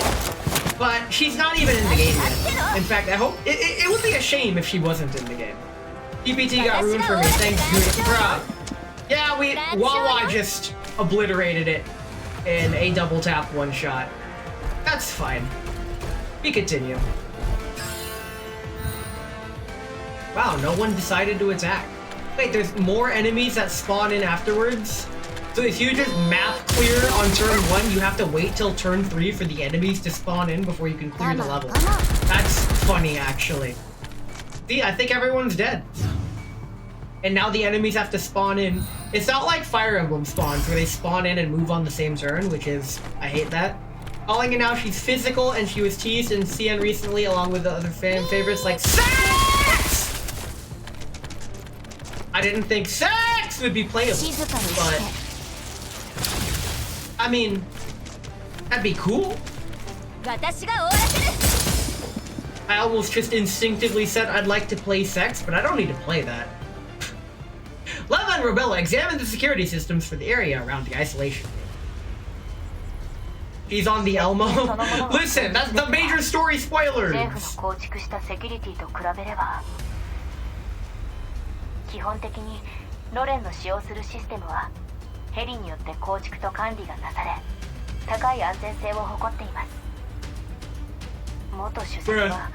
but she's not even in the game yet. In fact, I hope... It would be a shame if she wasn't in the game. TPT got ruined for me, thanks, dude. Bruh. Yeah, Wawa just obliterated it in a double tap one shot. That's fine. We continue. Wow, no one decided to attack. Wait, there's more enemies that spawn in afterwards? So if you just map clear on turn 1, you have to wait till turn 3 for the enemies to spawn in before you can clear the level. That's funny, actually. See, I think everyone's dead. And now the enemies have to spawn in. It's not like Fire Emblem spawns, where they spawn in and move on the same turn, which is... I hate that. Calling it now, she's physical, and she was teased in CN recently, along with the other fan favorites like sex! I didn't think sex would be playable, but... I mean... that'd be cool. I almost just instinctively said I'd like to play sex, but I don't need to play that. Leva and Robella examine the security systems for the area around the isolation. He's on the Elmo. Listen, that's the major story spoilers. 基本的にロレンの使用するシステムはヘリによって構築と管理がなされ高い安全性を誇っています。元主席は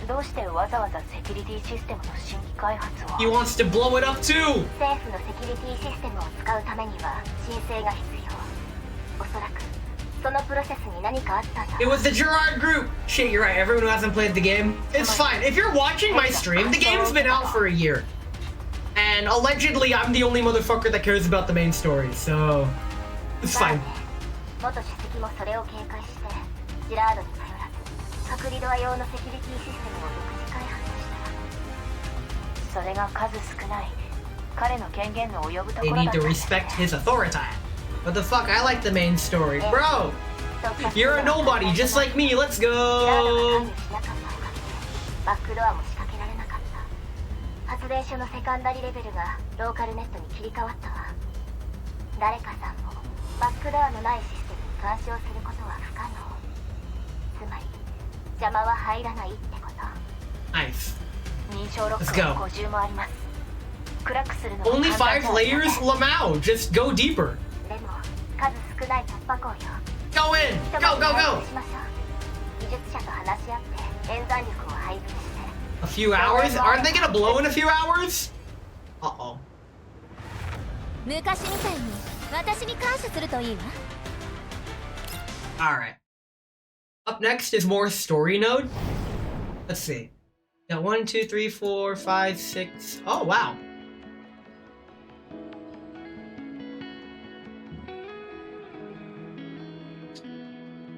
どうしてわざわざセキュリティシステムの新規開発を He wants to blow it up too! 政府のセキュリティシステムを使うためには申請が必要。おそらくそのプロセスに何かあったんだ。 It was the Gerard group! Shit, you're right, everyone who hasn't played the game. It's fine. If you're watching my stream, the game's been out for a year. And allegedly, I'm the only motherfucker that cares about the main story, so... It's fine. 元主席もそれを警戒してジラードに頼らず隔離ドア用のセキュリティシステムを独自開発した。それが数少ない彼の権限の及ぶとこ They ろだ need った to んです。 respect his authority. What the fuck? I like the main story. Bro! You're a nobody, just like me. Let's ジラードが go! 関与しなかったおかげでバックドアも仕掛けられなかった。発電所のセカンダリレベルがローカルネットに切り替わったわ。誰かさんもバックドアのないシステムに干渉することは不可能。つまり邪魔は入らないってこと。 Nice. 認証ロックの補充もあります。暗くするの Only 5 layers? Lamau, just go deeper. でも数少ない突破口よ。 Go in! Go, go, go! しましょう。技術者と話し合って演算力を配分して。 A few hours? Aren't they gonna blow in a few hours? Uh-oh. 昔みたいに私に感謝するといいわ。 Alright. Up next is more story node. Let's see. Got 1, 2, 3, 4, 5, 6. Oh, wow.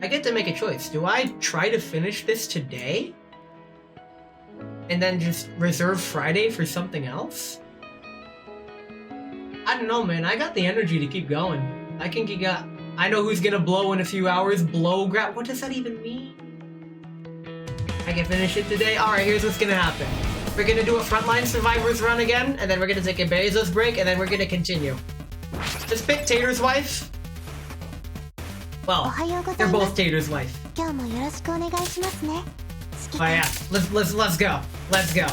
I get to make a choice. Do I try to finish this today? And then just reserve Friday for something else? I don't know, man. I got the energy to keep going. I can keep going. I know who's gonna blow in a few hours. Blow, grab. What does that even mean? I can finish it today. Alright, here's what's gonna happen. We're gonna do a Frontline Survivors run again, and then we're gonna take a Bezos break, and then we're gonna continue. Just pick Tater's wife. Well, they're both Tater's wife. Oh yeah, let's go. Let's go.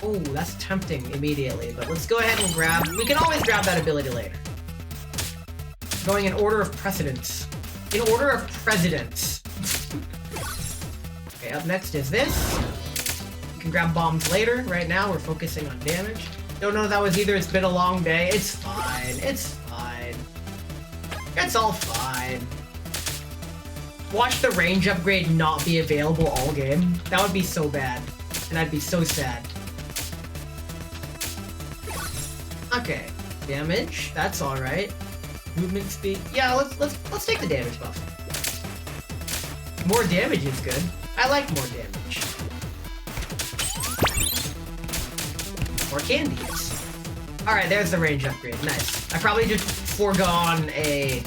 Oh, that's tempting immediately, but let's go ahead and grab... We can always grab that ability later. Going in order of precedence. In order of precedence. Okay, up next is this. You can grab bombs later. Right now, we're focusing on damage. Don't know if that was either. It's been a long day. It's fine. It's fine. It's all fine. Watch the range upgrade not be available all game. That would be so bad. And I'd be so sad. Okay. Damage. That's alright. Movement speed. Yeah, let's take the damage buff. More damage is good. I like more damage. More candies. Alright, there's the range upgrade. Nice. I probably just foregone a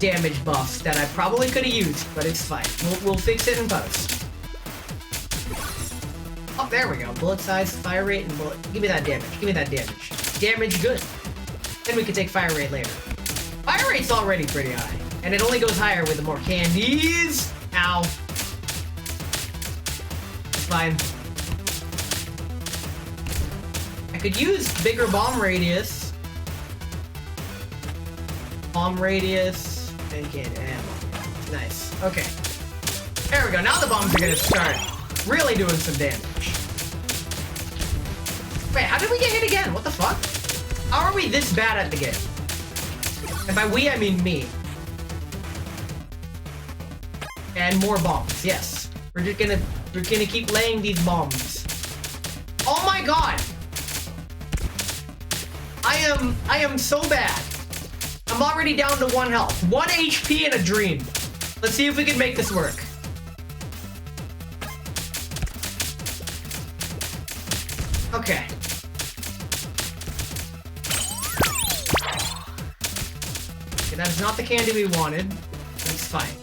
damage buff that I probably could have used, but it's fine. We'll fix it in post. Oh, there we go. Bullet size, fire rate, and bullet. Give me that damage. Give me that damage. Damage, good. Then we can take fire rate later. Fire rate's already pretty high, and it only goes higher with the more candies. Ow. It's fine. I could use bigger bomb radius. Bomb radius and candy ammo. Nice. Okay. There we go. Now the bombs are gonna start really doing some damage. Wait, how did we get hit again? What the fuck? How are we this bad at the game? And by we, I mean me. And more bombs, yes. We're gonna keep laying these bombs. Oh my god! I am so bad. I'm already down to 1 health. 1 HP and a dream. Let's see if we can make this work. Okay. Okay, that is not the candy we wanted. That's fine.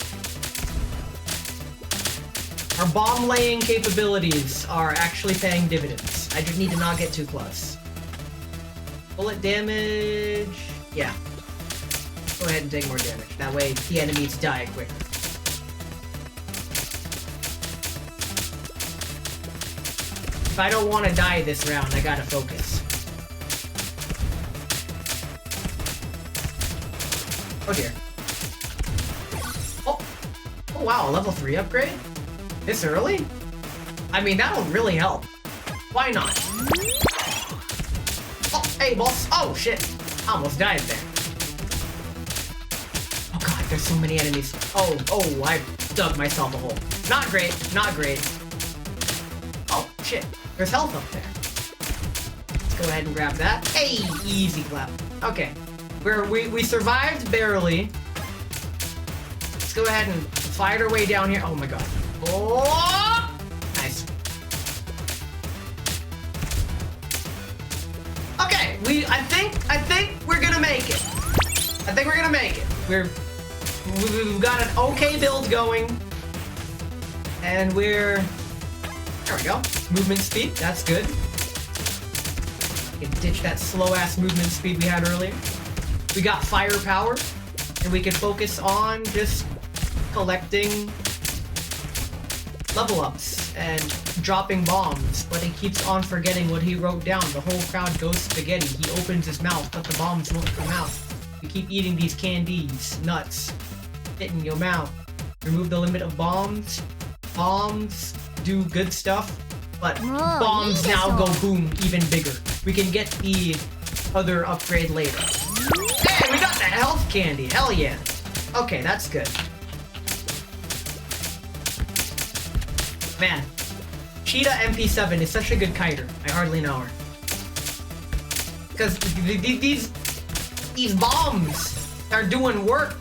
Our bomb laying capabilities are actually paying dividends. I just need to not get too close. Bullet damage... yeah. Go ahead and take more damage. That way the enemies die quicker. If I don't want to die this round, I gotta focus. Oh dear. Oh! Oh wow, a level 3 upgrade? This early? I mean, that'll really help. Why not? Oh, hey boss! Oh shit! I almost died there. Oh god, there's so many enemies. Oh, I dug myself a hole. Not great, not great. Oh, shit. There's health up there. Let's go ahead and grab that. Hey, easy clap. Okay. We survived barely. Let's go ahead and fight our way down here. Oh my god. Oh! Nice. Okay, I think we're gonna make it. I think we're gonna make it. We've got an okay build going. And there we go. Movement speed, that's good. We can ditch that slow-ass movement speed we had earlier. We got firepower, and we can focus on just collecting level ups and dropping bombs, but he keeps on forgetting what he wrote down. The whole crowd goes spaghetti. He opens his mouth, but the bombs won't come out. You keep eating these candies, nuts, fit in your mouth. Remove the limit of bombs. Bombs do good stuff, but bombs now go boom even bigger. We can get the other upgrade later. Hey, we got the health candy. Hell yeah. Okay, that's good. Man, Cheetah MP7 is such a good kiter. I hardly know her. Because these bombs are doing work.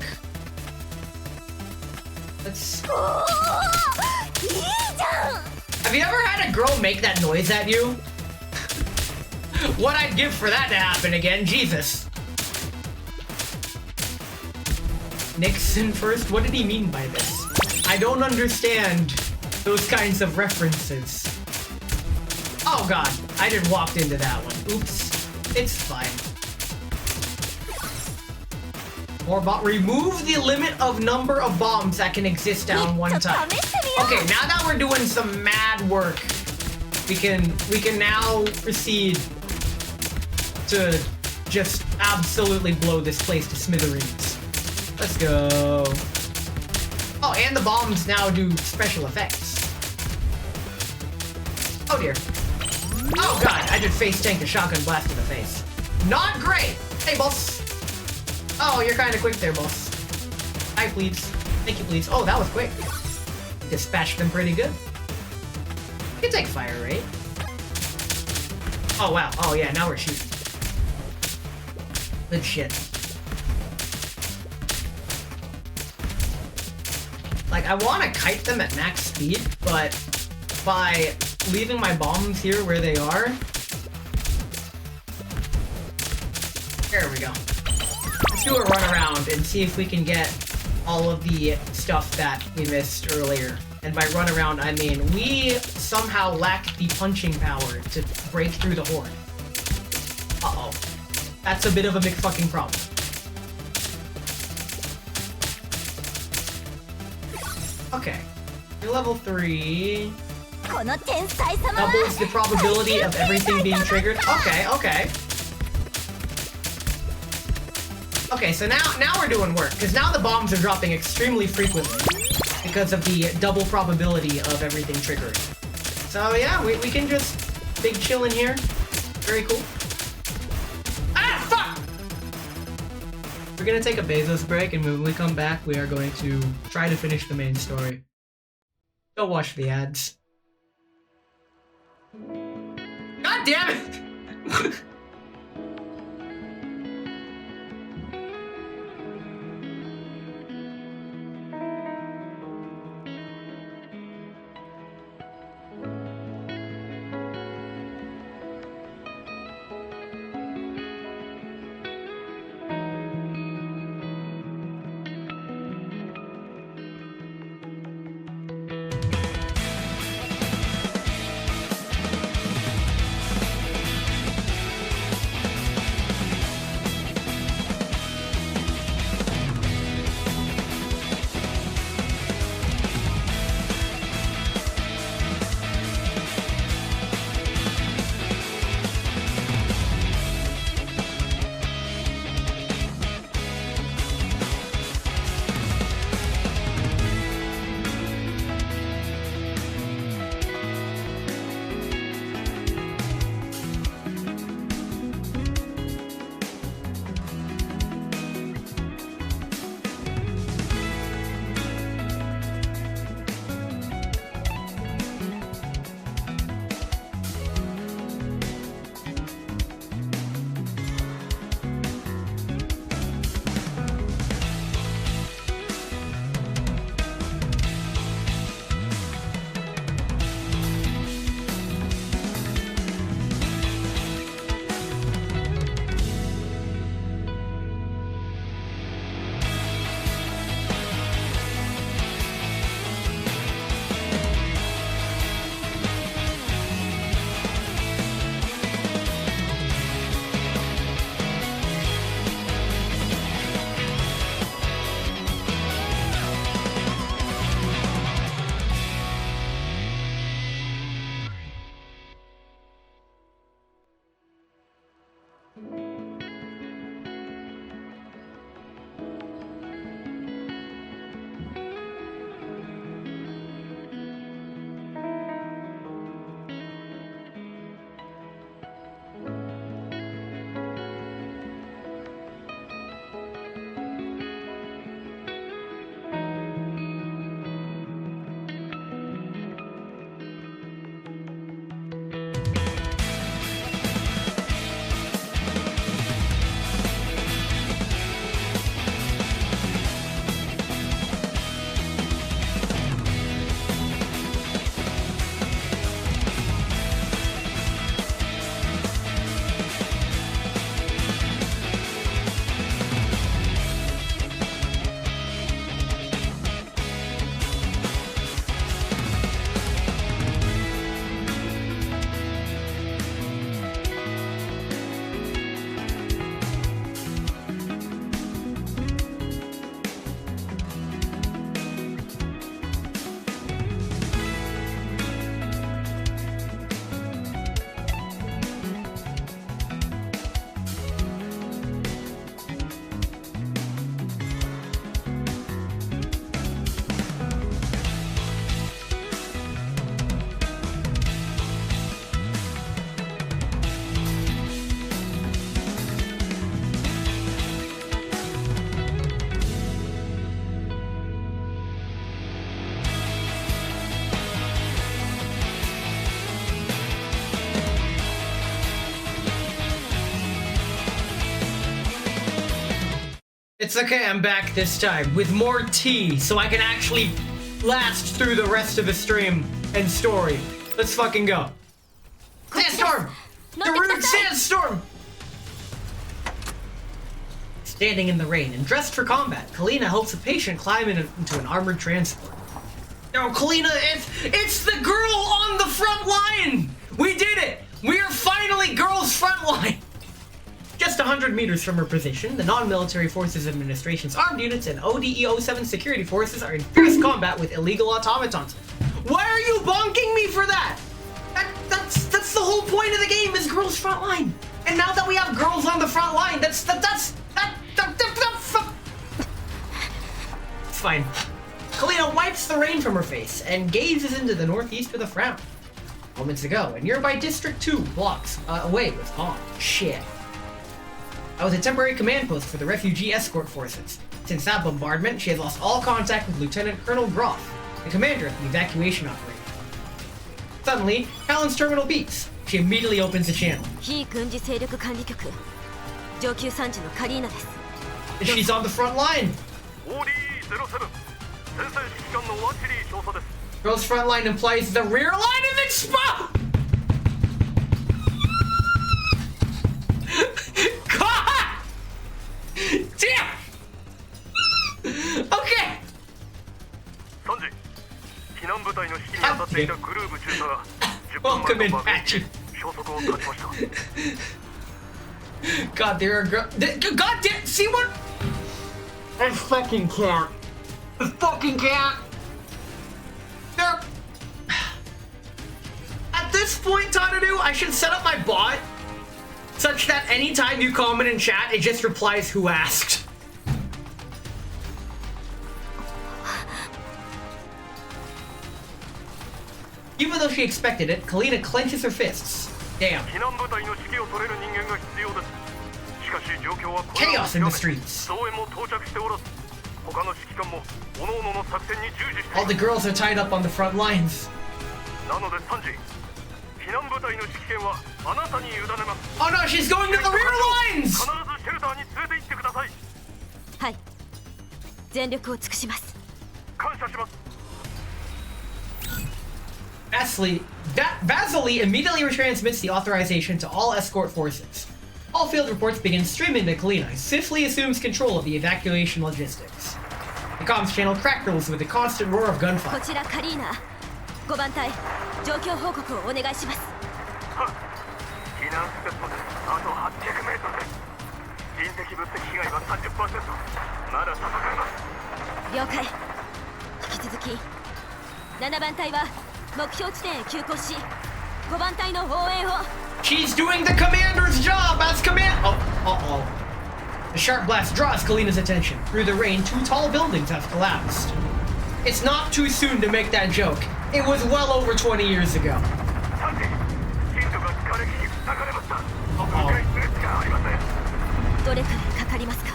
Let's... Have you ever had a girl make that noise at you? What I'd give for that to happen again, Jesus. Nixon first? What did he mean by this? I don't understand those kinds of references. Oh god, I just walked into that one. Oops. It's fine. More remove the limit of number of bombs that can exist down one time. Okay, now that we're doing some mad work, we can now proceed to just absolutely blow this place to smithereens. Let's go. Oh, and the bombs now do special effects. Oh dear. Oh god, I just face tanked a shotgun blast in the face. Not great! Hey, boss. Oh, you're kind of quick there, boss. Hi, please. Thank you, please. Oh, that was quick. Dispatched them pretty good. You can take fire, right? Oh, wow. Oh, yeah, now we're shooting. Good shit. Like, I want to kite them at max speed, but by leaving my bombs here where they are... There we go. Let's do a run around and see if we can get all of the stuff that we missed earlier. And by run around, I mean we somehow lack the punching power to break through the horde. Uh-oh. That's a bit of a McFucking problem. Okay. You're level 3. Doubles the probability of everything being triggered. Okay, okay. Okay, so now we're doing work, because now the bombs are dropping extremely frequently because of the double probability of everything triggering. So yeah, we can just big chill in here. Very cool. Ah, fuck! We're gonna take a Bezos break, and when we come back, we are going to try to finish the main story. Go watch the ads. God damn it! It's okay, I'm back this time with more tea so I can actually last through the rest of the stream and story. Let's fucking go. Sandstorm! The rude sandstorm! Standing in the rain and dressed for combat, Kalina helps a patient climb into an armored transport. No, Kalina, it's the girl on the front line! We did it! We are finally girls front line! Just 100 meters from her position, the Non-Military Forces Administration's armed units and ODE-07 security forces are in fierce combat with illegal automatons. Why are you bonking me for that? That's the whole point of the game is girls front line. And now that we have girls on the front line, it's fine. Kalina wipes the rain from her face and gazes into the northeast with a frown. Moments ago, a nearby District 2 blocks away was bombed. Shit. That was a temporary command post for the refugee escort forces. Since that bombardment, she has lost all contact with Lieutenant Colonel Groff, the commander of the evacuation operation. Suddenly, Helen's terminal beeps. She immediately opens the channel.非軍事勢力管理局上級参事のカリーナです。 And she's on the front line. OD07 先制指揮官のワチリー少佐です。 Girl's front line implies the rear line of the spot. God! Damn! Okay. サンジ、避難部隊の指揮に当たっていたグルーブ中佐が10分 Welcome 前 in, の爆撃 Patchy. で消息を絶ちました。 God, there are God damn, see what? I fucking can't. I fucking can't. There. At this point, Tadadu, I should set up my bot such that anytime you comment in chat, it just replies who asked. Even though she expected it, Kalina clenches her fists. Damn. Chaos in the streets. All the girls are tied up on the front lines. Oh no, she's going to the rear lines! はい。全力を尽くします。 Vasily immediately retransmits the authorization to all escort forces. All field reports begin streaming to Kalina, who swiftly assumes control of the evacuation logistics. The comms channel crackles with a constant roar of gunfire. こちらカリーナ。5番隊、状況報告をお願いします。避難ステップです。あと800メートルです。人的物的被害は 30%。まだ戦えます。了解。引き続き、7番隊は目標地点へ急行し、5番隊の応援を。 She's doing the commander's job as command. Oh, uh-oh. The sharp blast draws Kalina's attention. Through the rain, 2 tall buildings have collapsed. It's not too soon to make that joke. It was well over 20 years ago. Uh-oh. どれくらいかかりますか。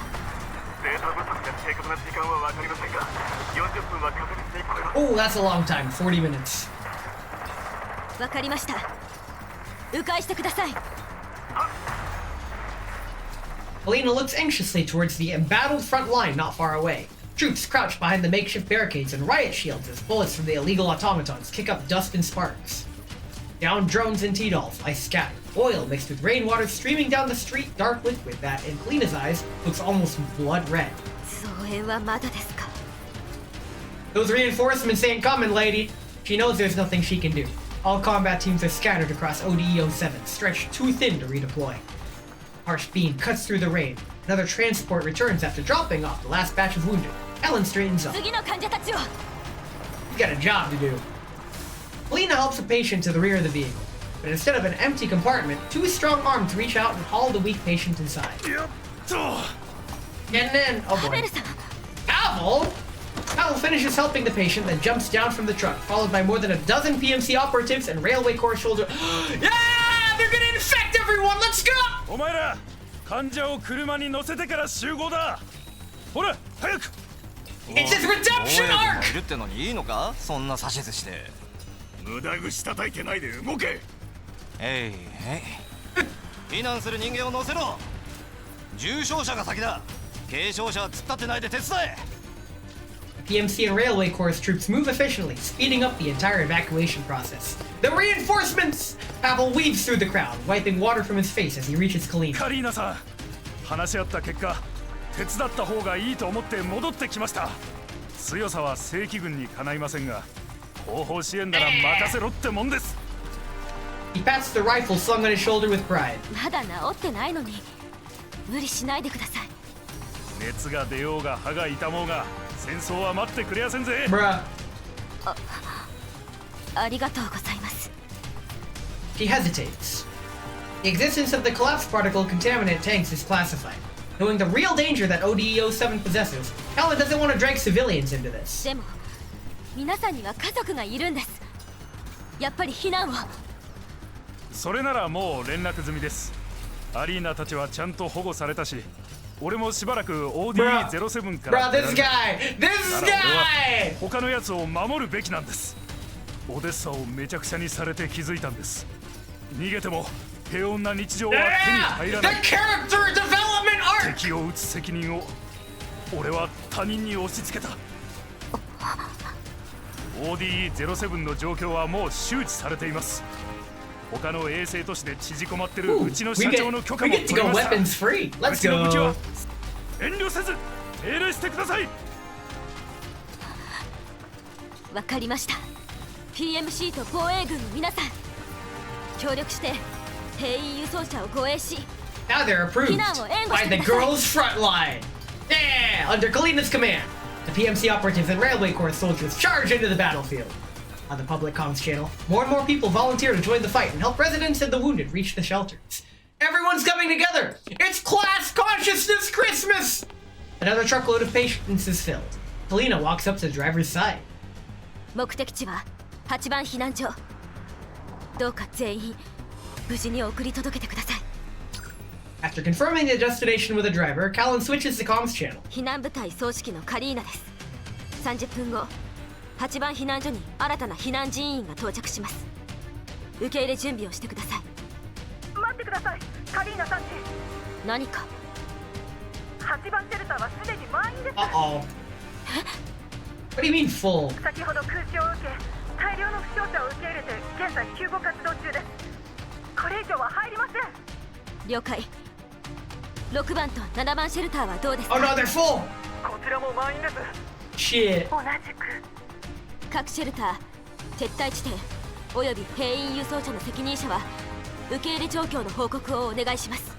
Oh, that's a long time. 40 minutes. わかりました。迂回してください。 Kalina looks anxiously towards the embattled front line not far away. Troops crouch behind the makeshift barricades and riot shields as bullets from the illegal automatons kick up dust and sparks. Down drones and T-dolls lie scattered. Oil mixed with rainwater streaming down the street, dark liquid that, in Kalina's eyes, looks almost blood red. 増援はまだですか。 Those reinforcements ain't coming, lady. She knows there's nothing she can do. All combat teams are scattered across ODE-07, stretched too thin to redeploy. Harsh beam cuts through the rain. Another transport returns after dropping off the last batch of wounded. Ellen straightens up. 次の患者たちを。 You got a job to do. Kalina helps a patient to the rear of the vehicle, but instead of an empty compartment, 2 strong arms reach out and haul the weak patient inside. And then, oh boy. Pavel! Pavel finishes helping the patient, then jumps down from the truck, followed by more than a dozen PMC operatives and Railway Corps soldiers. Yeah! They're gonna infect everyone! Let's go! お前ら、患者を車に乗せてから集合だ。ほら、早く。 It's his redemption arc! いるってのにいいのか？そんな指図して。無駄口叩いてないで動け。えい。避難する人間を乗せろ。重傷者が先だ。軽傷者は突っ立ってないで手伝え。 PMC and Railway Corps troops move efficiently, speeding up the entire evacuation process. The reinforcements! Pavel weaves through the crowd, wiping water from his face as he reaches Kalina. カリーナさん、話し合った結果、手伝った方がいいと思って戻ってきました。強さは正規軍にかないませんが、後方支援なら任せろってもんです。He pats the rifle slung on his shoulder with pride. まだ治ってないのに無理しないでください。熱が出ようが歯が痛もうが戦争は待ってくれやせんぜ。ありがとうございます。 She hesitates. The existence of the collapse particle contaminant tanks is classified. Knowing the real danger that ODE-07 possesses, Helen doesn't want to drag civilians into this. でも皆さんには家族がいるんです。やっぱり避難を。それならもう連絡済みです。アリーナたちはちゃんと保護されたし、俺もしばらく OD07 から Bro, this guy! 他のやつを守るべきなんです。オデッサをめちゃくちゃにされて気づいたんです。逃げても平穏な日常は手に入らない。敵を撃つ責任を俺は他人に押し付けた。ODE07 の状況はもう周知されています。他の衛星都市で縮こまってるうちの社長の許可も取りました。うちの武器は遠慮せず命令してください。わかりました。 PMC と防衛軍の皆さん協力して兵員輸送車を護衛し Now they're approved by the girls' front line. Yeah, under Kalina's command, the PMC operatives and Railway Corps soldiers charge into the battlefield. On the public comms channel, more and more people volunteer to join the fight and help residents and the wounded reach the shelters. Everyone's coming together! It's Class Consciousness Christmas! Another truckload of patience is filled. Kalina walks up to the driver's side. 目的地は8番避難所。どうか全員無事に送り届けてください。 After confirming the destination with the driver, Callan switches the comms channel. 避難部隊総指揮のカリーナです。30分後、8番避難所に新たな避難人員が到着します。受け入れ準備をしてください。待ってください、カリーナさん。何か。8番シェルターはすでに満員です。Uh-oh. What do you mean full? 先ほど空襲を受け、大量の負傷者を受け入れて現在救護活動中です。これ以上は入りません。了解。6番と7番シェルターはどうですか？ Oh no, they're full! こちらも満員です。 Shit. 同じく。各シェルター、撤退地点および兵員輸送車の責任者は受け入れ状況の報告をお願いします。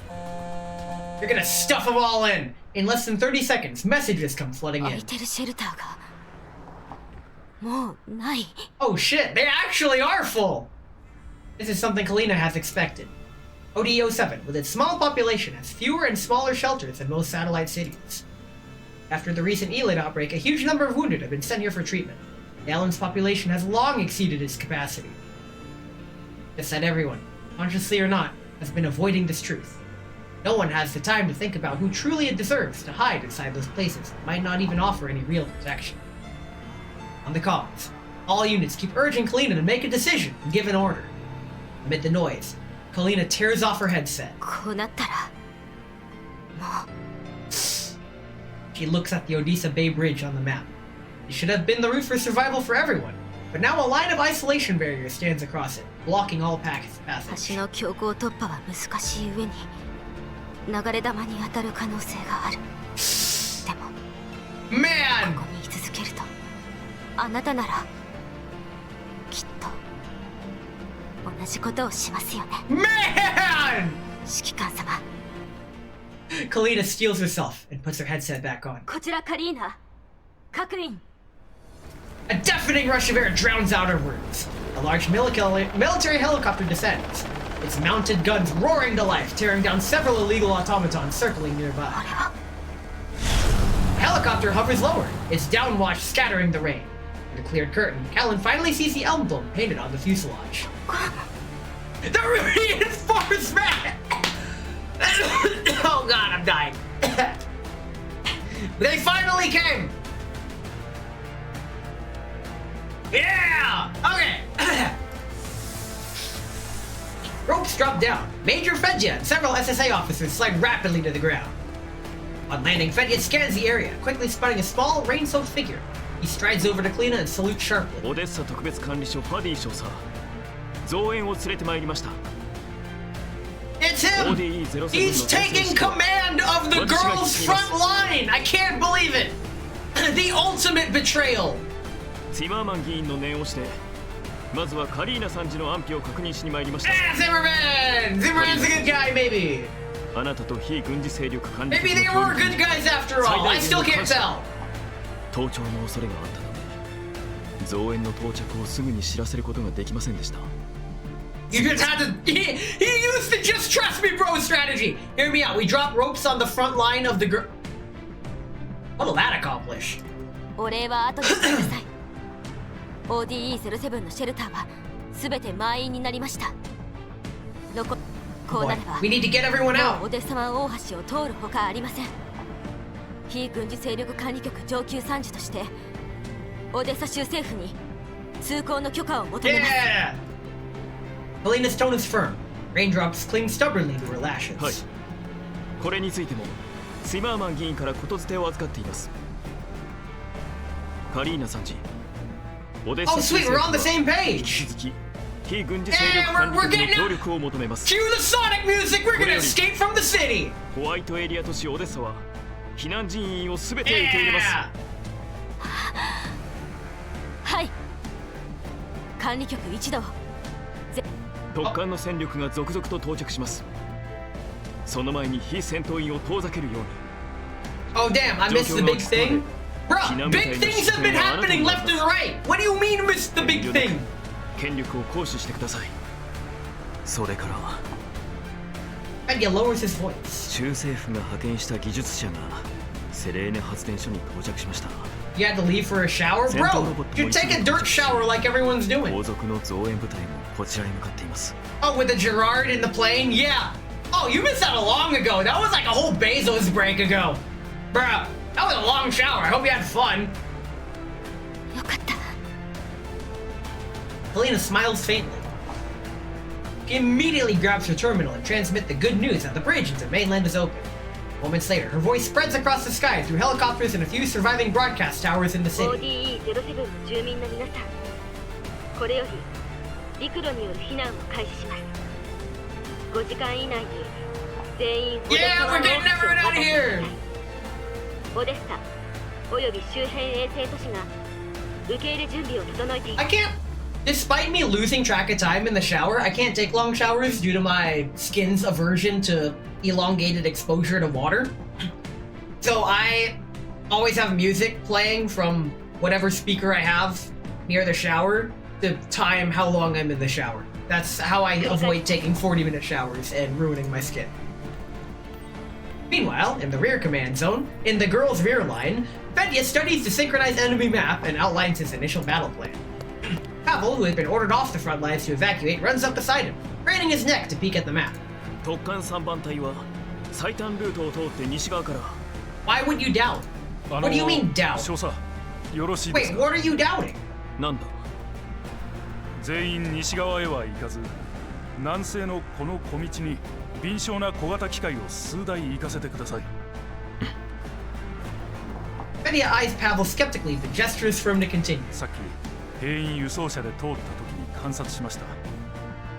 You're gonna stuff them all in! In less than 30 seconds, messages come flooding 空 in. いてるシェルターがもうない。 Oh shit, they actually are full! This is something Kalina has expected. ODE07, with its small population, has fewer and smaller shelters than most satellite cities. After the recent Elite outbreak, a huge number of wounded have been sent here for treatment. The island's population has long exceeded its capacity. Just that everyone, consciously or not, has been avoiding this truth. No one has the time to think about who truly it deserves to hide inside those places that might not even offer any real protection. On the comms, all units keep urging Kalina to make a decision and give an order. Amid the noise, Kalina tears off her headset. こうなったらもう。 She looks at the Odessa Bay Bridge on the map. It should have been the route for survival for everyone, but now a line of isolation barriers stands across it, blocking all passage. 橋の強行突破は難しい上に流れ弾に当たる可能性がある。でも Man! ここに居続けるとあなたならきっと同じことをしますよね。 Man! 指揮官様。 Kalina steels herself and puts her headset back on. こちらカリーナ。各員。 A deafening rush of air drowns out her words. A large military helicopter descends, its mounted guns roaring to life, tearing down several illegal automatons circling nearby. The helicopter hovers lower, its downwash scattering the rain. In a cleared curtain, Callan finally sees the emblem painted on the fuselage. The reinforcement! Oh god, I'm dying. They finally came! Yeah! Okay! Ropes drop down. Major Fedya and several SSA officers slide rapidly to the ground. On landing, Fedya scans the area, quickly spotting a small, rain-soaked figure. He strides over to Kalina and salutes sharply. オデッサ特別管理所ファディ少佐、増援を連れてまいりました。 It's him! He's taking command of the girls' front line! I can't believe it! The ultimate betrayal! ティマーマン議員の念をして、まずはカリーナ参事の安否を確認しに参りました。Zimmerman! Zimmerman's a good guy, maybe! あなたと非軍事勢力管理 Maybe they were good guys after all! I still can't tell! 盗聴の恐れがあったため、増援の到着をすぐに知らせることができませんでした。 You just had to. He used the just trust me, bro strategy. Hear me out. We drop ropes on the front line of the girl. What'll that accomplish? お礼は後にしてください。ODE07 のシェルターは全て満員になりました。こうなれば We need to get everyone も out. うオデッサ湾大橋を通るほかありません。非軍事勢力管理局上級参事としてオデッサ州政府に通行の許可を求めます。 Yeah! Helena's tone is firm. Raindrops cling stubbornly to her lashes. はい。これについてもスイマーマン議員から言づてを預かっています。カリーナ参事。オデッ Oh サ州 sweet, we're 政 on the 府は same 引 page. き続き非軍事勢力管理局の協力を求めます。 Cue the Sonic music. We're gonna escape from the city. ホワイトエリア都市オデッサは避難人員をすべて受け入れます。 Yeah! はい。管理局一同。特艦の戦力が続々と到着します。その前に非戦闘員を遠ざけるように。 Oh damn, I missed the big thing. Bruh, big things have been happening left and right. What do you mean missed the big thing? 権力を行使してください。それから And he lowers his voice. 州政府が派遣した技術者がセレーネ発電所に到着しました。 You had to leave for a shower? Bro, you take a dirt shower like everyone's doing. 後続の増援部隊もこちらに向かっています。 Oh, with the Gerard in the plane? Yeah. Oh, you missed out long ago. That was like a whole Bezos break ago. Bruh, that was a long shower. I hope you had fun. よかった。 Helena smiles faintly. She immediately grabs her terminal and transmits the good news that the bridge into mainland is open. Moments later, her voice spreads across the sky through helicopters and a few surviving broadcast towers in the city. ODE07 の住民の皆さん、これより陸路による避難を開始します。5時間以内に全員オデッサ湾大橋を渡ってください。オデッサおよび周辺衛星都市が受け入れ準備を整えています。 I can't, despite me losing track of time in the shower, I can't take long showers due to my skin's aversion to elongated exposure to water. So I always have music playing from whatever speaker I have near the shower to time how long I'm in the shower. That's how I avoid taking 40-minute showers and ruining my skin. Meanwhile, in the rear command zone, in the girls' rear line, Fedya studies the synchronized enemy map and outlines his initial battle plan. Pavel, who had been ordered off the front lines to evacuate, runs up beside him, craning his neck to peek at the map. 特艦3番隊は最短ルートを通って西側から。 Why would you doubt? What do you mean doubt? 少佐、よろしいですか。 Wait, what are you doubting? なんだ。全員西側へは行かず、南西のこの小道に敏捷な小型機械を数台行かせてください。Fedya eyes Pavel skeptically but gestures for him to continue. さっき兵員輸送車で通った時に観察しました。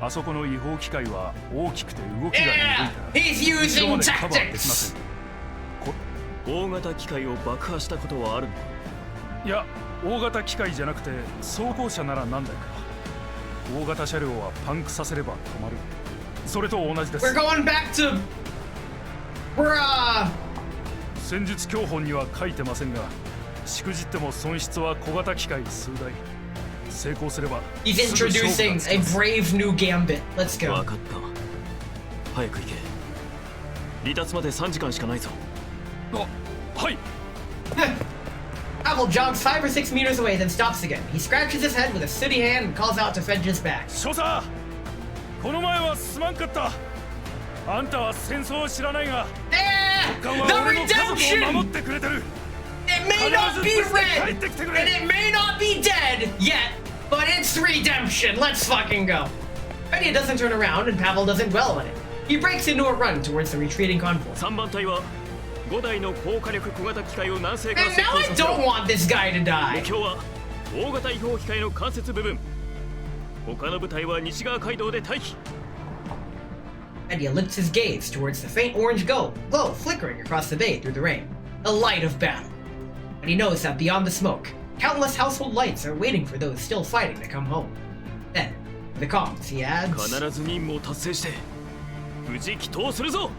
あそこの違法機械は大きくて動きが鈍いから、 He's using 後ろまでカバーできませ tactics. ん。大型機械を爆破したことはあるのか。いや、大型機械じゃなくて装甲車なら何台か。大型車両はパンクさせれば止まる。それと同じです。 We're going back to... We're, 戦術教本には書いてませんが、しくじっても損失は小型機械数台。成功すれば He's introducing a brave new gambit. Let's go. わかった。早く行け。離脱まで3時間しかないぞ。はい。Pavel jogs 5 or 6 meters away, then stops again. He scratches his head with a sooty hand and calls out to Fedya's back. 少佐、この前はすまんかった。あんたは戦争を知らないが、特艦は俺の家族を守ってくれてる。 It may not be red, and it may not be dead yet, but it's redemption. Let's fucking go. Fedya doesn't turn around, and Pavel doesn't dwell on it. He breaks into a run towards the retreating convoy. 3番隊は5台の高火力小型機械を南西から And now I don't want this guy to die. 目標は大型違法機械の関節部分。他の部隊は西側街道で待機。 Fedya lifts his gaze towards the faint orange glow flickering across the bay through the rain. The light of battle. But he knows that beyond the smoke, countless household lights are waiting for those still fighting to come home. Then, the comms, he adds... 必ず任務を達成して無事帰投するぞ。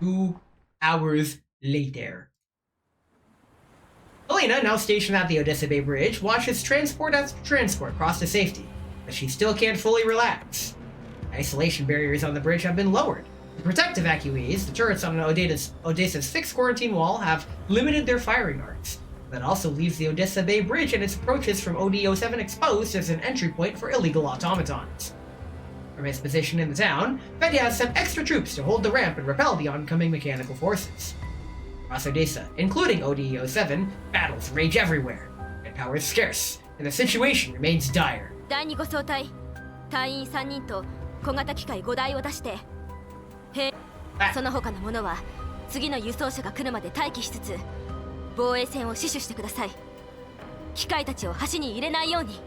2 hours later. Helena, now stationed at the Odessa Bay Bridge, watches transport after transport cross to safety, but she still can't fully relax. Isolation barriers on the bridge have been lowered. To protect evacuees, the turrets on Odessa's fixed quarantine wall have limited their firing arcs. That also leaves the Odessa Bay Bridge and its approaches from OD07 exposed as an entry point for illegal automatons. From his position in the town, Fetty has sent extra troops to hold the ramp and repel the oncoming mechanical forces. Across Odessa, including ODE-07, battles rage everywhere. Manpower is scarce, and the situation remains dire. 第2護送隊隊員3人と小型機械5台を出してその他の者は次の輸送車が来るまで待機しつつ防衛線を死守してください。機械たちを橋に入れないように。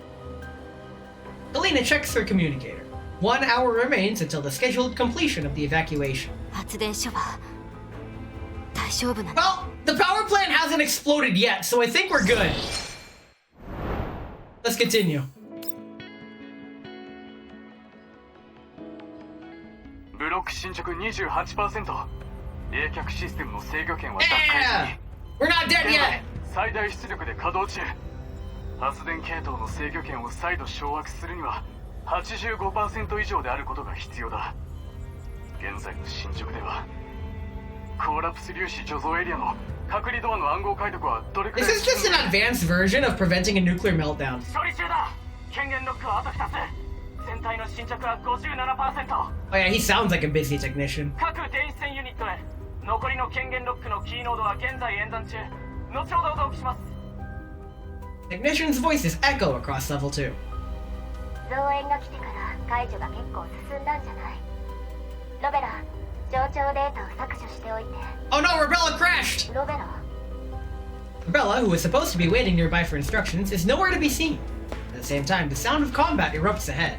Galena checks her communicator. 1 hour remains until the scheduled completion of the evacuation. 発電所は大丈夫なの？ Well, the power plant hasn't exploded yet, so I think we're good. Let's continue. ブロック進捗 28%。冷却システムの制御権は奪回し We're not dead yet. 最大出力で稼働中。発電系統の制御権を再度掌握するには 85% 以上であることが必要だ。現在の進捗ではコーラプス粒子貯蔵エリアの隔離ドアの暗号解読はどれくらい This is just an advanced version of preventing a nuclear meltdown. 処理中だ。権限ロックはあと2つ。全体の進捗は 57%。 Oh yeah, he sounds like a busy technician. 各電子線ユニットへ残りの権限ロックのキーノードは現在演算中。後ほどお届けします。 Technician's voices echo across level 2. 増援が来てから解除が結構進んだんじゃない？ロベラ、上長データを削除しておいて。 Oh no, Rebella crashed! ロベラ。 Rebella, who is supposed to be waiting nearby for instructions, is nowhere to be seen. At the same time, the sound of combat erupts ahead.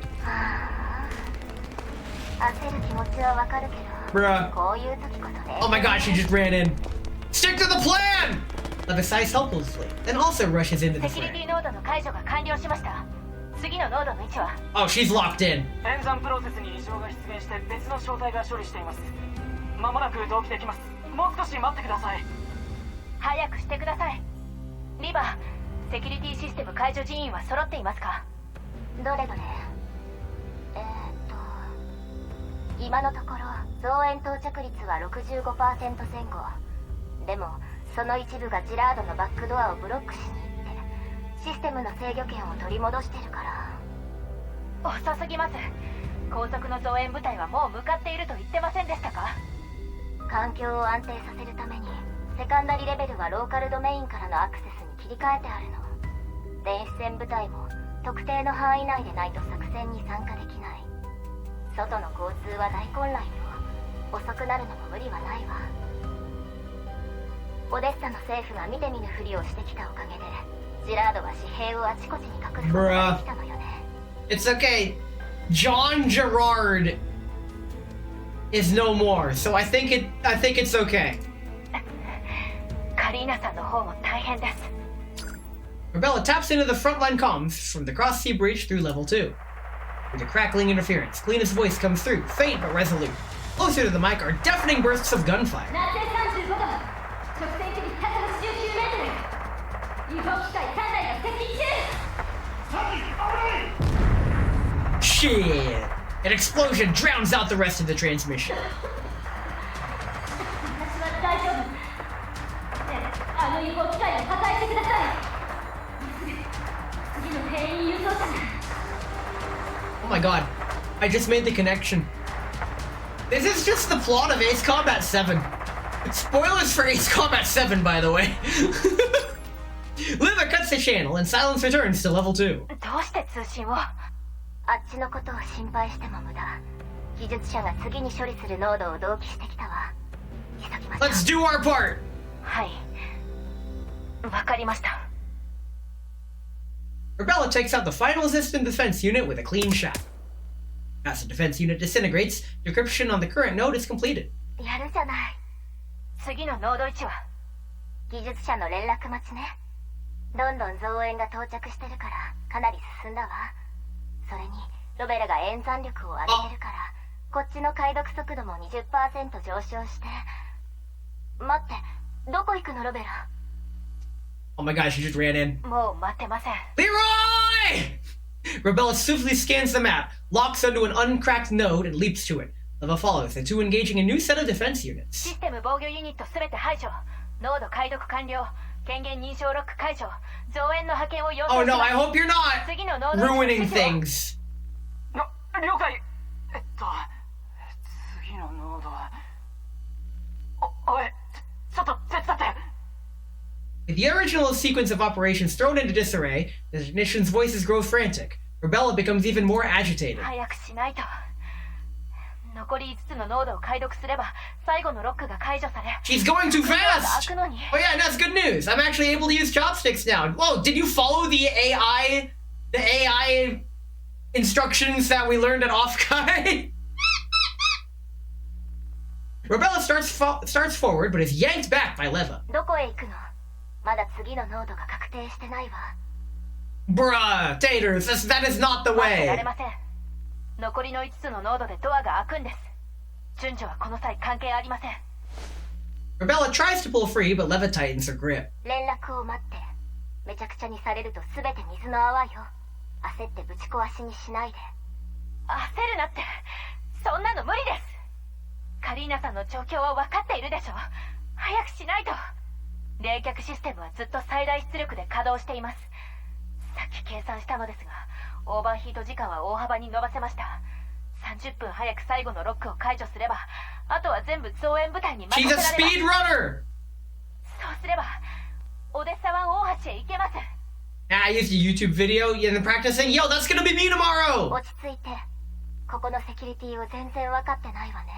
焦る気持ちはわかるけど。 Bruh. こういう時こそね。 Oh my god, she just ran in. Stick to the plan! Levis sighs helplessly, then also rushes into the セキュリテ fray. ィノードの解除が完了しました。次のノードの位置は？ Oh, she's locked in. 演算プロセスに異常が出現して別の小体が処理しています。間もなく同期できます。もう少し待ってください。早くしてください。リバ、セキュリティシステム解除人員は揃っていますか？どれどれ。今のところ増援到着率は 65% 前後。でもその一部がジラードのバックドアをブロックしに行ってシステムの制御権を取り戻してるから。遅すぎます。高速の増援部隊はもう向かっていると言ってませんでしたか？環境を安定させるためにセカンダリレベルはローカルドメインからのアクセスに切り替えてあるの。電子戦部隊も特定の範囲内でないと作戦に参加できない。外の交通は大混乱よ。遅くなるのも無理はないわ。オデッサの政府が見て見ぬふりをしてきたおかげでジラードは紙幣をあちこちに隠すことができたのよね。 It's okay. John Gerard is no more, so I think it's okay. カリーナさんの方も大変です。 Rebella taps into the frontline comms from the cross-sea breach through level 2. With a crackling interference, Glena's voice comes through, faint but resolute. Closer to the mic are deafening bursts of gunfire. Shit! An explosion drowns out the rest of the transmission. Oh my god, I just made the connection. This is just the plot of Ace Combat 7. Spoilers for Ace Combat 7, by the way. Liva cuts the channel and silence returns to level 2. どうして通信を？あっちのことを心配しても無駄。技術者が次に処理するノードを同期してきたわ。急ぎましょう。 Let's do our part! はい。わかりました。 Rebella takes out the final system defense unit with a clean shot. As the defense unit disintegrates, decryption on the current node is completed. やるじゃない。次のノード位置は？技術者の連絡待ちね。どんどん増援が到着してるからかなり進んだわ。それにロベラが演算力を上げてるからこっちの解読速度も 20% 上昇して。待って、どこ行くのロベラ？ Oh my god, she just ran in. もう待ってません。 Leroy! Rebella swiftly scans the map, locks onto an uncracked node, and leaps to it. Leva follows, the two engaging a new set of defense units. システム防御ユニットすべて排除。ノード解読完了。権限認証ロック解除。増援の派遣を要請します。 Oh no, I hope you're not ruining things. 了解。次の濃度はおいちょっと手伝って。 With the original sequence of operations thrown into disarray, the technician's voices grow frantic. Rebella becomes even more agitated. 早くしないと。残り5つの濃度を解読すれば最後のロックが解除され。 She's going too fast! Oh yeah, that's good news. I'm actually able to use chopsticks now. Whoa, did you follow the AI instructions that we learned at Offkai? Rebella starts forward, but is yanked back by Leva. どこへ行くの？まだ次の濃度が確定してないわ。 Bruh, Taters, that is not the 待ってられ way. ません。残りの5つの濃度でドアが開くんです。順序はこの際関係ありません。 Rebella tries to pull free, but Leva tightens her grip. 連絡を待って。めちゃくちゃにされると全て水の泡よ。焦ってぶち壊しにしないで。焦るなって。そんなの無理です。カリーナさんの状況は分かっているでしょ。早くしないと。冷却システムはずっと最大出力で稼働しています。さっき計算したのですが、オーバーヒート時間は大幅に伸ばせました。30分早く最後のロックを解除すれば、あとは全部増援部隊に任せ She's られ a ます。 speed runner! そうすれば、オデッサ湾大橋へ行けます。 I used a YouTube video in the practicing. Yo, that's gonna be me tomorrow! 落ち着いて。ここのセキュリティを全然分かってないわね。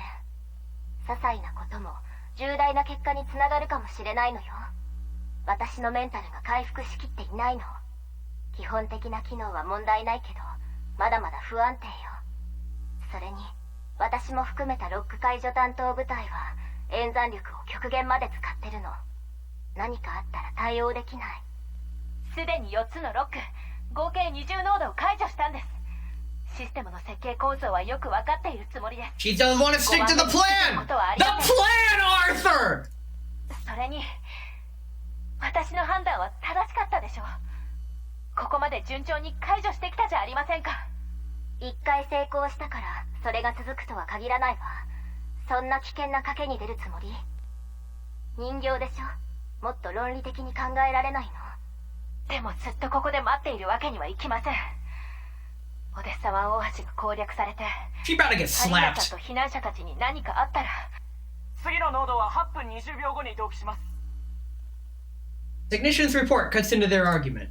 些細なことも重大な結果につながるかもしれないのよ。私のメンタルが回復しきっていないの。基本的な機能は問題ないけど、まだまだ不安定よ。それに、私も含めたロック解除担当部隊は演算力を極限まで使ってるの。何かあったら対応できない。すでに4つのロック、合計20濃度を解除したんです。システムの設計構造はよく分かっているつもりです。 She doesn't want to stick to the plan! The plan, Arthur! それに、私の判断は正しかったでしょう。ここまで順調に解除してきたじゃありませんか。一回成功したからそれが続くとは限らないわ。そんな危険な賭けに出るつもり？人形でしょ。もっと論理的に考えられないの？でもずっとここで待っているわけにはいきません。オデッサ湾大橋が攻略されて、She about to get カリーナ slapped. さんと避難者たちに何かあったら。次の濃度は8分20秒後に同期します。 Technician's report cuts into their argument.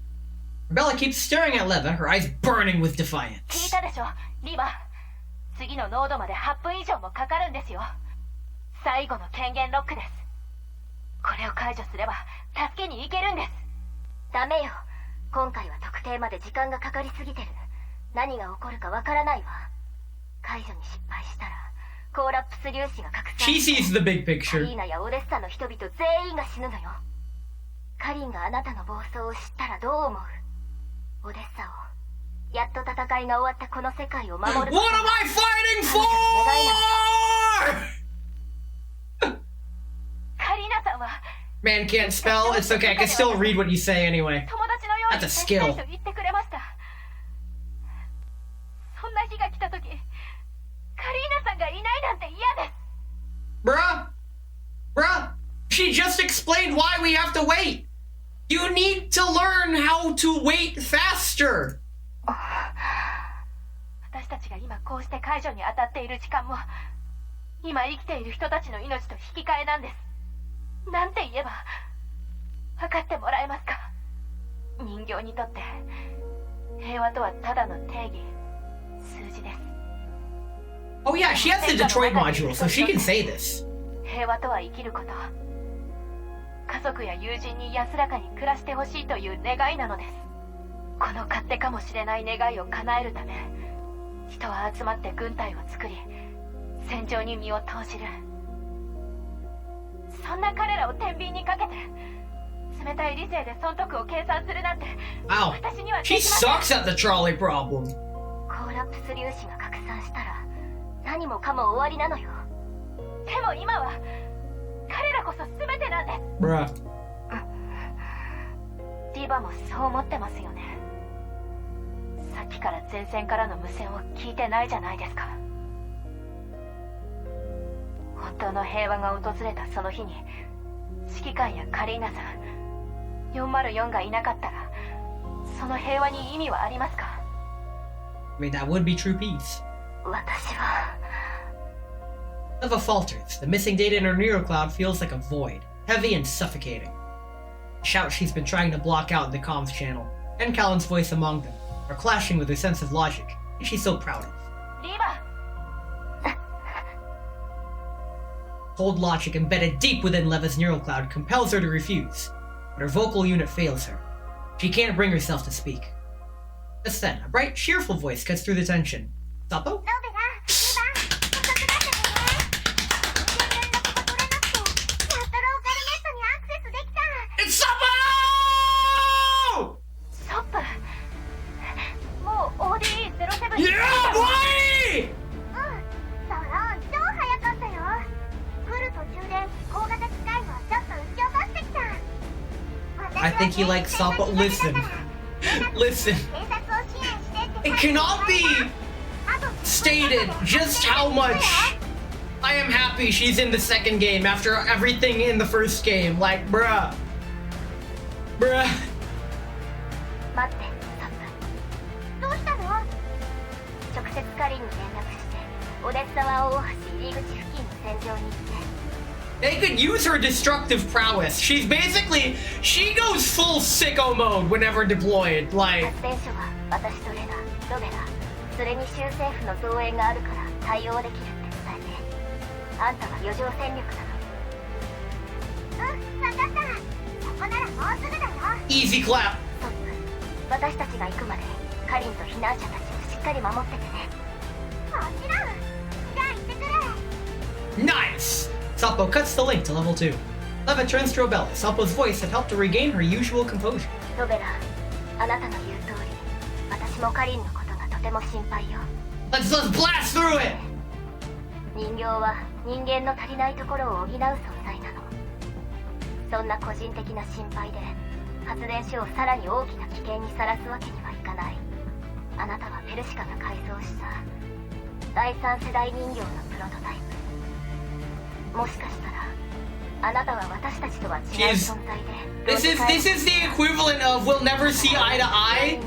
Rebella keeps staring at Leva, her eyes burning with 聞い defiance. たでしょ、リバ。次の濃度まで8分以上もかかるんですよ。最後の権限ロックです。これを解除すれば助けに行けるんです。ダメよ。今回は特定まで時間がかかりすぎてる。何が起こるかわからないわ。解除に失敗したらコーラップス粒子が拡散 She して sees the big カ picture. リーナやオデッサの人々全員が死ぬのよ。カリンがあなたの暴走を知ったらどう思う？オデッサを、やっと戦いが終わったこの世界を守る。 What am I fighting for? カリーナさんは Man can't spell. It's okay. I can still read what you say anyway. 友達のように That's a 接したい skill. と言ってくれました。そんな日が来た時、カリーナさんがいないなんて嫌です。 Bruh, she just explained why we have to wait. You need to learn how to wait faster. 私たちが今こうして解除に当たっている時間も、今生きている人たちの命と引き換えなんです。なんて言えば分かってもらえますか？人形にとって平和とはただの定義、数字です。 Oh yeah, she has the Detroit module, so she can say this. 平和とは生きること。家族や友人に安らかに暮らしてほしいという願いなのです。この勝手かもしれない願いを叶えるため、人は集まって軍隊を作り、戦場に身を投じる。そんな彼らを天秤にかけて、冷たい理性で損得を計算するなんて、 Wow, 私にはでき she ません。 sucks at the trolley problem. コーラップス粒子が拡散したら何もかも終わりなのよ。でも今は彼らこそ全てなんです。 Bruh. リバもそう思ってますよね。さっきから前線からの無線を聞いてないじゃないですか。本当の平和が訪れたその日に、指揮官やカリーナさん、404がいなかったら、その平和に意味はありますか？ I mean, that would be true peace. 私は Leva falters. The missing data in her neural cloud feels like a void, heavy and suffocating. The shout she's been trying to block out in the comms channel, and Callan's voice among them, are clashing with her sense of logic, and she's so proud of. Cold logic embedded deep within Leva's neural cloud compels her to refuse, but her vocal unit fails her. She can't bring herself to speak. Just then, a bright, cheerful voice cuts through the tension. Sappo? It's Sappo! Yeah, boy! I think he likes Sappo. Listen. Listen. It cannot be stated just how much I am happy she's in the second game after everything in the first game. Like, bruh. Bruh. They could use her destructive prowess. She's basically, she goes full sicko mode whenever deployed. Like, easy clap. Nice! Sappo cuts the link to level 2. Leva turns to Robella. Sappo's voice had helped her regain her usual composure. Let's blast through it! This is the equivalent of we'll never see eye to eye,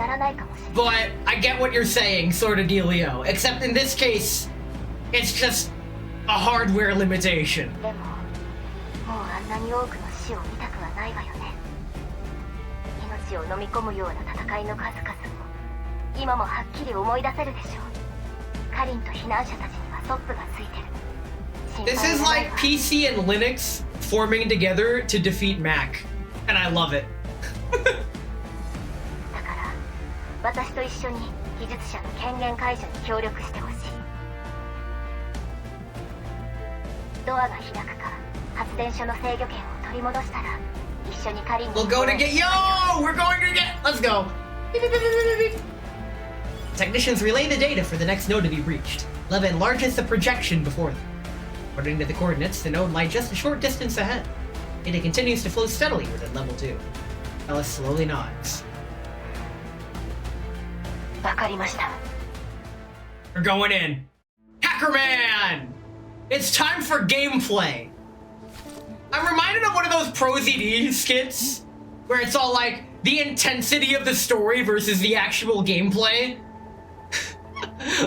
but I get what you're saying, sort of dealio. Except in this case, it's just a hardware limitation. This is like PC and Linux forming together to defeat Mac, and I love it. We'll go to get, we're going to get, let's go. Technicians relay the data for the next node to be reached. Leva enlarges the projection before them. According to the coordinates, the node lies just a short distance ahead. Data continues to flow steadily within level 2. Alice slowly nods. We're going in. Hackerman! It's time for gameplay! I'm reminded of one of those Pro ZD skits where it's all like the intensity of the story versus the actual gameplay.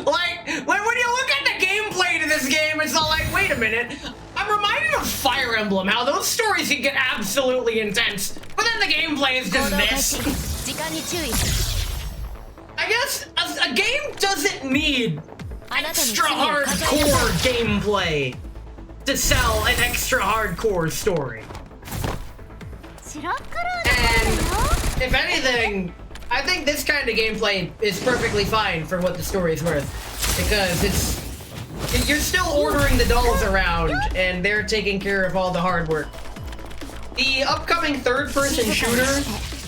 Like, when you look at the gameplay to this game, it's all like, wait a minute, I'm reminded of Fire Emblem, how those stories can get absolutely intense, but then the gameplay is just this. I guess a game doesn't need extra hardcore gameplay to sell an extra hardcore story. And if anything, I think this kind of gameplay is perfectly fine for what the story is worth, because you're still ordering the dolls around and they're taking care of all the hard work. The upcoming third-person shooter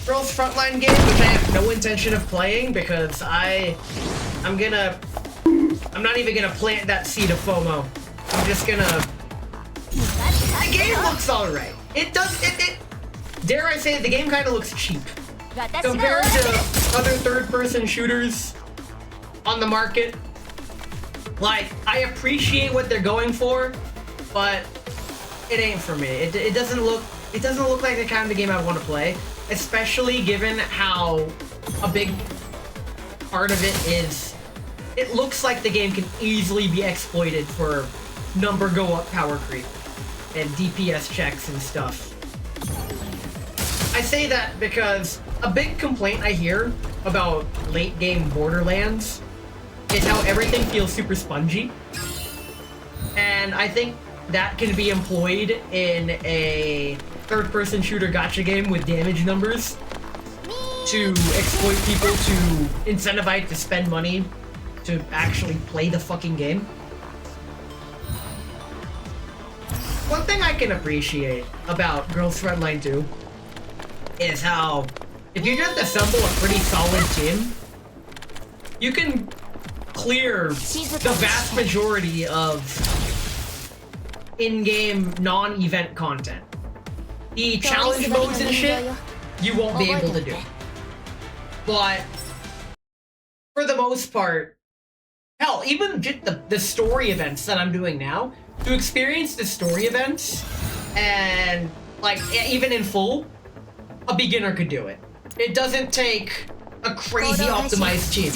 Girls Frontline game, which I have no intention of playing because I'm not even gonna plant that seed of FOMO. I'm just gonna. The game looks alright. It dare I say it, the game kind of looks cheap compared to other third-person shooters on the market. Like, I appreciate what they're going for, but it ain't for me. It doesn't look like the kind of game I want to play, especially given how a big part of it is. It looks like the game can easily be exploited for number go up power creep and DPS checks and stuff. I say that because a big complaint I hear about late game Borderlands is how everything feels super spongy. And I think that can be employed in a third-person shooter gacha game with damage numbers to exploit people, to incentivize to spend money to actually play the fucking game. One thing I can appreciate about Girls Frontline 2 is how if you just assemble a pretty solid team, you can clear the vast majority of in-game non-event content. The challenge modes and shit, you won't be able to do. But for the most part, hell, even just the story events that I'm doing now, to experience the story events and like even in full, a beginner could do it. It doesn't take a crazy optimized team.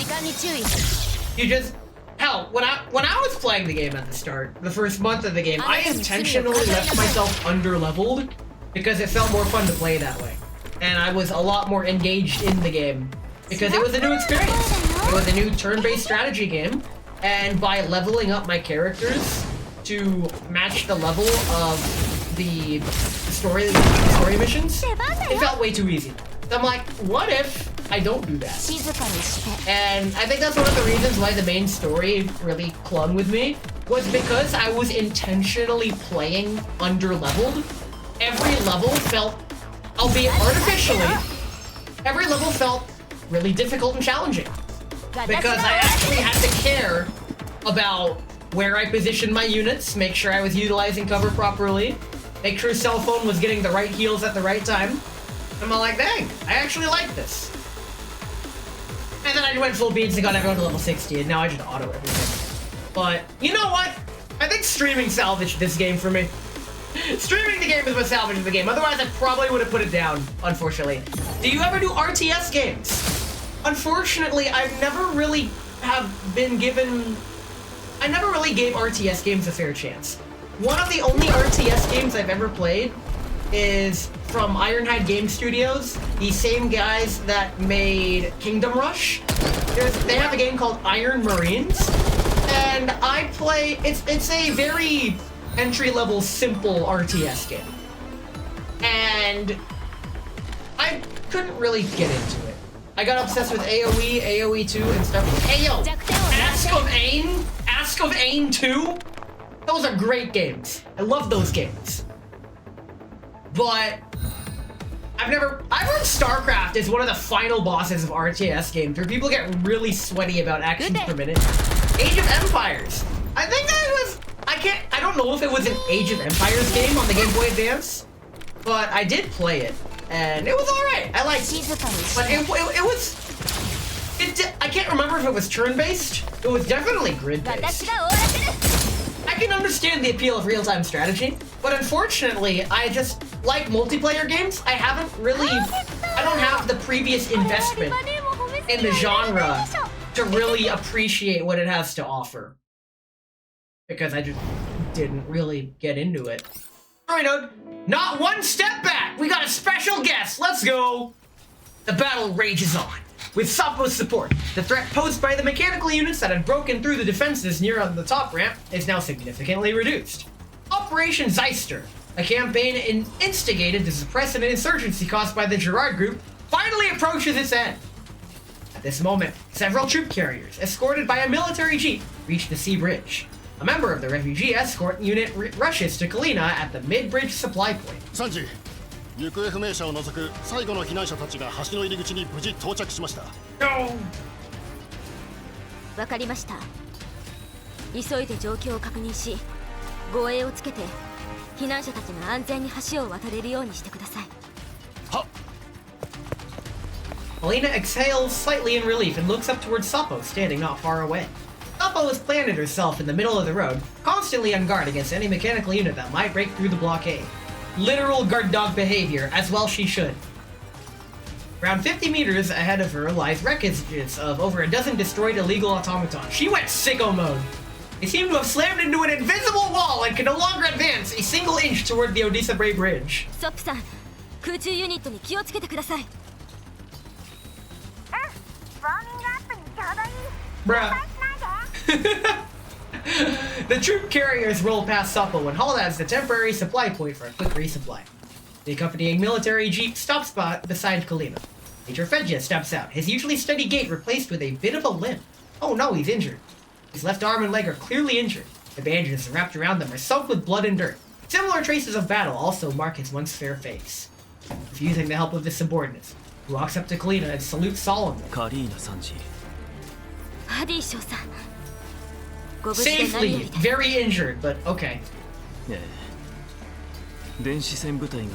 You just hell, when I was playing the game at the start, the first month of the game, I intentionally left myself under-leveled because it felt more fun to play that way. And I was a lot more engaged in the game because it was a new experience. It was a new turn-based strategy game, and by leveling up my characters to match the level of the story missions, it felt way too easy. So I'm like, what if I don't do that? And I think that's one of the reasons why the main story really clung with me, was because I was intentionally playing under-leveled. Every level felt, albeit artificially, every level felt really difficult and challenging. Because I actually had to care about where I positioned my units, make sure I was utilizing cover properly, make sure cell phone was getting the right heals at the right time. I'm all like, dang, I actually like this. And then I went full beats and got everyone to level 60, and now I just auto everything. But, you know what? I think streaming salvaged this game for me. Streaming the game is what salvaged the game. Otherwise, I probably would have put it down, unfortunately. Do you ever do RTS games? Unfortunately, I never really gave RTS games a fair chance. One of the only RTS games I've ever played is from Ironhide Game Studios, the same guys that made Kingdom Rush. They have a game called Iron Marines, and I play, it's a very entry-level, simple RTS game. And I couldn't really get into it. I got obsessed with AoE, AoE 2, and stuff. Hey yo, Ask of Ain 2? Those are great games. I love those games. But I've heard StarCraft is one of the final bosses of RTS games where people get really sweaty about actions per minute. Age of Empires. I think I don't know if it was an Age of Empires game on the Game Boy Advance, but I did play it, and it was alright. I liked it. But I can't remember if it was turn-based. It was definitely grid-based. I can understand the appeal of real-time strategy, but unfortunately, I just like multiplayer games. I don't have the previous investment in the genre to really appreciate what it has to offer. Because I just didn't really get into it. Alright, Node. Not one step back! We got a special guest! Let's go! The battle rages on. With Sapo's support, the threat posed by the mechanical units that had broken through the defenses near on the top ramp is now significantly reduced. Operation Zeister, a campaign instigated to suppress an insurgency caused by the Gerard Group, finally approaches its end. At this moment, several troop carriers, escorted by a military jeep, reach the sea bridge. A member of the refugee escort unit rushes to Kalina at the mid-bridge supply point. Sanji, 行方不明者を除く最後の避難者たちが橋の入り口に無事到着しました。わかりました。急いで状況を確認し、護衛をつけて避難者たちが安全に橋を渡れるようにしてください。はっ。Elena exhales slightly in relief and looks up towards Sapo, standing not far away. Sapo has planted herself in the middle of the road, constantly on guard against any mechanical unit that might break through the blockade. Literal guard dog behavior, as well she should. Around 50 meters ahead of her lies wreckages of over a dozen destroyed illegal automatons. She went sicko mode. They seem to have slammed into an invisible wall and can no longer advance a single inch toward the Odessa Bay Bridge. ソップさん、空中ユニットに気をつけてください。Bruh. The troop carriers roll past Supple and haul as the temporary supply point for a quick resupply. The accompanying military jeep stops beside Kalina. Major Fedja steps out, his usually steady gait replaced with a bit of a limp. Oh no, he's injured. His left arm and leg are clearly injured. The bandages wrapped around them are soaked with blood and dirt. Similar traces of battle also mark his once fair face. Refusing the help of his subordinates, he walks up to Kalina and salutes solemnly. Safely, very injured, but okay. 電子戦部隊が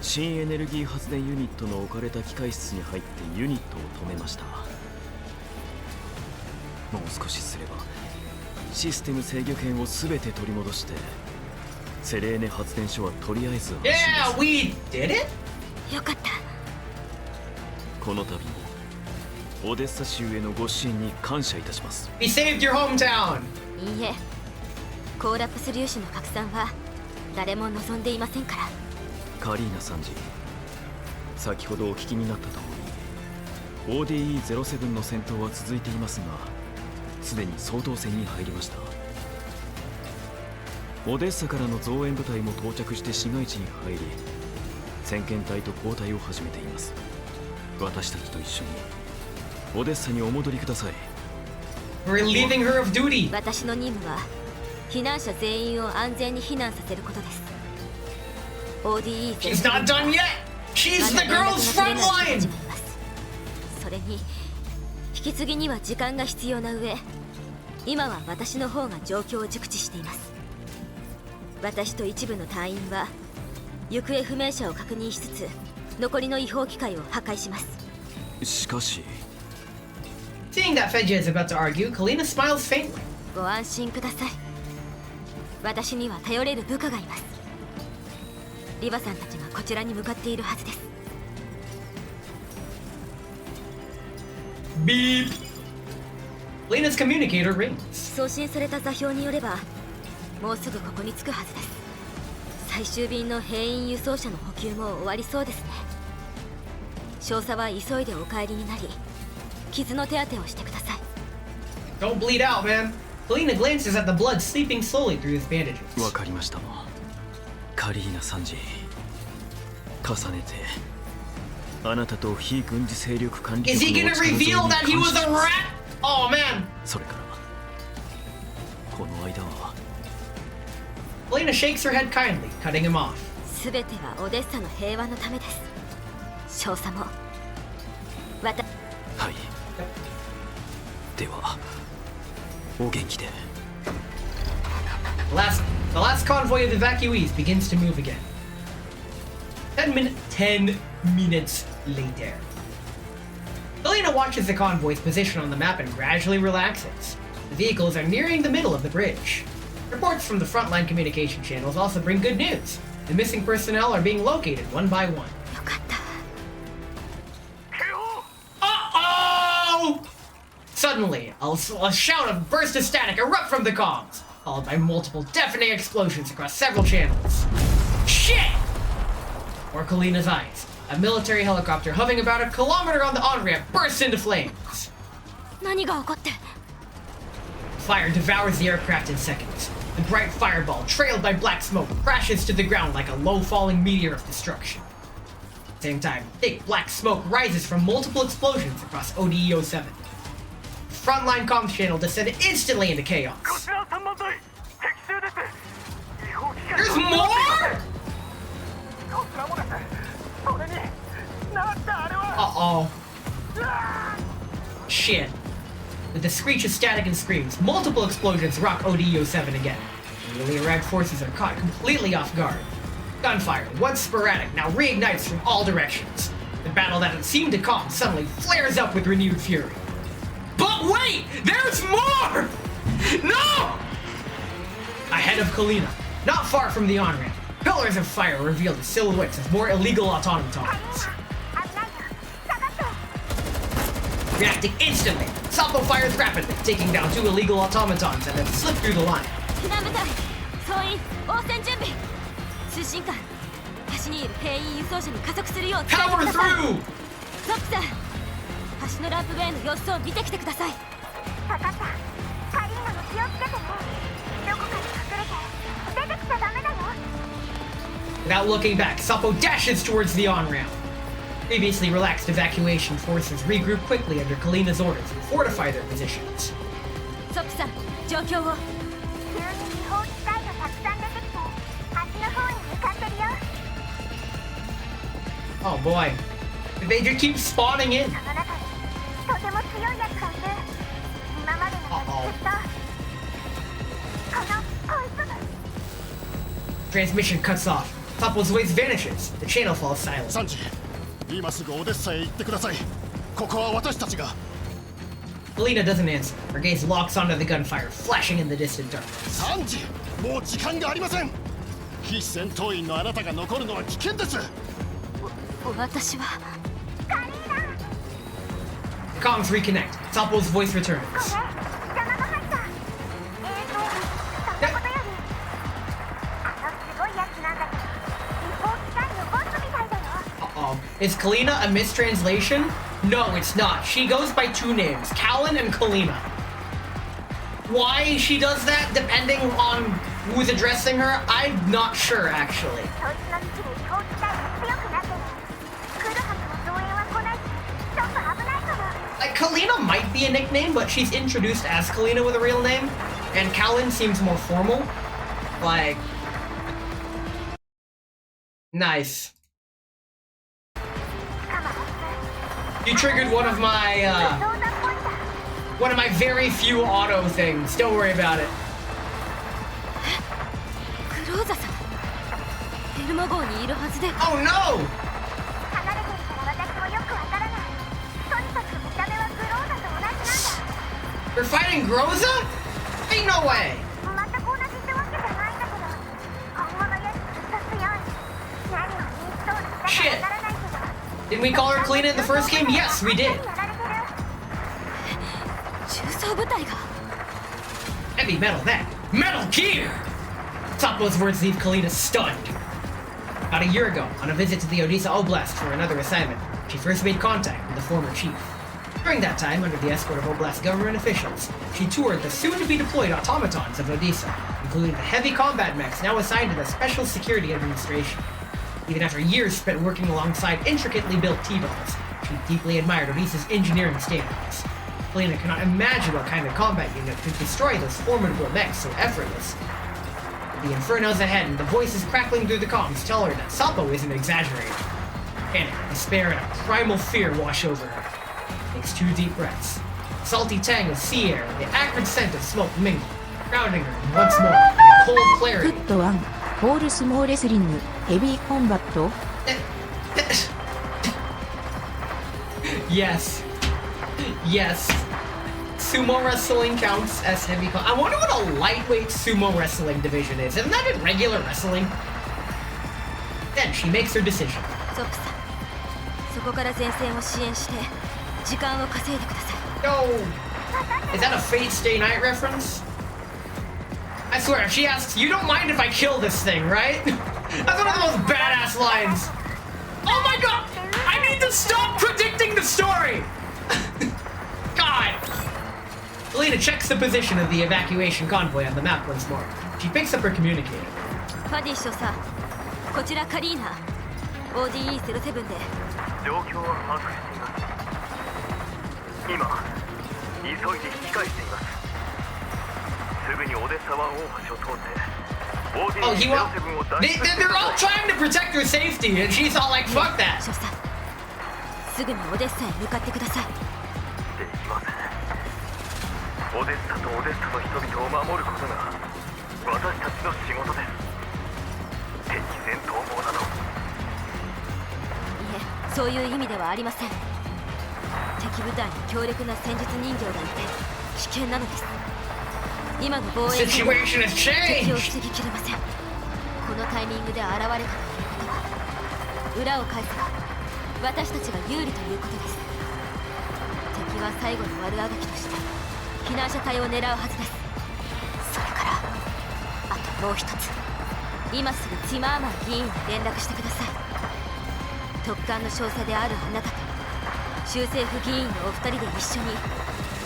新エネルギー発電ユニットの置かれた機械室に入ってユニットを止めました。もう少しすればシステム制御権をすべて取り戻してセレーネ発電所はとりあえず Yeah, we did it? よかった。この度もオデッサ州へのご支援に感謝いたします。 We saved your hometown! いいえ、コーラプス粒子の拡散は誰も望んでいませんから。カリーナ参事、先ほどお聞きになった通り ODE-07 の戦闘は続いていますが、すでに総統戦に入りました。オデッサからの増援部隊も到着して市街地に入り、先遣隊と交代を始めています。私たちと一緒にオデッサにお戻りください。 We're relieving her of duty. 私の任務は避難者全員を安全に避難させることです。ODE She's not done yet. She's the girl's front line. それに引き継ぎには時間が必要な上、今は私の方が状況を熟知しています。私と一部の隊員は行方不明者を確認しつつ、残りの違法機械を破壊します。しかし Seeing that Fedja is about to argue, Kalina smiles faintly. ご安心ください。私には頼れる部下がいます。リバさんたちがこちらに向かっているはずです。Beep. Kalina's communicator rings. 送信された座標によれば、もうすぐここに着くはずです。最終便の兵員輸送車の補給も終わりそうですね。少佐は急いでお帰りになり、傷の手当てをしてください。 Don't bleed out, man. Kalina glances at the blood seeping slowly through his bandages. わかりましたも。カリーナ参事、重ねてあなたと非軍事勢力管理 Is he gonna reveal that he was a rat? Oh man. それからこの間は Kalina shakes her head kindly, cutting him off. すべてはオデッサの平和のためです。少佐もはい。ではお元気で。 The last convoy of evacuees begins to move again. 10 minutes later. Kalina watches the convoy's position on the map and gradually relaxes. The vehicles are nearing the middle of the bridge. Reports from the frontline communication channels also bring good news. The missing personnel are being located one by one. Uh-oh! Suddenly, a shout of burst of static erupt from the comms, followed by multiple deafening explosions across several channels. Shit! Before Kalina's eyes, a military helicopter hovering about a kilometer on the on-ramp bursts into flames. 何が起こって？ Fire devours the aircraft in seconds. The bright fireball, trailed by black smoke, crashes to the ground like a low-falling meteor of destruction. At the same time, thick black smoke rises from multiple explosions across ODE-07. The frontline comms channel descended instantly into chaos. There's more?! Uh-oh. Shit. With the screech of static and screams, multiple explosions rock ODE-07 again. The newly arrived forces are caught completely off guard. Gunfire, once sporadic, now reignites from all directions. The battle that had seemed to calm suddenly flares up with renewed fury. But wait! There's more! No! Ahead of Kalina, not far from the on-ramp, pillars of fire reveal the silhouettes of more illegal automatons. Reacting instantly, Sapo fires rapidly, taking down 2 illegal automatons and then slip through the line. 避難部隊総員応戦準備通信官橋にいる兵員輸送車に加速するよう伝えてください。ゾックさん橋のランプウェイの様子を見てきてください。分かった。カリーナも気をつけてね。どこかに隠れて出てきちゃダメだよ。 Without looking back, Sapo dashes towards the on-ramp. Previously relaxed evacuation forces regroup quickly under Kalina's orders and fortify their positions. ゾックさん状況を。急に違法機械がたくさん出てきて橋の方に向かってるよ。 Oh boy. They just keep spawning in. その中にとても強いやつがいる。今までのやつとこいつ。 Transmission cuts off. Sapo's voice vanishes. The channel falls silent. サンジ、今すぐオデッサへ行ってください。ここは私たちが。 Kalina doesn't answer. Her gaze locks onto the gunfire, flashing in the distant darkness. サンジ、もう時間がありません。非戦闘員のあなたが残るのは危険です。私は。 Comms reconnect. Sapo's voice returns. Uh-oh. Is Kalina a mistranslation? No, it's not. She goes by 2 names, Callan and Kalina. Why she does that, depending on who's addressing her, I'm not sure, actually. Like, Kalina might be a nickname, but she's introduced as Kalina with a real name, and Callan seems more formal. Like... Nice. You triggered one of my very few auto things. Don't worry about it. Oh no! They're fighting Groza? Ain't no way! Shit! Didn't we call her Kalina in the first game? Yes, we did. Heavy metal that. Metal Gear! Sapo's words leave Kalina stunned. About a year ago, on a visit to the Odessa Oblast for another assignment, she first made contact with the former chief. During that time, under the escort of Oblast government officials, she toured the soon-to-be-deployed automatons of Odessa, including the heavy combat mechs now assigned to the Special Security Administration. Even after years spent working alongside intricately built T-dolls, she deeply admired Odessa's engineering standards. Kalina cannot imagine what kind of combat unit could destroy those formidable mechs so effortlessly. The infernos ahead and the voices crackling through the comms tell her that Sapo isn't exaggerating. Panic, despair, and a primal fear wash over her. Takes 2 deep breaths. The salty tang of sea air and the acrid scent of smoke mingle, grounding her once more in a cold clarity. フット1ホールスモーレスリングヘビーコンバット Yes. Yes. Sumo wrestling counts as heavy I wonder what a lightweight sumo wrestling division is. Isn't that in regular wrestling? Then she makes her decision. そこから前線を支援して時間を稼いでください。 No! Is that a Fate Stay Night reference? I swear, if she asks, you don't mind if I kill this thing, right? That's one of the most badass lines. Oh my god! I need to stop predicting the story! God! Kalina checks the position of the evacuation convoy on the map once more. She picks up her communicator. ファディ少佐、こちらカリーナ。ODE07 で。状況は把握しています。今、急いで引き返しています。すぐにオデッサ湾大橋を通って。Oh, he won't. They're all trying to protect her safety, and she's all like, "Fuck that." 少佐、すぐにオデッサへ向かってください。できません。オデッサとオデッサの人々を守ることが私たちの仕事です。敵前逃亡など。いえ、そういう意味ではありません。敵部隊に強力な戦術人形がいて危険なのです。今の防衛戦は敵を防ぎきれません。このタイミングで現れたということは裏を返せば私たちが有利ということです。敵は最後の悪あがきとして避難者隊を狙うはずです。それからあともう一つ、今すぐティマーマン議員に連絡してください。特艦の少佐であるあなたと州政府議員のお二人で一緒に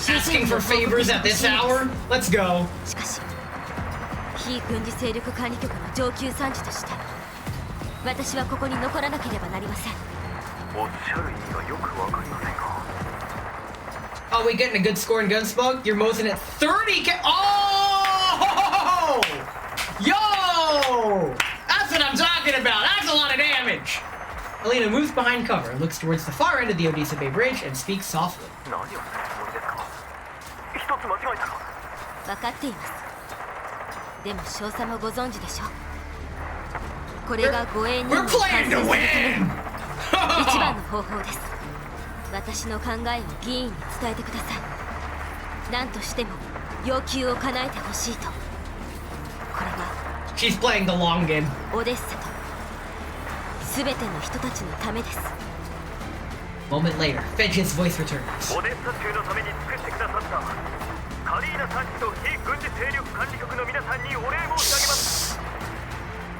Asking for favors at this hour? Let's go. しかし非軍事勢力管理局の上級参事として私はここに残らなければなりません。おっしゃる意味がよくわかりませんが。 Oh, we getting a good score in Gunsmoke? You're mosing at 30k. Oh! Yo! That's what I'm talking about. That's a lot of damage. Alina moves behind cover and looks towards the far end of the Odessa Bay Bridge and speaks softly. 何をするつもりですか。一つ間違えたら。分かっています。でも少佐もご存知でしょう。これが護衛任務を完成するための一番の方法です。私の考えを議員に伝えてください。何としても要求を叶えてほしいと。これは She's playing the long game. オデッサと全ての人たちのためです。 Moment later, Fedge's voice returns. オデッサ州のために作ってくださったカリーナ参事と非軍事勢力管理局の皆さんにお礼申し上げます。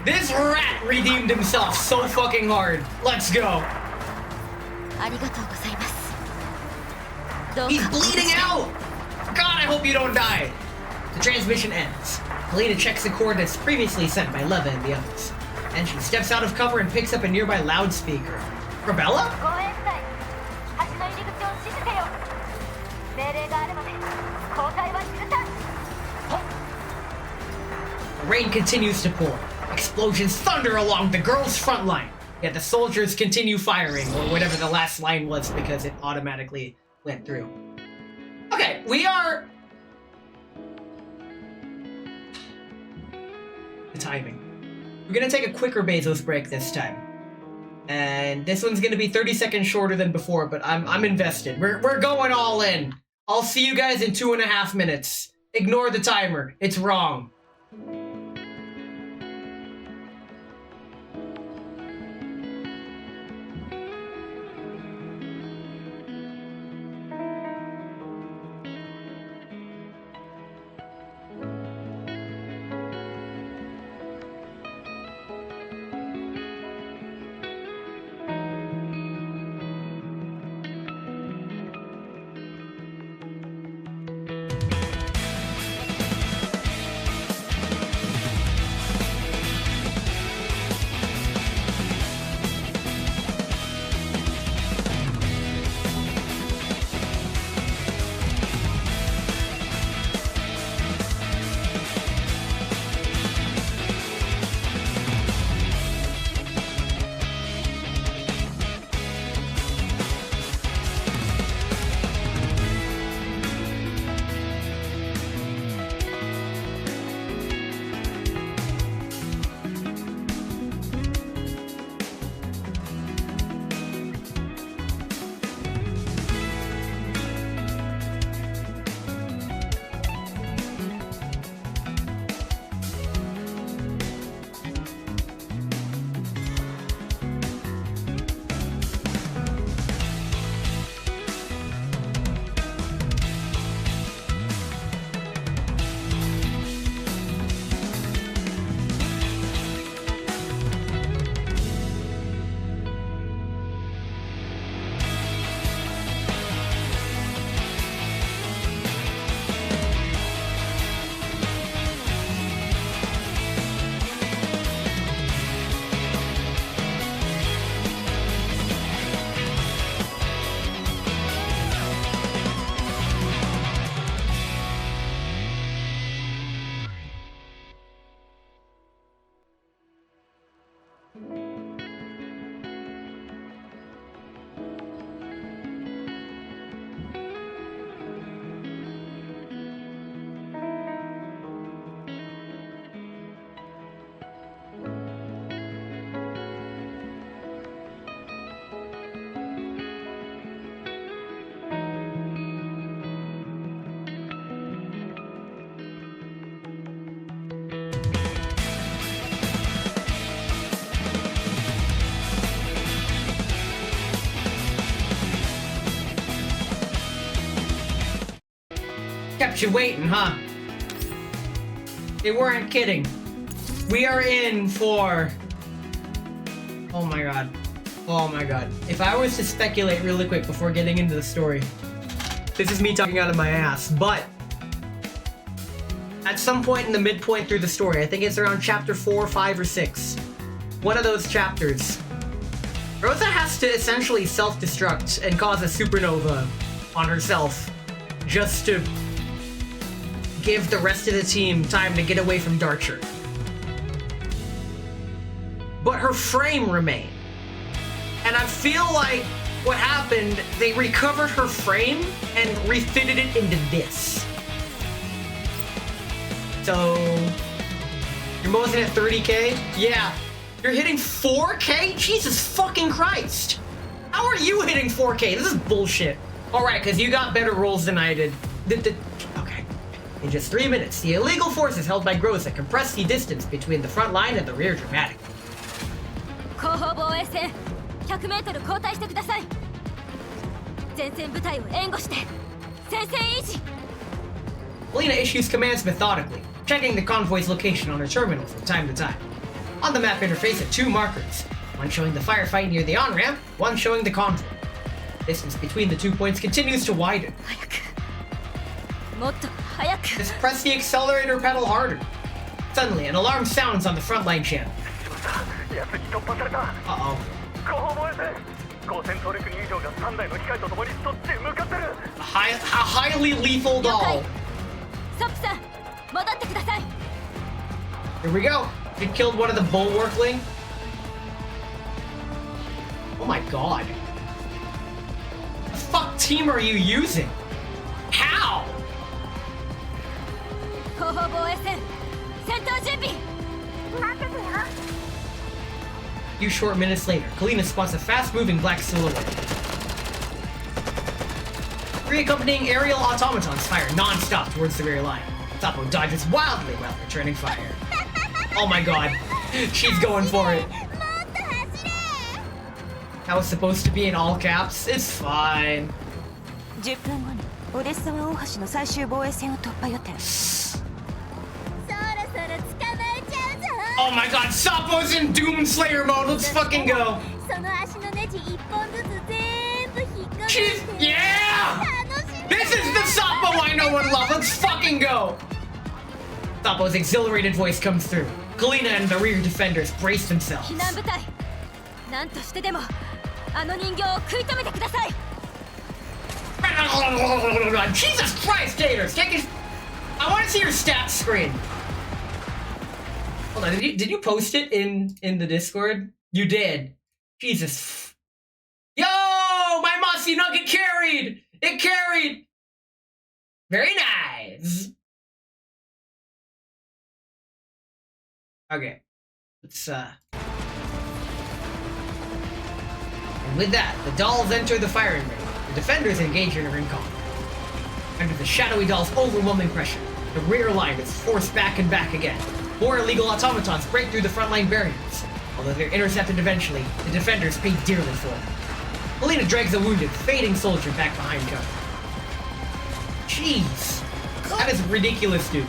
This rat redeemed himself so fucking hard. Let's go. ありがとうございます。 He's bleeding out! God, I hope you don't die! The transmission ends. Helena checks the coordinates previously sent by Leva and the others. And she steps out of cover and picks up a nearby loudspeaker. Rebella? 護衛部隊、橋の入り口を指示せよ。命令があるまで交代は許さん。 The rain continues to pour. Explosions thunder along the girls' front line. Yet the soldiers continue firing, or whatever the last line was, because it automatically went through. Okay, we are... The timing. We're gonna take a quicker Bezos break this time. And this one's gonna be 30 seconds shorter than before, but I'm invested. We're going all in. I'll see you guys in 2.5 minutes. Ignore the timer. It's wrong. kept you waiting, huh? They weren't kidding. We are in for... Oh my god. Oh my god. If I was to speculate really quick before getting into the story, this is me talking out of my ass, but at some point in the midpoint through the story, I think it's around chapter 4, 5, or 6, one of those chapters, Rosa has to essentially self-destruct and cause a supernova on herself just to give the rest of the team time to get away from Darcher. But her frame remained. And I feel like what happened, they recovered her frame and refitted it into this. So, you're mosing at 30k? Yeah. You're hitting 4k? Jesus fucking Christ! How are you hitting 4k? This is bullshit. Alright, because you got better rolls than I did. Okay. In just 3 minutes, the illegal forces held by Groza compressed the distance between the front line and the rear dramatically. 後方防衛線 100m 後退してください。前線部隊を援護して戦線維持。 Lena issues commands methodically, checking the convoy's location on her terminal from time to time. On the map interface are 2 markers, one showing the firefight near the on-ramp, one showing the convoy. Distance between the 2 points continues to widen. Just press the accelerator pedal harder. Suddenly, an alarm sounds on the frontline channel. Uh-oh. A highly lethal doll. Here we go. It killed one of the bulwarkling. Oh my god. What the fuck team are you using? How? A few short minutes later, Kalina spots a fast-moving black silhouette. 3 accompanying aerial automatons fire non-stop towards the rear line. Sapo dodges wildly while returning fire. Oh my god, she's going for it. That was supposed to be in all caps. It's fine. 10分後にオデッサ湾大橋の最終防衛線を突破予定。 Oh my god, Sapo's in Doomslayer mode. Let's fucking go. She's, yeah! This is the Sapo I know and love. Let's fucking go. Sapo's exhilarated voice comes through. Kalina and the rear defenders brace themselves. Jesus Christ, Taters! Take it. I want to see your stats screen. Hold on, did you post it in the Discord? You did. Jesus. Yo! My Mossy Nugget carried! It carried! Very nice. Okay. Let's, And with that, the dolls enter the firing ring. The defenders engage in a ring call. Under the shadowy doll's overwhelming pressure, the rear line is forced back and back again. More illegal automatons break through the frontline barriers. Although they're intercepted eventually, the defenders pay dearly for it. Melina drags a wounded, fading soldier back behind cover. Jeez. That is ridiculous, dude.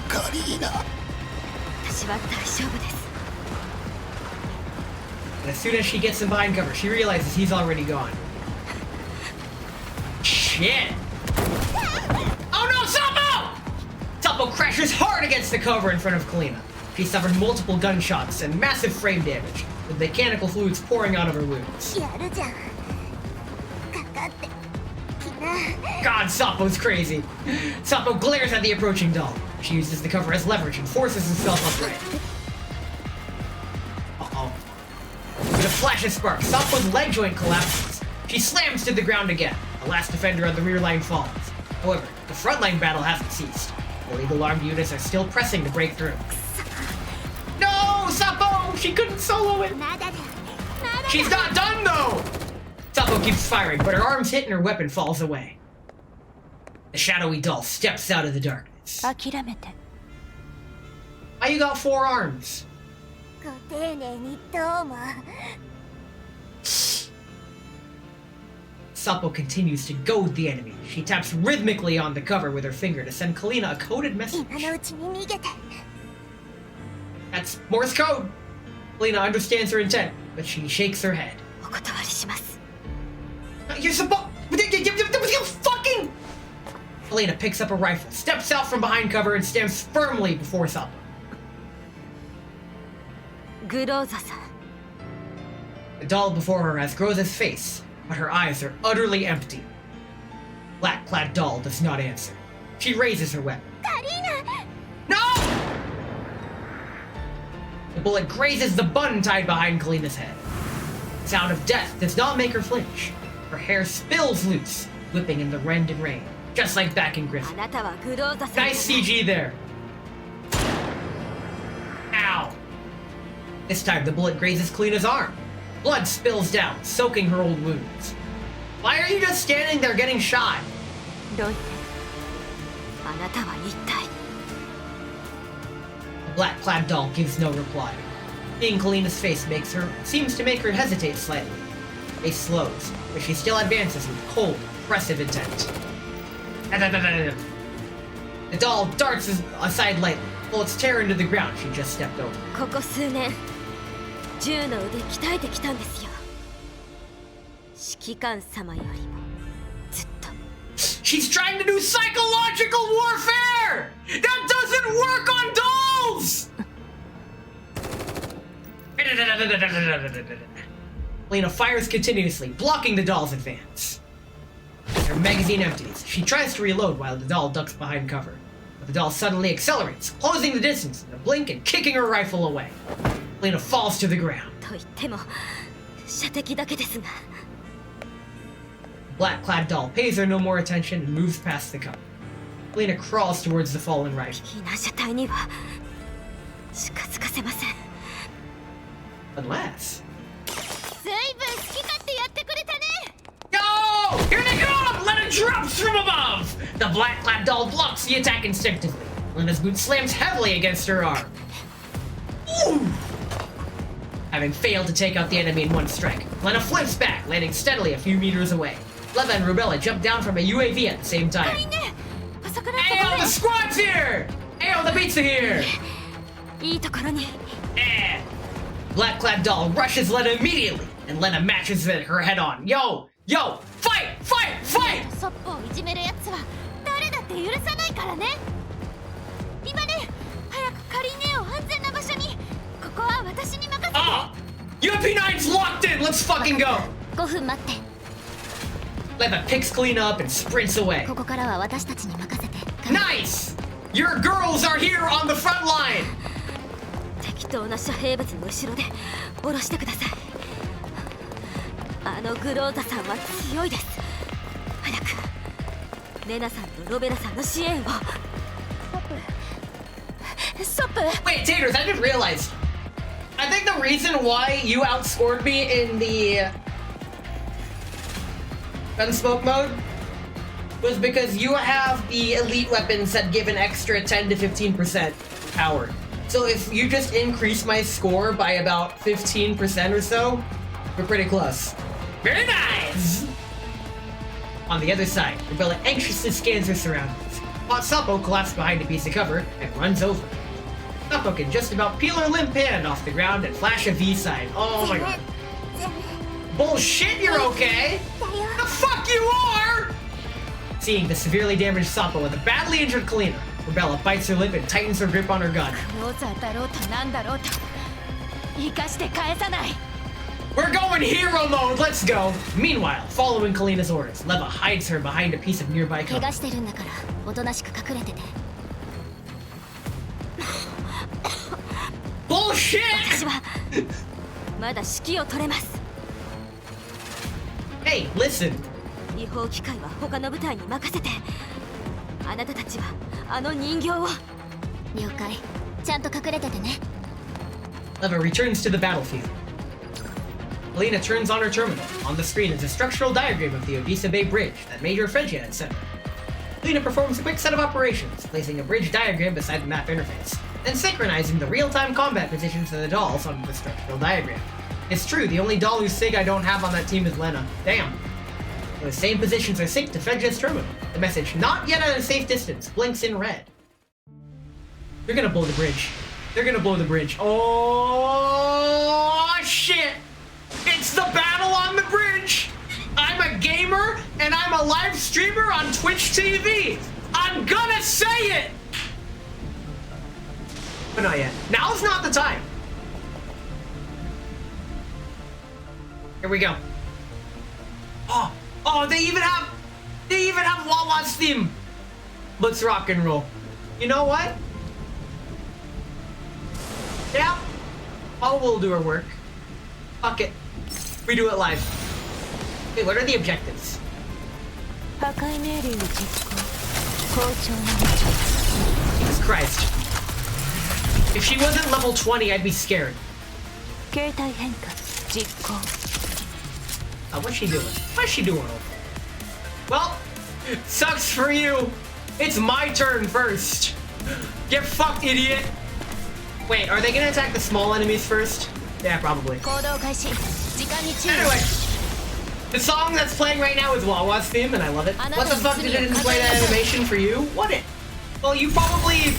And as soon as she gets him behind cover, she realizes he's already gone. Shit! Oh no, Sapo! Sapo crashes hard against the cover in front of Kalina. She suffered multiple gunshots and massive frame damage, with mechanical fluids pouring out of her wounds. God, Sapo's crazy. Sapo glares at the approaching doll. She uses the cover as leverage and forces herself upright. Uh-oh. With a flash of sparks, Sapo's leg joint collapses. She slams to the ground again. The last defender on the rear line falls. However, the frontline battle hasn't ceased. Illegal armed units are still pressing to break through. No, Sapo! She couldn't solo it! She's not done, though! Sapo keeps firing, but her arms hit and her weapon falls away. The shadowy doll steps out of the darkness. How you got 4 arms? Sapo continues to goad the enemy. She taps rhythmically on the cover with her finger to send Kalina a coded message. That's Morse code. Kalina understands her intent, but she shakes her head. You're supposed... fucking... Kalina picks up a rifle, steps out from behind cover, and stands firmly before Sapo. The doll before her has Groza's face, but her eyes are utterly empty. Black-clad doll does not answer. She raises her weapon. No! The bullet grazes the button tied behind Kalina's head. The sound of death does not make her flinch. Her hair spills loose, whipping in the rend and rain, just like back in Griffin. Nice CG there. Ow! This time the bullet grazes Kalina's arm. Blood spills down, soaking her old wounds. Why are you just standing there getting shot? The black-clad doll gives no reply. Seeing Kalina's face seems to make her hesitate slightly. Face slows, but she still advances with cold, oppressive intent. The doll darts aside lightly. Bullets tear into the ground she just stepped over. She's trying to do psychological warfare! That doesn't work on dolls! Lena fires continuously, blocking the doll's advance. As her magazine empties, she tries to reload while the doll ducks behind cover. But the doll suddenly accelerates, closing the distance in a blink and kicking her rifle away. Lena falls to the ground. The black-clad doll pays her no more attention and moves past the cover. Lena crawls towards the fallen rifle. Unless... Yo! Here they come! Lena drops from above! The black-clad doll blocks the attack instinctively. Lena's boot slams heavily against her arm. Ooh! Having failed to take out the enemy in one strike, Lena flips back, landing steadily a few meters away. Leva and Rubella jump down from a UAV at the same time. Ayo, the squad's here! Ayo, the beats are here! Black-clad doll rushes Lena immediately, and Lena matches her head on. Yo! Yo! Fight! Fight! Fight! UMP9's locked in! Let's fucking go! Leva picks Kalina up and sprints away. Nice! Your girls are here on the front line! Wait, Taters, I didn't realize. I think the reason why you outscored me in the Gunsmoke mode was because you have the elite weapons that give an extra 10 to 15% power. So if you just increase my score by about 15% or so, we're pretty close. Very nice! On the other side, Rebella anxiously scans her surroundings. Hot Sapo collapsed behind a piece of cover and runs over. Sapo can just about peel her limp hand off the ground and flash a V sign. Oh my god. Bullshit, you're okay! The fuck you are! Seeing the severely damaged Sapo with a badly injured Kalina, Rebella bites her lip and tightens her grip on her gun. We're going hero mode, let's go! Meanwhile, following Kalina's orders, Leva hides her behind a piece of nearby cover. Bullshit! Hey, listen! Leva returns to the battlefield. Kalina turns on her terminal. On the screen is a structural diagram of the Odessa Bay Bridge that Major Frenchia had set up. Kalina performs a quick set of operations, placing a bridge diagram beside the map interface, and synchronizing the real-time combat positions of the dolls on the structural diagram. It's true, the only doll whose sig I don't have on that team is Lena. Damn. The same positions are synced to Fedja's terminal. The message, not yet at a safe distance, blinks in red. They're gonna blow the bridge. They're gonna blow the bridge. Oh, shit! It's the battle on the bridge! I'm a gamer, and I'm a live streamer on Twitch TV! I'm gonna say it! But not yet. Now's not the time. Here we go. Oh, they even have Wawa's theme. Let's rock and roll. You know what? Yeah. Oh, we'll do our work. Fuck it. We do it live. Hey, what are the objectives? Jesus Christ. If she wasn't level 20, I'd be scared. What's she doing? What's she doing over there? Well, sucks for you. It's my turn first. Get fucked, idiot. Wait, are they gonna attack the small enemies first? Yeah, probably. Anyway, the song that's playing right now is Wawa's theme, and I love it. What the fuck did it didn't play that animation for you? What it? Well, you probably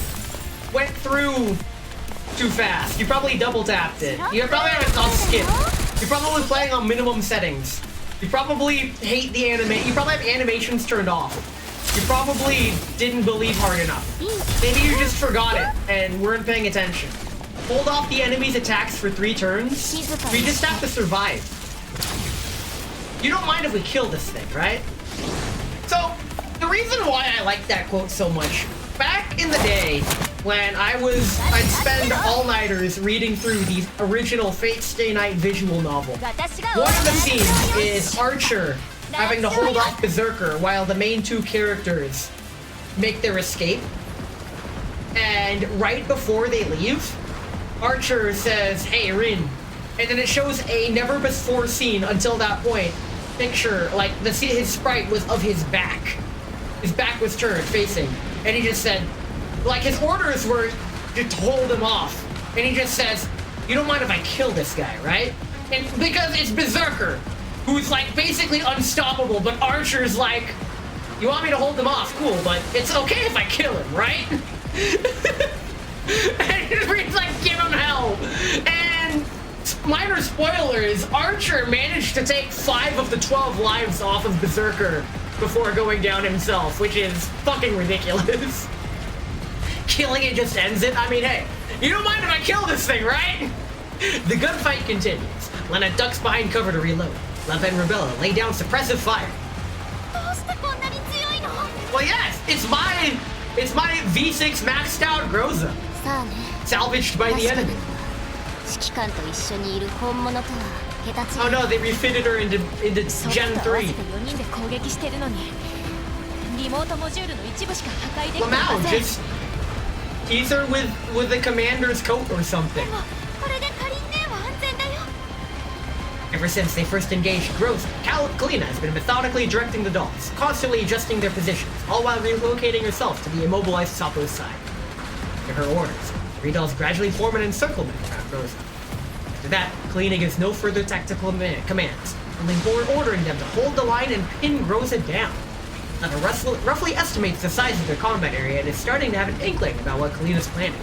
went through too fast. You probably double tapped it. You probably have it on skip. You're probably playing on minimum settings. You probably hate the anime. You probably have animations turned off. You probably didn't believe hard enough. Maybe you just forgot it and weren't paying attention. Hold off the enemy's attacks for 3 turns. We just have to survive. You don't mind if we kill this thing, right? So, the reason why I like that quote so much, back in the day, when I'd spend all-nighters reading through the original Fate Stay Night visual novel. One of the scenes is Archer having to hold off Berserker while the main 2 characters make their escape. And right before they leave, Archer says, "Hey, Rin." And then it shows a never-before seen until that point picture, like his sprite was of his back. His back was turned, facing. And he just said, like, his orders were to hold him off. And he just says, "You don't mind if I kill this guy, right?" And because it's Berserker, who's, like, basically unstoppable, but Archer's like, "You want me to hold him off? Cool, but it's okay if I kill him, right?" And he's like, "Give him hell." And minor spoilers, Archer managed to take 5 of the 12 lives off of Berserker before going down himself, which is fucking ridiculous. Killing it just ends it. I mean, hey, you don't mind if I kill this thing, right? The gunfight continues. Lena ducks behind cover to reload. Leva and Rebella lay down suppressive fire. Well, yes, it's my V6 maxed out Groza. Salvaged by the enemy. Oh no, they refitted her into Gen 3. Lamau, just tease her with the commander's coat or something. Ever since they first engaged Groza, Kalina has been methodically directing the dolls, constantly adjusting their positions, all while relocating herself to the immobilized Sapo's side. To her orders, 3 dolls gradually form an encirclement around Groza. After that, Kalina gives no further tactical commands, only ordering them to hold the line and pin Groza down. Leva roughly estimates the size of their combat area and is starting to have an inkling about what Kalina's planning.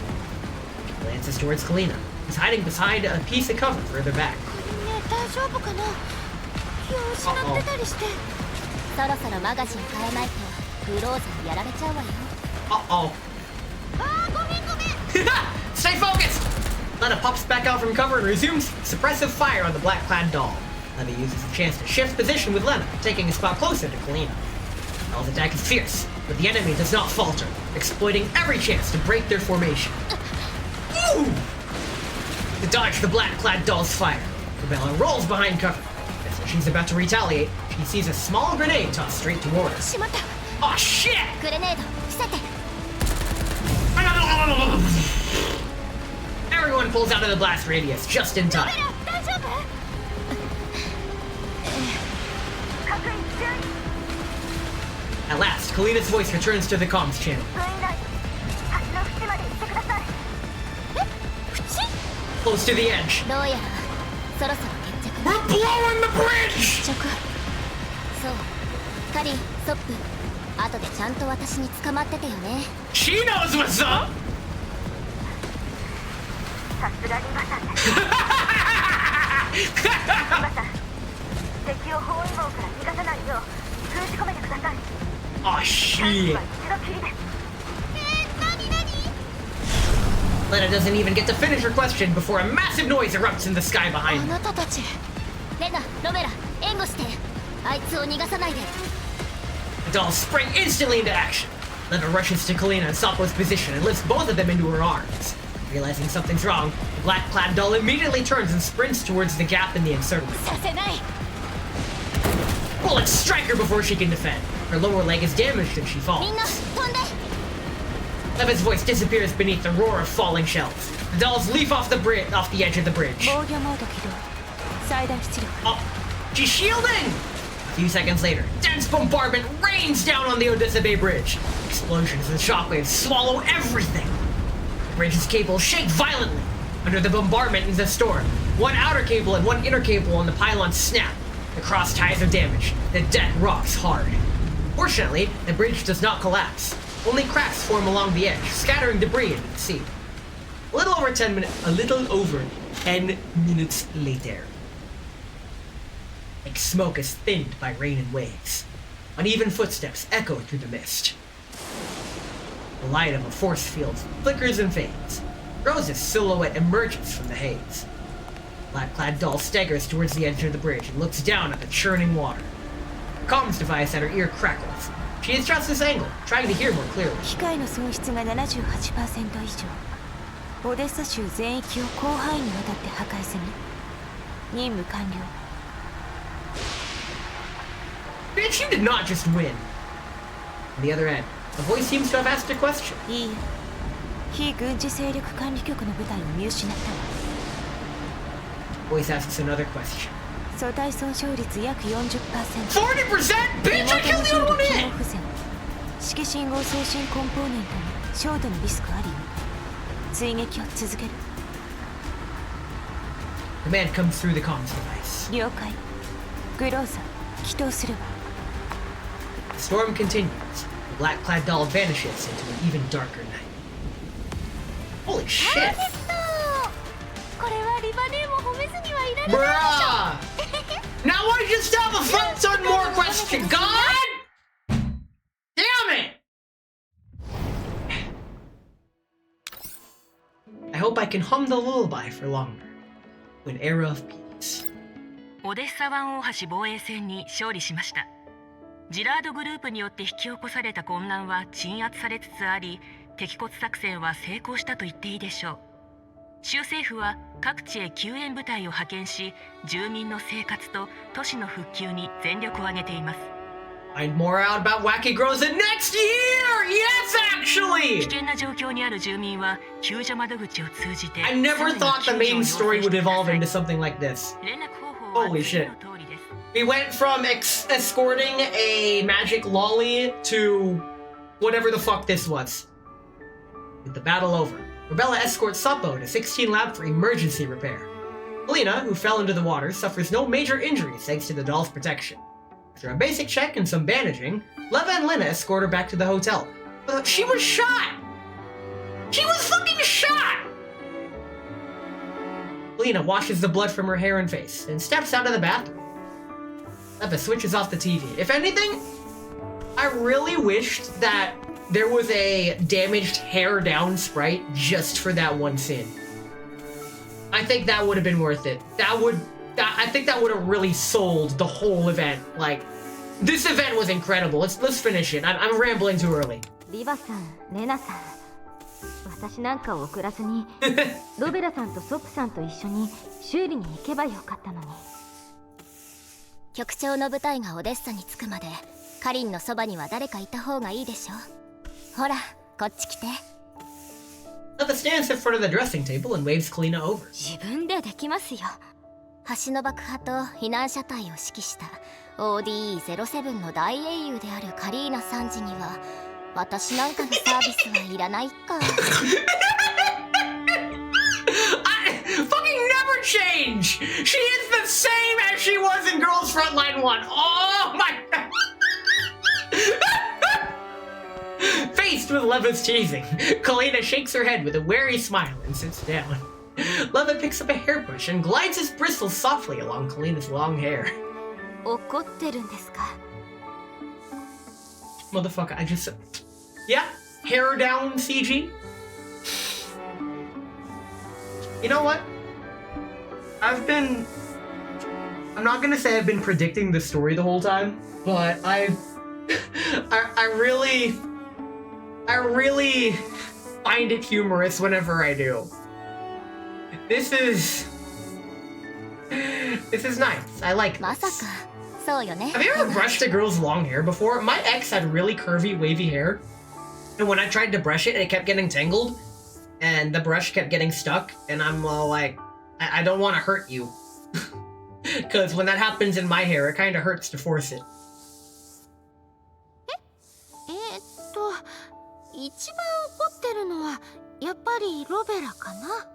She glances towards Kalina, who's hiding behind a piece of cover further back. Uh-oh. Stay focused! Lena pops back out from cover and resumes suppressive fire on the black-clad doll. Lena uses the chance to shift position with Lena, taking a spot closer to Kalina. Doll's attack is fierce, but the enemy does not falter, exploiting every chance to break their formation. Ooh! To dodge the black-clad doll's fire, Rebella rolls behind cover. As she's about to retaliate, she sees a small grenade tossed straight toward her. Oh shit! Everyone pulls out of the blast radius just in time. At last, Kalina's voice returns to the comms channel. Close to the edge. We're blowing the bridge! カリン、ソップ、後でちゃんと私に捕まっててよね。 She knows what's up! さすがリバさんです。リバさん、敵を包囲網から逃がさないよう封じ込めてください。 Oh shit! Lena doesn't even get to finish her question before a massive noise erupts in the sky behind her. あなたたち。レナ、ロベラ、援護して。あいつを逃がさないで。 The dolls spring instantly into action. Lena rushes to Kalina in Sapo's position and lifts both of them into her arms. Realizing something's wrong, the black-clad doll immediately turns and sprints towards the gap in the encirclement. させない。 Bullets strike her before she can defend. Her lower leg is damaged and she falls. みんな飛んで。 Leva's voice disappears beneath the roar of falling shells. The dolls leap off the edge of the bridge. 防御モード起動。最大出力。 Oh, she's shielding! A few seconds later, dense bombardment rains down on the Odessa Bay Bridge. Explosions and shockwaves swallow everything. The bridge's cables shake violently. Under the bombardment and the storm, one outer cable and one inner cable on the pylon snap. The cross ties are damaged. The deck rocks hard. Fortunately, the bridge does not collapse. Only cracks form along the edge, scattering debris into the sea. A little over 10 minutes later. Like smoke is thinned by rain and waves. Uneven footsteps echo through the mist. The light of a force field flickers and fades. Rose's silhouette emerges from the haze. The black-clad doll staggers towards the edge of the bridge and looks down at the churning water. The comms device at her ear crackles. She adjusts this angle, trying to hear more clearly. 機械の損失が 78% 以上。オデッサ州全域を広範囲にわたって破壊済み。任務完了。 Bitch, you did not just win. On the other end, the voice seems to have asked a question. いいえ。非軍事勢力管理局の部隊を見失ったわ。 Voice asks another question. 素体損傷率約 40%。 40%? Bitch, I killed the old one in! 指揮信号送信コンポーネントにショートのリスクありよ。追撃を続ける。 Command comes through the comms device. 了解。グローザ、起動するわ。 The storm continues. The black-clad doll vanishes into an even darker night. Holy shit! これはリバネーも褒めずにはいられないでしょ。 Bruh! Now I just have a front ton more question. God! Damn it! I hope I can hum the lullaby for longer. An era of peace. オデッサ湾大橋防衛戦に勝利しました。ジラードグループによって引き起こされた混乱は鎮圧されつつあり、敵骨作戦は成功したと言っていいでしょう。州政府は各地へ救援部隊を派遣し、住民の生活と都市の復旧に全力を挙げています。Find more out about Wacky Grows in next year! Yes, actually! 危険な状況にある住民は救助窓口を通じて I never thought the main story would evolve into something like this. 連絡方法は Holy 次 shit. の通りです。 We went from escorting a magic lolly to whatever the fuck this was. With the battle over, Rebella escorts Suppo to 16 Lab for emergency repair. Helena, who fell into the water, suffers no major injuries thanks to the doll's protection. After a basic check and some bandaging, Leva and Lena escort her back to the hotel. But she was shot! She was fucking shot! Helena washes the blood from her hair and face, and steps out of the bathroom. Leva switches off the TV. If anything, I really wished that there was a damaged hair down sprite just for that one scene. I think that would have been worth it. I think that would have really sold the whole event. Like, this event was incredible. Let's finish it. I'm rambling too early. リバさん、レナさん、私なんかを送らずにロベラさんとソップさんと一緒に修理に行けばよかったのに。局長の部隊がオデッサに着くまでカリンのそばには誰かいた方がいいでしょ。ほら、こっち来て。 Leva stands in front of the dressing table and waves Kalina over. 自分でできますよ。橋の爆破と避難車隊を指揮した ODE07 の大英雄であるカリーナ参事には私なんかのサービスはいらないか。I fucking never change! She is the same as she was in Girls Frontline 1! Oh my god! pleased with Leva's teasing. Kalina shakes her head with a wary smile and sits down. Leva picks up a hairbrush and glides his bristles softly along Kalina's long hair. 怒ってるんですか? Motherfucker, I just... Yeah, hair down CG. You know what? I'm not gonna say I've been predicting the story the whole time, but I really find it humorous whenever I do. This is nice. I like this. Have you ever brushed a girl's long hair before? My ex had really curvy, wavy hair, and when I tried to brush it, it kept getting tangled, and the brush kept getting stuck, and I'm all like, I don't want to hurt you. Because when that happens in my hair, it kind of hurts to force it. 一番怒ってるのはやっぱりロベラかな。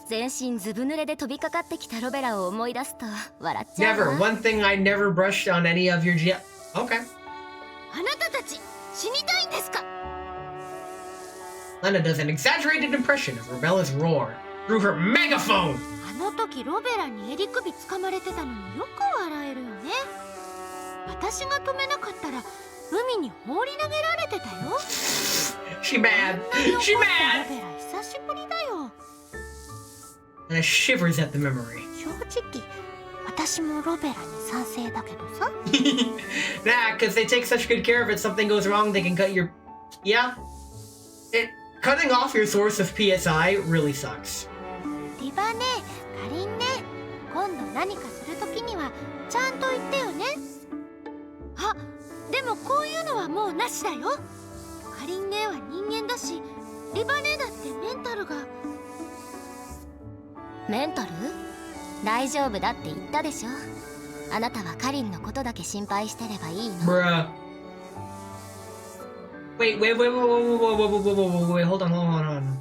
全身ずぶ濡れで飛びかかってきたロベラを思い出すと笑っちゃうわ。 Never. One thing I never brushed on any of your Okay. あなたたち死にたいんですか? Lena does an exaggerated impression of Rubella's roar through her megaphone. あの時ロベラに襟首掴まれてたのによく笑えるよね。私が止めなかったら海に放り投げられてたよ。She mad. She mad. ロベラ久しぶりだよ。 And shivers at the memory. 正直、私もロベラに賛成だけどさ。Nah, because they take such good care of it. Something goes wrong, they can cut your. Yeah. Cutting off your source of PSI really sucks. リバね、カリンね、今度何かするときにはちゃんと言ってよね。あ、でもこういうのはもうなしだよ。カリン姉は人間だし、リバ姉だってメンタルが。メンタル？大丈夫だって言ったでしょ。あなたはカリンのことだけ心配してればいいの。Bruh. Wait, hold on.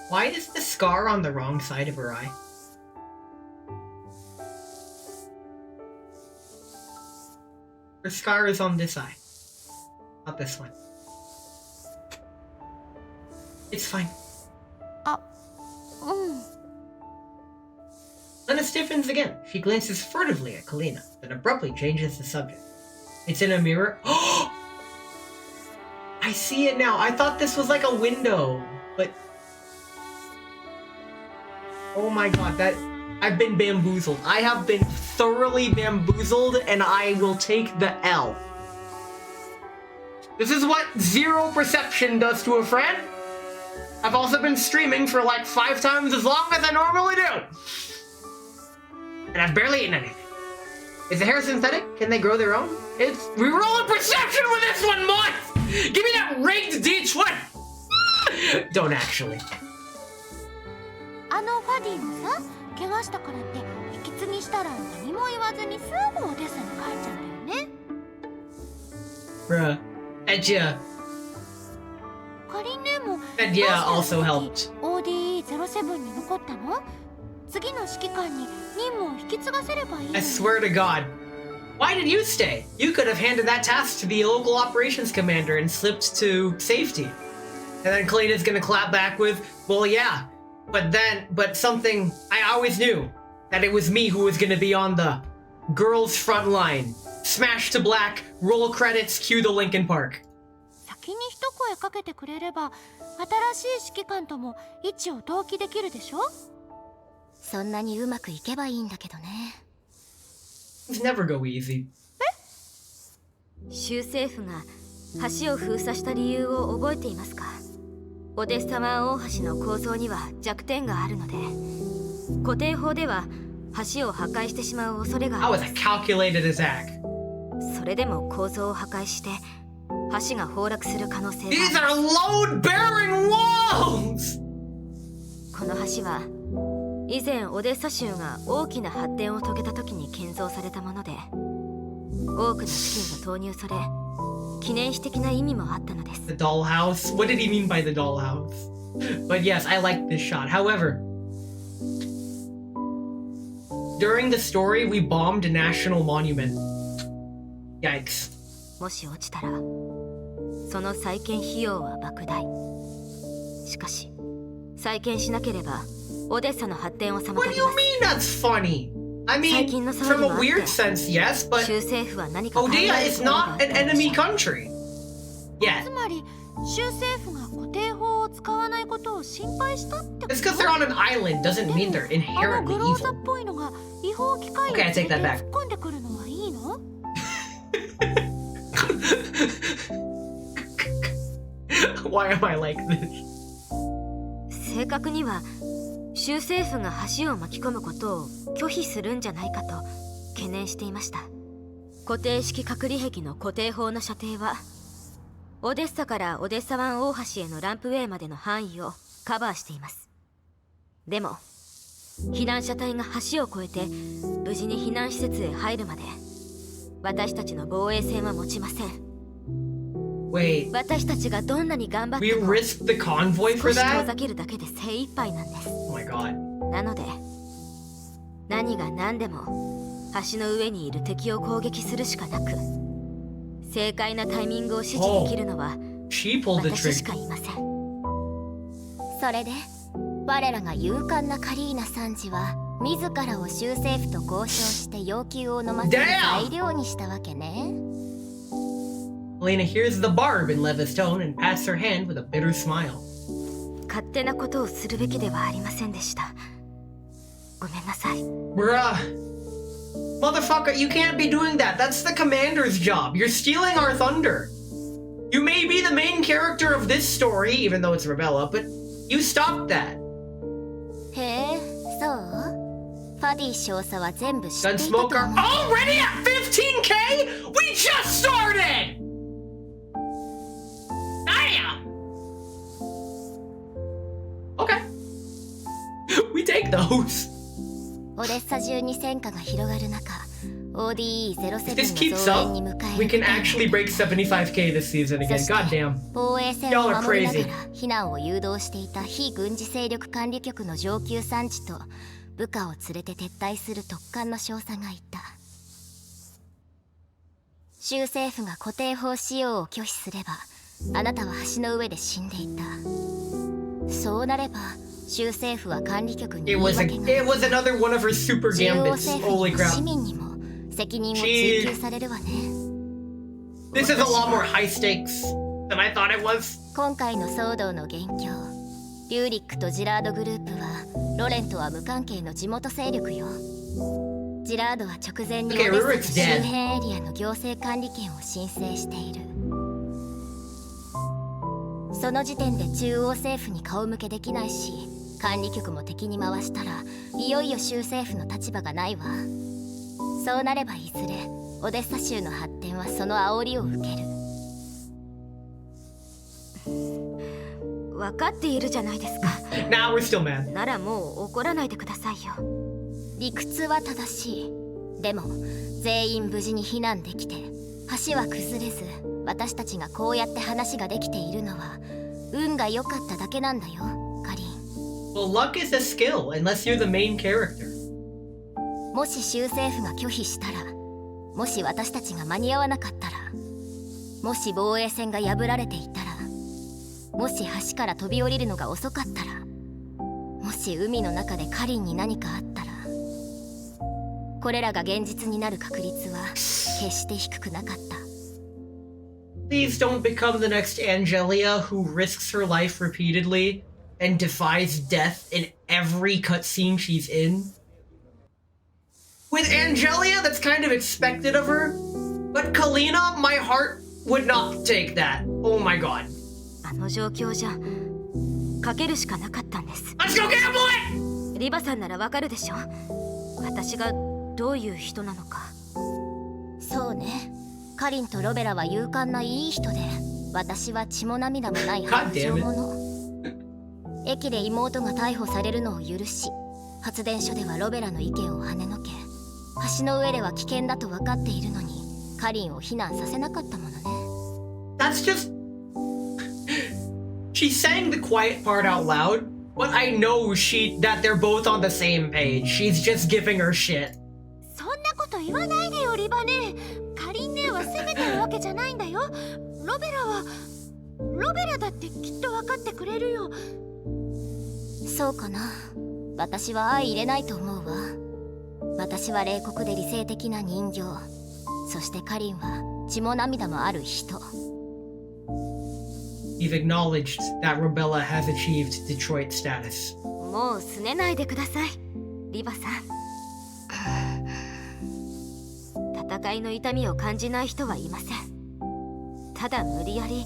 Why is the scar on the wrong side of her eye? Her scar is on this eye, not this one. It's fine. Lena stiffens again. She glances furtively at Kalina, then abruptly changes the subject. It's in a mirror. I see it now. I thought this was like a window, but... Oh my god, I've been bamboozled. I have been thoroughly bamboozled, and I will take the L. This is what zero perception does to a friend. I've also been streaming for like 5 times as long as I normally do. And I've barely eaten anything. Is the hair synthetic? Can they grow their own? We roll a perception with this one, Mon! Give me that rigged D20! Don't actually. ファディもさ、怪我したからって引き継ぎしたら何も言わずにすぐオデッサに帰っちゃったよね。Bruh. Edja. カリン姉も Edja also helped. ODE07 に残ったの？次の指揮官に任務を引き継がせればいいの。 I swear to God. Why did you stay? You could have handed that task to the local operations commander and slipped to safety. And then Kalina's gonna clap back with, well, yeah. But something, I always knew that it was me who was gonna be on the girls front line. Smash to black, roll credits, cue the Linkin Park. 先に一声かけてくれれば、新しい指揮官とも位置を同期できるでしょ？そんなにうまくいけばいいんだけどね。It's never go easy. 州政府が橋を封鎖した理由を覚えていますか？オデッサ湾大橋の構造には弱点があるので、固定法では橋を破壊してしまう恐れがあります。それでも構造を破壊して橋が崩落する可能性があります。These are load-bearing walls! この橋は以前オデッサ州が大きな発展を遂げた時に建造されたもので、多くの資金が投入され、記念碑的な意味もあったのです。 The dollhouse? What did he mean by the dollhouse? But yes, I like this shot. However, during the story, we bombed a national monument. Yikes. もし落ちたらその再建費用は莫大。しかし再建しなければオデッサの発展を妨げます。What do you mean that's funny? I mean, from a weird sense, yes, but Odea is not an enemy country. Yeah. つまり州政府が固定法を使わないことを心配したってこと？ Just because they're on an island doesn't mean they're inherently グローザ evil. っぽいのが違法機械を Okay, I take that back. 突っ込んでくるのはいいの？ Why am I like this? 正確には州政府が橋を巻き込むことを拒否するんじゃないかと懸念していました。固定式隔離壁の固定法の射程はオデッサからオデッサ湾大橋へのランプウェイまでの範囲をカバーしています。でも避難者隊が橋を越えて無事に避難施設へ入るまで私たちの防衛線は持ちません。Wait, 私たちがどんなに頑張っても we risked the convoy 少 for し遠 that? ざけるだけで精一杯なんです。 Oh my god. なので何が何でも橋の上にいる敵を攻撃するしかなく、正解なタイミングを指示できるのは She pulled the 私し trigger. かいません。それで我らが勇敢なカリーナ参事は自らを州政府と交渉して要求を飲ませる材料にしたわけね。 Elena hears the barb in Leva's tone and pats her hand with a bitter smile. 勝手なことをするべきではありませんでした。ごめんなさい。 Bruh. Motherfucker, you can't be doing that. That's the commander's job. You're stealing our thunder. You may be the main character of this story, even though it's Rebella, but you stopped that. へえ、そう？ファディ少佐は全部知っていたと思う。 Gunsmoker already at 15k? We just started! Damn! Okay. We take those. オデッサ中に戦火が広がる中、ODE-07 If this の keeps 増 up, 援に迎え we る can actually break 75k this season again. God damn. 防衛線 Y'all を are 守りなが crazy. ら避難を誘導していた非軍事勢力管理局の上級参事と部下を連れて撤退する特艦の少佐がいた。州政府が固定法使用を拒否すればあなたは橋の上で死んでいた。そうなれば州政府は管理局に言い訳が It was another one of her super 中央 gambits. 政府 Holy にも crap. 市民にも責任を追及されるわね。 This is a lot more high stakes than I thought it was. 今回の騒動の元凶リューリックとジラードグループはロレンとは無関係の地元勢力よ。ジラードは直前にオデッサの周辺エリアの行政管理権を申請している。その時点で中央政府に顔向けできないし管理局も敵に回したらいよいよ州政府の立場がないわ。そうなればいずれオデッサ州の発展はその煽りを受ける。分かっているじゃないですか。Now we're still mad. ならもう怒らないでくださいよ。理屈は正しい。でも全員無事に避難できて橋は崩れず私たちがこうやって話ができているのは運が良かっただけなんだよ、カリン。 Well, luck is a skill, unless you're the main character. もし州政府が拒否したら、もし私たちが間に合わなかったら、もし防衛線が破られていたら、もし橋から飛び降りるのが遅かったら、もし海の中でカリンに何かあったら、これらが現実になる確率は決して低くなかった。 Please don't become the next Angelia who risks her life repeatedly and defies death in every cutscene she's in. With Angelia, that's kind of expected of her, but Kalina, my heart would not take that. Oh my god. あの状況じゃかけるしかなかったんです。 Let's go gamble it! リバさんならわかるでしょ。私がどういう人なのか。そうね。カリンとロベラは勇敢ないい人で、私は血も涙もない反情者。駅で妹が逮捕されるのを許し、発電所ではロベラの意見を跳ねのけ、橋の上では危険だと分かっているのに、カリンを避難させなかったものね。 That's just... She sang the quiet part out loud, but I know that they're both on the same page. She's just giving her shit. そんなこと言わないでよ、リバネ。カリン姉姉は責めてるわけじゃないんだよ。ロベラだってきっと分かってくれるよ。そうかな。私は相入れないと思うわ。私は冷酷で理性的な人形、そしてカリンは血も涙もある人。You've acknowledged that Robella has achieved Detroit status. もう拗ねないでください、リバさん。戦いの痛みを感じない人はいません。ただ無理やり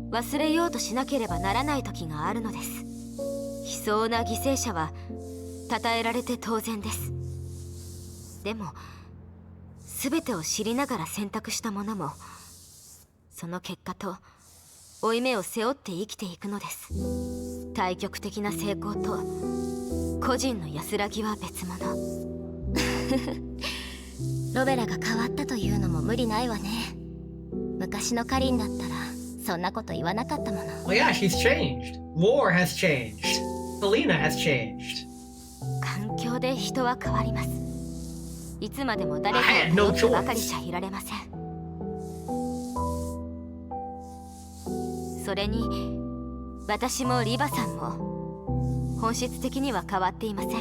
忘れようとしなければならない時があるのです。悲壮な犠牲者は称えられて当然です。でも全てを知りながら選択した者もその結果と負い目を背負って生きていくのです。対極的な成功と個人の安らぎは別物。ロベラが変わったというのも無理ないわね。昔のカリンだったらそんなこと言わなかったもの。Well, yeah, she's changed. War has changed. Selena has changed. 環境で人は変わります。いつまでも誰かを頼ってばかりじゃいられません。それに私もリバさんも本質的には変わっていません。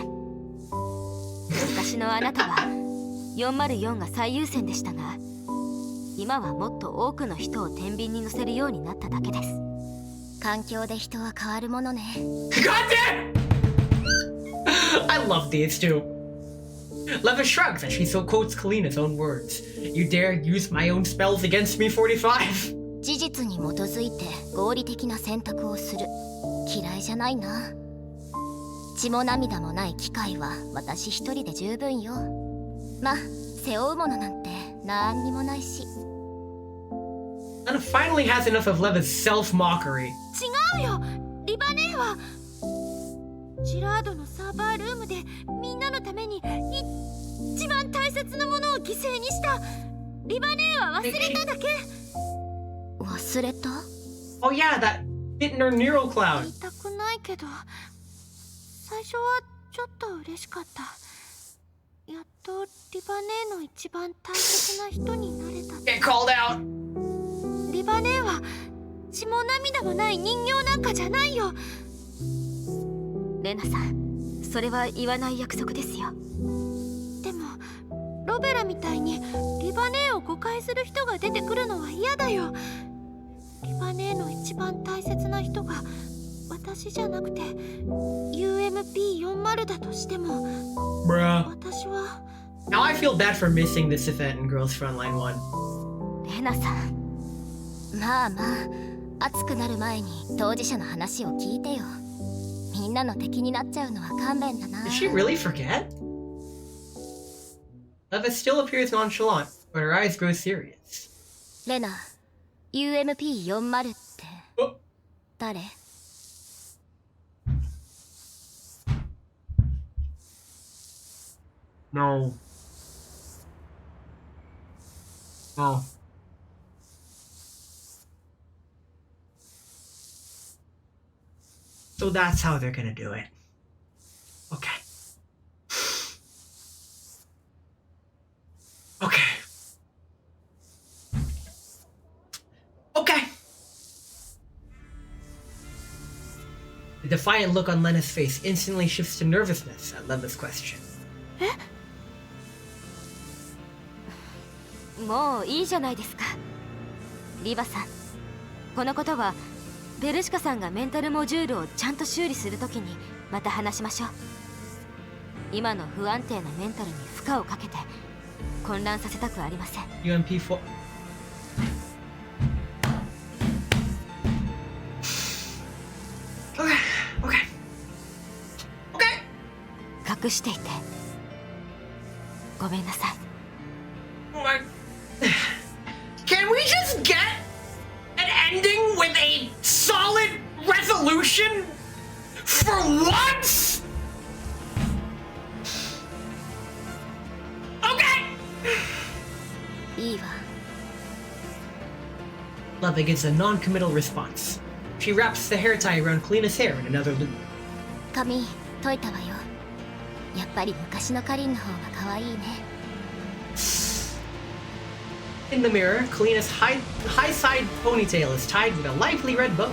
昔のあなたは404が最優先でしたが、今はもっと多くの人を天秤に乗せるようになっただけです。環境で人は変わるものね。God damn! I love these two. Leva shrugs as she so quotes Kalina's own words. You dare use my own spells against me, 45? 事実に基づいて合理的な選択をする。嫌いじゃないな。血も涙もない機会は私一人で十分よ。ま、背負うものなんて何にもないし。Anna finally has enough of Leva's self-mockery. 違うよ、リバ姉はジラードのサーバールームでみんなのために一番大切なものを犠牲にした。リバ姉は忘れただけ。忘れた？ Oh yeah, that hit in her neural cloud. 言いたくないけど、最初はちょっと嬉しかった。やっとリバ姉の一番大切な人になれた。Get called out. リバ姉は血も涙もない人形なんかじゃないよ。レナさん、それは言わない約束ですよ。でもロベラみたいにリバ姉を誤解する人が出てくるのは嫌だよ。リバ姉の一番大切な人が私じゃなくて UMP40 だとしても、私は Now I feel bad for missing this event in Girls Frontline 1. レナさん、まあまあ、熱くなる前に当事者の話を聞いてよ。みんなの敵になっちゃうのは勘弁だな。Did she really forget? Leva still appears nonchalant, but her eyes grow serious. レナ、UMP40 って誰？No. Oh. So that's how they're gonna do it. Okay. Okay. Okay. The defiant look on Lena's face instantly shifts to nervousness at Leva's question. もういいじゃないですか。リバさん、このことはベルシカさんがメンタルモジュールをちゃんと修理するときにまた話しましょう。今の不安定なメンタルに負荷をかけて混乱させたくありません。 UMP4 隠していてごめんなさい。Can we just get an ending with a solid resolution for once? Okay. いいわ。Leva gives a non-committal response. She wraps the hair tie around Kalina's hair in another loop. 髪解いたわよ。やっぱり昔のカリンの方が可愛いね。In the mirror, Kalina's high-side ponytail is tied with a lively red bow.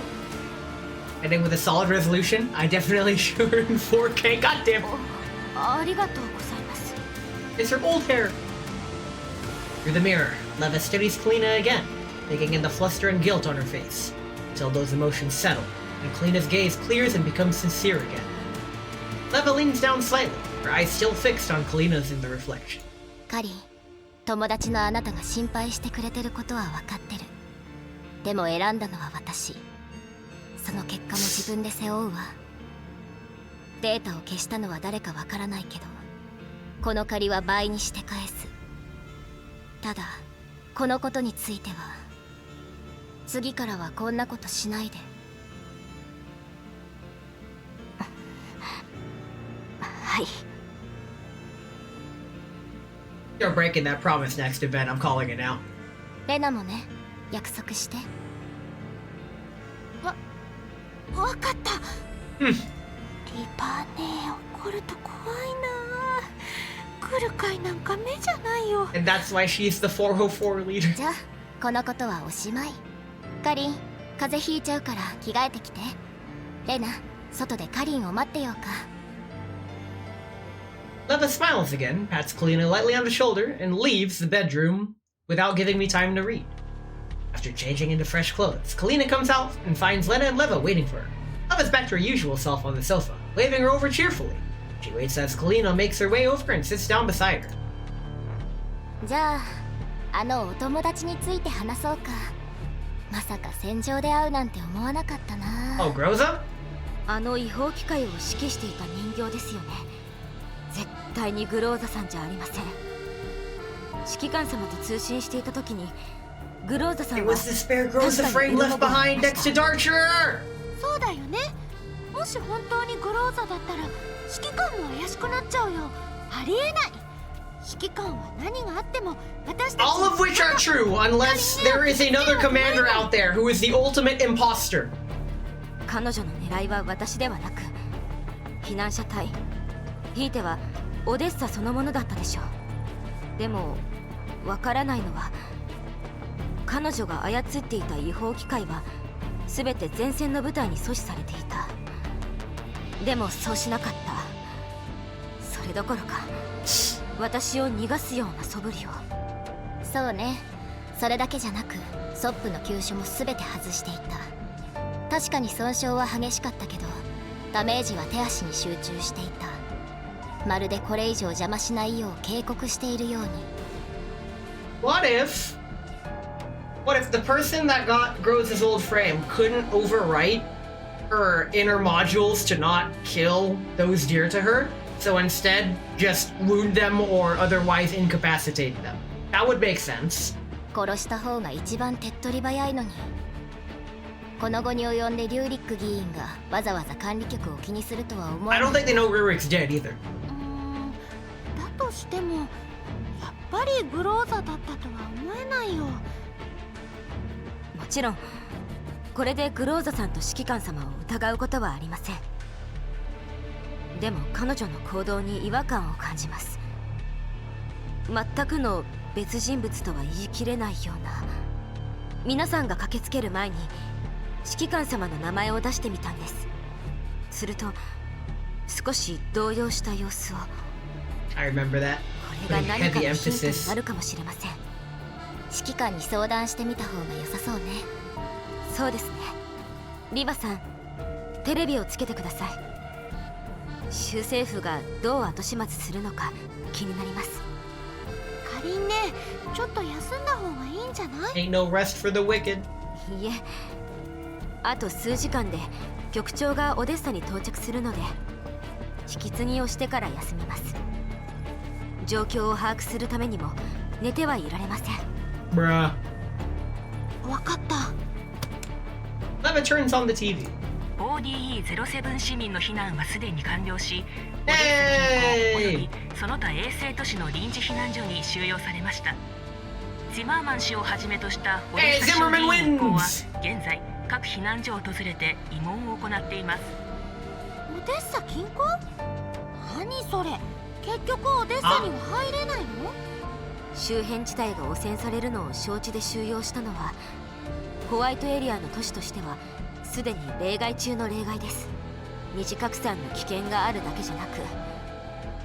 Ending with a solid resolution, I definitely shoot her in 4K. Goddamn. ありがとうございます。 It's her old hair. Through the mirror, Leva studies Kalina again, taking in the fluster and guilt on her face, until those emotions settle, and Kalina's gaze clears and becomes sincere again. Leva leans down slightly, her eyes still fixed on Kalina's in the reflection. カリン、友達のあなたが心配してくれてることは分かってる。でも選んだのは私。その結果も自分で背負うわ。データを消したのは誰かわからないけど、この借りは倍にして返す。ただこのことについては次からはこんなことしないで。はい。 You're breaking that promise next event, I'm calling it now. レナもね、約束して。わかった。リバネ怒ると怖いな。来るかいなんか目じゃないよ。 And that's why she's the 404 leader. じゃあこのことはおしまい。カリン、風邪ひいちゃうから着替えてきて。レナ、外でカリンを待ってようか。 Leva smiles again, pats Kalina lightly on the shoulder, and leaves the bedroom without giving me time to read. After changing into fresh clothes, Kalina comes out and finds Lena and Leva waiting for her. Leva's back to her usual self on the sofa, waving her over cheerfully. She waits as Kalina makes her way over and sits down beside her. じゃあ、お友達について話そうか。まさか戦場で会うなんて思わなかったな。Oh, Groza? 違法機械を指揮していた人形ですよね。絶対にグローザさんじゃありません。指揮官様と通信していた時にグローザさんは It was the spare Groza frame left behind next to Darcher! そうだよね。もし本当にグローザだったら指揮官も怪しくなっちゃうよ。ありえない。指揮官は何があっても私たち All of which are true, unless there is another commander out there who is the ultimate imposter. 彼女の狙いは私ではなく避難者隊、ひいてはオデッサそのものだったでしょう。でもわからないのは彼女が操っていた違法機械は全て前線の部隊に阻止されていた。でもそうしなかった。それどころか私を逃がすような素振りを。そうね。それだけじゃなくソップの急所も全て外していた。確かに損傷は激しかったけどダメージは手足に集中していた。まるでこれ以上邪魔しないよう警告しているように。 What if the person that got Groza's old frame couldn't overwrite her inner modules to not kill those dear to her, so instead just wound them or otherwise incapacitate them? That would make sense. 殺した方が一番手っ取り早いのに。この後に及んでリューリック議員がわざわざ管理局を気にするとは思わない。 I don't think they know Rurik's dead either. だとしてもやっぱりグローザだったとは思えないよ。もちろんこれでグローザさんと指揮官様を疑うことはありません。でも彼女の行動に違和感を感じます。全くの別人物とは言い切れないような。皆さんが駆けつける前に指揮官様の名前を出してみたんです。すると少し動揺した様子を。 I remember that. これが何かのヒントになるかもしれません。指揮官に相談してみた方が良さそうね。そうですね。リバさん、テレビをつけてください。州政府がどう後始末するのか気になります。かりんね、ちょっと休んだ方がいいんじゃない？ Ain't no rest for the wicked. いえ、あと数時間で局長がオデッサに到着するので引き継ぎをしてから休みます。状況を把握するためにも寝てはいられません。 Bruh. わかった。 Leva turns on the TV. ODE-07 市民の避難はすでに完了し、オデッサ近郊およびその他衛星都市の臨時避難所に収容されました。ジマーマン氏をはじめとしたオデッサ州議員一行は現在各避難所を訪れて慰問を行っています。オデッサ近郊？何それ？結局オデッサには入れないの？周辺地帯が汚染されるのを承知で収容したのはホワイトエリアの都市としてはすでに例外中の例外です。二次拡散の危険があるだけじゃなく、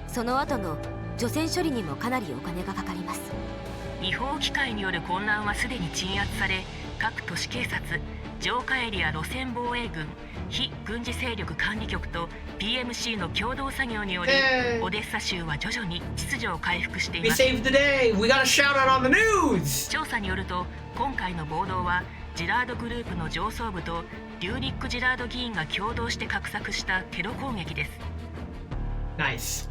その後の除染処理にもかなりお金がかかります。違法機械による混乱はすでに鎮圧され、各都市警察、浄化エリア路線防衛軍、非軍事勢力管理局と PMC の共同作業により、オデッサ州は徐々に秩序を回復しています。調査によると、今回の暴動はジラードグループの上層部とリューリック・ジラード議員が共同して画策したテロ攻撃です。Nice.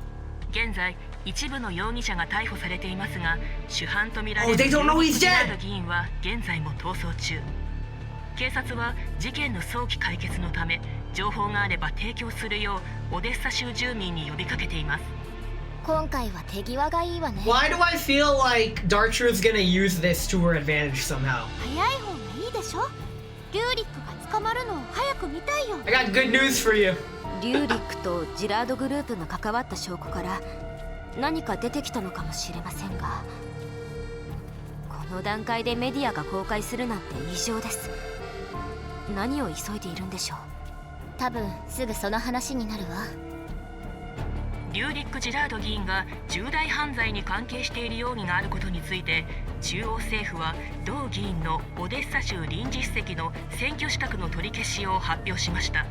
現在一部の容疑者が逮捕されていますが、主犯とみられるジラード議員は現在も逃走中。警察は事件の早期解決のため、情報があれば提供するようオデッサ州住民に呼びかけています。今回は手際がいいわね。 Why do I feel like Darcher is gonna use this to her advantage somehow? 早い方がいいでしょ。リューリックが捕まるのを早く見たいよ。 I got good news for you. リューリックとジラードグループが関わった証拠から何か出てきたのかもしれませんが、この段階でメディアが公開するなんて異常です。何を急いでいるんでしょう。多分すぐその話になるわ。リューリック・ジラード議員が重大犯罪に関係している容疑があることについて、中央政府は同議員のオデッサ州臨時主席の選挙資格の取り消しを発表しました。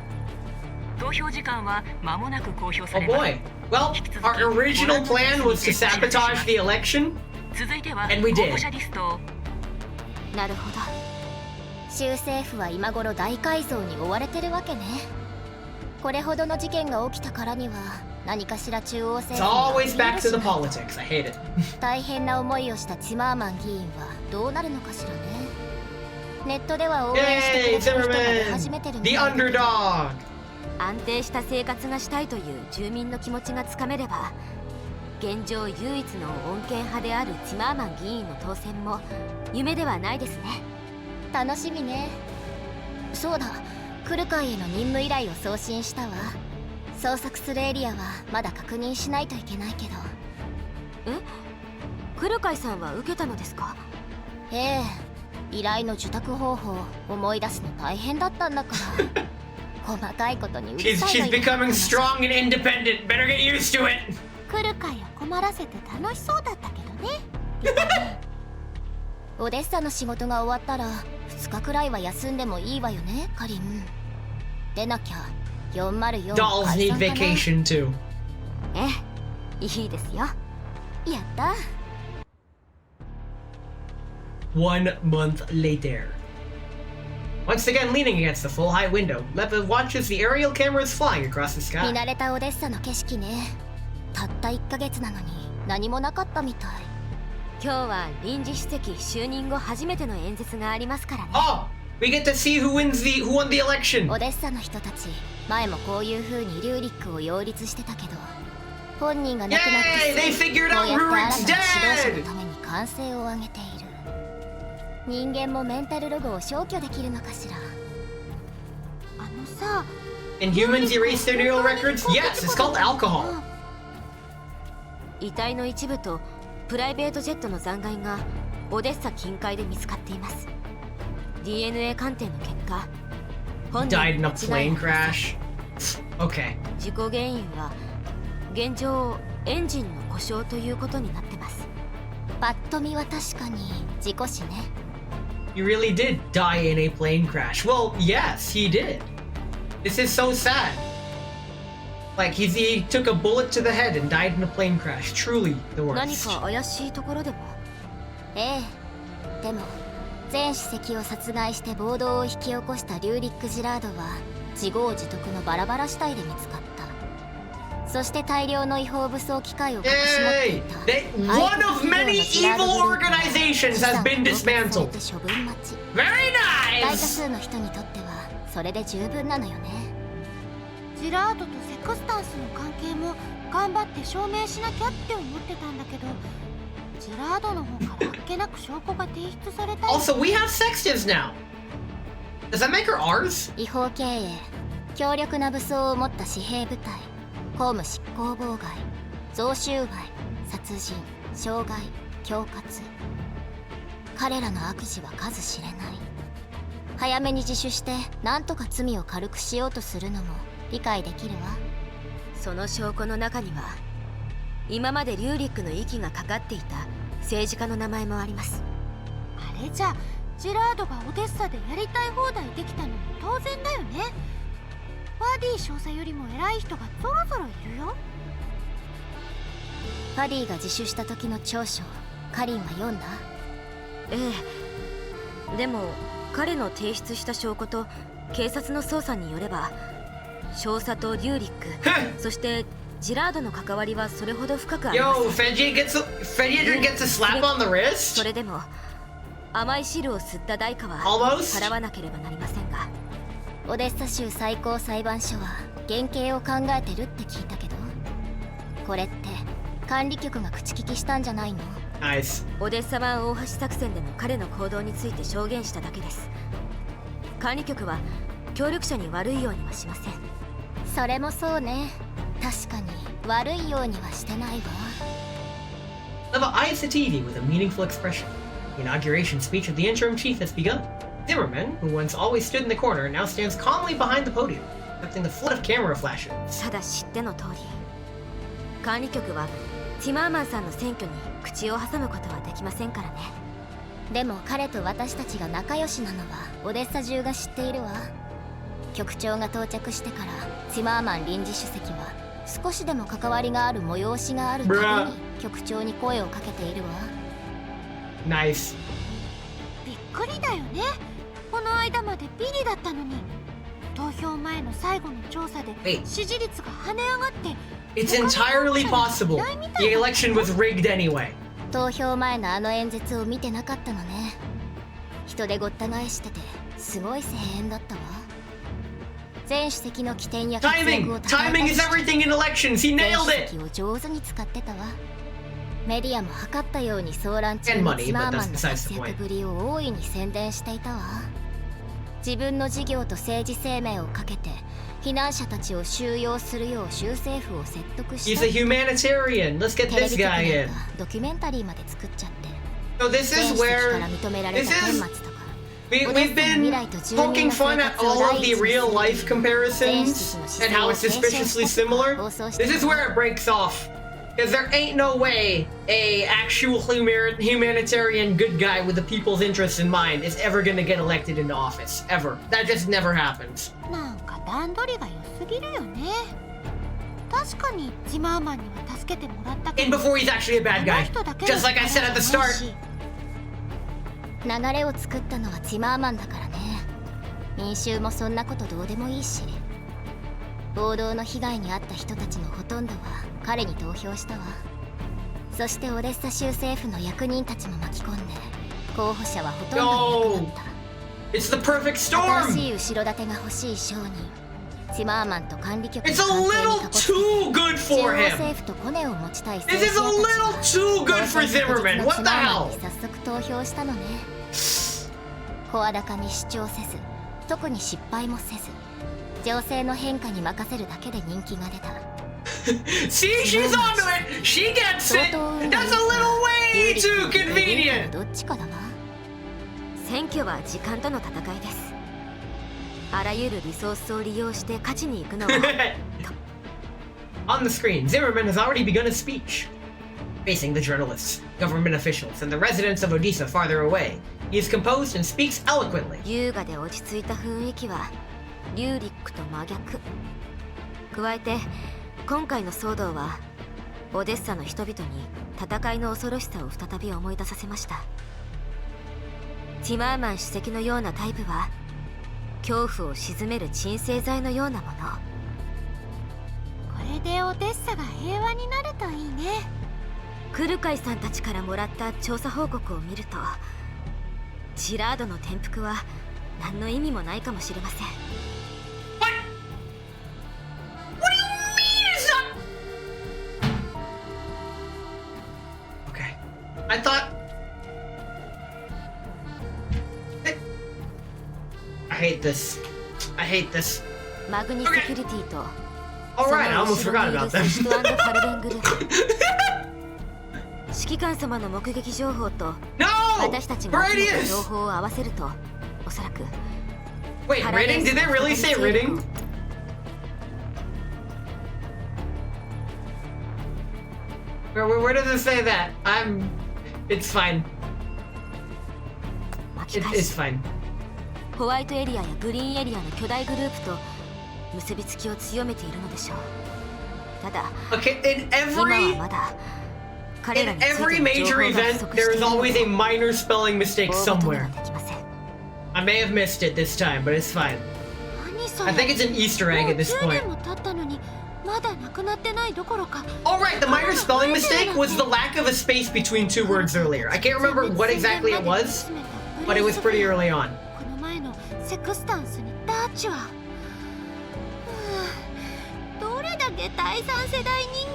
投票時間は間もなく公表されます。 Oh boy. Well, our original plan was to sabotage the election, 続いては and we 候 did. 補者リストを。なるほど。州政府は今頃大改造に追われてるわけね。これほどの事件が起きたからには何かしら中央 It's 政府 always back to the politics. I hate it. 大変な思いをしたチマーマン議員はどうなるのかしらね。ネットでは応援してくれてる人が出始めてるみたい The だけど、 underdog. 安定した生活がしたいという住民の気持ちがつかめれば、現状唯一の穏健派であるチマーマン議員の当選も夢ではないですね。楽しみね。そうだ、クルカイへの任務依頼を送信したわ。捜索するエリアはまだ確認しないといけないけど。クルカイさんは受けたのですか？ええ、依頼の受託方法思い出すの大変だったんだから細かいことにうるさい She's のよ。 becoming strong and independent. Better get used to it. クルカイを困らせて楽しそうだったけどね。オデッサの仕事が終わったら2日くらいは休んでもいいわよね、カリン。でなきゃ404 Dolls 解 need 散かな。 vacation too. ええ、いいですよ。やった。 1 month later. Once again leaning against the full height window, Leva watches the aerial cameras flying across the 見 sky. 慣れたオデッサの景色ね。たった1ヶ月なのに何もなかったみたい。今日は臨時主席就任後初めての演説がありますからね。Oh, we get to see who won the election. オデッサの人たち、前もこういう風にリューリックを擁立してたけど、本人が亡くなってすぐこうやって新たな指導者のために歓声を上げている。人間もメンタルログを消去できるのかしら。あのさ、 And humans erase their neural records? Yes, it's called alcohol. 遺体の一部とプライベートジェットの残骸がオデッサ近海で見つかっています。 DNA 鑑定の結果、本人 Died in a の間違い plane は crash. Okay. 事故原因は現状エンジンの故障ということになってます。パッと見は確かに事故死ね。 He really did die in a plane crash. Well, yes, he did. This is so sad. Like, he took a bullet to the head and died in a plane crash. Truly the 何 worst. か怪しいところでも？ええ、でも前主席を殺害して暴動を引き起こしたリューリック・ジラードは自業自得のバラバラ死体で見つかった。そして大量の違法武装機械を隠し持っていた One of many evil organizations has been dismantled. 処分待ち。 Very 大多 nice! 数の人にとってはそれで十分なのよね。ジラードとセクスタンスの関係も頑張って証明しなきゃって思ってたんだけど、ジラードの方からあっけなく証拠が提出された。 Also, we have sextives now. Does that make her ours? 違法経営、強力な武装を持った私兵部隊、公務執行妨害、贈収賄、殺人、傷害、恐喝。彼らの悪事は数知れない。早めに自首して何とか罪を軽くしようとするのも理解できるわ。その証拠の中には今までリューリックの息がかかっていた政治家の名前もあります。あれじゃジェラードがオデッサでやりたい放題できたのも当然だよね。バディ少佐よりも偉い人がぞろぞろいるよ。バディが自首した時の調書、カリンは読んだ？ええ。でも彼の提出した証拠と警察の捜査によれば、少佐とリューリックそしてジラードの関わりはそれほど深くありません。それでも甘い汁を吸った代価は払わなければなりませんが。オデッサ州最高裁判所は減刑を考えてるって聞いたけど、これって管理局が口利きしたんじゃないの？オデッサ湾大橋作戦での彼の行動について証言しただけです。管理局は協力者に悪いようにはしません。それもそうね。確かに悪いようにはしてないわ。Leva eyes the TV with a meaningful expression. The inauguration speech of the interim chief has begun. Zimmerman, who once always stood in the corner, now stands calmly behind the podium, accepting the flood of camera flashes. ただ知っての通り、管理局はティマーマンさんの選挙に口を挟むことはできませんからね。でも彼と私たちが仲良しなのはオデッサ中が知っているわ。局長が到着してからティマーマン臨時主席は少しでも関わりがある催しがあるたびに局長に声をかけているわ。ナイス。びっくりだよね。この間までビリだったのに、投票前の最後の調査で支持率が跳ね上がって、It's entirely possible. The election was rigged anyway. 投票前のあの演説を見てなかったのね。人でごった返しててすごい声援だったわ。前主席の起点や活躍を高め Timing is everything in elections. He nailed it. 前主席を上手に使ってたわ。メディアも測ったように騒乱中のティマーマンの活躍ぶりを大いに宣伝していたわ。自分の事業と政治生命をかけて避難者たちを収容するよう州政府を説得して、 He's a humanitarian. Let's get this guy in. ドキュメンタリーまで作っちゃって、 So this is where this is. We've been poking fun at all of the real life comparisons and how it's suspiciously similar. This is where it breaks off. Because there ain't no way a actual humanitarian good guy with the people's interests in mind is ever gonna get elected into office. Ever. That just never happens. なんか段取りが良すぎるよね。確かにティマーマンには助けてもらったけど、 And before he's actually a bad guy. Just like I said at the start. 流れを作ったのはティマーマンだからね。民衆もそんなことどうでもいいし、暴動の被害に遭った人たちのほとんどは彼に投票したわ。そしてオデッサ州政府の役人たちも巻き込んで、候補者はほとんどいなくなった。 It's the perfect storm. 新しい後ろ盾が欲しい商人、ティマーマンと管理局の It's a little too good for 中央 him. 政府とコネを持ちたい This is a little too good for Zimmerman. What the hell? 早速投票したのね。声高に主張せず、特に失敗もせず、情勢の変化に任せるだけで人気が出た。See, she's onto it. She gets it. That's a little way too convenient. どっちかだわ。選挙は時間との戦いです。あらゆるリソースを利用して勝ちに行くのはOn the screen, Zimmerman has already begun his speech. Facing the journalists, government officials, and the residents of Odessa farther away, he is composed and speaks eloquently. 優雅で落ち着いた雰囲気はリューリックと真逆。加えて今回の騒動はオデッサの人々に戦いの恐ろしさを再び思い出させました。ティマーマン主席のようなタイプは恐怖を鎮める鎮静剤のようなもの。これでオデッサが平和になるといいね。クルカイさんたちからもらった調査報告を見ると、ジラードの転覆は何の意味もないかもしれません。 What do you mean it's not? Okay. I thought. I hate this. I hate this. マグニセキュリティと Alright, I almost forgot about them. 指揮指揮官様の目撃情報と No! 私たちが集めた情報を合わせると、おそらく Wait, Ridding? Did they really say Ridding? Where does it say that? It's fine. It's fine. ホワイトエリアやグリーンエリアの巨大グループと結びつきを強めているのでしょう。ただ、今はまだ彼らについての情報が不足しているので、 every major event, there is always a minor spelling mistake somewhere. I may have missed it this time, but it's fine. I think it's an Easter egg at this point. Oh right, the minor spelling mistake was the lack of a space between two words earlier. I can't remember what exactly it was, but it was pretty early on.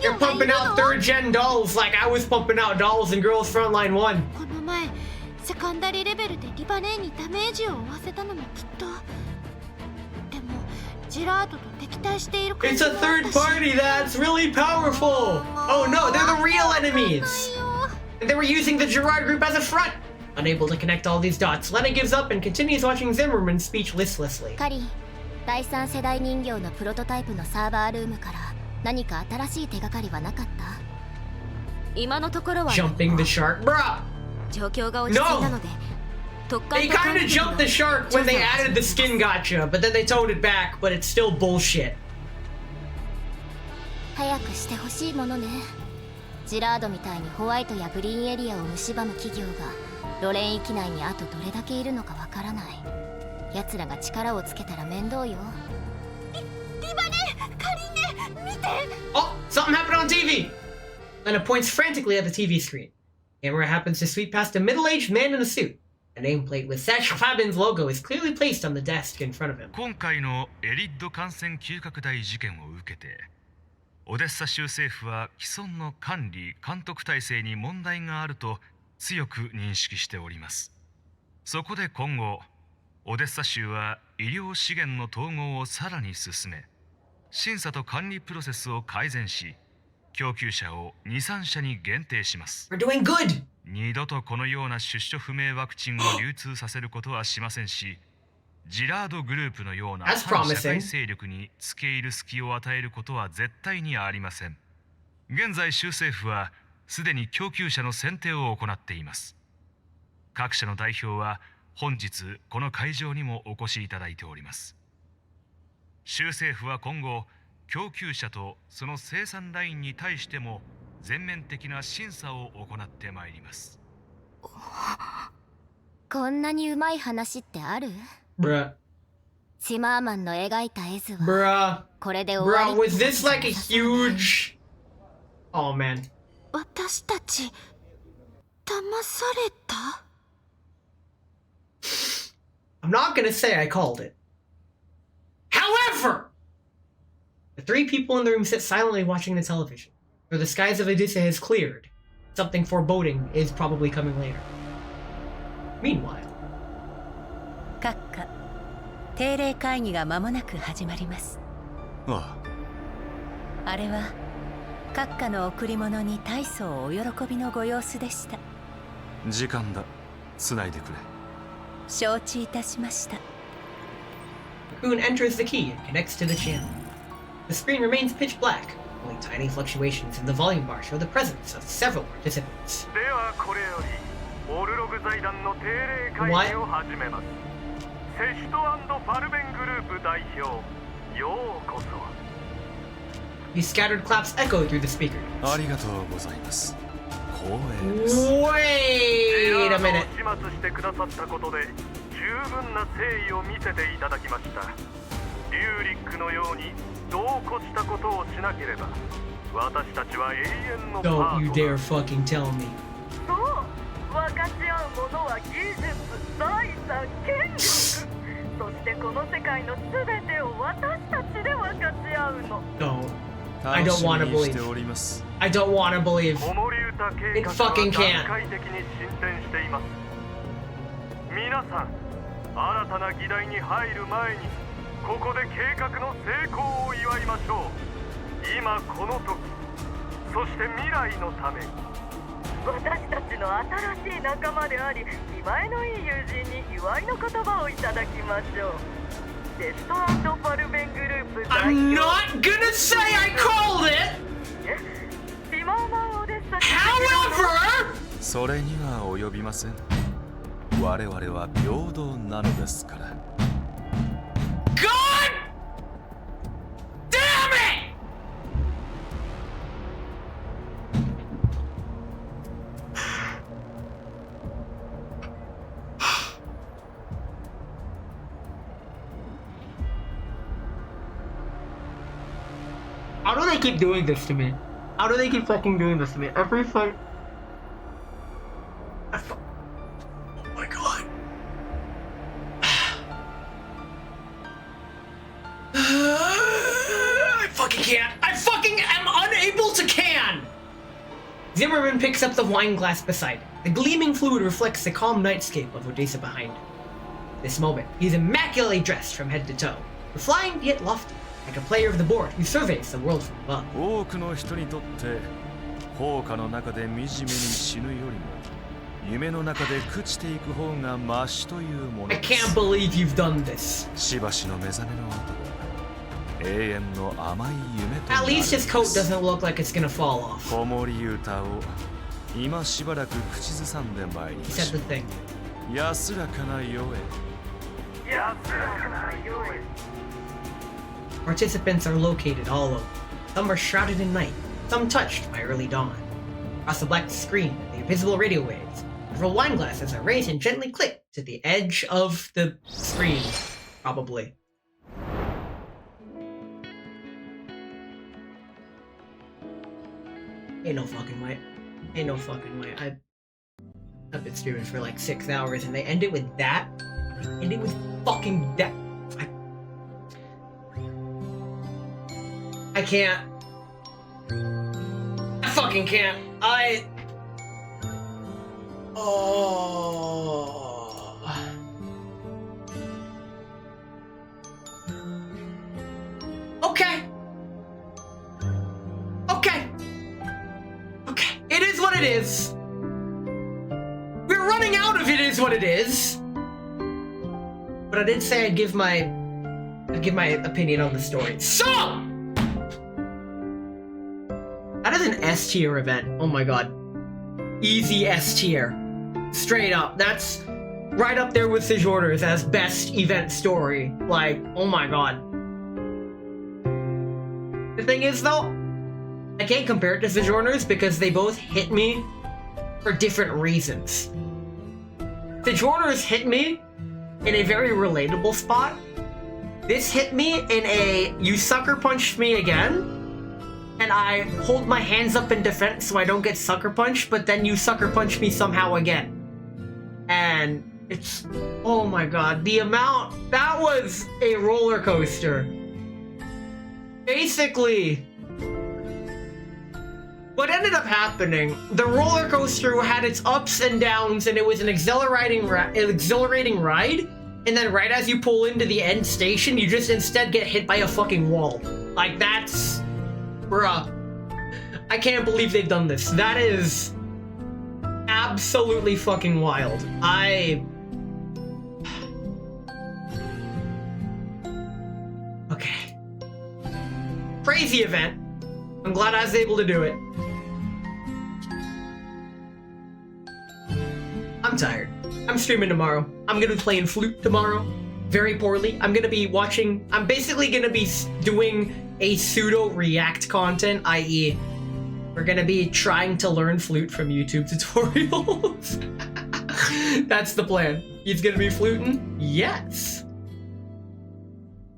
You're pumping out third-gen dolls like I was pumping out dolls in Girls Frontline 1. セカンダリーレベルでリバネーにダメージを負わせたのもきっと。でもジラードと敵対している感じ It's a third party that's really powerful. Oh no, they're the real enemies. And they were using the Gerard group as a front. Unable to connect all these dots, Lena gives up and continues watching Zimmerman's speech listlessly. カリー、第三世代人形のプロトタイプのサーバールームから何か新しい手がかりはなかった？今のところは Jumping the shark, bruh. 状況が落ち着いたので、 They kind of jumped the shark when they added the skin gotcha, but then they toned it back, but it's still bullshit. 早くしてほしいものね。ジラードみたいにホワイトやグリーンエリアを蝕む企業がロレン域内にあとどれだけいるのかわからない。奴らが力をつけたら面倒よ。リバネ、カリネ、見て。 Oh, something happened on TV. Lena points frantically at the TV screen. Camera happens to sweep past a middle-aged man in a suit. A nameplate with Sash Fabin's logo is clearly placed on the desk in front of him. 今回のエリッド感染急拡大事件を受けて、オデッサ州政府は既存の管理・監督体制に問題があると強く認識しております。そこで今後、オデッサ州は医療資源の統合をさらに進め、審査と管理プロセスを改善し、供給者を2、3社に限定します。We're doing good! 二度とこのような出所不明ワクチンを流通させることはしませんし、ジラードグループのような反社会勢力に付け入る隙を与えることは絶対にありません。現在州政府はすでに供給者の選定を行っています。各社の代表は本日この会場にもお越しいただいております。州政府は今後、供給者とその生産ラインに対しても全面的な審査を行ってまいります。こんなにうまい話ってある？ Bruh. シマーマンの描いた絵図は Bruh. これで終わり。 Bruh, was this like a huge... Oh man. 私たち騙された？ I'm not gonna say I called it. However! The three people in the room sit silently watching the television. For the skies of Odyssea has cleared. Something foreboding is probably coming later. Meanwhile. 閣下、定例会議が間もなく始まります。ああ。あれは閣下の贈り物に大層お喜びのご様子でした。時間だ。つないでくれ。承知いたしました。Cocoon enters the key and connects to the channel. The screen remains pitch black. Only tiny fluctuations in the volume bar show the presence of several participants. ではこれよりオルログ財団の定例会議を始めます。セシト&ファルベングループ代表、ようこそ。These scattered claps echo through the speaker. ありがとうございます。光栄です。Wait a minute. 始末してくださったことで十分な誠意を見せていただきました。リューリックのように度を越したことをしなければ私たちは永遠のパートナー。 Don't you dare fucking tell me. そう、分かち合うものは技術、財産、権力、そしてこの世界のすべてを私たちで分かち合うの。 Don't. I don't want to believe. I don't want to believe. It fucking can't. 皆さん、新たな議題に入る前にここで計画の成功を祝いましょう。今この時、そして未来のために。私たちの新しい仲間であり、見栄えのいい友人に祝いの言葉をいただきましょう。デスト&ファルベングループ代表 I'm not gonna say I called it! ティマーマンオデッサ However! それには及びません。我々は平等なのですから。God damn it! How do they keep doing this to me? How do they keep fucking doing this to me? Every fight. Oh my god. I fucking can't. I fucking am unable to can! Zimmerman picks up the wine glass beside him. The gleaming fluid reflects the calm nightscape of Odessa behind him. This moment, he's immaculately dressed from head to toe, refined yet lofty, like a player of the board who surveys the world from above. 多くの人にとって放火の中で惨めに死ぬよりも夢の中で朽ちていく方がマシというものです。 I can't believe you've done this. しばしの目覚めの後永遠の甘い夢となる。 At least his coat doesn't look like it's gonna fall off. 子守歌を今しばらく口ずさんでまいりま He し said ょ the thing. う。安らかな世へ。 Participants are located all over. Some are shrouded in night, some touched by early dawn. Across the black screen, the invisible radio waves, several wine glasses are raised and gently clipped to the edge of the screen. Probably. Ain't no fucking way. Ain't no fucking way. I've been streaming for like 6 hours and they end it with that? End it with fucking that? I can't. I fucking can't. Oh. Okay. Okay. Okay. It is what it is. We're running out of it is what it is. But I did say I'd give my opinion on the story. So! That is an S tier event. Oh my god. Easy S tier. Straight up. That's right up there with Sojourners as best event story. Like, oh my god. The thing is though, I can't compare it to Sojourners because they both hit me for different reasons. Sojourners hit me in a very relatable spot. This hit me in a you sucker punched me again. And I hold my hands up in defense so I don't get sucker punched, but then you sucker punch me somehow again. And it's, oh my god, the amount, that was a roller coaster. Basically, what ended up happening, the roller coaster had its ups and downs and it was an exhilarating ride. And then right as you pull into the end station, you just instead get hit by a fucking wall. Like that's... Bruh, I can't believe they've done this. That is absolutely fucking wild. Okay. Crazy event. I'm glad I was able to do it. I'm tired. I'm streaming tomorrow. I'm gonna be playing flute tomorrow. Very poorly. I'm gonna be watching... I'm basically gonna be doing a pseudo react content, i.e. we're gonna be trying to learn flute from YouTube tutorials. That's the plan. He's gonna be fluting? Yes.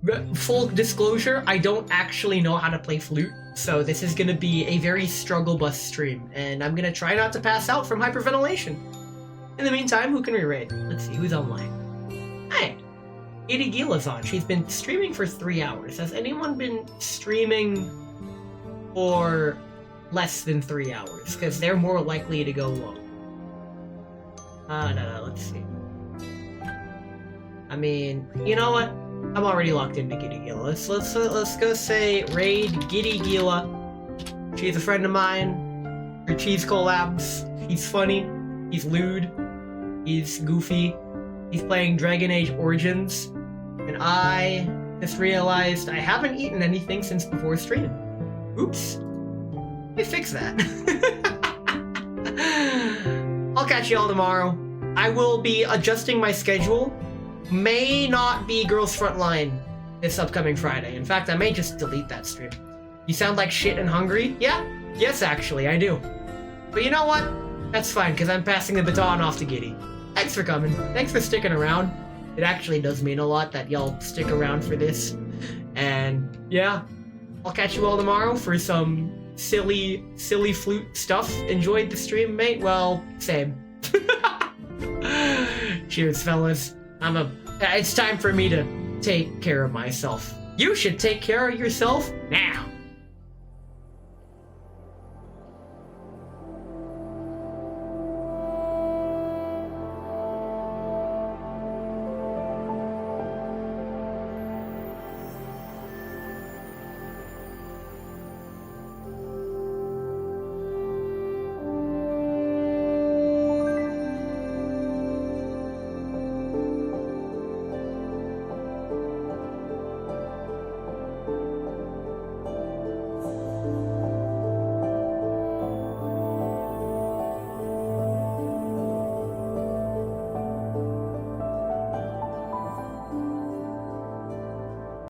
But full disclosure, I don't actually know how to play flute, so this is gonna be a very struggle bus stream, and I'm gonna try not to pass out from hyperventilation. In the meantime, who can we raid? Let's see, who's online? Hey! Katie Gila's on. She's been streaming for 3 hours. Has anyone been streaming for less than 3 hours? Because they're more likely to go low. No, let's see. I mean, you know what? I'm already locked into Giddy Gila. Let's go say raid Giddy Gila. She's a friend of mine. for cheese collabs. He's funny. He's lewd. He's goofy. He's playing Dragon Age Origins. And I just realized I haven't eaten anything since before stream. Oops. Let me fix that. I'll catch you all tomorrow. I will be adjusting my schedule. May not be Girls Frontline this upcoming Friday. In fact, I may just delete that stream. You sound like shit and hungry? Yeah? Yes, actually, I do. But you know what? That's fine, because I'm passing the baton off to Giddy. Thanks for coming. Thanks for sticking around. It actually does mean a lot that y'all stick around for this. And yeah, I'll catch you all tomorrow for some silly flute stuff. Enjoyed the stream, mate? Well, same. Cheers, fellas. It's time for me to take care of myself. You should take care of yourself now.